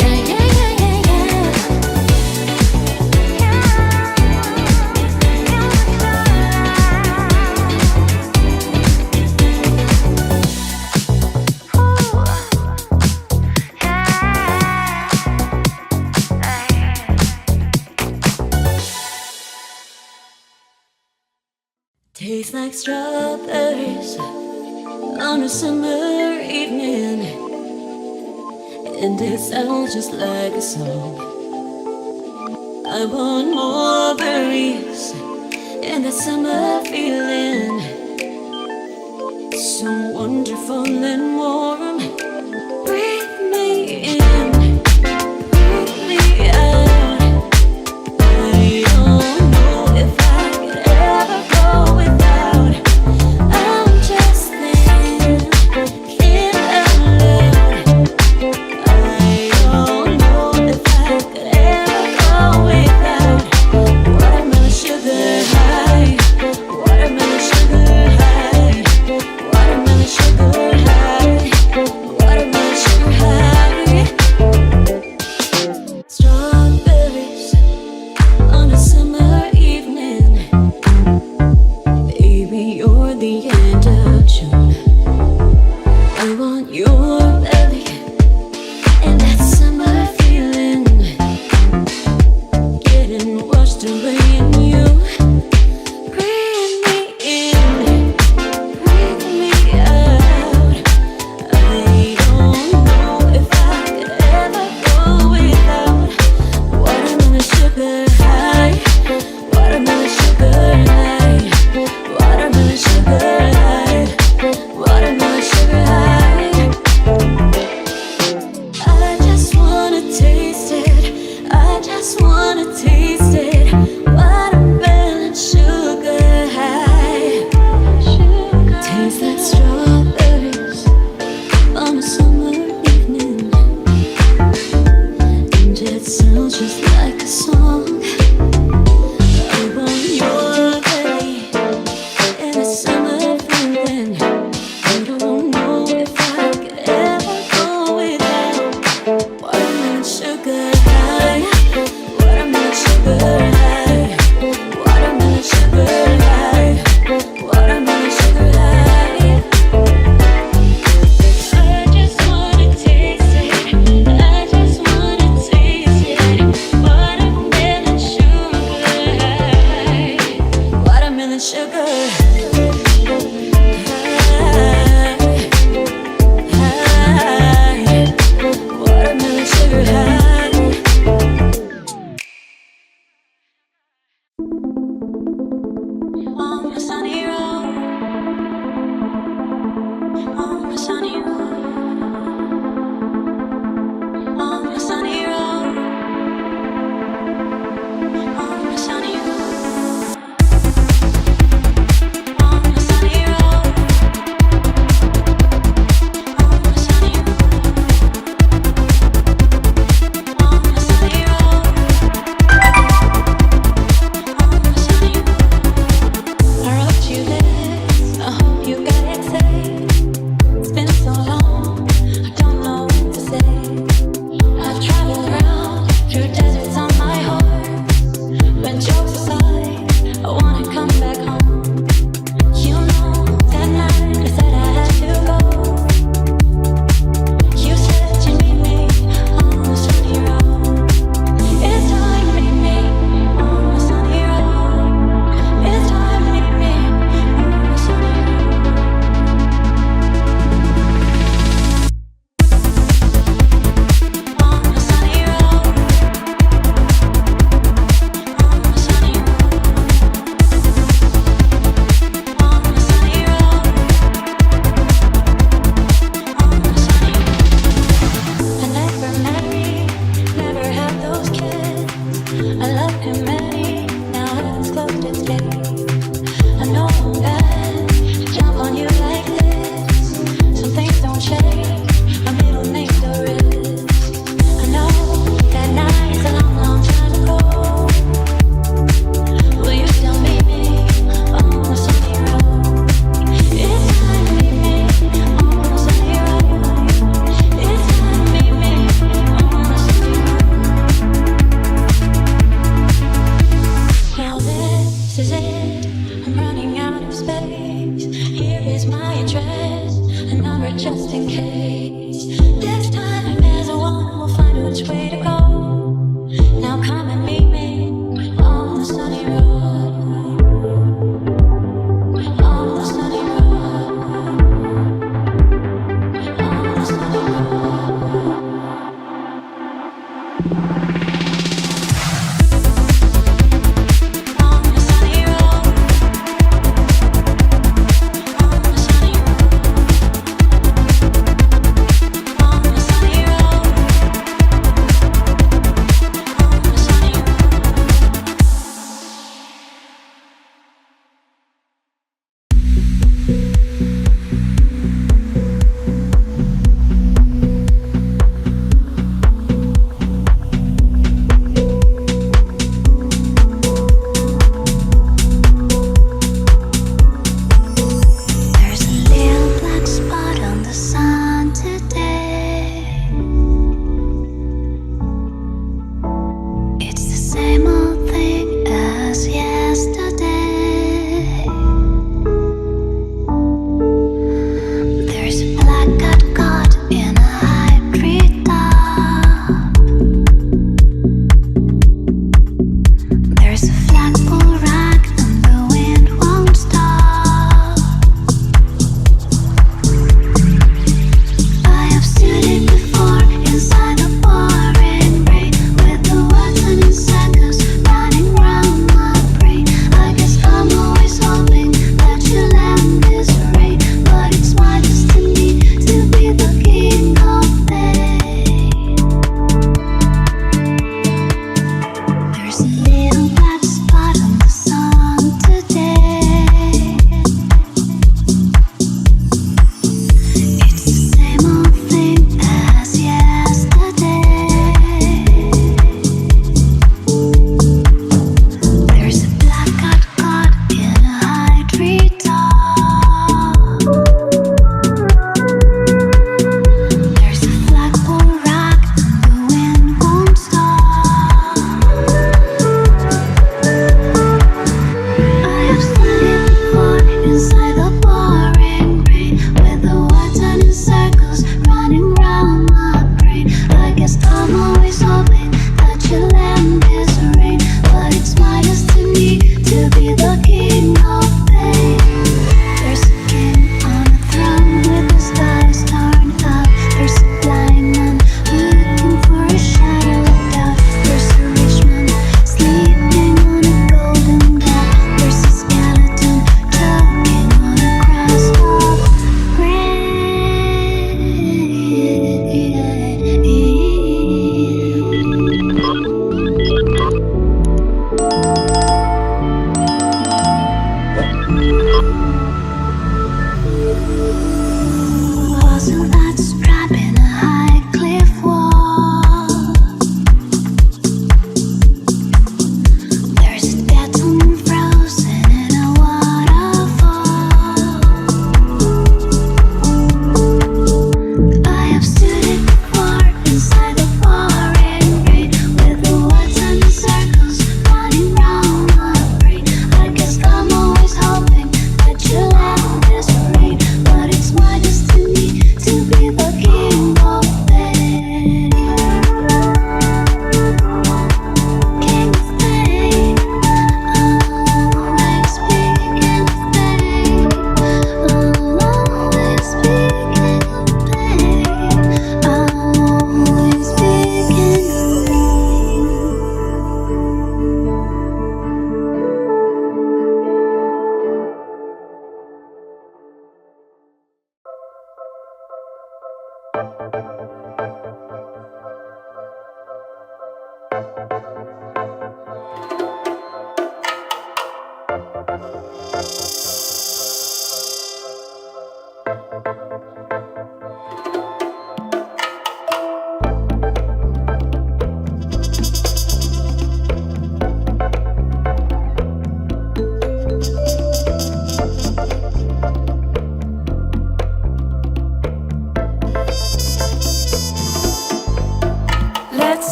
Tastes like strawberries on a summer evening, and it sounds just like a song. I want more berries and that summer feeling, so wonderful and warm. Breathe me in, breathe me out. I don't know if I could ever go without. I'm just thinking out loud. I don't know if I could ever go without watermelon sugar high, watermelon sugar high, watermelon sugar high.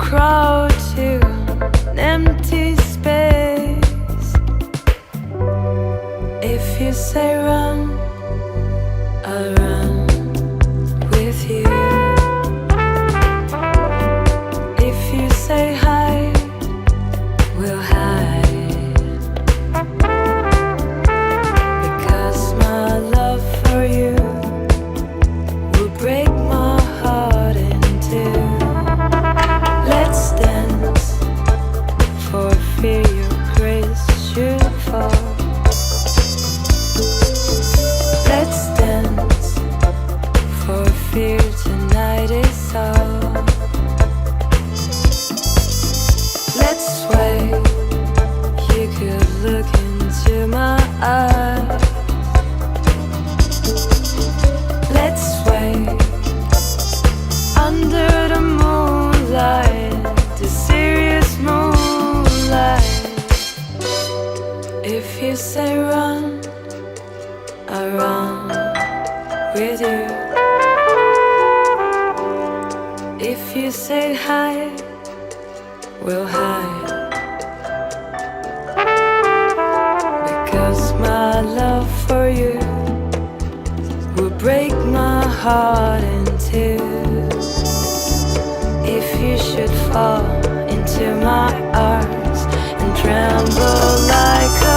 crowd to an empty space. If you say run, I'll run with you. If you say hide, we'll hide. Because my love for you will break my heart in two. Let's dance for fear your grace should fall. Let's dance for fear tonight is all. Let's sway, you could look into my eyes. Let's sway under the moonlight, the serious moonlight. If you say run, I run with you. If you say hide, we'll hide. Because my love for you will break my heart in two. If you should fall into my arms and tremble like a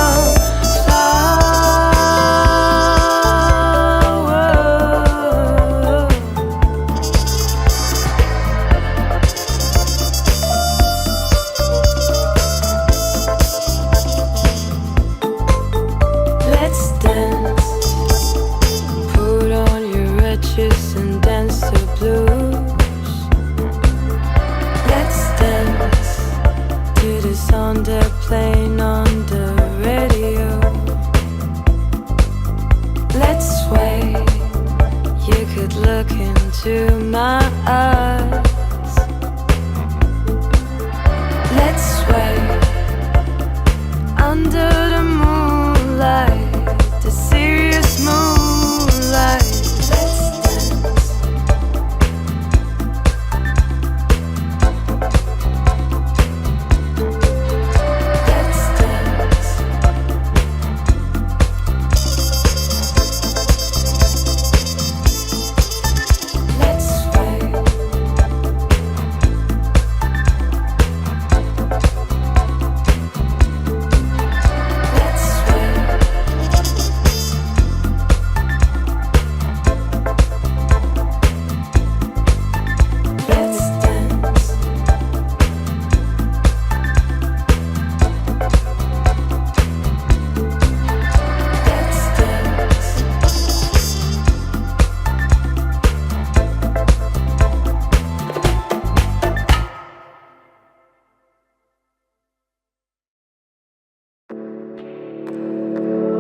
and dance the blues. Let's dance to the song they're playing on the radio. Let's sway, you could look into my eyes. Let's sway under the moonlight, the serious moonlight.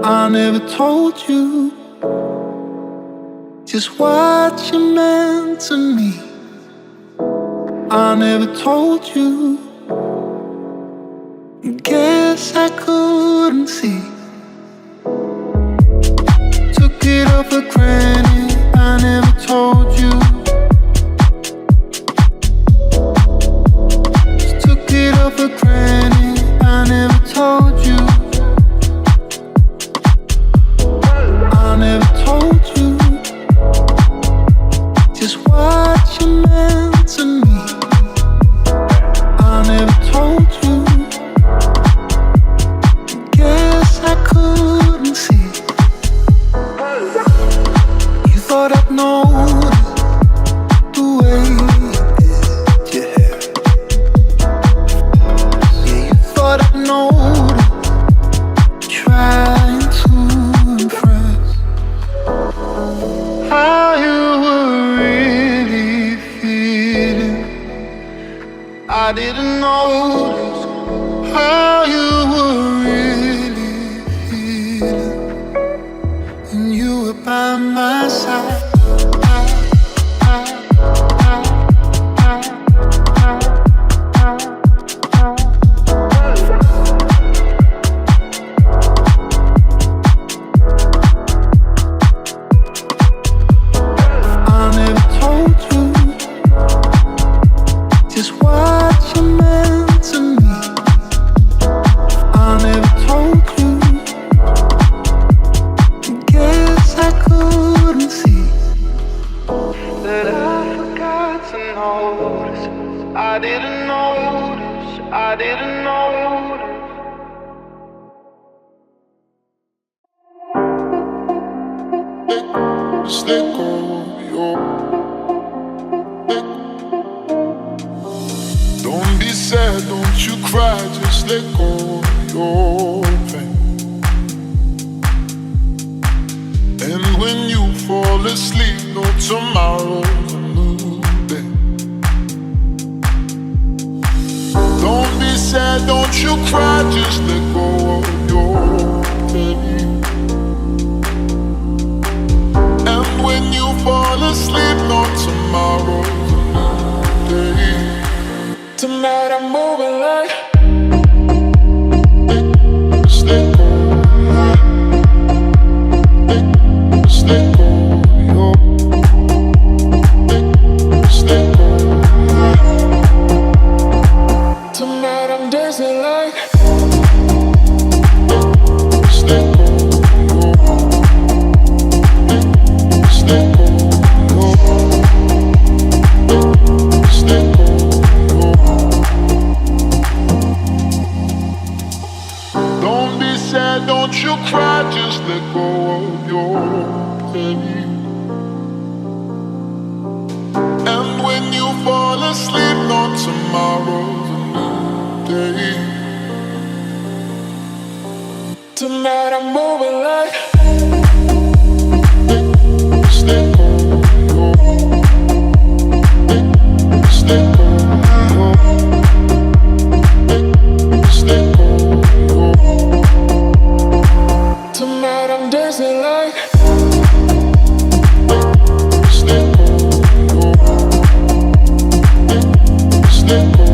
I never told you just what you meant to me. I never told you. Guess I couldn't see. Took it up for granted. I never told you. Just took it up for granted. I never told you. I never told you just what you meant to me. I never told you. Guess I couldn't see. You thought I'd notice the way you did your hair. Yeah, you thought I'd notice trying to impress. How you were really feeling. I didn't notice how you were really feeling. And you were by my side. Just what you meant to me. I never told you. Guess I couldn't see that I forgot to notice. I didn't notice. I didn't notice. Just let go of your. Don't be sad, don't you cry. Just let go of your pain. And when you fall asleep, no tomorrow's a new day. Don't be sad, don't you cry. Just let go of your pain. And when you fall asleep, no tomorrow's a new day. Tonight I'm moving like. Just let go. Just let go. Just let go. Tonight I'm dancing like. Just let go. Just let go. Just let go. Don't be sad, don't you cry, just let go of your pain. And when you fall asleep, no tomorrow's a new day. Tonight I'm moving like. Just let go. Just let go. Just let go. Tonight I'm dancing like. Just let go. Just let go.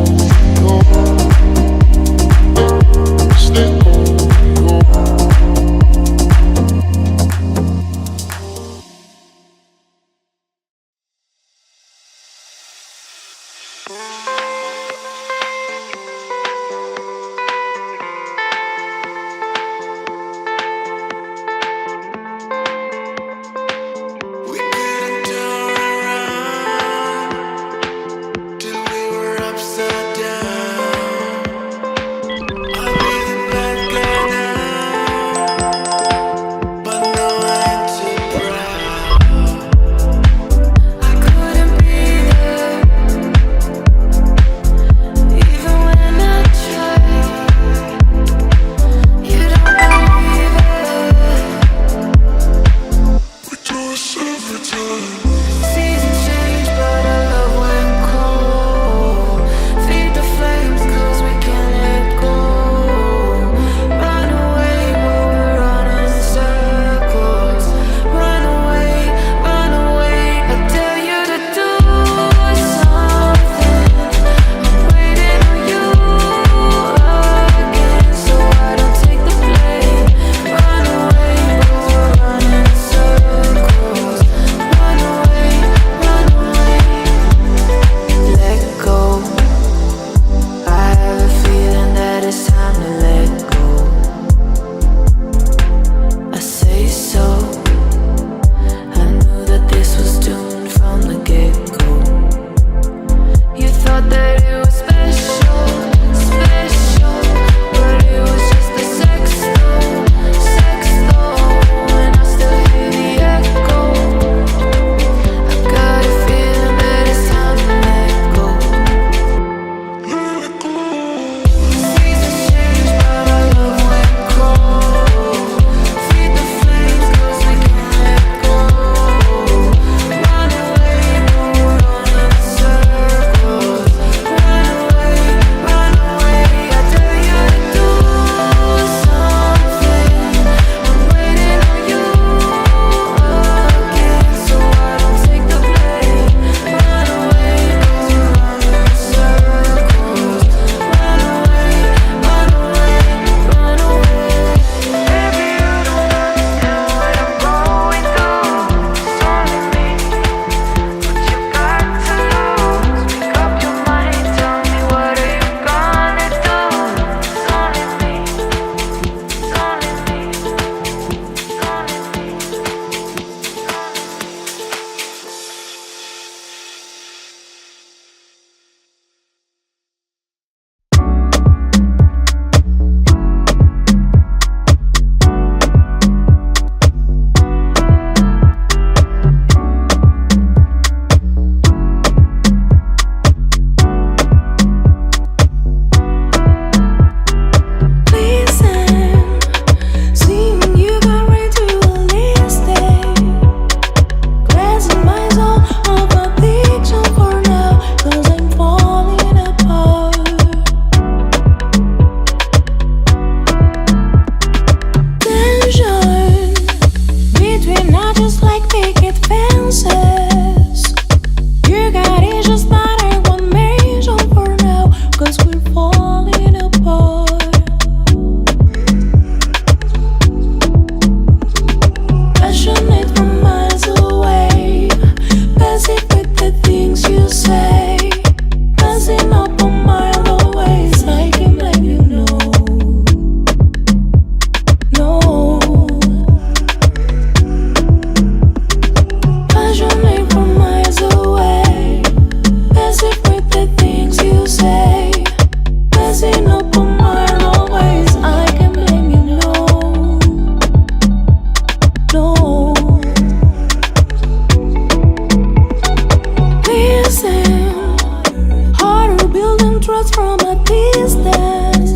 from a distance.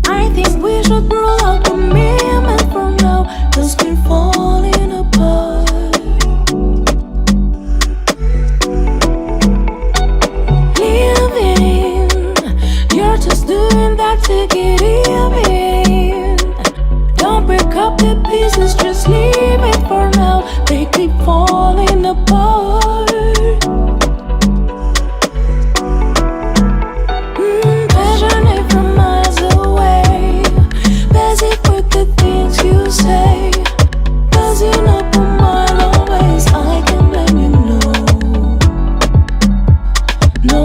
I think we should roll out the moment for now, 'cause we're falling apart. Living, you're just doing that to get even. Don't break up the pieces, just leave it for now. They keep falling apart. Passionate from miles away, basic with the things you say. Buzzing up a mile away, I can let you know. No.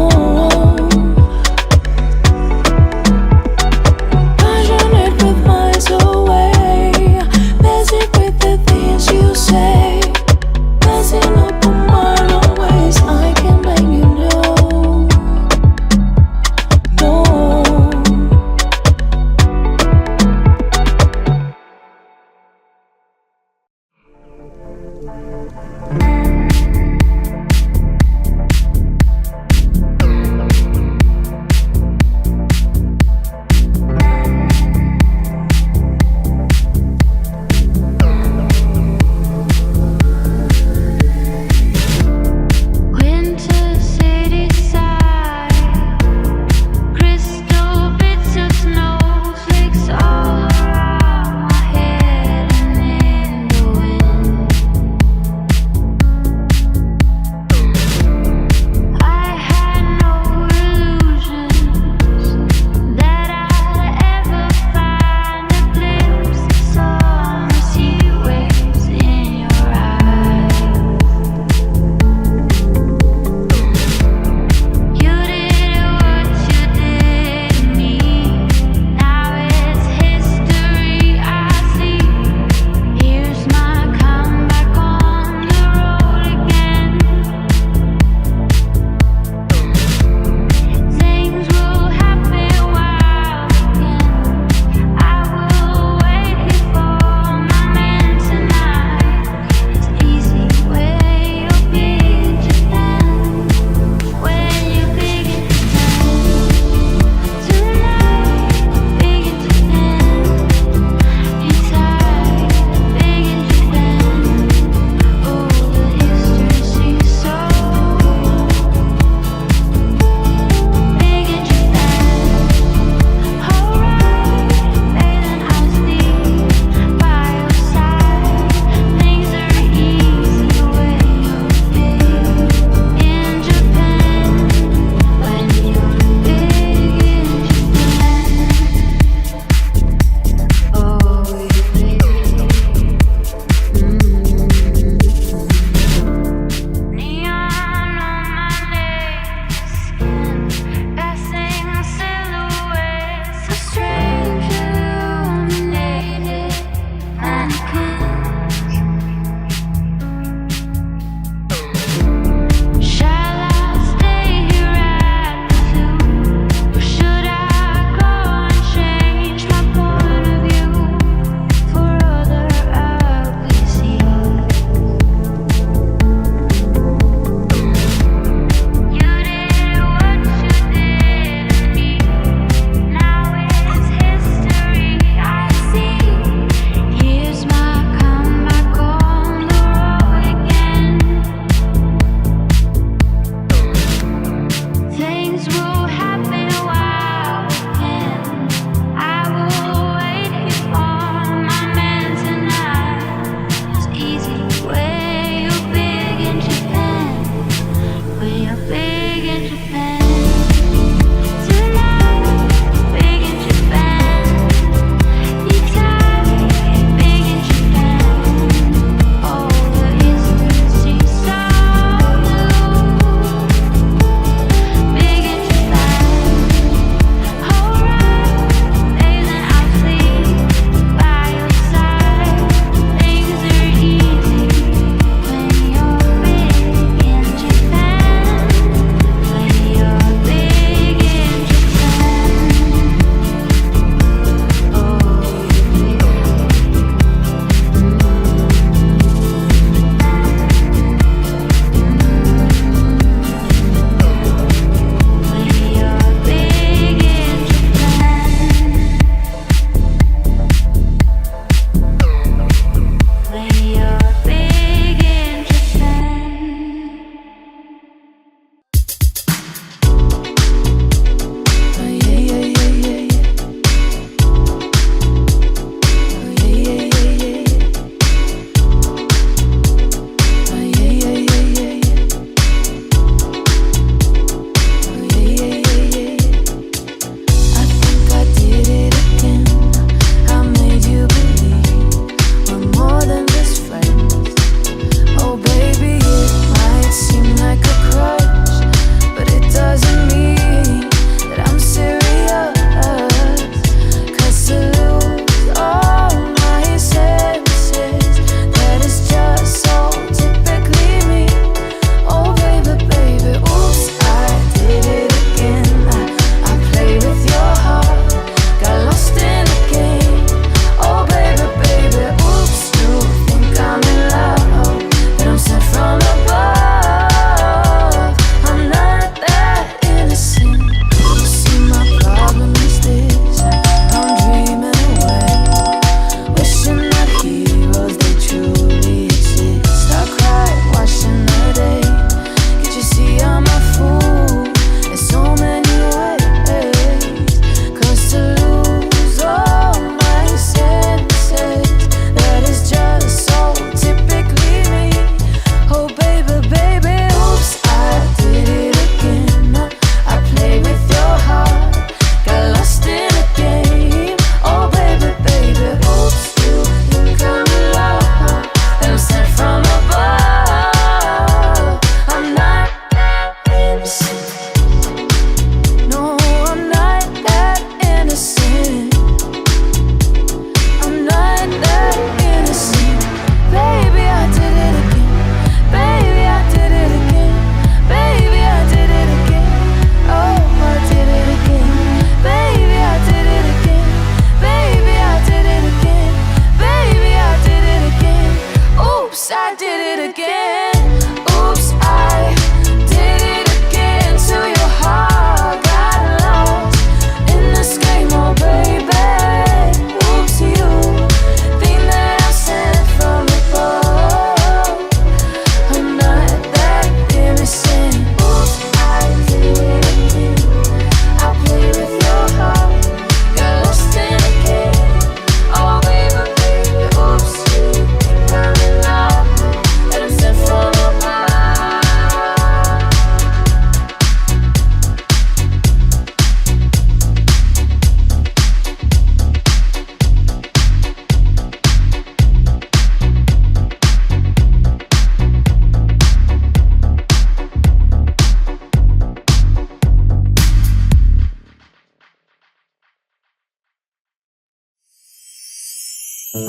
I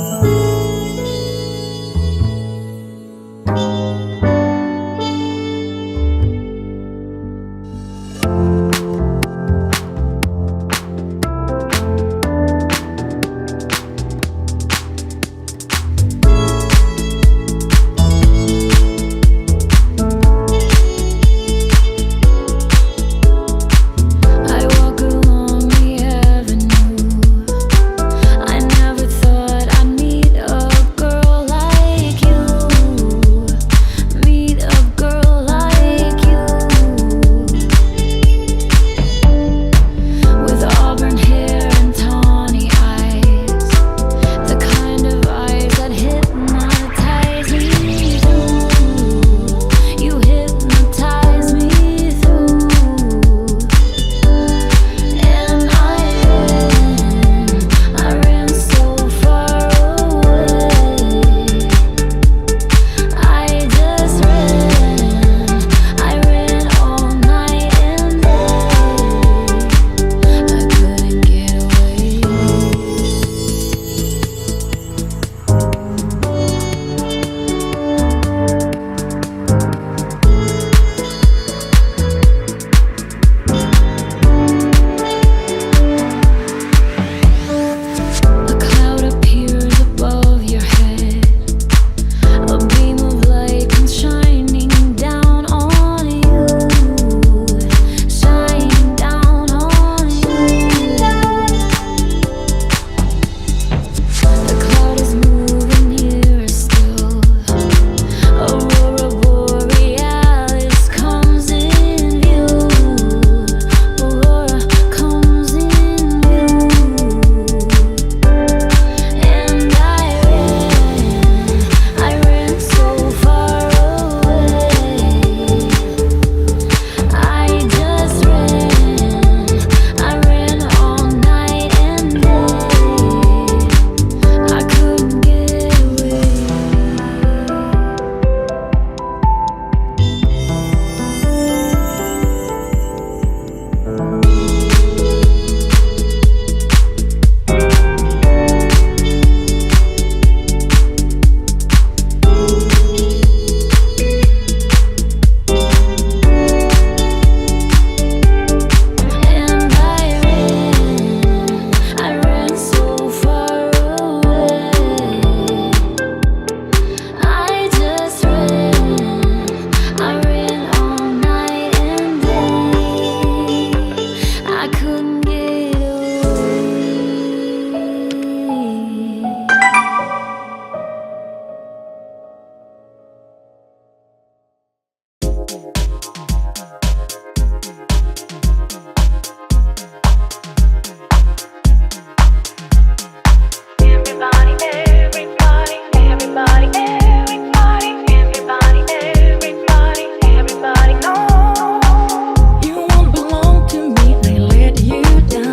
walk along the avenue. I never thought I'd meet a girl like you. Meet a girl like you. With auburn hair and tawny eyes. The kind of eyes that hypnotize me through. You hypnotize me through. And I ran so far away. I just ran all night and day. I couldn't get away. A cloud appears above your head. A beam of light comes shining down on you. Shining down on you. The cloud is moving nearer still. Aurora borealis comes in view. Aurora comes in view. And I ran so far away. I just ran all night and day. I couldn't get away. And I ran so far away. I just ran all night and day. I couldn't get away. Everybody, everybody, everybody, everybody, everybody, everybody, everybody knows. You won't belong to me, they let you down.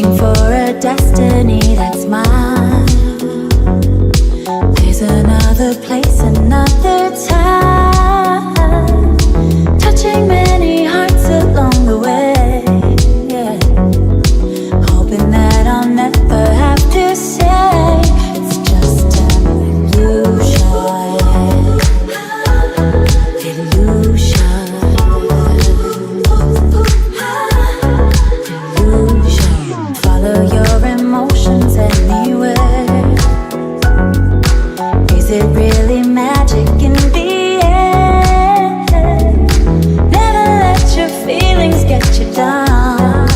Wishing for a destiny that's mine. There's another place, another time. Touching many hearts along the way. Yeah. Hoping that I'll never have to say it's just an illusion. Illusion. Illusion. Follow your emotions anywhere. Is it really magic in the end? Never let your feelings get you down.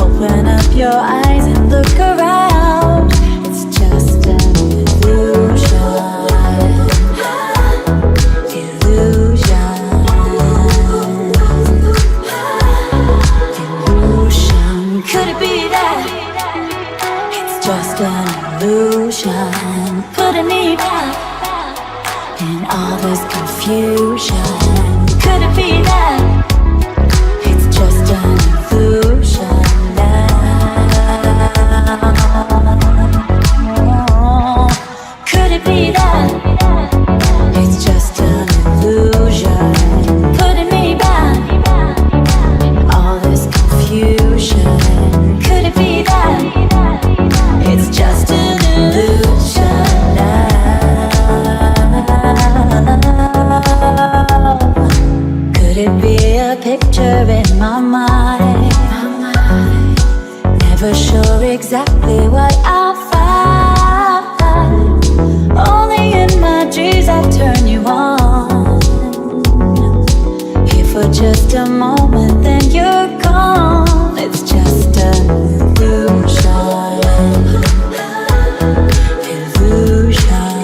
Open up your eyes and look around. It's just an illusion. Illusion. Illusion. Could it be that it's just an illusion? Putting me back in all this confusion. Could it be that it's just an illusion now? Could it be that it's just an illusion? Putting me back in all this confusion. Could it be that it's just an illusion now? Could it be a picture in my mind? Never sure exactly what I'll find. Only in my dreams I turn you on. Here for just a moment, then you're gone. It's just an illusion. Illusion.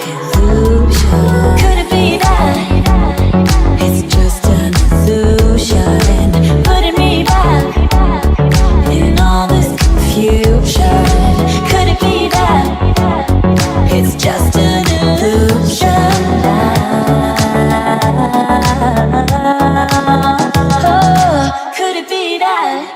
Illusion. Could it be that it's just an illusion? Putting me back in all this confusion. Could it be that it's just an illusion now? Oh, could it be that?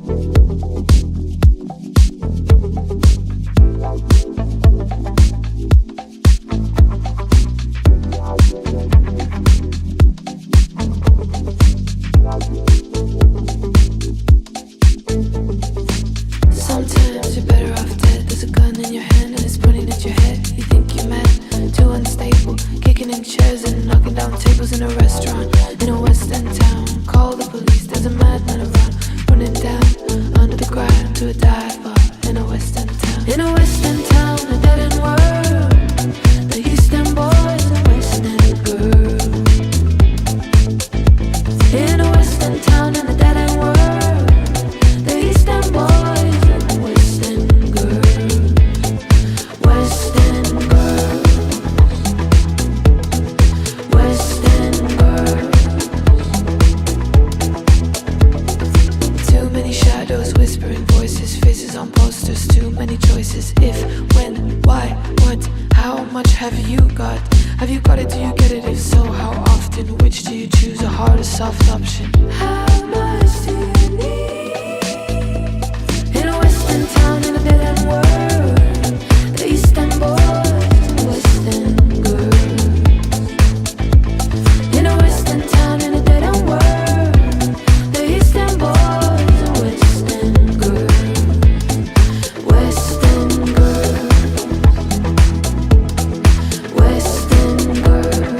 Sometimes you're better off dead. There's a gun in your hand and it's pointing at your head. You think you're mad, too unstable, kicking in chairs and knocking down tables in a restaurant in a West End town. Call the police, there's a madman around, running down under the ground to a dive bar in a West End town. In a West End town, a dead end world. The East End boys and West End girls. In a West End town, in a dead end world. The East End boys and West End girls. West End girls. West End girls. Too many shadows, whispering voices, faces on posters, too many choices. If, when, why, what, how much have you got? Have you got it? Do you get it? If so, how often? Which do you choose? A hard or soft option? How much do you need? In a West End town, in a dead end world. The East End boys and West End girls. In a West End town, in a dead end world. The East End boys and West End girls. West End girls. West End girls.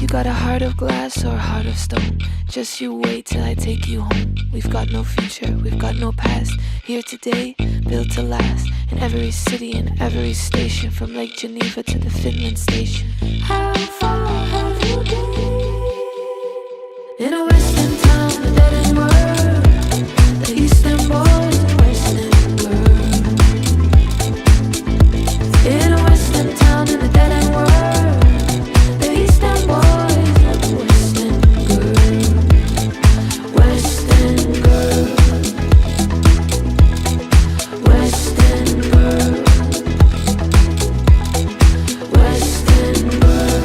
You got a heart of glass or a heart of stone. Just you wait till I take you home. We've got no future, we've got no past. Here today, built to last. In every city and every station, from Lake Geneva to the Finland station. How far have you been? In a West End town, a dead end world. The East End boys and West End girls. In a West End town, in a dead end world. The East End boys and West End girls. West End girls. West End girls. West End girls.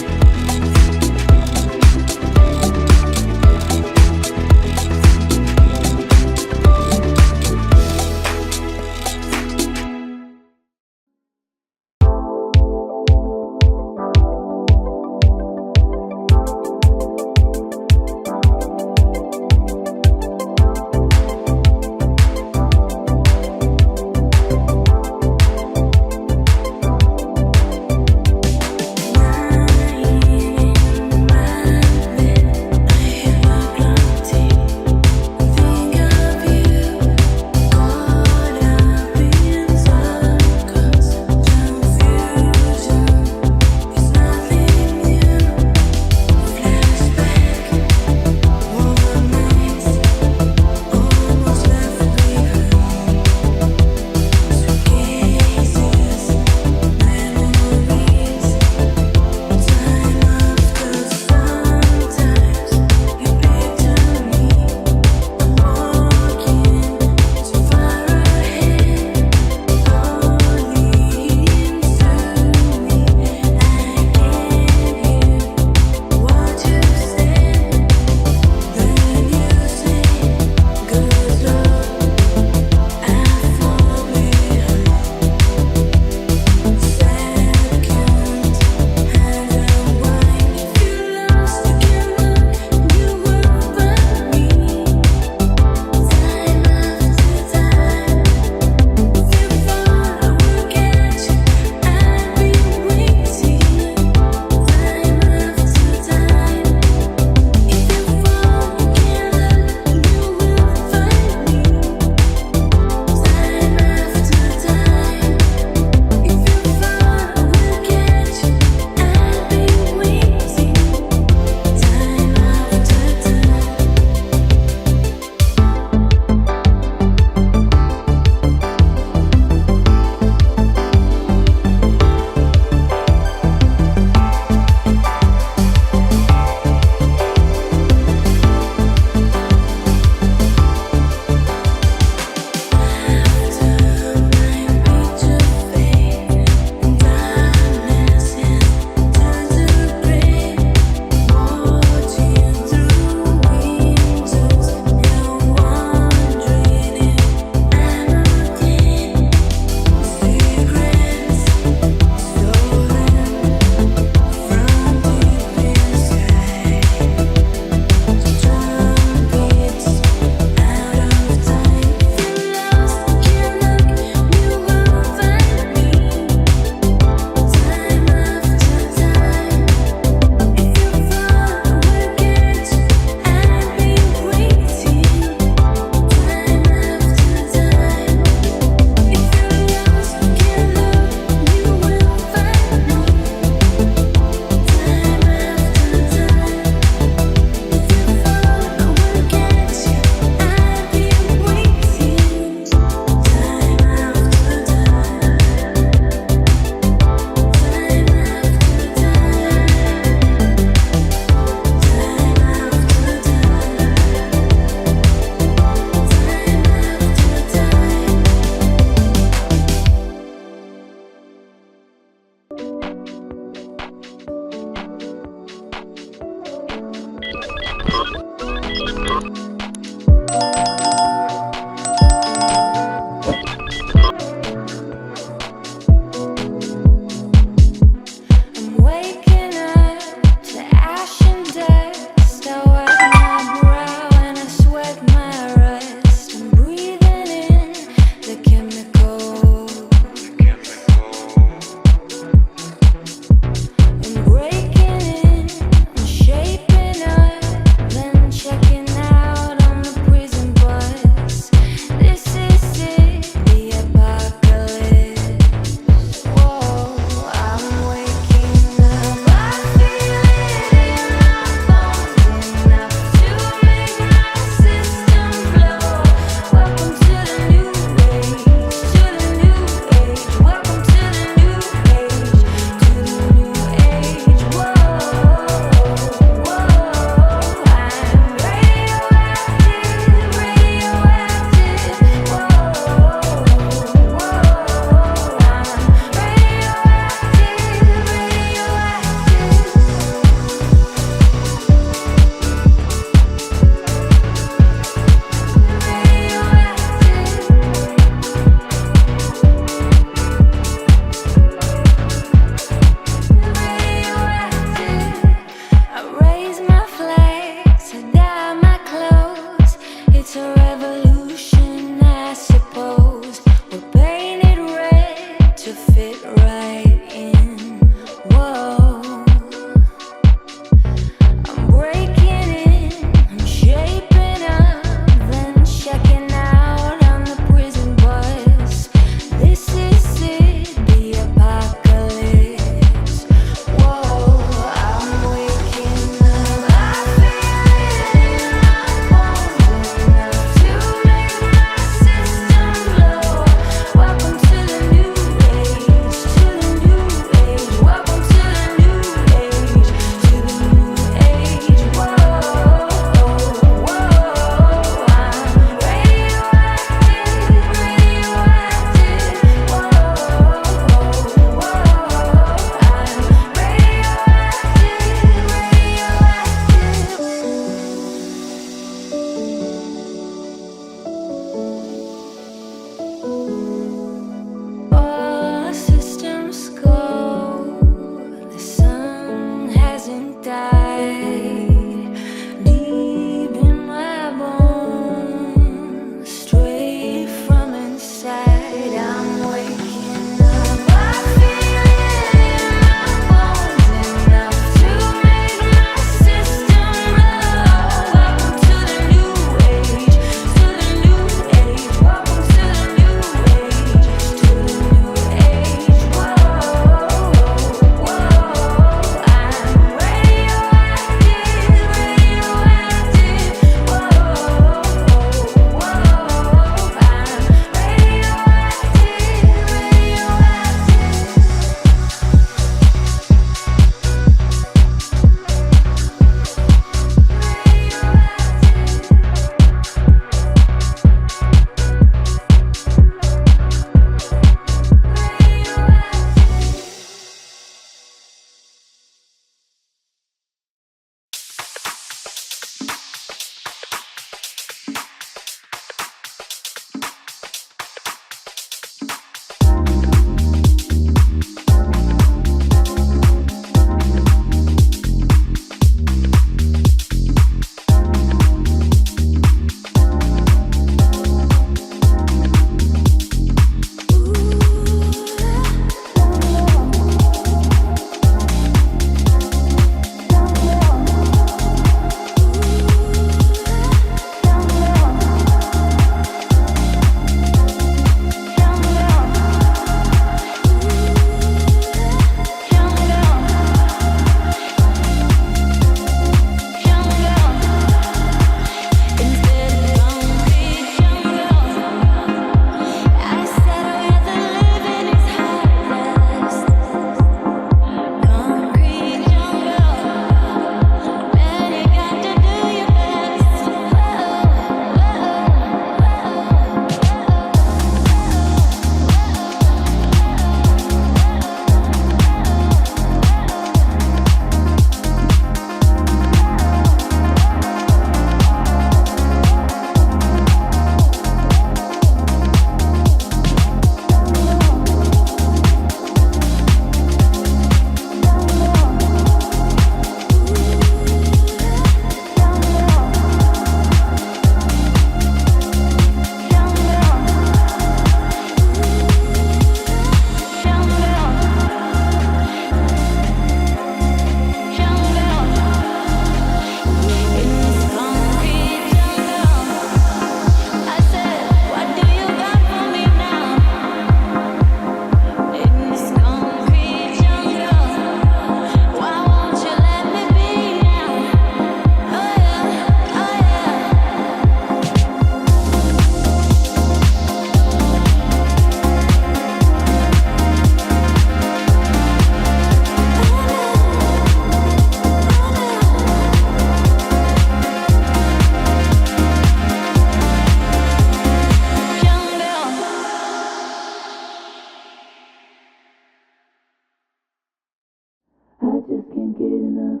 I just can't get enough.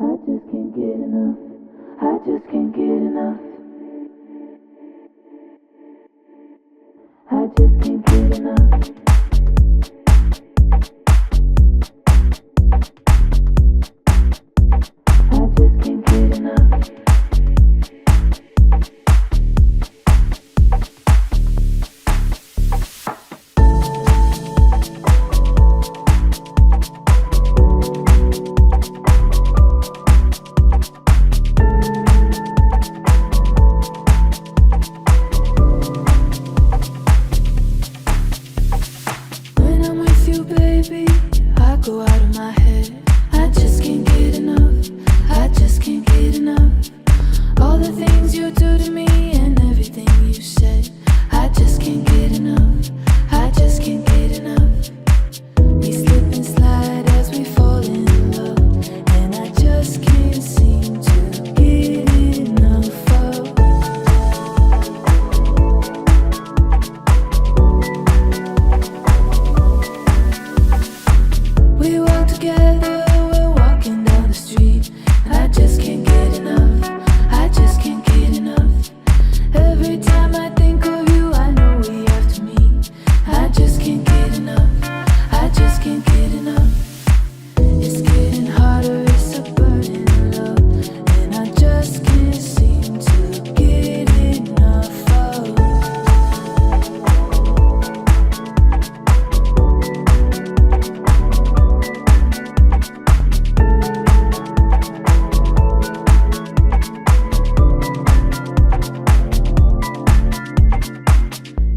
I just can't get enough. I just can't get enough. I just can't get enough. I just can't get enough. When I'm with you, baby, I go out of my head. I just can't get enough. I just can't get enough. All the things you do to me and everything you said. I just can't get enough. I just can't get enough. We slip and slide as we fall in love, and I just can't seem to get enough of. We walk together, we're walking down the street, and I just can't get enough. I just can't get enough. Every time I think of you, I know we have to meet. I just can't get enough. I just can't get enough. It's getting harder, it's a burning love, and I just can't seem to get enough of.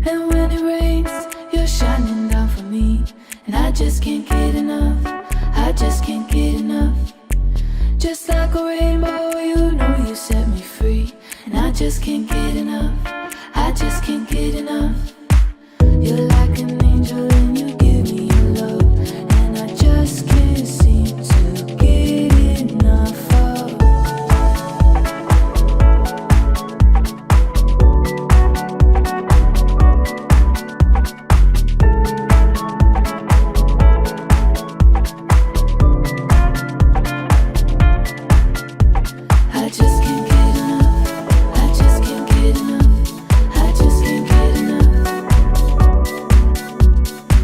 And when it rains, you're shining down for me, and I just can't get enough. I just can't get enough. Just like a rainbow, you know you set me free, and I just can't get enough. I just can't get enough. You're like an angel and you give me your love, and I just can't seem to get enough of. I just can't get enough. I just can't get enough. I just can't get enough.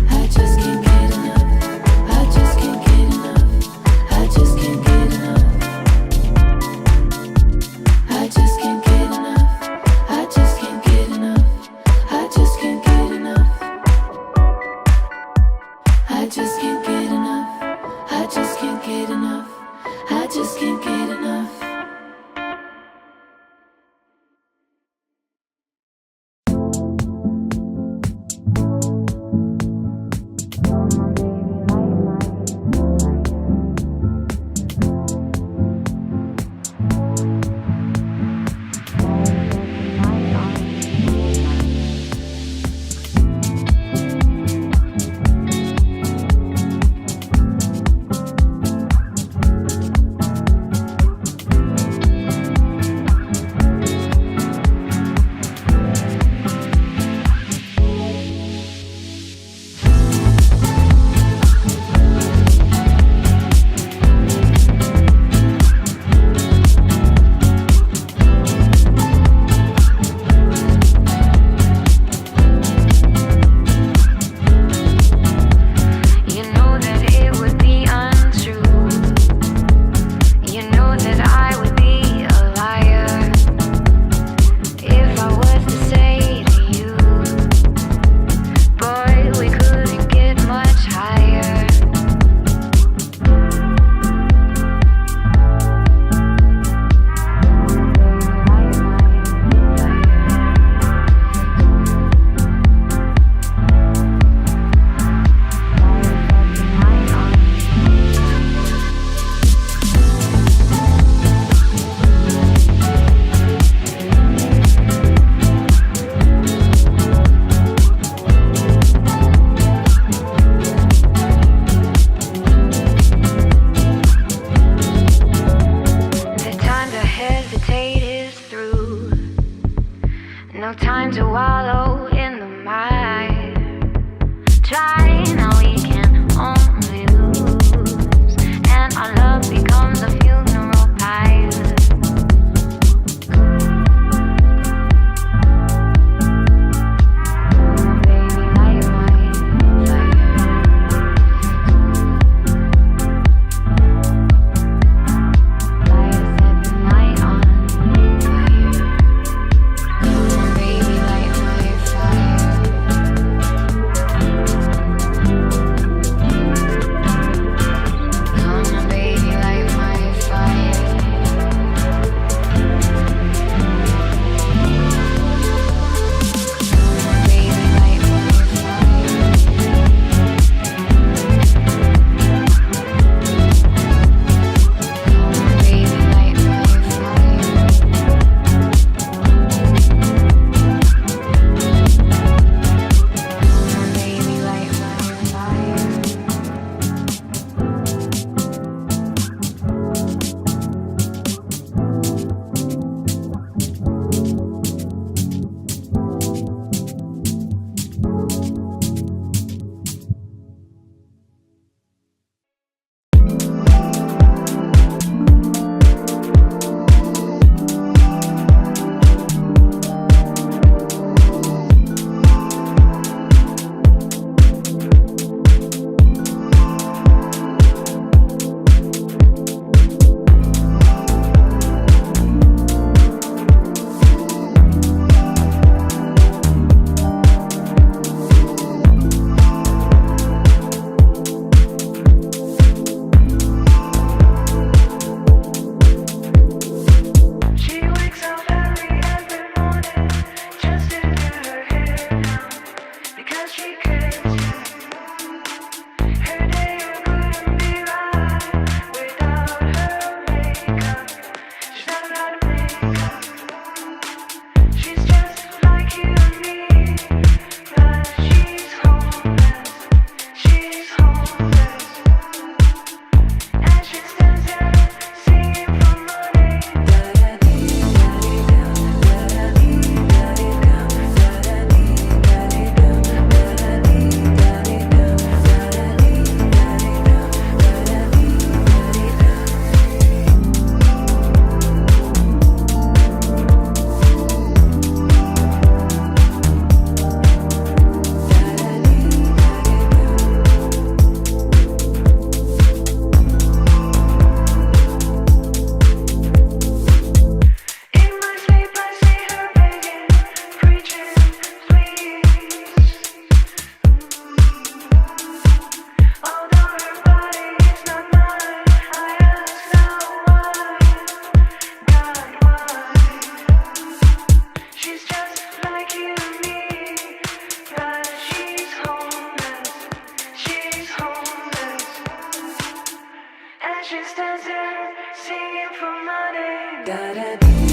I just can't get enough. I just can't get enough. I just can't get enough. I just can't get enough. I just can't get enough. I just can't get enough. I just can't get enough. I just can't get enough. I just can't get enough. she stands there singing for money. Da da Da da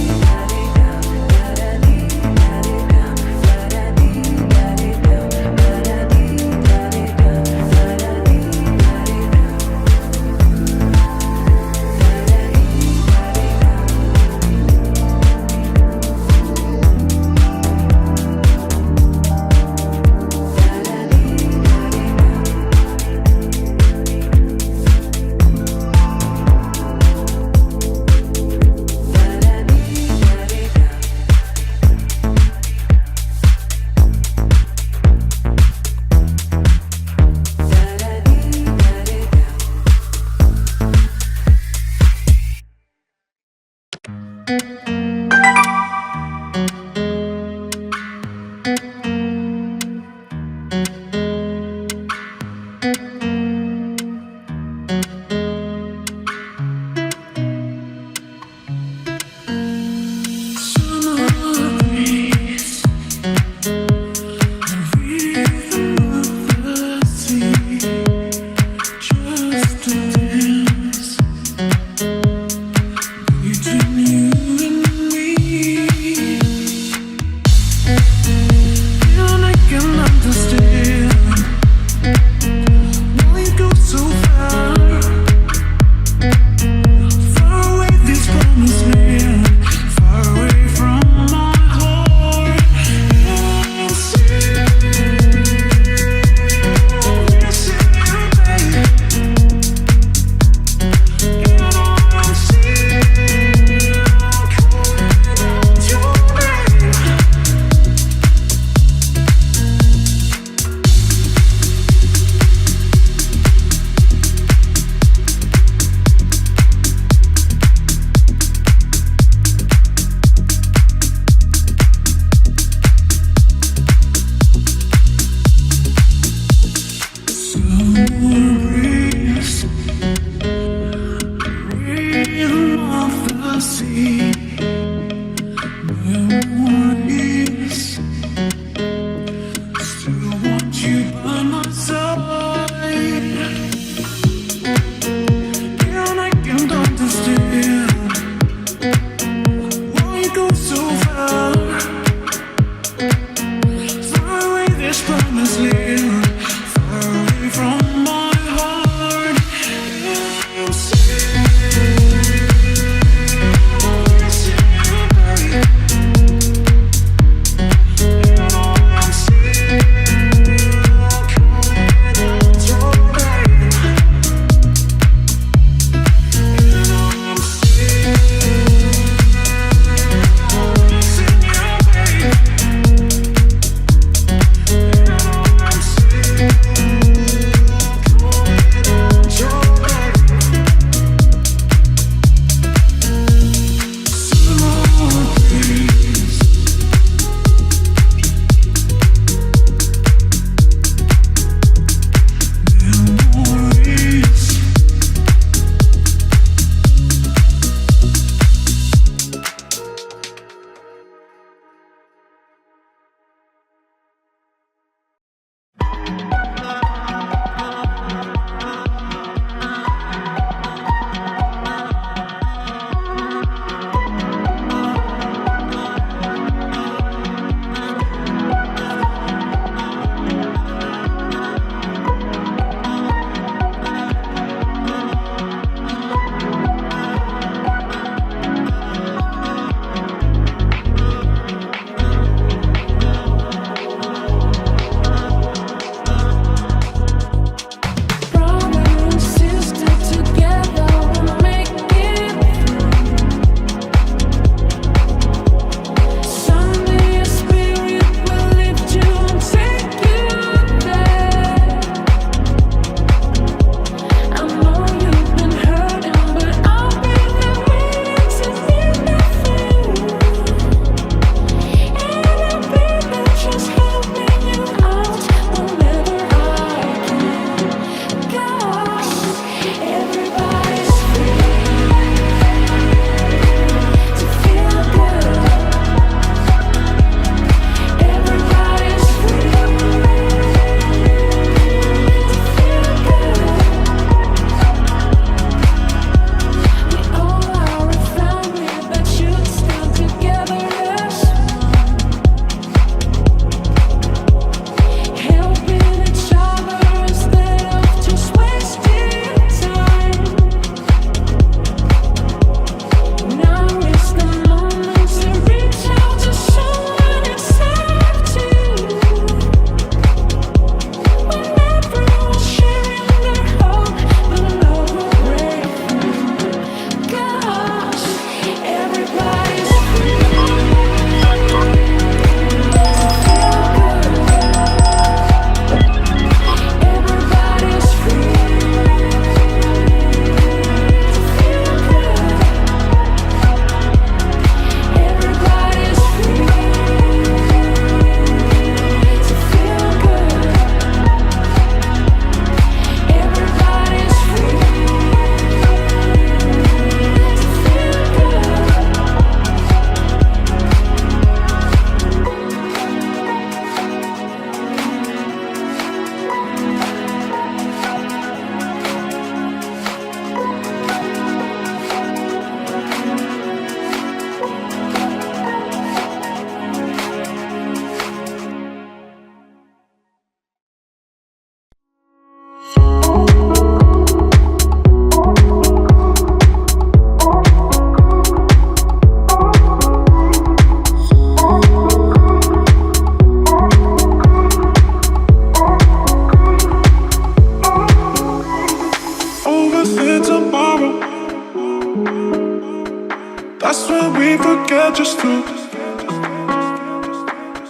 That's when we forget just to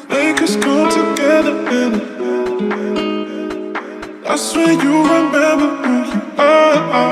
make us come together. And that's when you remember who you are.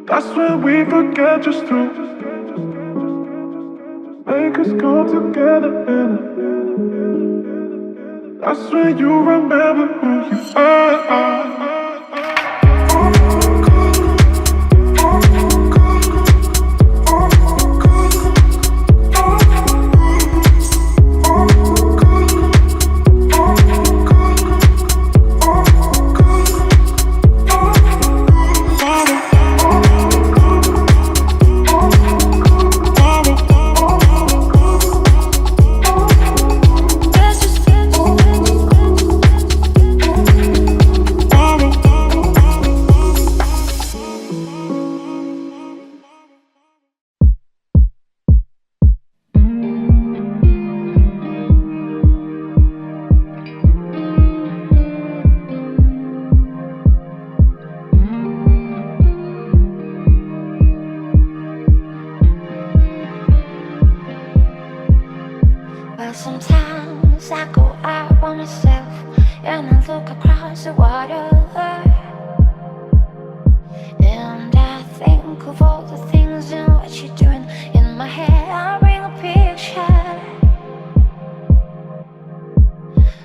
That's when we forget just to make us come together. And that's when you remember who you are. Well, sometimes I go out by myself and I look across the water, and I think of all the things and what you're doing. In my head I bring a picture.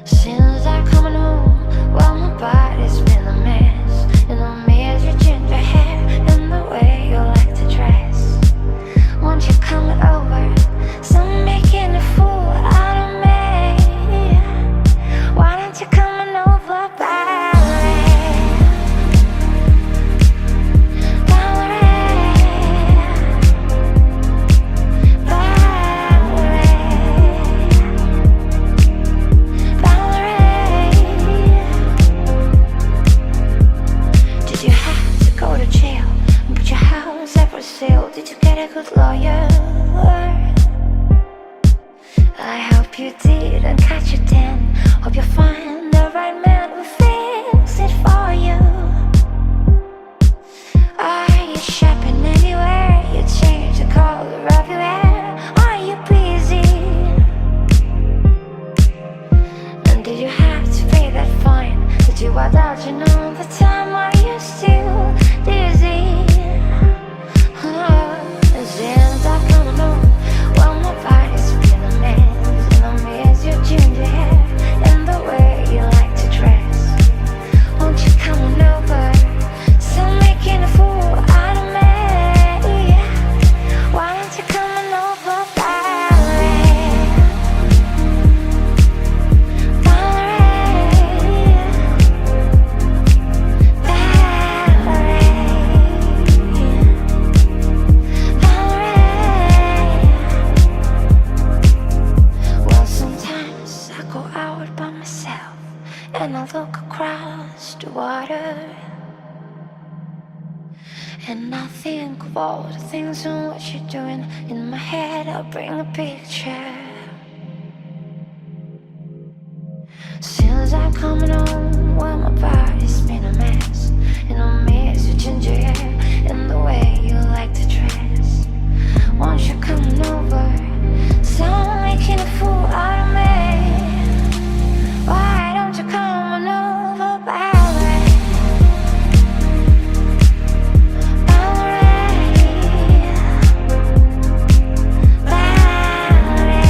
Since I coming home, well, my body's been a mess, and I miss your ginger hair and the way you like to dress. Won't you come over? Some making a fool out of me. Why don't you come on over, Did you have to go to jail and put your house up for sale? Did you get a good lawyer? I hope you did and catch it then. Hope you find the right man who fix it for you. Are you shopping anywhere? You change the color of your hair. Are you busy? And did you have to pay that fine? Did you indulge in all the time? Are you still dizzy? Since I come home, well, my body's been a mess, and I miss your ginger hair and the way you like to dress. Won't you come on over? Still making a fool out of me. Why don't you come on over, Well, sometimes I go out by myself and I look across the water, and I think of all the things and what you're doing. In my head I bring a picture. Since I coming home, well, my body's been a mess, and I miss your ginger hair and the way you like to dress. Won't you come over? Someone making a fool out of me. Why don't you come on over, Valerie? Valerie, Valerie.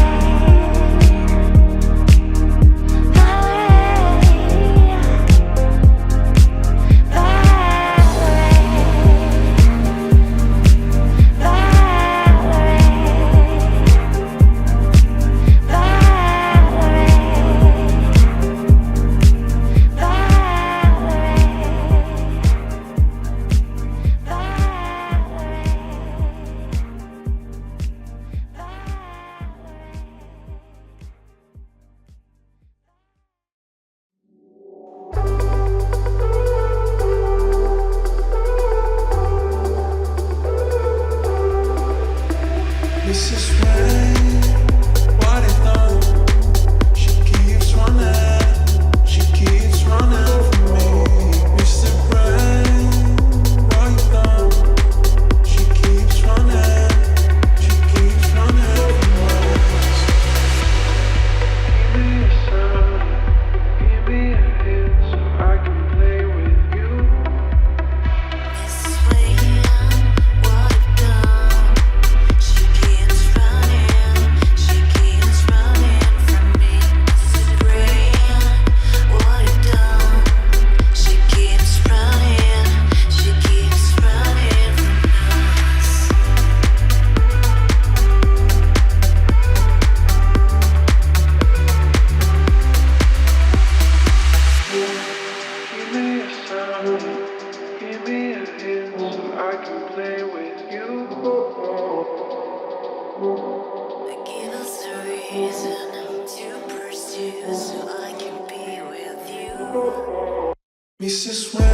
reason to pursue so I can be with you. Mrs. Well.